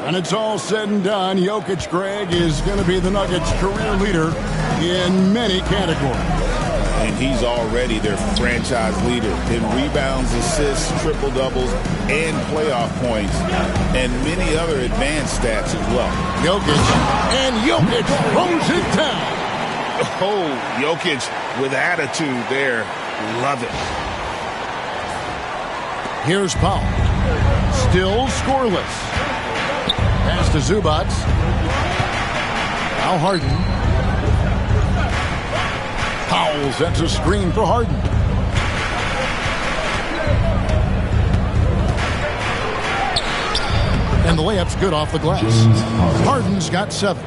When it's all said and done, Jokic, Greg, is going to be the Nuggets' career leader in many categories. And he's already their franchise leader in rebounds, assists, triple-doubles, and playoff points, and many other advanced stats as well. Jokic throws it down. Oh, Jokic with attitude there. Love it. Here's Powell. Still scoreless. Pass to Zubac. Now Harden. Powell sets a screen for Harden. And the layup's good off the glass. Harden's got 7.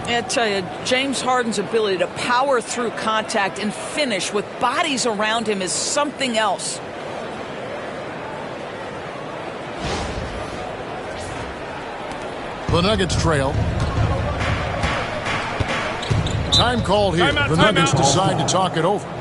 I tell you, James Harden's ability to power through contact and finish with bodies around him is something else. The Nuggets trail. Time called here. The Nuggets decide to talk it over. All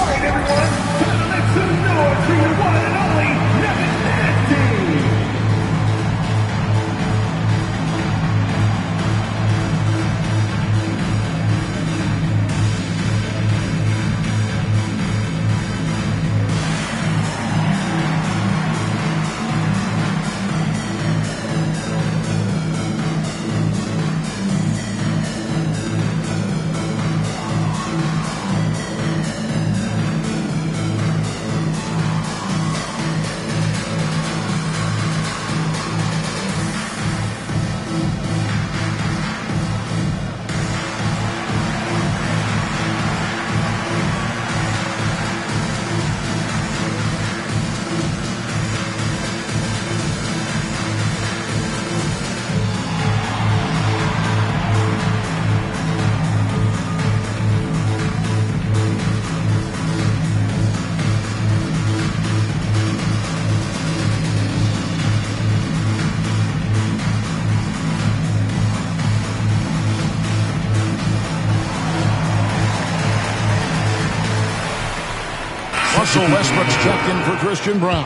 right, everyone. Time to make some noise for your one and only Nuggets Nasty. Russell Westbrook's checked in for Christian Brown.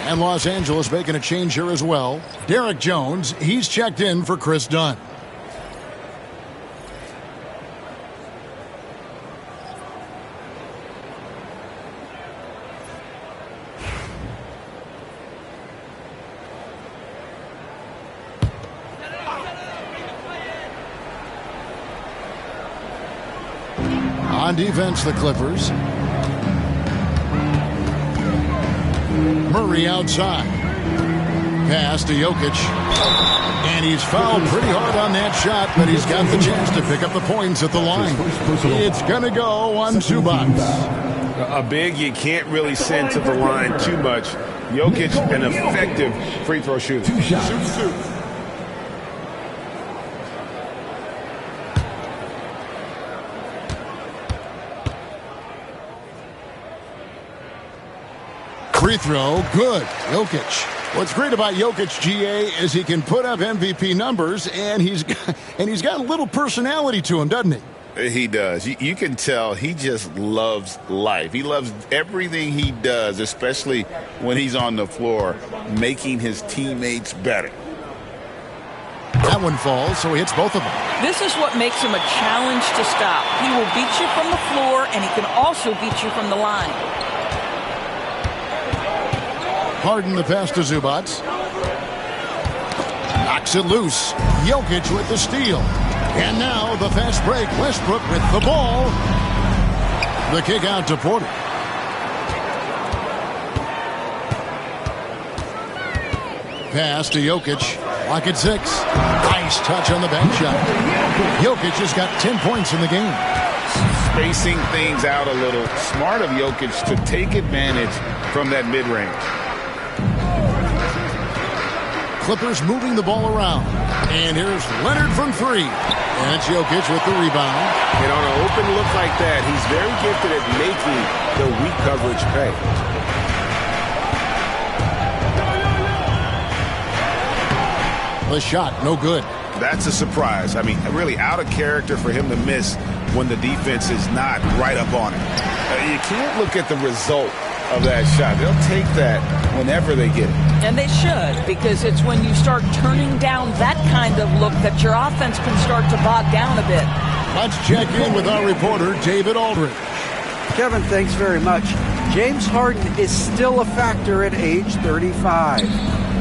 And Los Angeles making a change here as well. Derek Jones, he's checked in for Chris Dunn. On defense, the Clippers. Murray outside. Pass to Jokic. And he's fouled pretty hard on that shot, but he's got the chance to pick up the points at the line. It's going to go on Zubac. A big you can't really send to the line too much. Jokic, an effective free throw shooter. 2 shots. Free throw, good. Jokic. What's great about Jokic, GA, is he can put up MVP numbers, and he's got a little personality to him, doesn't he? He does. You can tell he just loves life. He loves everything he does, especially when he's on the floor, making his teammates better. That one falls, so he hits both of them. This is what makes him a challenge to stop. He will beat you from the floor, and he can also beat you from the line. Harden the pass to Zubac. Knocks it loose. Jokic with the steal. And now the fast break. Westbrook with the ball. The kick out to Porter. Pass to Jokic. Lock at 6. Nice touch on the bank shot. Jokic has got 10 points in the game. Spacing things out a little. Smart of Jokic to take advantage from that mid-range. Clippers moving the ball around. And here's Leonard from 3. And it's Jokic with the rebound. And on an open look like that, he's very gifted at making the weak coverage pay. The shot, no good. That's a surprise. I mean, really out of character for him to miss when the defense is not right up on it. You can't look at the result of that shot. They'll take that whenever they get it. And they should, because it's when you start turning down that kind of look that your offense can start to bog down a bit. Let's check in with our reporter, David Aldridge. Kevin, thanks very much. James Harden is still a factor at age 35.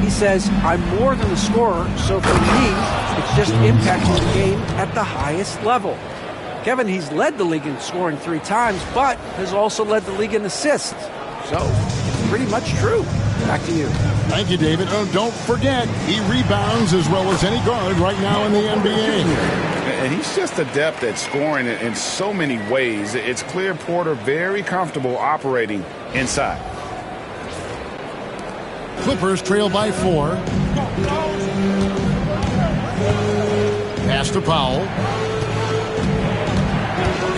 He says, I'm more than a scorer, so for me, it's just impacting the game at the highest level. Kevin, he's led the league in scoring 3 times, but has also led the league in assists. So, it's pretty much true. Back to you. Thank you, David. Oh, don't forget, he rebounds as well as any guard right now in the NBA. And he's just adept at scoring in so many ways. It's clear Porter very comfortable operating inside. Clippers trail by 4. Pass to Powell.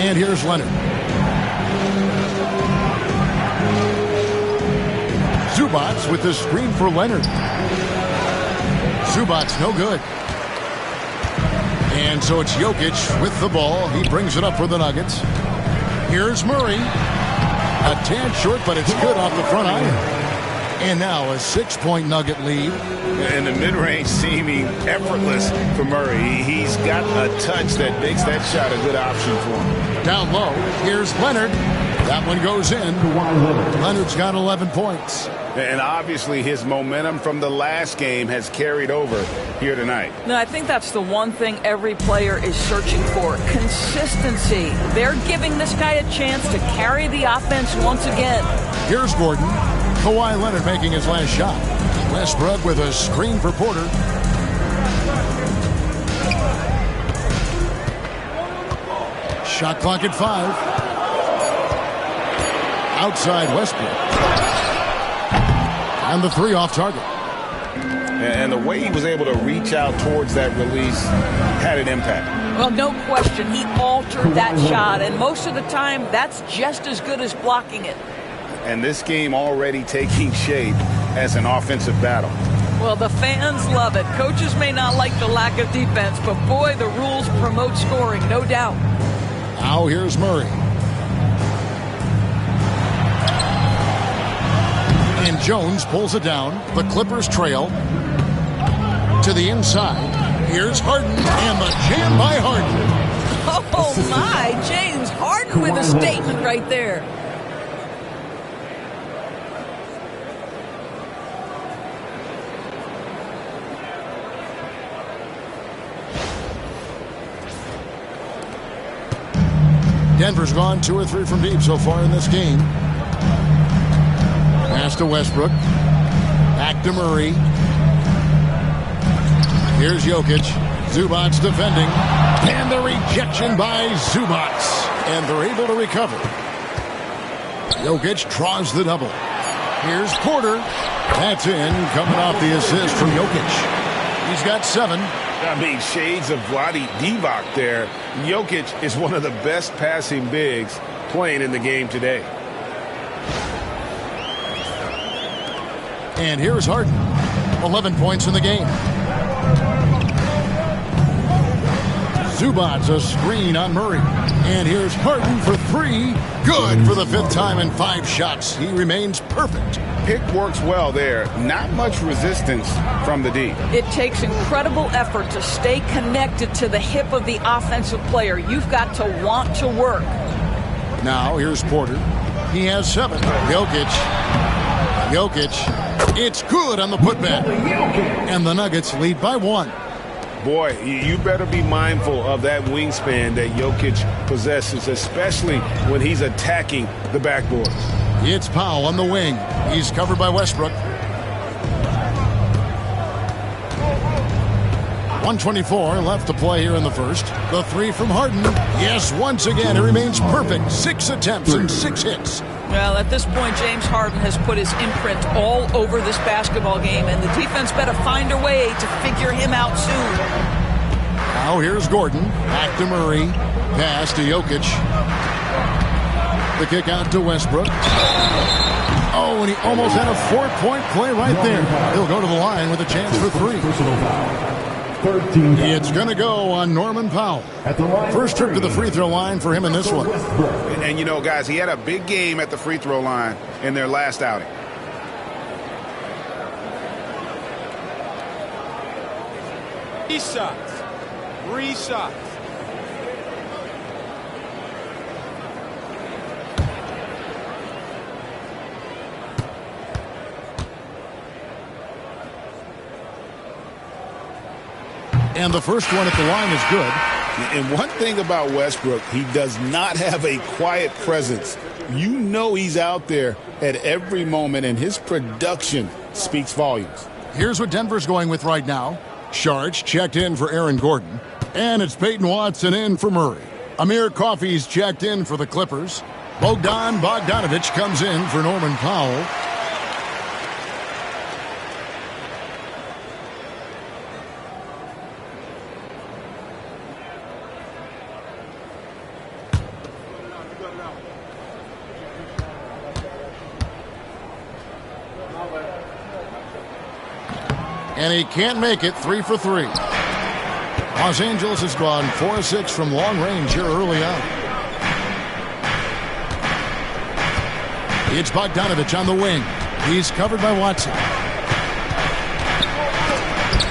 And here's Leonard. Zubac with the screen for Leonard. Zubac no good. And so it's Jokic with the ball. He brings it up for the Nuggets. Here's Murray. A tad short, but it's good off the front iron. And now a 6-point Nugget lead. And the mid-range seeming effortless for Murray. He's got a touch that makes that shot a good option for him. Down low, here's Leonard. That one goes in. Leonard's got 11 points. And obviously his momentum from the last game has carried over here tonight. No, I think that's the one thing every player is searching for. Consistency. They're giving this guy a chance to carry the offense once again. Here's Gordon. Kawhi Leonard making his last shot. Westbrook with a screen for Porter. Shot clock at 5. Outside Westbrook. And the 3 off target. And the way he was able to reach out towards that release had an impact. Well, no question. He altered that shot, and most of the time, that's just as good as blocking it. And this game already taking shape as an offensive battle. Well, the fans love it. Coaches may not like the lack of defense, but boy, the rules promote scoring, no doubt. Now here's Murray. And Jones pulls it down. The Clippers trail to the inside. Here's Harden, and the jam by Harden. Oh, my. James Harden with a statement right there. Denver's gone 2 or 3 from deep so far in this game. Pass to Westbrook. Back to Murray. Here's Jokic. Zubac defending. And the rejection by Zubac. And they're able to recover. Jokic draws the double. Here's Porter. That's in. Coming off the assist from Jokic. He's got 7. I mean, shades of Vlade Divac there. Jokic is one of the best passing bigs playing in the game today. And here's Harden. 11 points in the game. Zubac's a screen on Murray. And here's Harden for three. Good for the fifth time in 5 shots. He remains perfect. Pick works well there. Not much resistance from the D. It takes incredible effort to stay connected to the hip of the offensive player. You've got to want to work. Now here's Porter. He has 7. Jokic. It's good on the putback. And the Nuggets lead by 1. Boy, you better be mindful of that wingspan that Jokic possesses, especially when he's attacking the backboard. It's Powell on the wing. He's covered by Westbrook. 1:24 left to play here in the first. The 3 from Harden. Yes, once again, it remains perfect. 6 attempts and 6 hits. Well, at this point, James Harden has put his imprint all over this basketball game, and the defense better find a way to figure him out soon. Now here's Gordon. Back to Murray. Pass to Jokic. The kick out to Westbrook. Oh, and he almost had a 4-point play right there. He'll go to the line with a chance for 3. It's going to go on Norman Powell. First trip to the free throw line for him in this one. And you know, guys, he had a big game at the free throw line in their last outing. Three shots. And the first one at the line is good. And one thing about Westbrook, he does not have a quiet presence. You know he's out there at every moment, and his production speaks volumes. Here's what Denver's going with right now. Sharch checked in for Aaron Gordon. And it's Peyton Watson in for Murray. Amir Coffey's checked in for the Clippers. Bogdan Bogdanovic comes in for Norman Powell. And he can't make it. 3 for 3. Los Angeles has gone 4-6 from long range here early on. It's Bogdanovic on the wing. He's covered by Watson.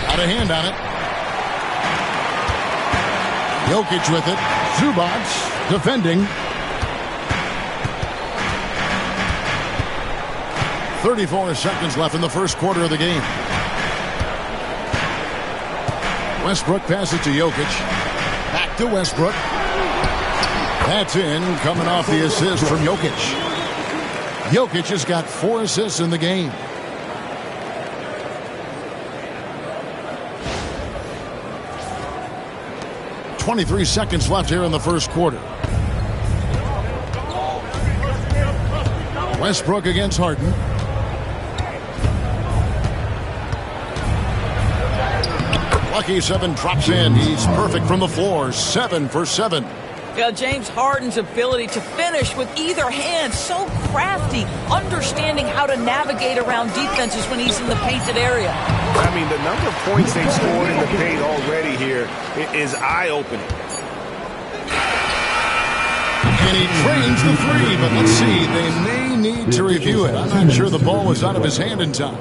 Got a hand on it. Jokic with it. Zubac defending. 34 seconds left in the first quarter of the game. Westbrook passes to Jokic. Back to Westbrook. That's in, coming off the assist from Jokic. Jokic has got 4 assists in the game. .23 seconds left here in the first quarter. Westbrook against Harden. Lucky 7 drops in. He's perfect from the floor. 7 for 7. Yeah, James Harden's ability to finish with either hand, so crafty, understanding how to navigate around defenses when he's in the painted area. I mean, the number of points they've scored in the paint already here is eye-opening. And he trains the 3, but let's see. They may need to review it. I'm not sure the ball was out of his hand in time.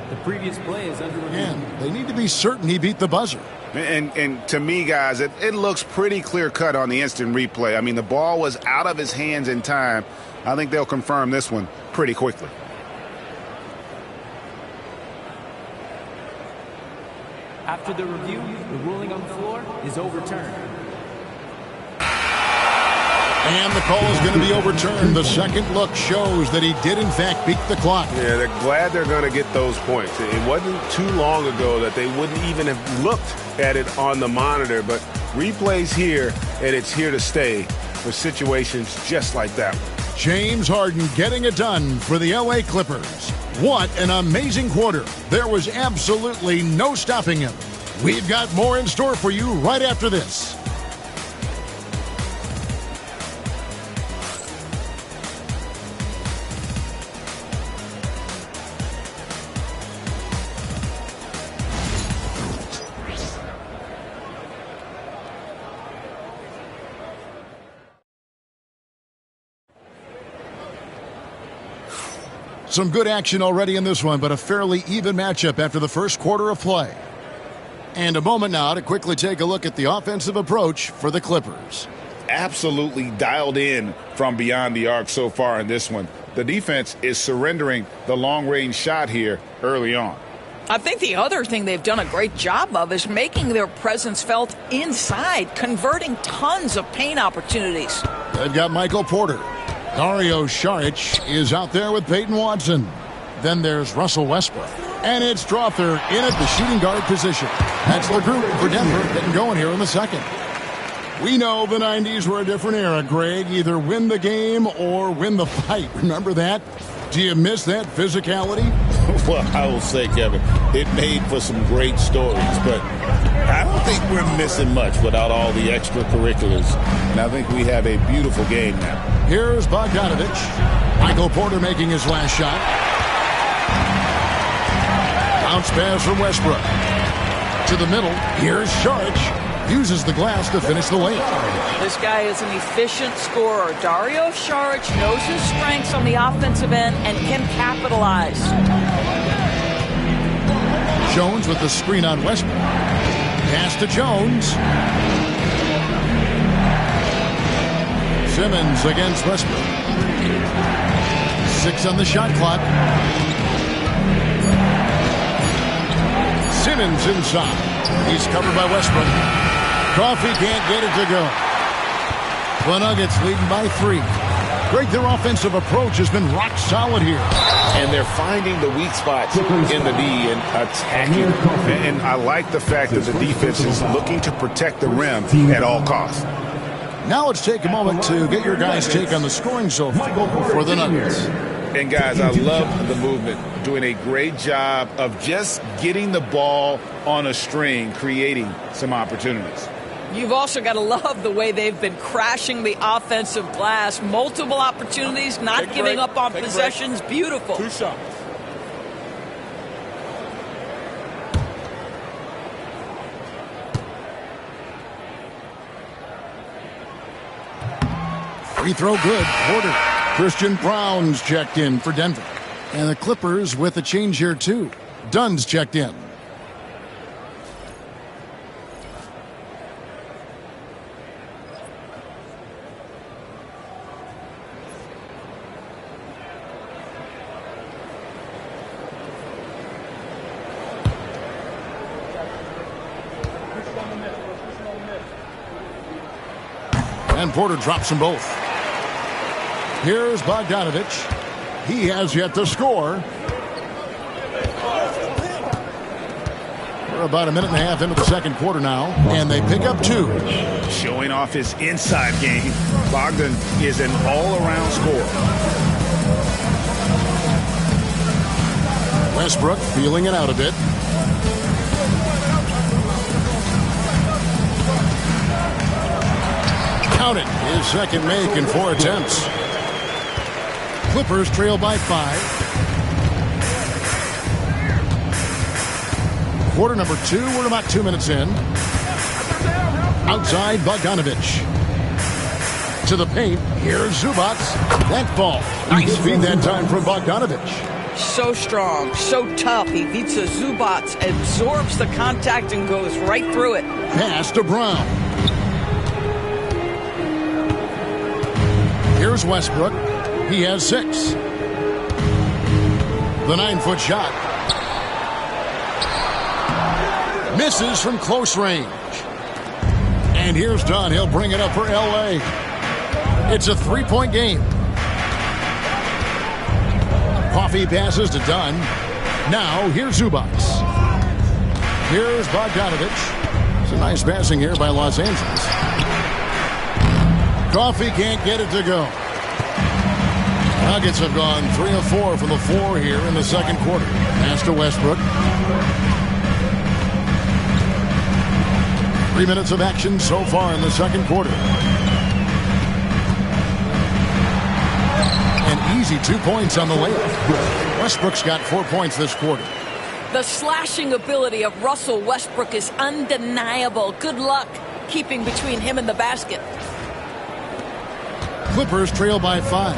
The previous play is under review. And they need to be certain he beat the buzzer. And to me, guys, it looks pretty clear-cut on the instant replay. I mean, the ball was out of his hands in time. I think they'll confirm this one pretty quickly. After the review, the ruling on the floor is overturned. And the call is going to be overturned. The second look shows that he did, in fact, beat the clock. Yeah, they're glad they're going to get those points. It wasn't too long ago that they wouldn't even have looked at it on the monitor, but replays here, and it's here to stay for situations just like that one. James Harden getting it done for the LA Clippers. What an amazing quarter. There was absolutely no stopping him. We've got more in store for you right after this. Some good action already in this one, but a fairly even matchup after the first quarter of play. And a moment now to quickly take a look at the offensive approach for the Clippers. Absolutely dialed in from beyond the arc so far in this one. The defense is surrendering the long-range shot here early on. I think the other thing they've done a great job of is making their presence felt inside, converting tons of paint opportunities. They've got Michael Porter. Dario Saric is out there with Peyton Watson. Then there's Russell Westbrook. And it's Strawther in at the shooting guard position. That's the group for Denver getting going here in the second. We know the 90s were a different era, Greg. Either win the game or win the fight. Remember that? Do you miss that physicality? Well, I will say, Kevin, it made for some great stories, but I don't think we're missing much without all the extracurriculars. And I think we have a beautiful game now. Here's Bogdanovich. Michael Porter making his last shot. Bounce pass from Westbrook. To the middle. Here's Saric. Uses the glass to finish the lane. This guy is an efficient scorer. Dario Saric knows his strengths on the offensive end and can capitalize. Jones with the screen on Westbrook. Pass to Jones. Simmons against Westbrook. 6 on the shot clock. Simmons inside. He's covered by Westbrook. Coffee can't get it to go. The Nuggets leading by 3. Greg, their offensive approach has been rock solid here. And they're finding the weak spots in the D and attacking. And I like the fact that the defense is looking to protect the rim at all costs. Now let's take a moment to get your guys' take on the scoring so far for the Nuggets. And guys, I love the movement. Doing a great job of just getting the ball on a string, creating some opportunities. You've also got to love the way they've been crashing the offensive glass. Multiple opportunities, not giving up on possessions. Beautiful. 2 shots. Free throw good. Porter. Christian Brown's checked in for Denver. And the Clippers with a change here too. Dunn's checked in. And Porter drops them both. Here's Bogdanovich. He has yet to score. We're about a minute and a half into the second quarter now, and they pick up 2. Showing off his inside game, Bogdan is an all-around scorer. Westbrook feeling it out a bit. Count it. His second make in 4 attempts. Clippers trail by 5. Quarter number 2. We're about 2 minutes in. Outside Bogdanovich. To the paint. Here's Zubac. That ball. Nice feed that time from Bogdanovich. So strong, so tough. Ivica Zubac absorbs the contact and goes right through it. Pass to Brown. Here's Westbrook. He has 6. The 9-foot shot. Misses from close range. And here's Dunn. He'll bring it up for L.A. It's a 3-point game. Coffee passes to Dunn. Now here's Zubac. Here's Bogdanovich. It's a nice passing here by Los Angeles. Coffee can't get it to go. Nuggets have gone 3 of 4 from the floor here in the second quarter. Pass to Westbrook. 3 minutes of action so far in the second quarter. An easy 2 points on the layup. Westbrook's got 4 points this quarter. The slashing ability of Russell Westbrook is undeniable. Good luck keeping between him and the basket. Clippers trail by 5.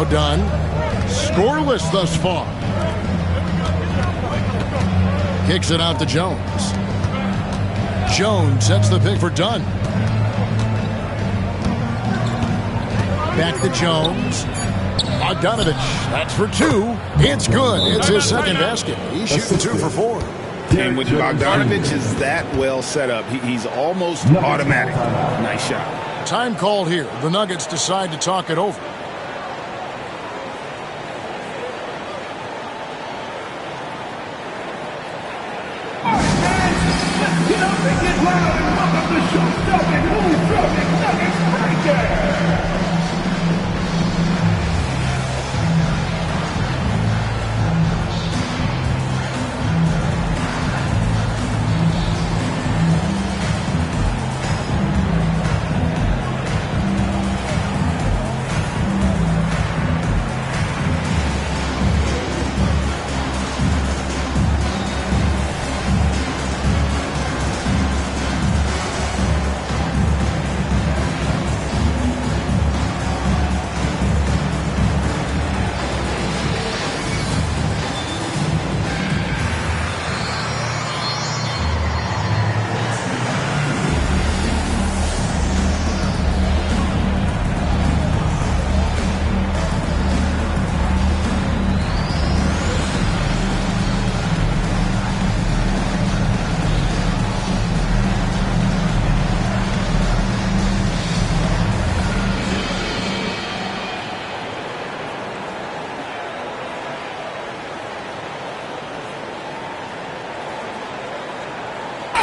Now Dunn. Scoreless thus far. Kicks it out to Jones. Jones sets the pick for Dunn. Back to Jones. Bogdanovich. That's for two. It's good. It's his second basket. He's shooting 2 for 4. And when Bogdanovich is that well set up, he's almost automatic. Nice shot. Time called here. The Nuggets decide to talk it over. Get up and get loud and welcome to show-stopping, move-dropping Nuggets breaker.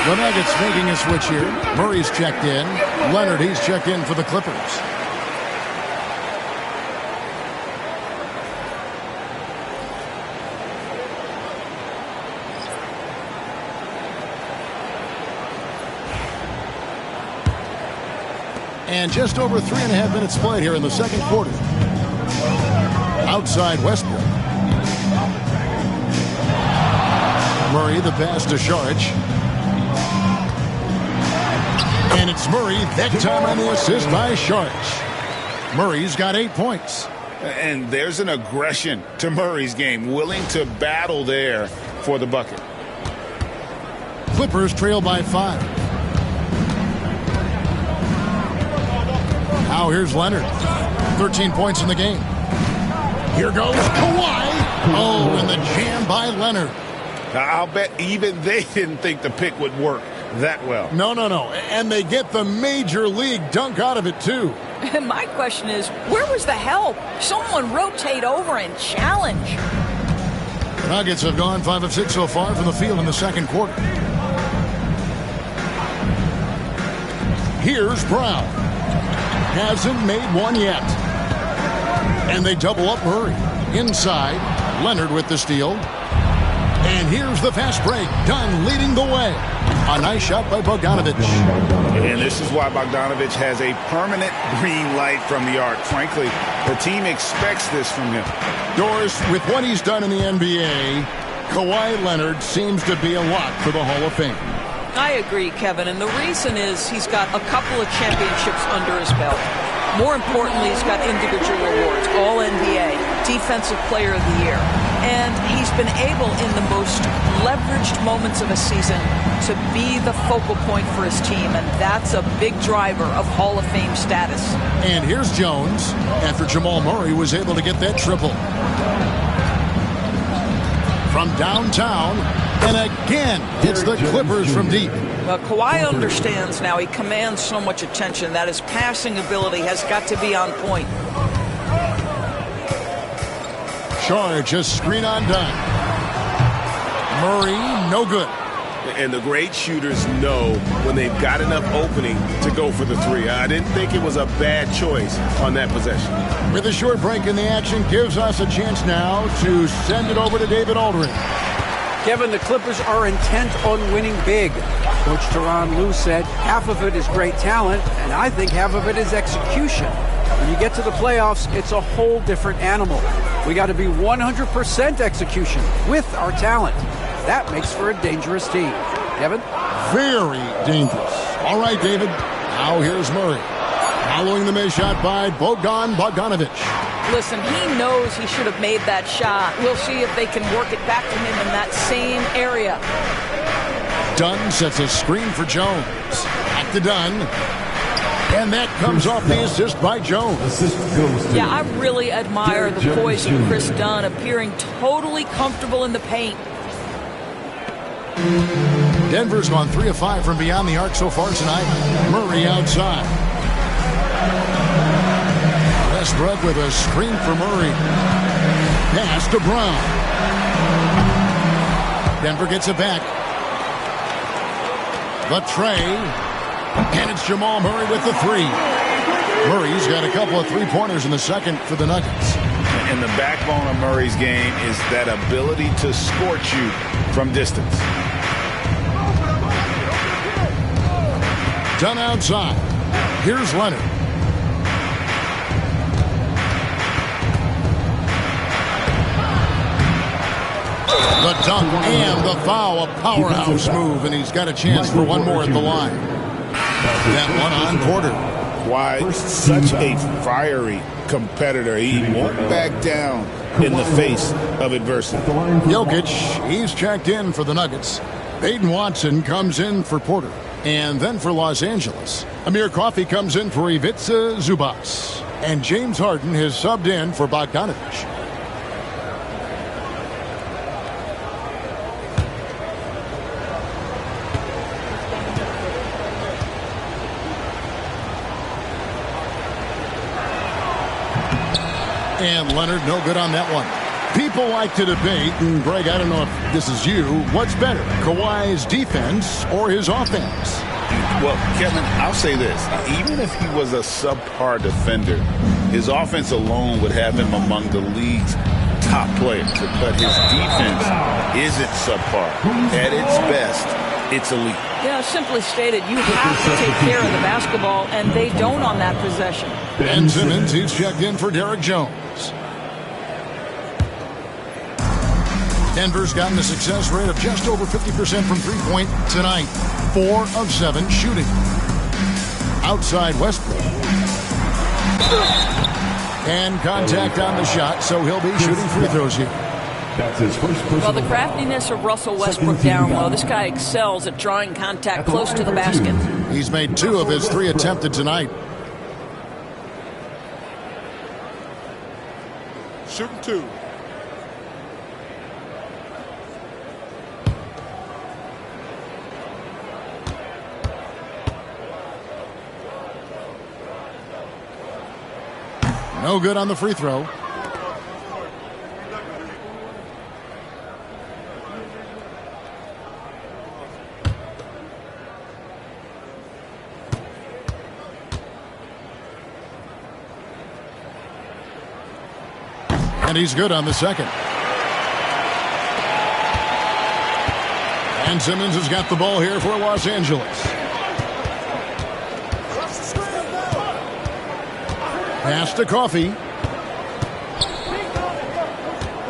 The Nuggets making a switch here. Murray's checked in. Leonard, he's checked in for the Clippers. And just over 3.5 minutes played here in the second quarter. Outside Westbrook. Murray, the pass to Saric. And it's Murray, that time on the assist by Saric. Murray's got 8 points. And there's an aggression to Murray's game, willing to battle there for the bucket. Clippers trail by 5. Now here's Leonard. 13 points in the game. Here goes Kawhi. Oh, and the jam by Leonard. I'll bet even they didn't think the pick would work that well. No. And they get the major league dunk out of it, too. My question is, where was the help? Someone rotate over and challenge. The Nuggets have gone 5 of 6 so far from the field in the second quarter. Here's Brown. Hasn't made one yet. And they double up Murray. Inside, Leonard with the steal. And here's the fast break. Dunn leading the way. A nice shot by Bogdanovich. And this is why Bogdanovich has a permanent green light from the arc. Frankly, the team expects this from him. Doris, with what he's done in the NBA, Kawhi Leonard seems to be a lock for the Hall of Fame. I agree, Kevin, and the reason is he's got a couple of championships under his belt. More importantly, he's got individual awards, All-NBA, Defensive Player of the Year. And he's been able, in the most leveraged moments of a season, to be the focal point for his team, and that's a big driver of Hall of Fame status. And here's Jones, after Jamal Murray was able to get that triple. From downtown, and again, it's the Clippers from deep. Well, Kawhi understands now. He commands so much attention that his passing ability has got to be on point. Saric just screen on Dunn. Murray, no good. And the great shooters know when they've got enough opening to go for the three. I didn't think it was a bad choice on that possession. With a short break in the action, gives us a chance now to send it over to David Aldridge. Kevin, the Clippers are intent on winning big. Coach Tyronn Lue said half of it is great talent, and I think half of it is execution. When you get to the playoffs, it's a whole different animal. We got to be 100% execution with our talent. That makes for a dangerous team. Kevin? Very dangerous. All right, David. Now here's Murray. Following the missed shot by Bogdanovich. Listen, he knows he should have made that shot. We'll see if they can work it back to him in that same area. Dunn sets a screen for Jones. Back to Dunn. And that comes off the assist by Jones. Yeah, I really admire the poise of Chris Dunn, appearing totally comfortable in the paint. Denver's gone 3 of 5 from beyond the arc so far tonight. Murray outside. Westbrook with a screen for Murray. Pass to Brown. Denver gets it back. The tray. And it's Jamal Murray with the 3. Murray's got a couple of three-pointers in the second for the Nuggets. And the backbone of Murray's game is that ability to scorch you from distance. Dunn outside. Here's Leonard. The dunk and the foul, a powerhouse move, and he's got a chance for one more at the line. That one on Porter. Why, such a fiery competitor. He won't back down in the face of adversity. Jokic, he's checked in for the Nuggets. Baden Watson comes in for Porter. And then for Los Angeles, Amir Coffey comes in for Ivica Zubac. And James Harden has subbed in for Bogdanovich. And Leonard, no good on that one. People like to debate, and Greg, I don't know if this is you, what's better, Kawhi's defense or his offense? Well, Kevin, I'll say this. Even if he was a subpar defender, his offense alone would have him among the league's top players. But his defense isn't subpar. At its best, it's elite. Yeah, simply stated, you have to take care of the basketball, and they don't on that possession. Ben Simmons, he's checked in for Derek Jones. Denver's gotten a success rate of just over 50% from three-point tonight. 4 of 7 shooting. Outside Westbrook. And contact on the shot, so he'll be shooting free throws here. That's his first personal. Well, the craftiness of Russell Westbrook down low. This guy excels at drawing contact close to the basket. He's made 2 of his 3 attempted tonight. Shooting 2. No good on the free throw. And he's good on the second. And Simmons has got the ball here for Los Angeles. Pass to Coffey.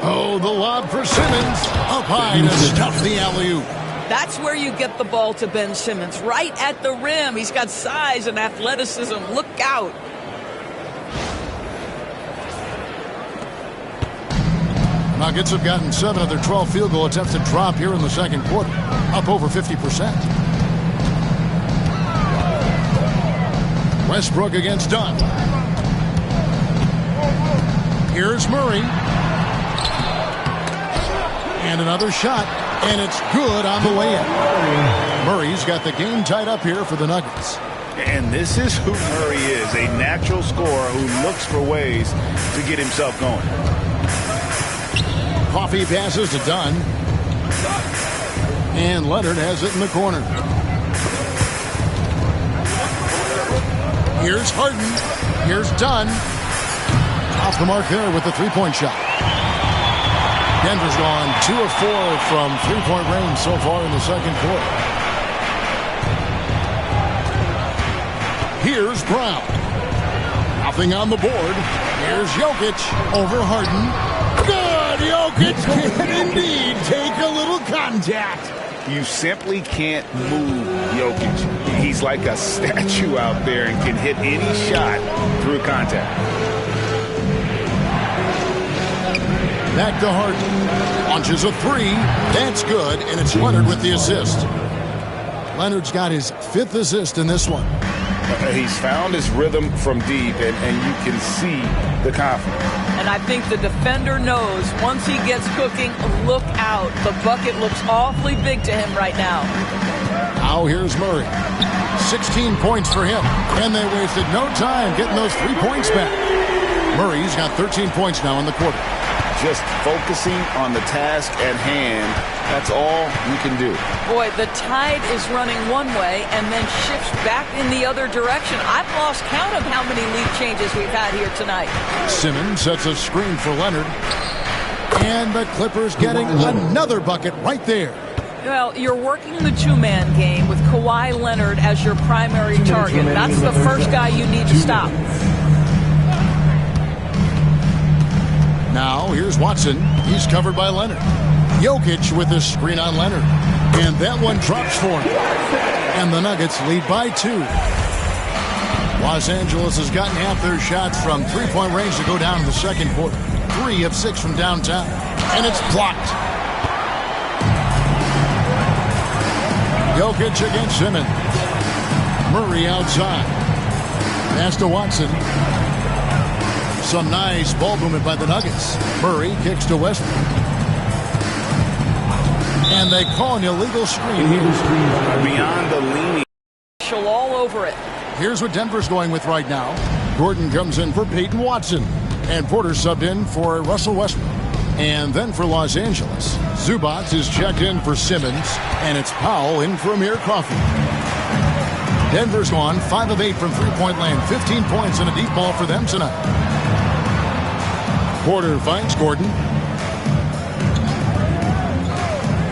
Oh, the lob for Simmons. Up high to stuff the alley-oop. That's where you get the ball to Ben Simmons, right at the rim. He's got size and athleticism. Look out. Nuggets have gotten 7 of their 12 field goal attempts to drop here in the second quarter. Up over 50%. Westbrook against Dunn. Here's Murray. And another shot. And it's good on the way in. Murray's got the game tied up here for the Nuggets. And this is who Murray is, a natural scorer who looks for ways to get himself going. Coffey passes to Dunn. And Leonard has it in the corner. Here's Harden. Here's Dunn. Off the mark there with the three-point shot. Denver's gone 2 of 4 from three-point range so far in the second quarter. Here's Brown. Nothing on the board. Here's Jokic over Harden. Good! Jokic can indeed take a little contact. You simply can't move Jokic. He's like a statue out there and can hit any shot through contact. Back to Harden. Launches a three. That's good, and it's Leonard with the assist. Leonard's got his 5th assist in this one. He's found his rhythm from deep, and you can see the confidence. And I think the defender knows once he gets cooking, look out. The bucket looks awfully big to him right now. Now here's Murray. 16 points for him. And they wasted no time getting those 3 points back. Murray's got 13 points now in the quarter. Just focusing on the task at hand, that's all you can do. Boy, the tide is running one way and then shifts back in the other direction. I've lost count of how many lead changes we've had here tonight. Simmons sets a screen for Leonard. And the Clippers getting another bucket right there. Well, you're working the two-man game with Kawhi Leonard as your primary target. That's the first guy you need to stop. Now, here's Watson. He's covered by Leonard. Jokic with a screen on Leonard. And that one drops for him. And the Nuggets lead by 2. Los Angeles has gotten half their shots from three-point range to go down in the second quarter. 3 of 6 from downtown. And it's blocked. Jokic against Simmons. Murray outside. Pass to Watson. Some nice ball movement by the Nuggets. Murray kicks to Westbrook. And they call an illegal screen. Beyond the leaning. All over it. Here's what Denver's going with right now. Gordon comes in for Peyton Watson. And Porter subbed in for Russell Westbrook. And then for Los Angeles, Zubac is checked in for Simmons. And it's Powell in for Amir Coffey. Denver's gone 5 of 8 from three-point land. 15 points and a deep ball for them tonight. Porter finds Gordon.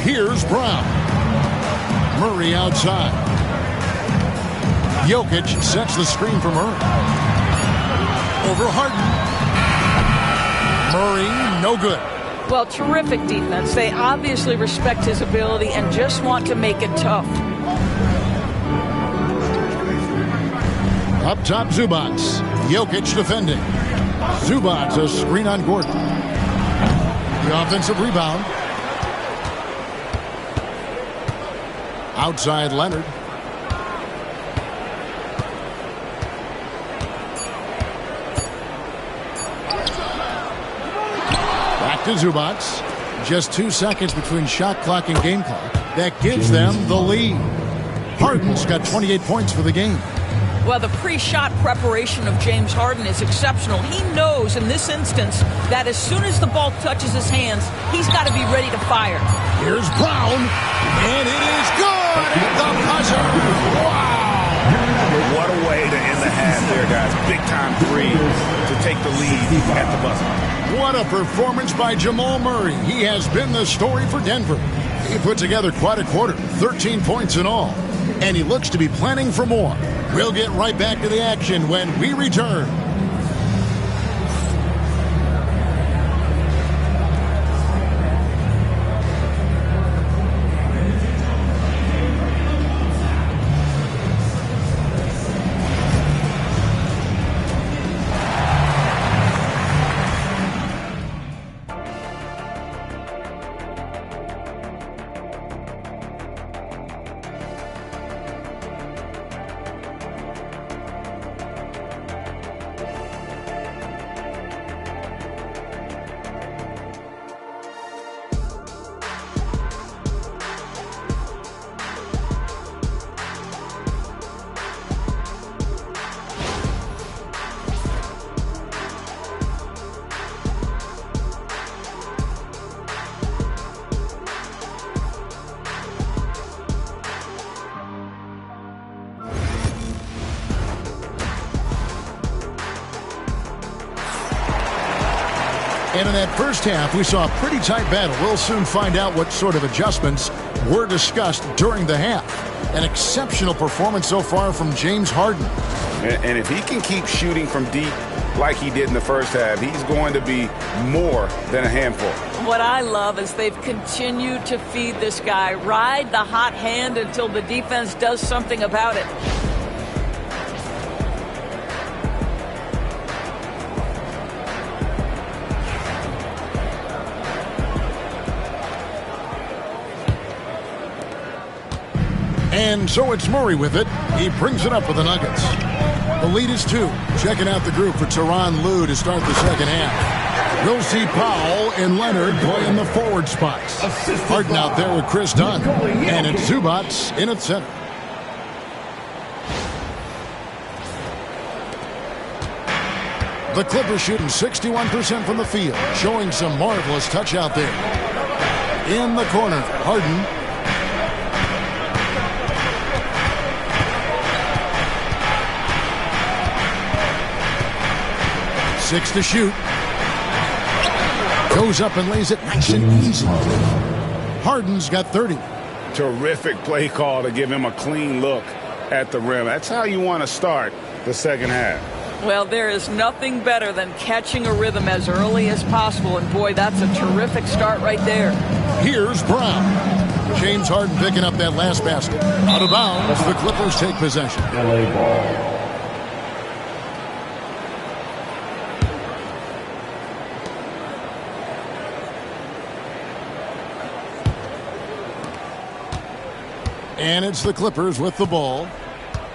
Here's Brown. Murray outside. Jokic sets the screen for Murray. Over Harden. Murray, no good. Well, terrific defense. They obviously respect his ability and just want to make it tough. Up top, Zubac. Jokic defending. Zubac, a screen on Gordon. The offensive rebound. Outside Leonard. Back to Zubac. Just 2 seconds between shot clock and game clock. That gives them the lead. Harden's got 28 points for the game. Well, the pre-shot preparation of James Harden is exceptional. He knows in this instance that as soon as the ball touches his hands, he's got to be ready to fire. Here's Brown, and it is good at the buzzer. Wow! What a way to end the half there, guys. Big-time 3 to take the lead at the buzzer. What a performance by Jamal Murray. He has been the story for Denver. He put together quite a quarter, 13 points in all. And he looks to be planning for more. We'll get right back to the action when we return. And in that first half, we saw a pretty tight battle. We'll soon find out what sort of adjustments were discussed during the half. An exceptional performance so far from James Harden. And if he can keep shooting from deep like he did in the first half, he's going to be more than a handful. What I love is they've continued to feed this guy. Ride the hot hand until the defense does something about it. And so it's Murray with it. He brings it up for the Nuggets. The lead is 2. Checking out the group for Tyronn Lue to start the second half. We'll see Powell and Leonard play in the forward spots. Harden out there with Chris Dunn. And it's Zubac in at center. The Clippers shooting 61% from the field, showing some marvelous touch out there. In the corner, Harden. 6 to shoot. Goes up and lays it nice and easy. Harden's got 30. Terrific play call to give him a clean look at the rim. That's how you want to start the second half. Well, there is nothing better than catching a rhythm as early as possible. And, boy, that's a terrific start right there. Here's Brown. James Harden picking up that last basket. Out of bounds, the Clippers take possession. LA ball. And it's the Clippers with the ball.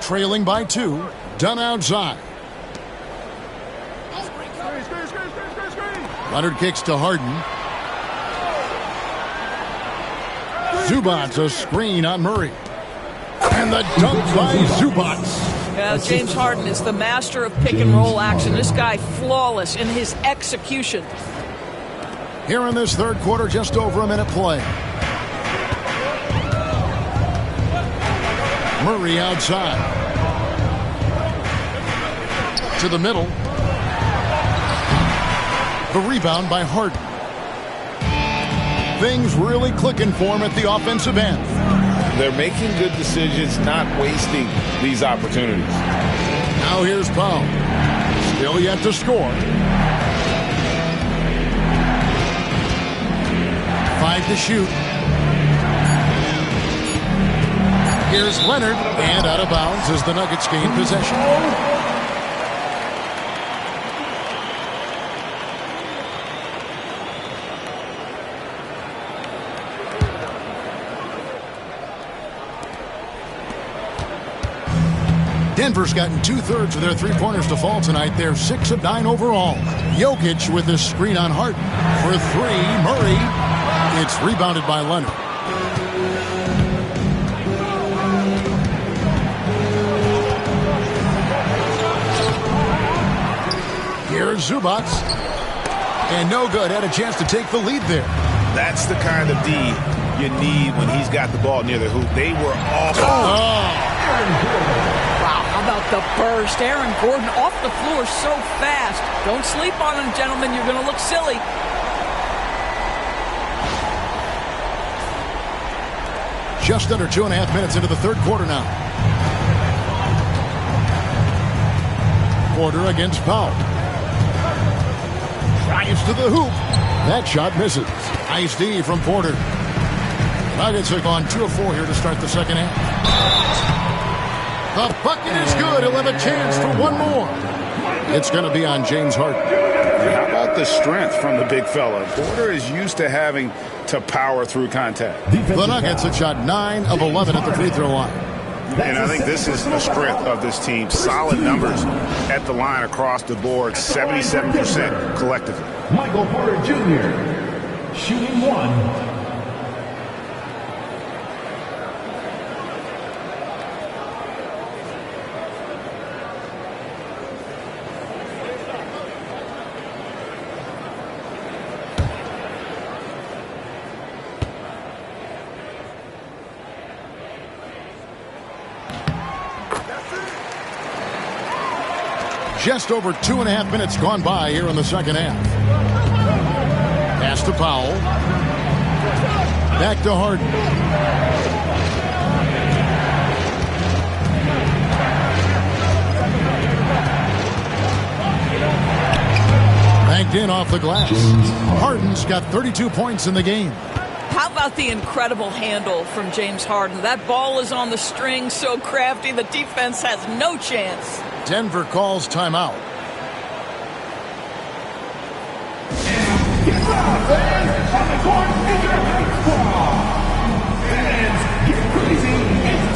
Trailing by 2. Done outside. Leonard kicks to Harden. Zubac a screen on Murray. And the dunk by Zubac. Yeah, James Harden is the master of pick and roll action. This guy flawless in his execution. Here in this third quarter, just over a minute play. Murray outside. To the middle. The rebound by Harden. Things really clicking for him at the offensive end. They're making good decisions, not wasting these opportunities. Now here's Powell. Still yet to score. 5 to shoot. Here's Leonard, and out of bounds as the Nuggets gain possession. Denver's gotten 2/3 of their three-pointers to fall tonight. They're 6 of 9 overall. Jokic with this screen on Harden. For 3, Murray. It's rebounded by Leonard. Here's Zubac. And no good. Had a chance to take the lead there. That's the kind of D you need when he's got the ball near the hoop. They were awful. Wow, how about the burst? Aaron Gordon off the floor so fast. Don't sleep on him, gentlemen. You're going to look silly. Just under 2.5 minutes into the third quarter now. Porter against Powell. Drives to the hoop. That shot misses. Nice D from Porter. Nuggets have gone 2 of 4 here to start the second half. The bucket is good. He'll have a chance for one more. It's going to be on James Harden. How about the strength from the big fella? Porter is used to having to power through contact. The Nuggets have shot 9 of 11 at the free throw line. And I think this is the strength of this team. Solid numbers at the line across the board. 77% collectively. Michael Porter Jr. shooting 1. Just over 2.5 minutes gone by here in the second half. Pass to Powell. Back to Harden. Banked in off the glass. Harden's got 32 points in the game. How about the incredible handle from James Harden? That ball is on the string, so crafty, the defense has no chance. Denver calls timeout. Get loud, fans! On the court, is your Knicks squad! Fans, get crazy! It's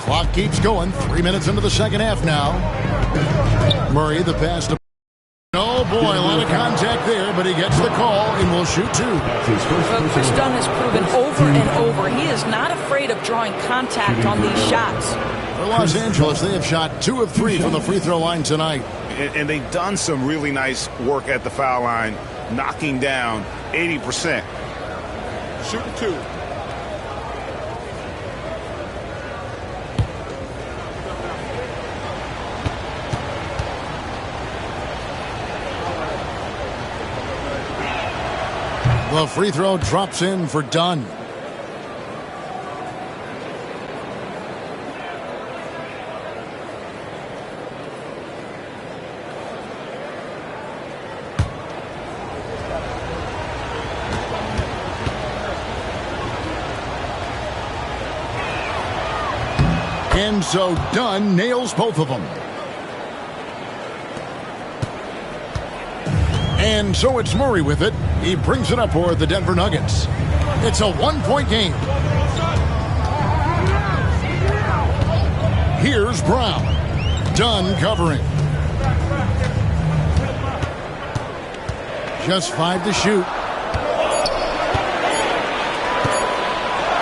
Clock keeps going. 3 minutes into the second half now. Murray, the pass to... Oh, boy, a lot of contact there, but he gets the call and will shoot two. Well, Chris Dunn has proven over and over he is not afraid of drawing contact on these shots. For Los Angeles, they have shot 2 of 3 from the free throw line tonight. And they've done some really nice work at the foul line, knocking down 80%. Shooting two. The free throw drops in for Dunn. And so Dunn nails both of them. And so it's Murray with it. He brings it up for the Denver Nuggets. It's a 1-point game. Here's Brown. Dunn covering. Just 5 to shoot.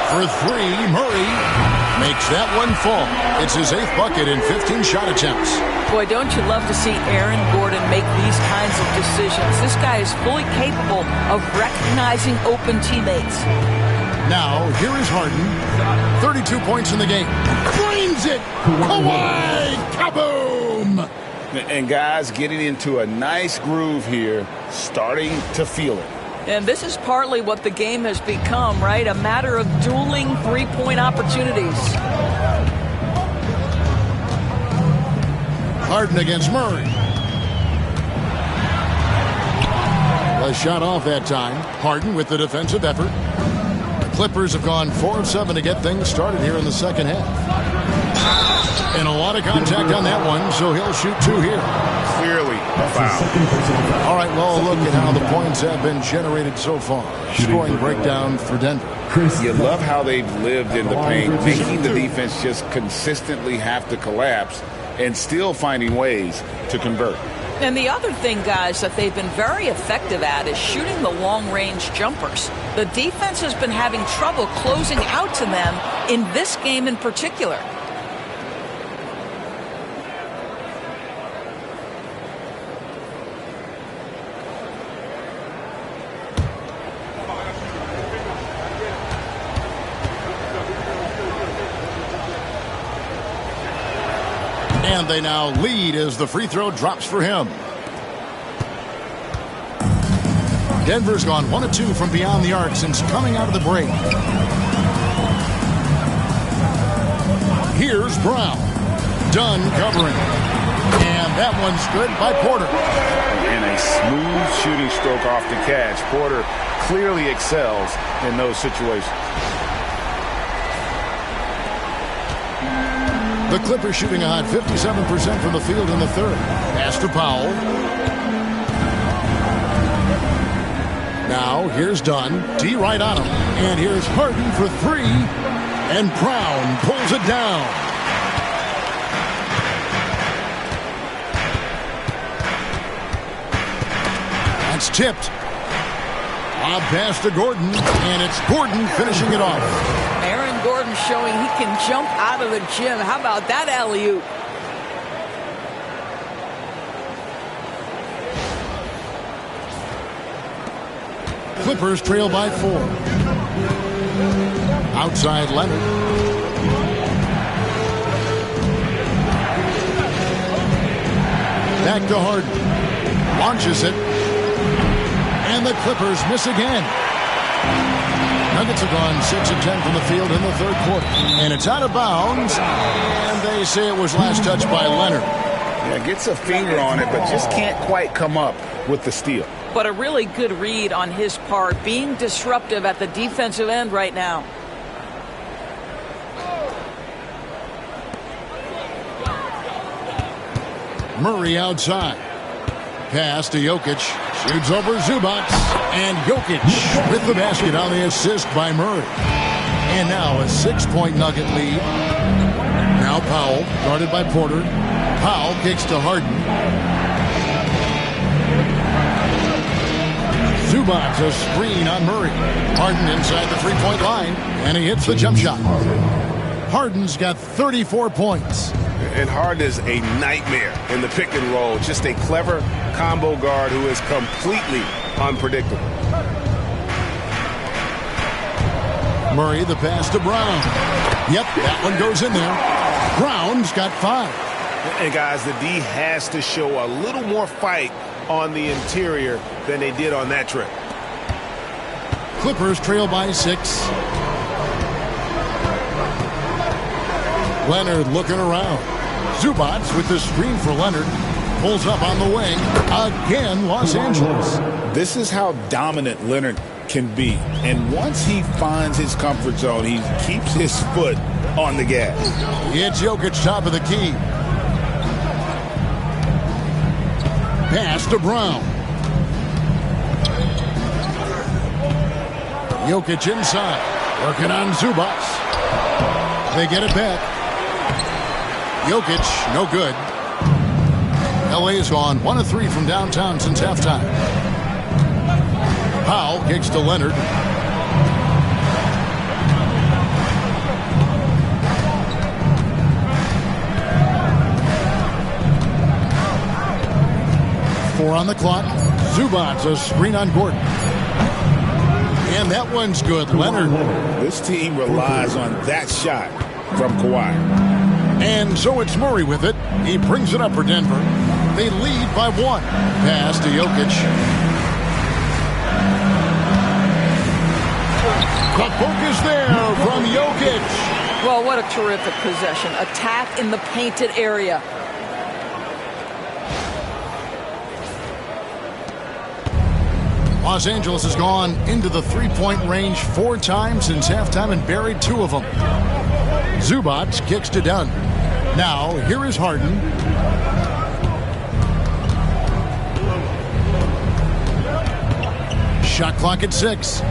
For 3, Murray makes that one fall. It's his 8th bucket in 15 shot attempts. Boy, don't you love to see Aaron Gordon make these kinds of decisions. This guy is fully capable of recognizing open teammates. Now, here is Harden. 32 points in the game. Frames it! Kawhi! Kaboom! And guys getting into a nice groove here, starting to feel it. And this is partly what the game has become, right? A matter of dueling three-point opportunities. Harden against Murray. A shot off that time. Harden with the defensive effort. The Clippers have gone 4 of 7 to get things started here in the second half. And a lot of contact on that one, so he'll shoot 2 here. Clearly a foul. All right, well, look at how the points have been generated so far. Scoring breakdown for Denver. You love how they've lived in the paint, making the defense just consistently have to collapse and still finding ways to convert. And the other thing, guys, that they've been very effective at is shooting the long-range jumpers. The defense has been having trouble closing out to them in this game in particular. And they now lead as the free throw drops for him. Denver's gone 1 of 2 from beyond the arc since coming out of the break. Here's Brown. Dunn covering. And that one's good by Porter. And a smooth shooting stroke off the catch. Porter clearly excels in those situations. The Clippers shooting a hot 57% from the field in the third. Pass to Powell. Now here's Dunn. D right on him. And here's Harden for 3. And Brown pulls it down. That's tipped. Lob pass to Gordon. And it's Gordon finishing it off. Aaron Gordon showing he can jump out of the gym. How about that alley-oop? Clippers trail by 4. Outside Leonard. Back to Harden. Launches it. And the Clippers miss again. Nuggets have gone 6 of 10 from the field in the third quarter. And it's out of bounds. And they say it was last touched by Leonard. Yeah, gets a finger on it, but just can't quite come up with the steal. But a really good read on his part, being disruptive at the defensive end right now. Murray outside. Pass to Jokic. Shoots over Zubac. And Jokic with the basket on the assist by Murray. And now a 6-point Nugget lead. Now Powell, guarded by Porter. Powell kicks to Harden. Zubac, a screen on Murray. Harden inside the three-point line, and he hits the jump shot. Harden's got 34 points. And Harden is a nightmare in the pick and roll. Just a clever combo guard who is completely unpredictable. Murray, the pass to Brown. Yep, that one goes in there. Brown's got 5. And guys, the D has to show a little more fight on the interior than they did on that trip. Clippers trail by 6. Leonard looking around. Zubac with the screen for Leonard. Pulls up on the wing. Again, Los Angeles. This is how dominant Leonard can be. And once he finds his comfort zone, he keeps his foot on the gas. It's Jokic top of the key. Pass to Brown. Jokic inside. Working on Zubac. They get it back. Jokic, no good. LA has gone 1 of 3 from downtown since halftime. Powell kicks to Leonard. Four on the clock. Zubac, a screen on Gordon. And that one's good. Leonard. This team relies on that shot from Kawhi. And so it's Murray with it. He brings it up for Denver. They lead by 1. Pass to Jokic. The focus there from Jokic. Well, what a terrific possession. Attack in the painted area. Los Angeles has gone into the three-point range 4 times since halftime and buried 2 of them. Zubac kicks to Dunn. Now, here is Harden. Shot clock at 6.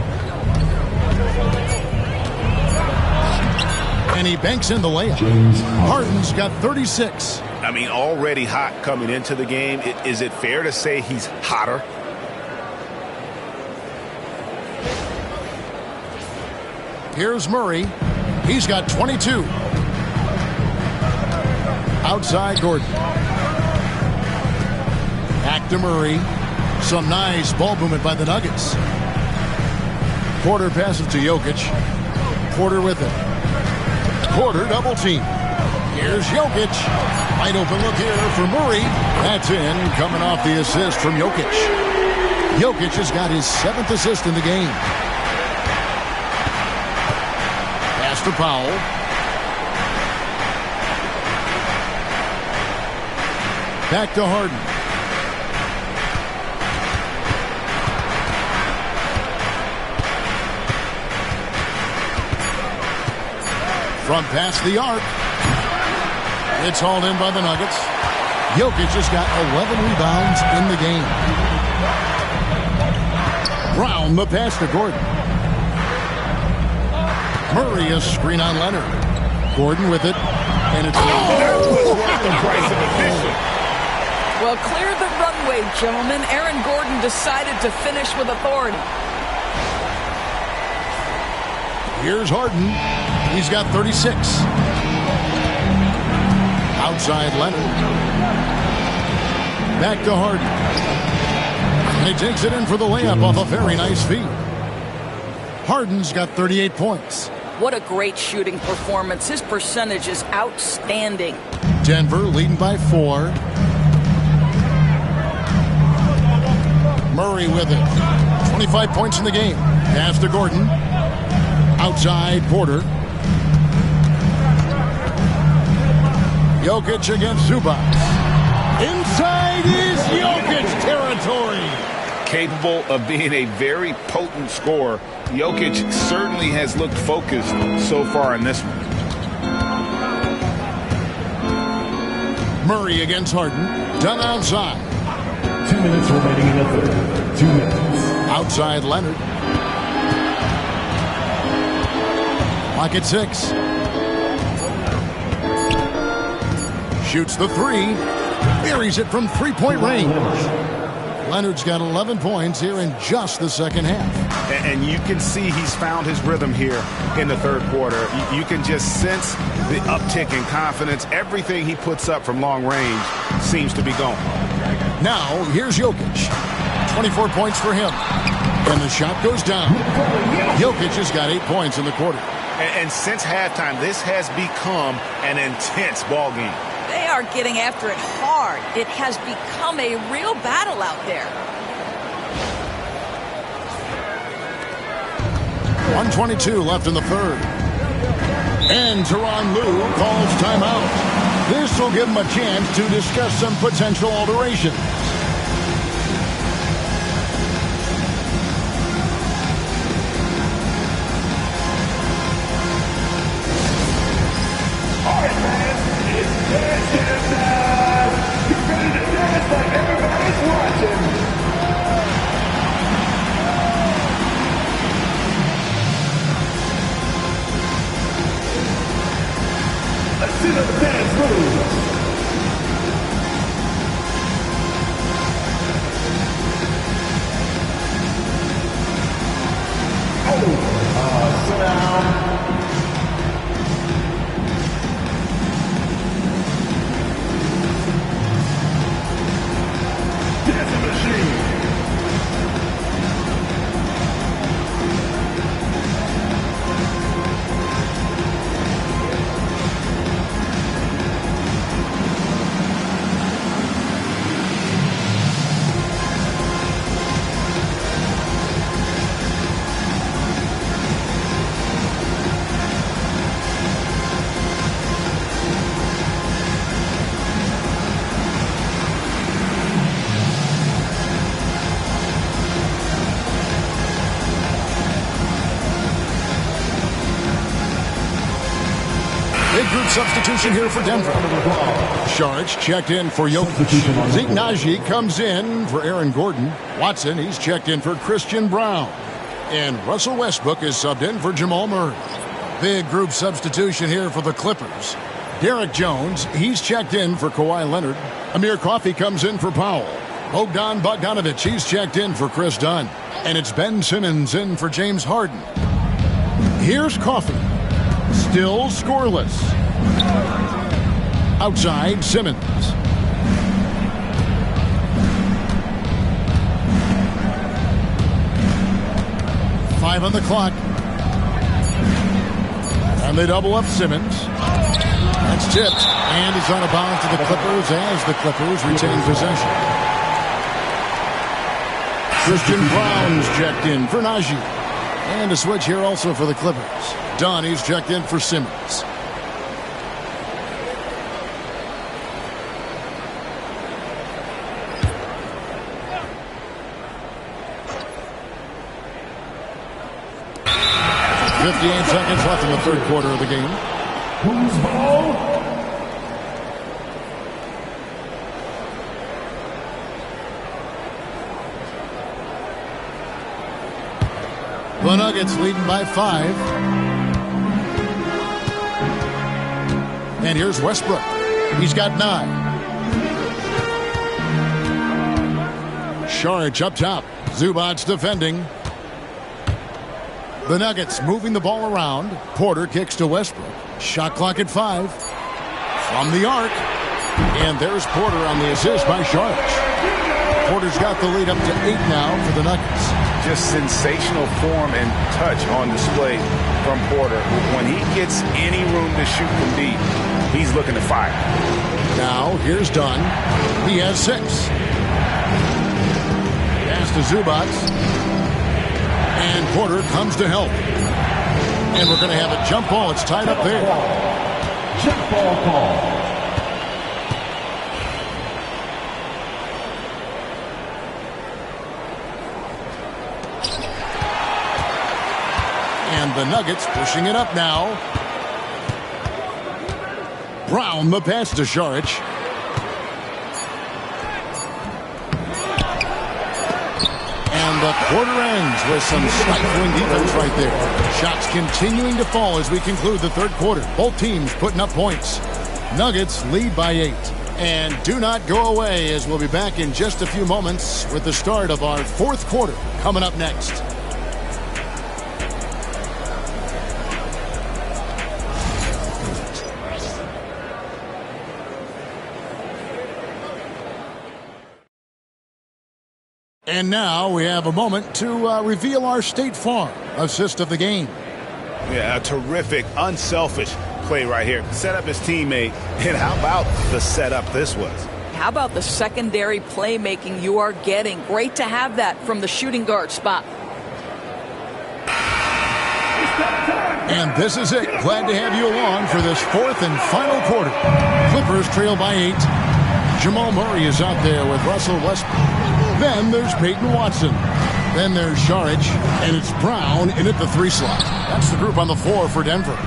And he banks in the layup. Harden's got 36. I mean, already hot coming into the game. Is it fair to say he's hotter? Here's Murray. He's got 22. Outside Gordon. Back to Murray. Some nice ball movement by the Nuggets. Porter passes to Jokic. Porter with it. Porter double team. Here's Jokic. Wide open look here for Murray. That's in, coming off the assist from Jokic. Jokic has got his 7th assist in the game. Pass to Powell. Back to Harden. From past the arc. It's hauled in by the Nuggets. Jokic just got 11 rebounds in the game. Brown the pass to Gordon. Murray a screen on Leonard. Gordon with it. And it's that was worth the price of admission. Well, clear the runway, gentlemen. Aaron Gordon decided to finish with authority. Here's Harden. He's got 36. Outside Leonard. Back to Harden. And he takes it in for the layup off a very nice feed. Harden's got 38 points. What a great shooting performance. His percentage is outstanding. Denver leading by 4. Murray with it. 25 points in the game. Pass to Gordon. Outside Porter. Jokic against Zubac. Inside is Jokic territory. Capable of being a very potent scorer, Jokic certainly has looked focused so far in this one. Murray against Harden. Done outside. 2 minutes remaining in the third. 2 minutes. Outside Leonard. Clock at 6. Shoots the three. Buries it from three-point range. Leonard's got 11 points here in just the second half. And you can see he's found his rhythm here in the third quarter. You can just sense the uptick in confidence. Everything he puts up from long range seems to be going. Now, here's Jokic. 24 points for him. And the shot goes down. Jokic has got 8 points in the quarter. And since halftime, this has become an intense ball game. They are getting after it hard. It has become a real battle out there. 1:22 left in the third. And Tyronn Lue calls timeout. This will give him a chance to discuss some potential alterations. Substitution here for Denver. Saric checked in for Jokic. Zeke Naji comes in for Aaron Gordon. Watson, he's checked in for Christian Brown. And Russell Westbrook is subbed in for Jamal Murray. Big group substitution here for the Clippers. Derek Jones, he's checked in for Kawhi Leonard. Amir Coffey comes in for Powell. Bogdan Bogdanovic, he's checked in for Chris Dunn. And it's Ben Simmons in for James Harden. Here's Coffey. Still scoreless. Outside, Simmons. Five on the clock. And they double up Simmons. That's tipped. And it's on a bounce to the Clippers as the Clippers retain possession. Christian Brown's checked in for Naji. And a switch here also for the Clippers. Dunn, he's checked in for Simmons. Seconds left in the third quarter of the game. Who's ball? The Nuggets leading by 5. And here's Westbrook. He's got 9. Saric up top. Zubac's defending. The Nuggets moving the ball around. Porter kicks to Westbrook. Shot clock at 5. From the arc. And there's Porter on the assist by Saric. Porter's got the lead up to 8 now for the Nuggets. Just sensational form and touch on display from Porter. When he gets any room to shoot from deep, he's looking to fire. Now, here's Dunn. He has 6. Pass to Zubac. And Porter comes to help. And we're going to have a jump ball. It's tied up there. Jump ball call. And the Nuggets pushing it up now. Brown the pass to Saric. And the quarter ends with some stifling defense right there. Shots continuing to fall as we conclude the third quarter. Both teams putting up points. Nuggets lead by 8. And do not go away, as we'll be back in just a few moments with the start of our fourth quarter coming up next. And now we have a moment to reveal our State Farm assist of the game. Yeah, a terrific, unselfish play right here. Set up his teammate. And how about the setup this was? How about the secondary playmaking you are getting? Great to have that from the shooting guard spot. And this is it. Glad to have you along for this fourth and final quarter. Clippers trail by 8. Jamal Murray is out there with Russell Westbrook. Then there's Peyton Watson. Then there's Saric, and it's Brown in at the 3 slot. That's the group on the floor for Denver.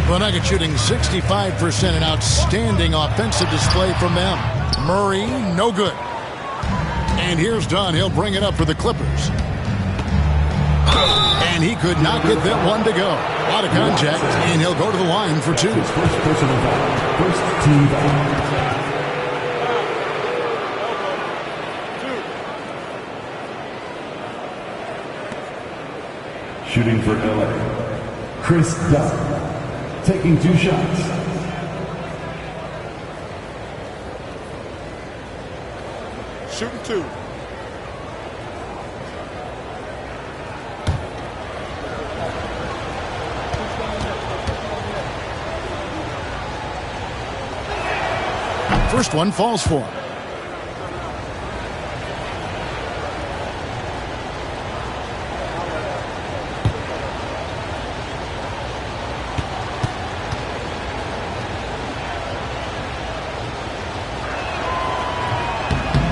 The Nuggets shooting 65%, an outstanding offensive display from them. Murray, no good. And here's Dunn. He'll bring it up for the Clippers. And he could not get that one to go. A lot of contact, and he'll go to the line for 2. First personal foul. First team foul. Shooting for LA, Chris Dunn, taking 2 shots. Shooting 2. First one falls for him.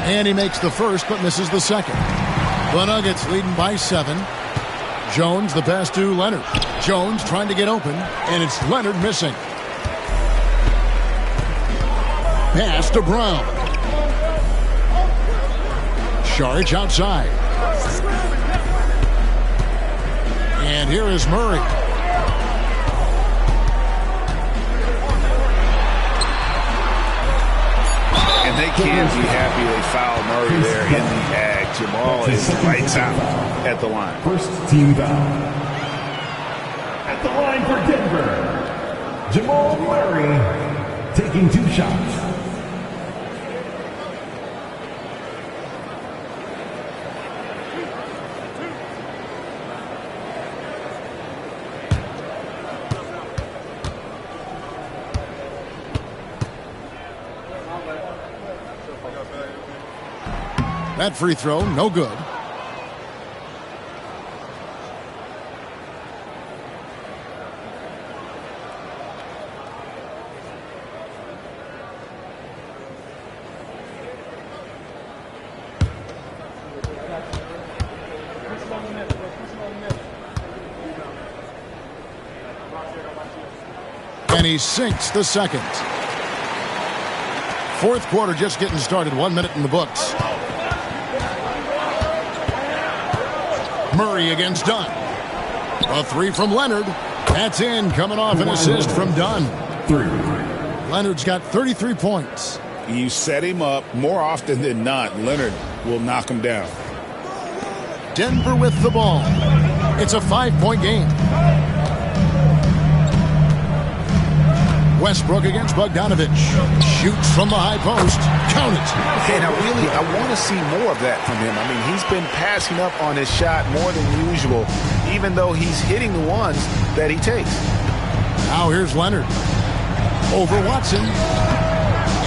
And he makes the first, but misses the second. The Nuggets leading by 7. Jones, the pass to Leonard. Jones trying to get open, and it's Leonard missing. Pass to Brown. Saric outside. And here is Murray. And they can't be happy they fouled Murray there in the ag. Jamal is lights out at the line. First team foul. At the line for Denver, Jamal Murray taking 2 shots. That free throw, no good. And he sinks the second. Fourth quarter just getting started. 1 minute in the books. Murray against Dunn. A 3 from Leonard. That's in, coming off an assist from Dunn. 3. Leonard's got 33 points. You set him up more often than not. Leonard will knock him down. Denver with the ball. It's a 5-point game. Westbrook against Bogdanovich. Shoots from the high post. Count it. And I want to see more of that from him. I mean, he's been passing up on his shot more than usual, even though he's hitting the ones that he takes. Now here's Leonard. Over Watson.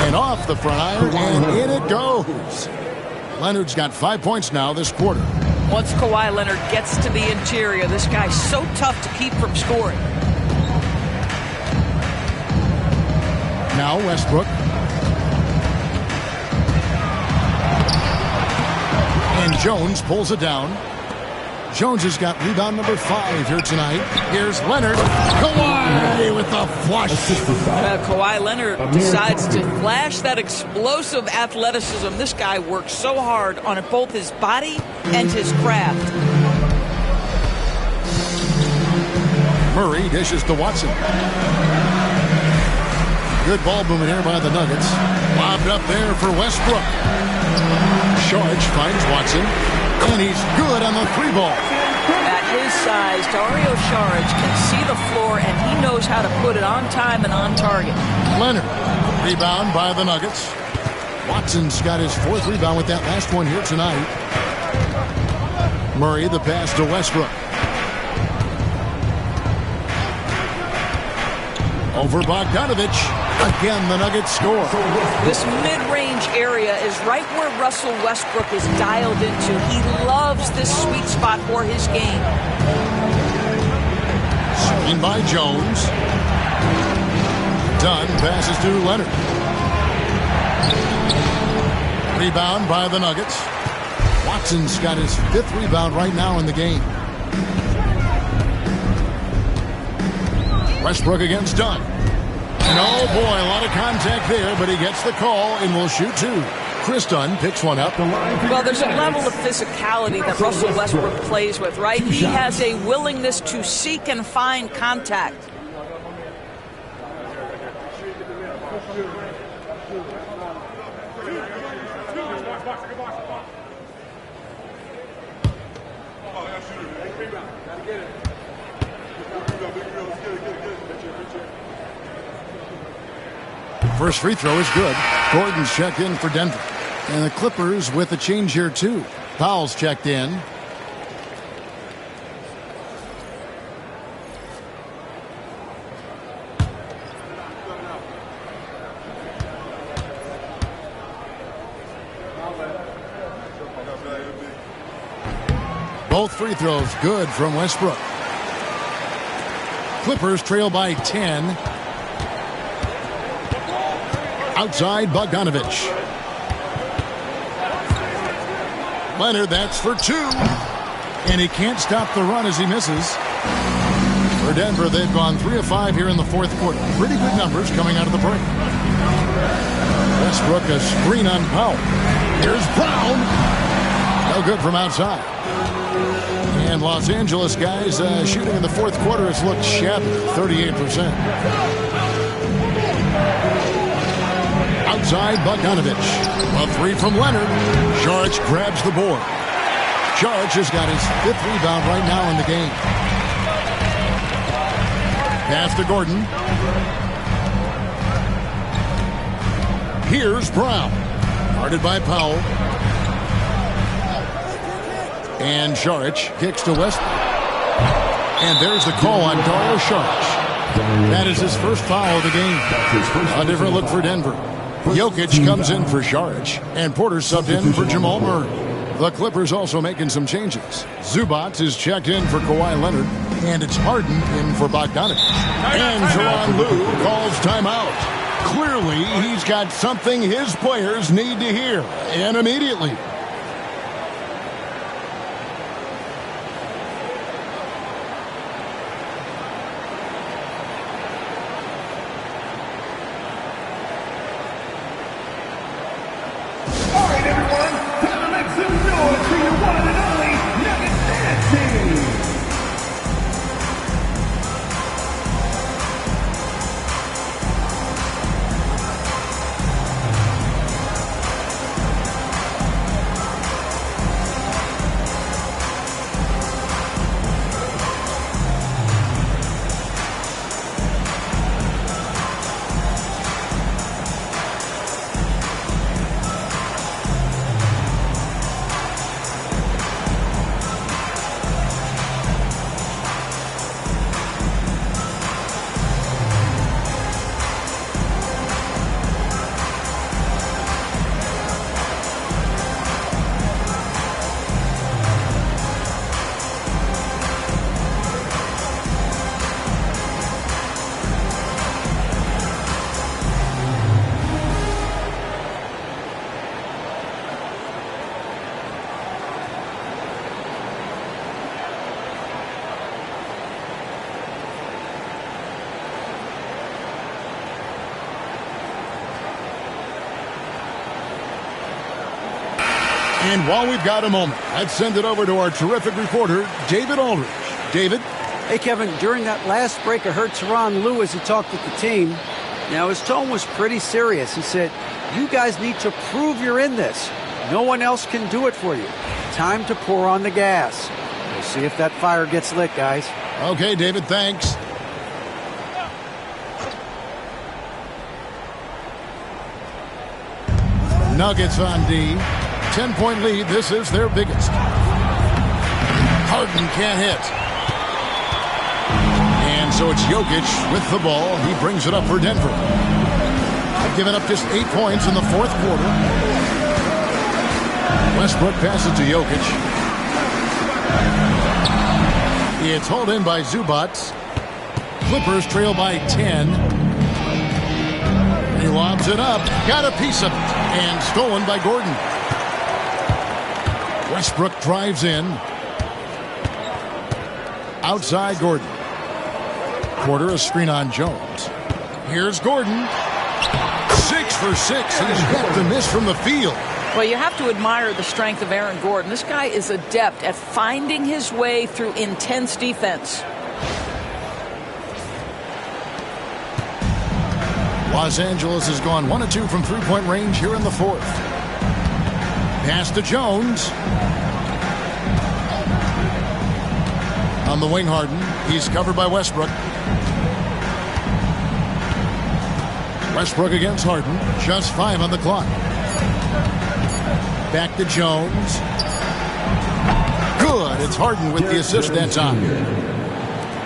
And off the front iron, and in it goes. Leonard's got 5 points now this quarter. Once Kawhi Leonard gets to the interior, this guy's so tough to keep from scoring. Now Westbrook. And Jones pulls it down. Jones has got rebound number 5 here tonight. Here's Leonard. Kawhi with the flush. Kawhi Leonard decides to flash that explosive athleticism. This guy works so hard on both his body and his craft. Murray dishes to Watson. Good ball movement here by the Nuggets. Lobbed up there for Westbrook. Saric finds Watson, and he's good on the 3-ball. At his size, Dario Saric can see the floor, and he knows how to put it on time and on target. Leonard, rebound by the Nuggets. Watson's got his 4th rebound with that last one here tonight. Murray, the pass to Westbrook. Over Bogdanovich. Again, the Nuggets score. This mid-range area is right where Russell Westbrook is dialed into. He loves this sweet spot for his game. Screen by Jones. Dunn passes to Leonard. Rebound by the Nuggets. Watson's got his 5th rebound right now in the game. Westbrook against Dunn. And oh boy, a lot of contact there, but he gets the call and will shoot 2. Chris Dunn picks one up. Well, there's a level of physicality that Russell Westbrook plays with, right? He has a willingness to seek and find contact. First free throw is good. Gordon's checked in for Denver. And the Clippers with a change here, too. Powell's checked in. Both free throws good from Westbrook. Clippers trail by 10. Outside Bogdanovich. Leonard, that's for 2. And he can't stop the run as he misses. For Denver, they've gone 3 of 5 here in the 4th quarter. Pretty good numbers coming out of the break. Westbrook a screen on Powell. Here's Brown. No good from outside. And Los Angeles guys shooting in the 4th quarter has looked shabby, 38%. Outside Bogdanovich. A 3 from Leonard. Saric grabs the board. Saric has got his 5th rebound right now in the game. Pass to Gordon. Here's Brown. Guarded by Powell. And Saric kicks to Westbrook. And there's the call on Dario Saric. That is his first foul of the game. A different look for Denver. Jokic comes in for Saric, and Porter subbed in for Jamal Murray. The Clippers also making some changes. Zubac is checked in for Kawhi Leonard, and it's Harden in for Bogdanovich. And Tyronn Lue calls timeout. Clearly, he's got something his players need to hear, and immediately. And while we've got a moment, let's send it over to our terrific reporter, David Aldridge. David? Hey, Kevin, during that last break, I heard Tyronn Lue as he talked with the team. Now, his tone was pretty serious. He said, you guys need to prove you're in this. No one else can do it for you. Time to pour on the gas. We'll see if that fire gets lit, guys. Okay, David, thanks. Nuggets on D. 10-point lead. This is their biggest. Harden can't hit. And so it's Jokic with the ball. He brings it up for Denver. Giving up just 8 points in the fourth quarter. Westbrook passes to Jokic. It's hauled in by Zubac. Clippers trail by 10. He lobs it up. Got a piece of it. And stolen by Gordon. Westbrook drives in. Outside Gordon. Porter, a screen on Jones. Here's Gordon. 6 for 6. He's got the miss from the field. Well, you have to admire the strength of Aaron Gordon. This guy is adept at finding his way through intense defense. Los Angeles has gone 1 of 2 from three-point range here in the fourth. Pass to Jones. On the wing, Harden. He's covered by Westbrook. Westbrook against Harden. Just 5 on the clock. Back to Jones. Good. It's Harden with the assist that time.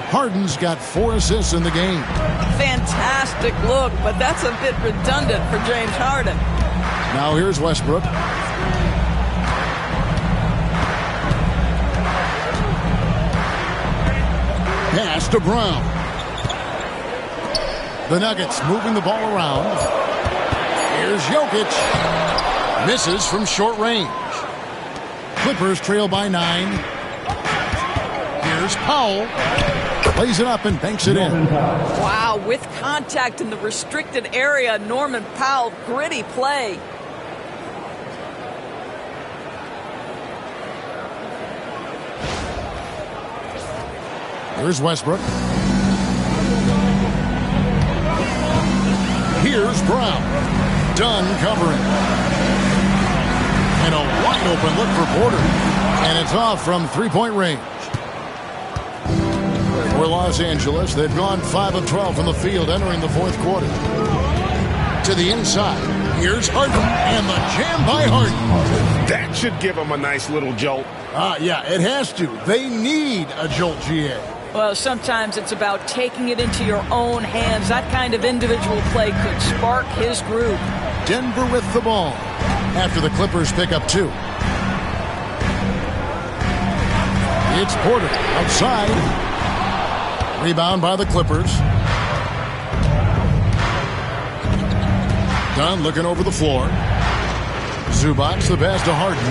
Harden's got 4 assists in the game. Fantastic look, but that's a bit redundant for James Harden. Now here's Westbrook. Pass to Brown. The Nuggets moving the ball around. Here's Jokic. Misses from short range. Clippers trail by 9. Here's Powell. Plays it up and banks it in. Wow, with contact in the restricted area, Norman Powell, gritty play. Here's Westbrook. Here's Brown. Dunn covering. And a wide open look for Porter. And it's off from three-point range. For Los Angeles, they've gone 5 of 12 from the field entering the fourth quarter. To the inside. Here's Harden. And the jam by Harden. That should give them a nice little jolt. Yeah, it has to. They need a jolt, GA. Well, sometimes it's about taking it into your own hands. That kind of individual play could spark his groove. Denver with the ball after the Clippers pick up 2. It's Porter outside. Rebound by the Clippers. Dunn looking over the floor. Zubac the pass to Harden.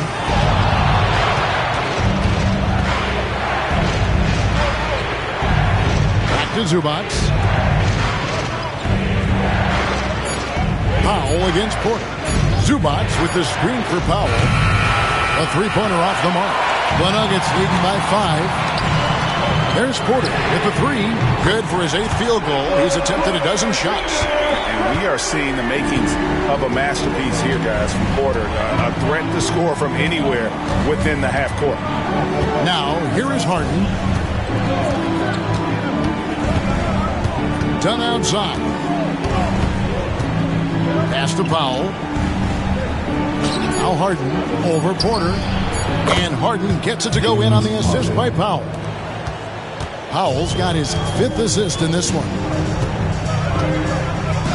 Back to Zubac. Powell against Porter. Zubac with the screen for Powell. A three-pointer off the mark. The Nuggets leading by 5. There's Porter with the 3. Good for his 8th field goal. He's attempted a dozen shots. And we are seeing the makings of a masterpiece here, guys, from Porter. A threat to score from anywhere within the half court. Now, here is Harden. Dunn outside. Pass to Powell. Now Harden over Porter. And Harden gets it to go in on the assist by Powell. Powell's got his 5th assist in this one.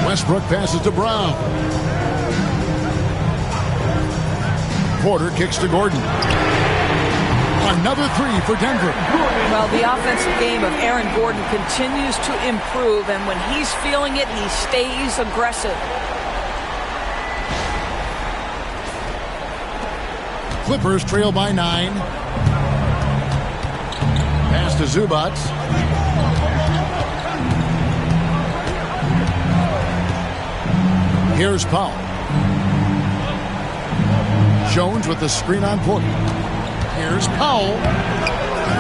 Westbrook passes to Brown. Porter kicks to Gordon. Another 3 for Denver. Well, the offensive game of Aaron Gordon continues to improve, and when he's feeling it, he stays aggressive. Clippers trail by 9. Pass to Zubac. Here's Powell. Jones with the screen on Porter. Here's Powell.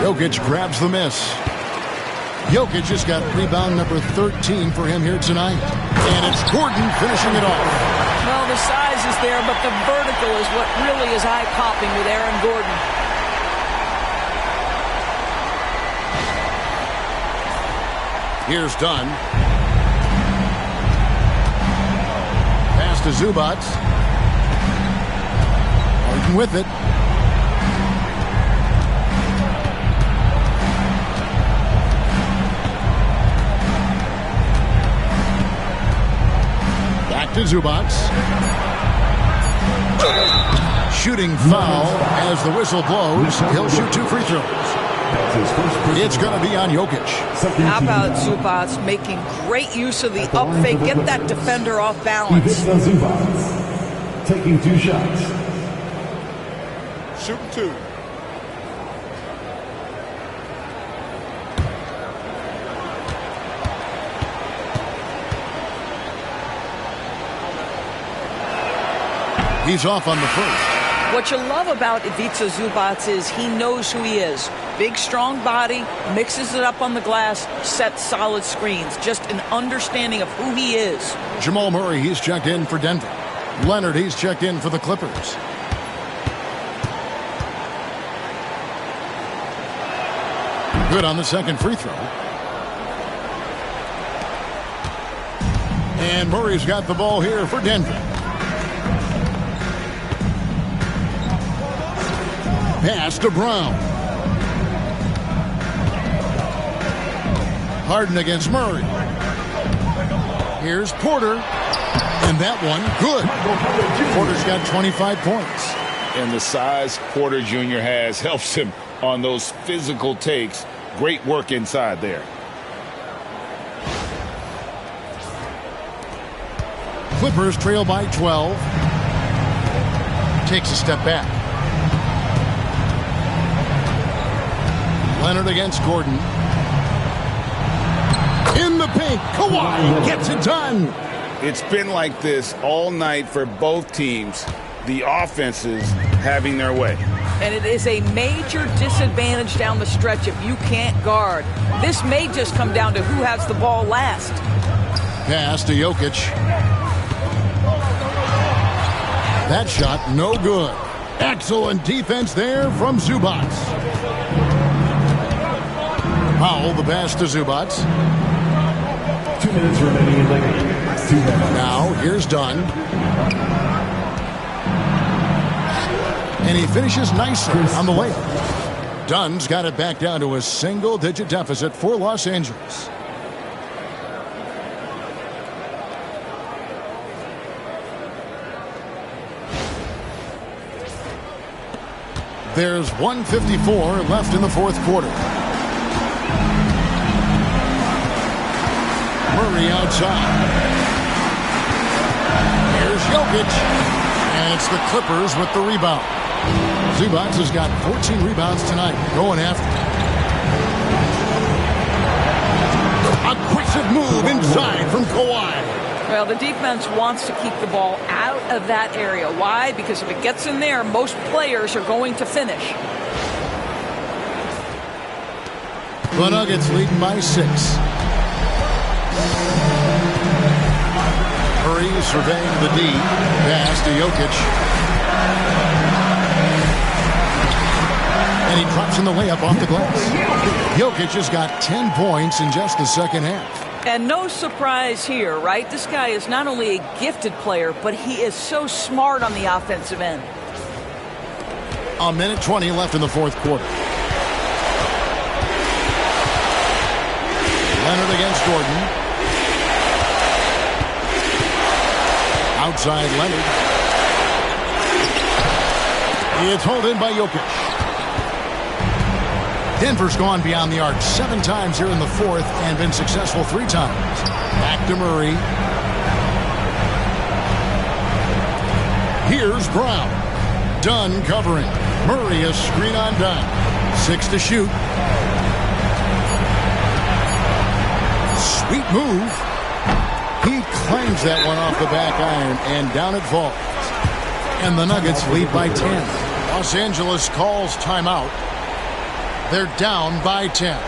Jokic grabs the miss. Jokic just got rebound number 13 for him here tonight. And it's Gordon finishing it off. Well, the size is there, but the vertical is what really is eye-popping with Aaron Gordon. Here's Dunn. Pass to Zubac. Harden with it. Back to Zubac. Shooting foul as the whistle blows. He'll shoot 2 free throws. It's going to be on Jokic. How about Zubac making great use of the up fake, get that defender off balance. Zubac taking 2 shots. Shoot 2. He's off on the first. What you love about Ivica Zubac is he knows who he is. Big, strong body, mixes it up on the glass, sets solid screens. Just an understanding of who he is. Jamal Murray, he's checked in for Denver. Leonard, he's checked in for the Clippers. Good on the second free throw. And Murray's got the ball here for Denver. Pass to Brown. Harden against Murray. Here's Porter. And that one, good. Porter's got 25 points. And the size Porter Jr. has helps him on those physical takes. Great work inside there. Clippers trail by 12. Takes a step back. Leonard against Gordon. In the paint, Kawhi gets it done. It's been like this all night for both teams. The offenses having their way. And it is a major disadvantage down the stretch if you can't guard. This may just come down to who has the ball last. Pass to Jokic. That shot, no good. Excellent defense there from Zubac. Powell, the pass to Zubac. 2 minutes remaining in the game. Now, here's Dunn. And he finishes nicely on the layup. Dunn's got it back down to a single-digit deficit for Los Angeles. There's 1:54 left in the fourth quarter. Murray outside. Here's Jokic. And it's the Clippers with the rebound. Zubac has got 14 rebounds tonight. Going after it. Aggressive move inside from Kawhi. Well, the defense wants to keep the ball out of that area. Why? Because if it gets in there, most players are going to finish. The Nuggets leading by 6. Murray surveying the D. Pass to Jokic. And he drops in the layup off the glass. Jokic has got 10 points in just the second half. And no surprise here, right? This guy is not only a gifted player, but he is so smart on the offensive end. A minute 20 left in the fourth quarter. Leonard against Gordon. Outside Leonard. It's hauled in by Jokic. Denver's gone beyond the arc 7 times here in the fourth and been successful 3 times. Back to Murray. Here's Brown. Dunn covering. Murray a screen on Dunn. 6 to shoot. Sweet move. He claims that one off the back iron, and down it falls. And the Nuggets lead by 10. Los Angeles calls timeout. They're down by 10.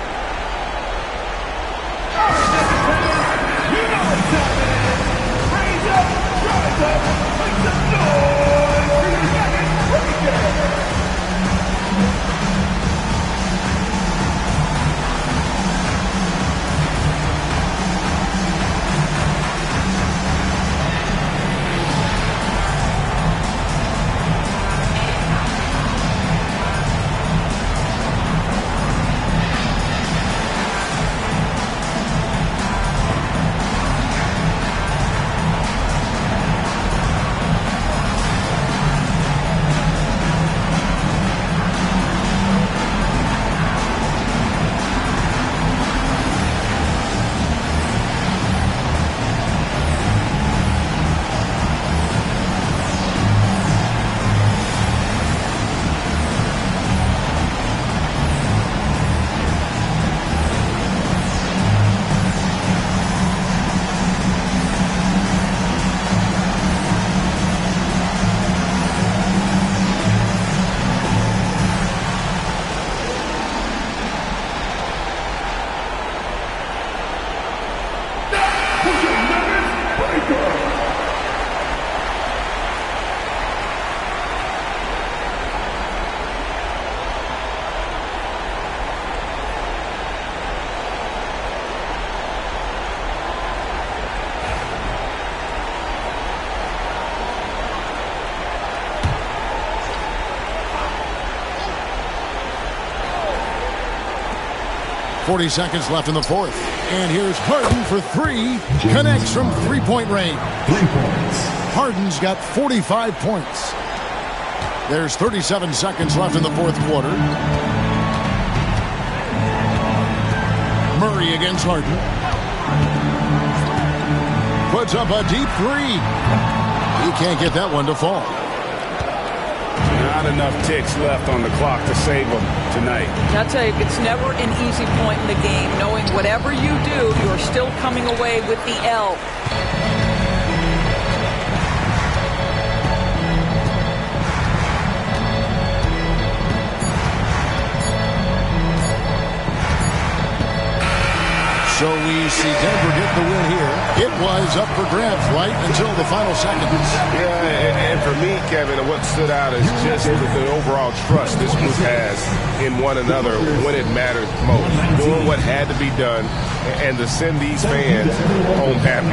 .40 seconds left in the fourth. And here's Harden for three. Connects from three-point range. 3 points. Harden's got 45 points. There's 37 seconds left in the fourth quarter. Murray against Harden. Puts up a deep three. He can't get that one to fall. Not enough ticks left on the clock to save them tonight. I'll tell you, it's never an easy point in the game, knowing whatever you do, you're still coming away with the L. So we see Denver get the win here. It was up for grabs right until the final seconds. Yeah, and for me, Kevin, what stood out is just the overall trust this group has in one another when it mattered most. Doing what had to be done and to send these fans home happy.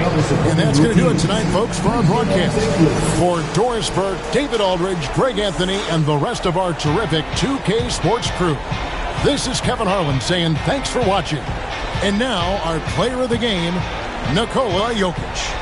And that's going to do it tonight, folks, for our broadcast. For Doris Burke, David Aldridge, Greg Anthony, and the rest of our terrific 2K Sports crew, this is Kevin Harlan saying thanks for watching. And now, our player of the game, Nikola Jokic.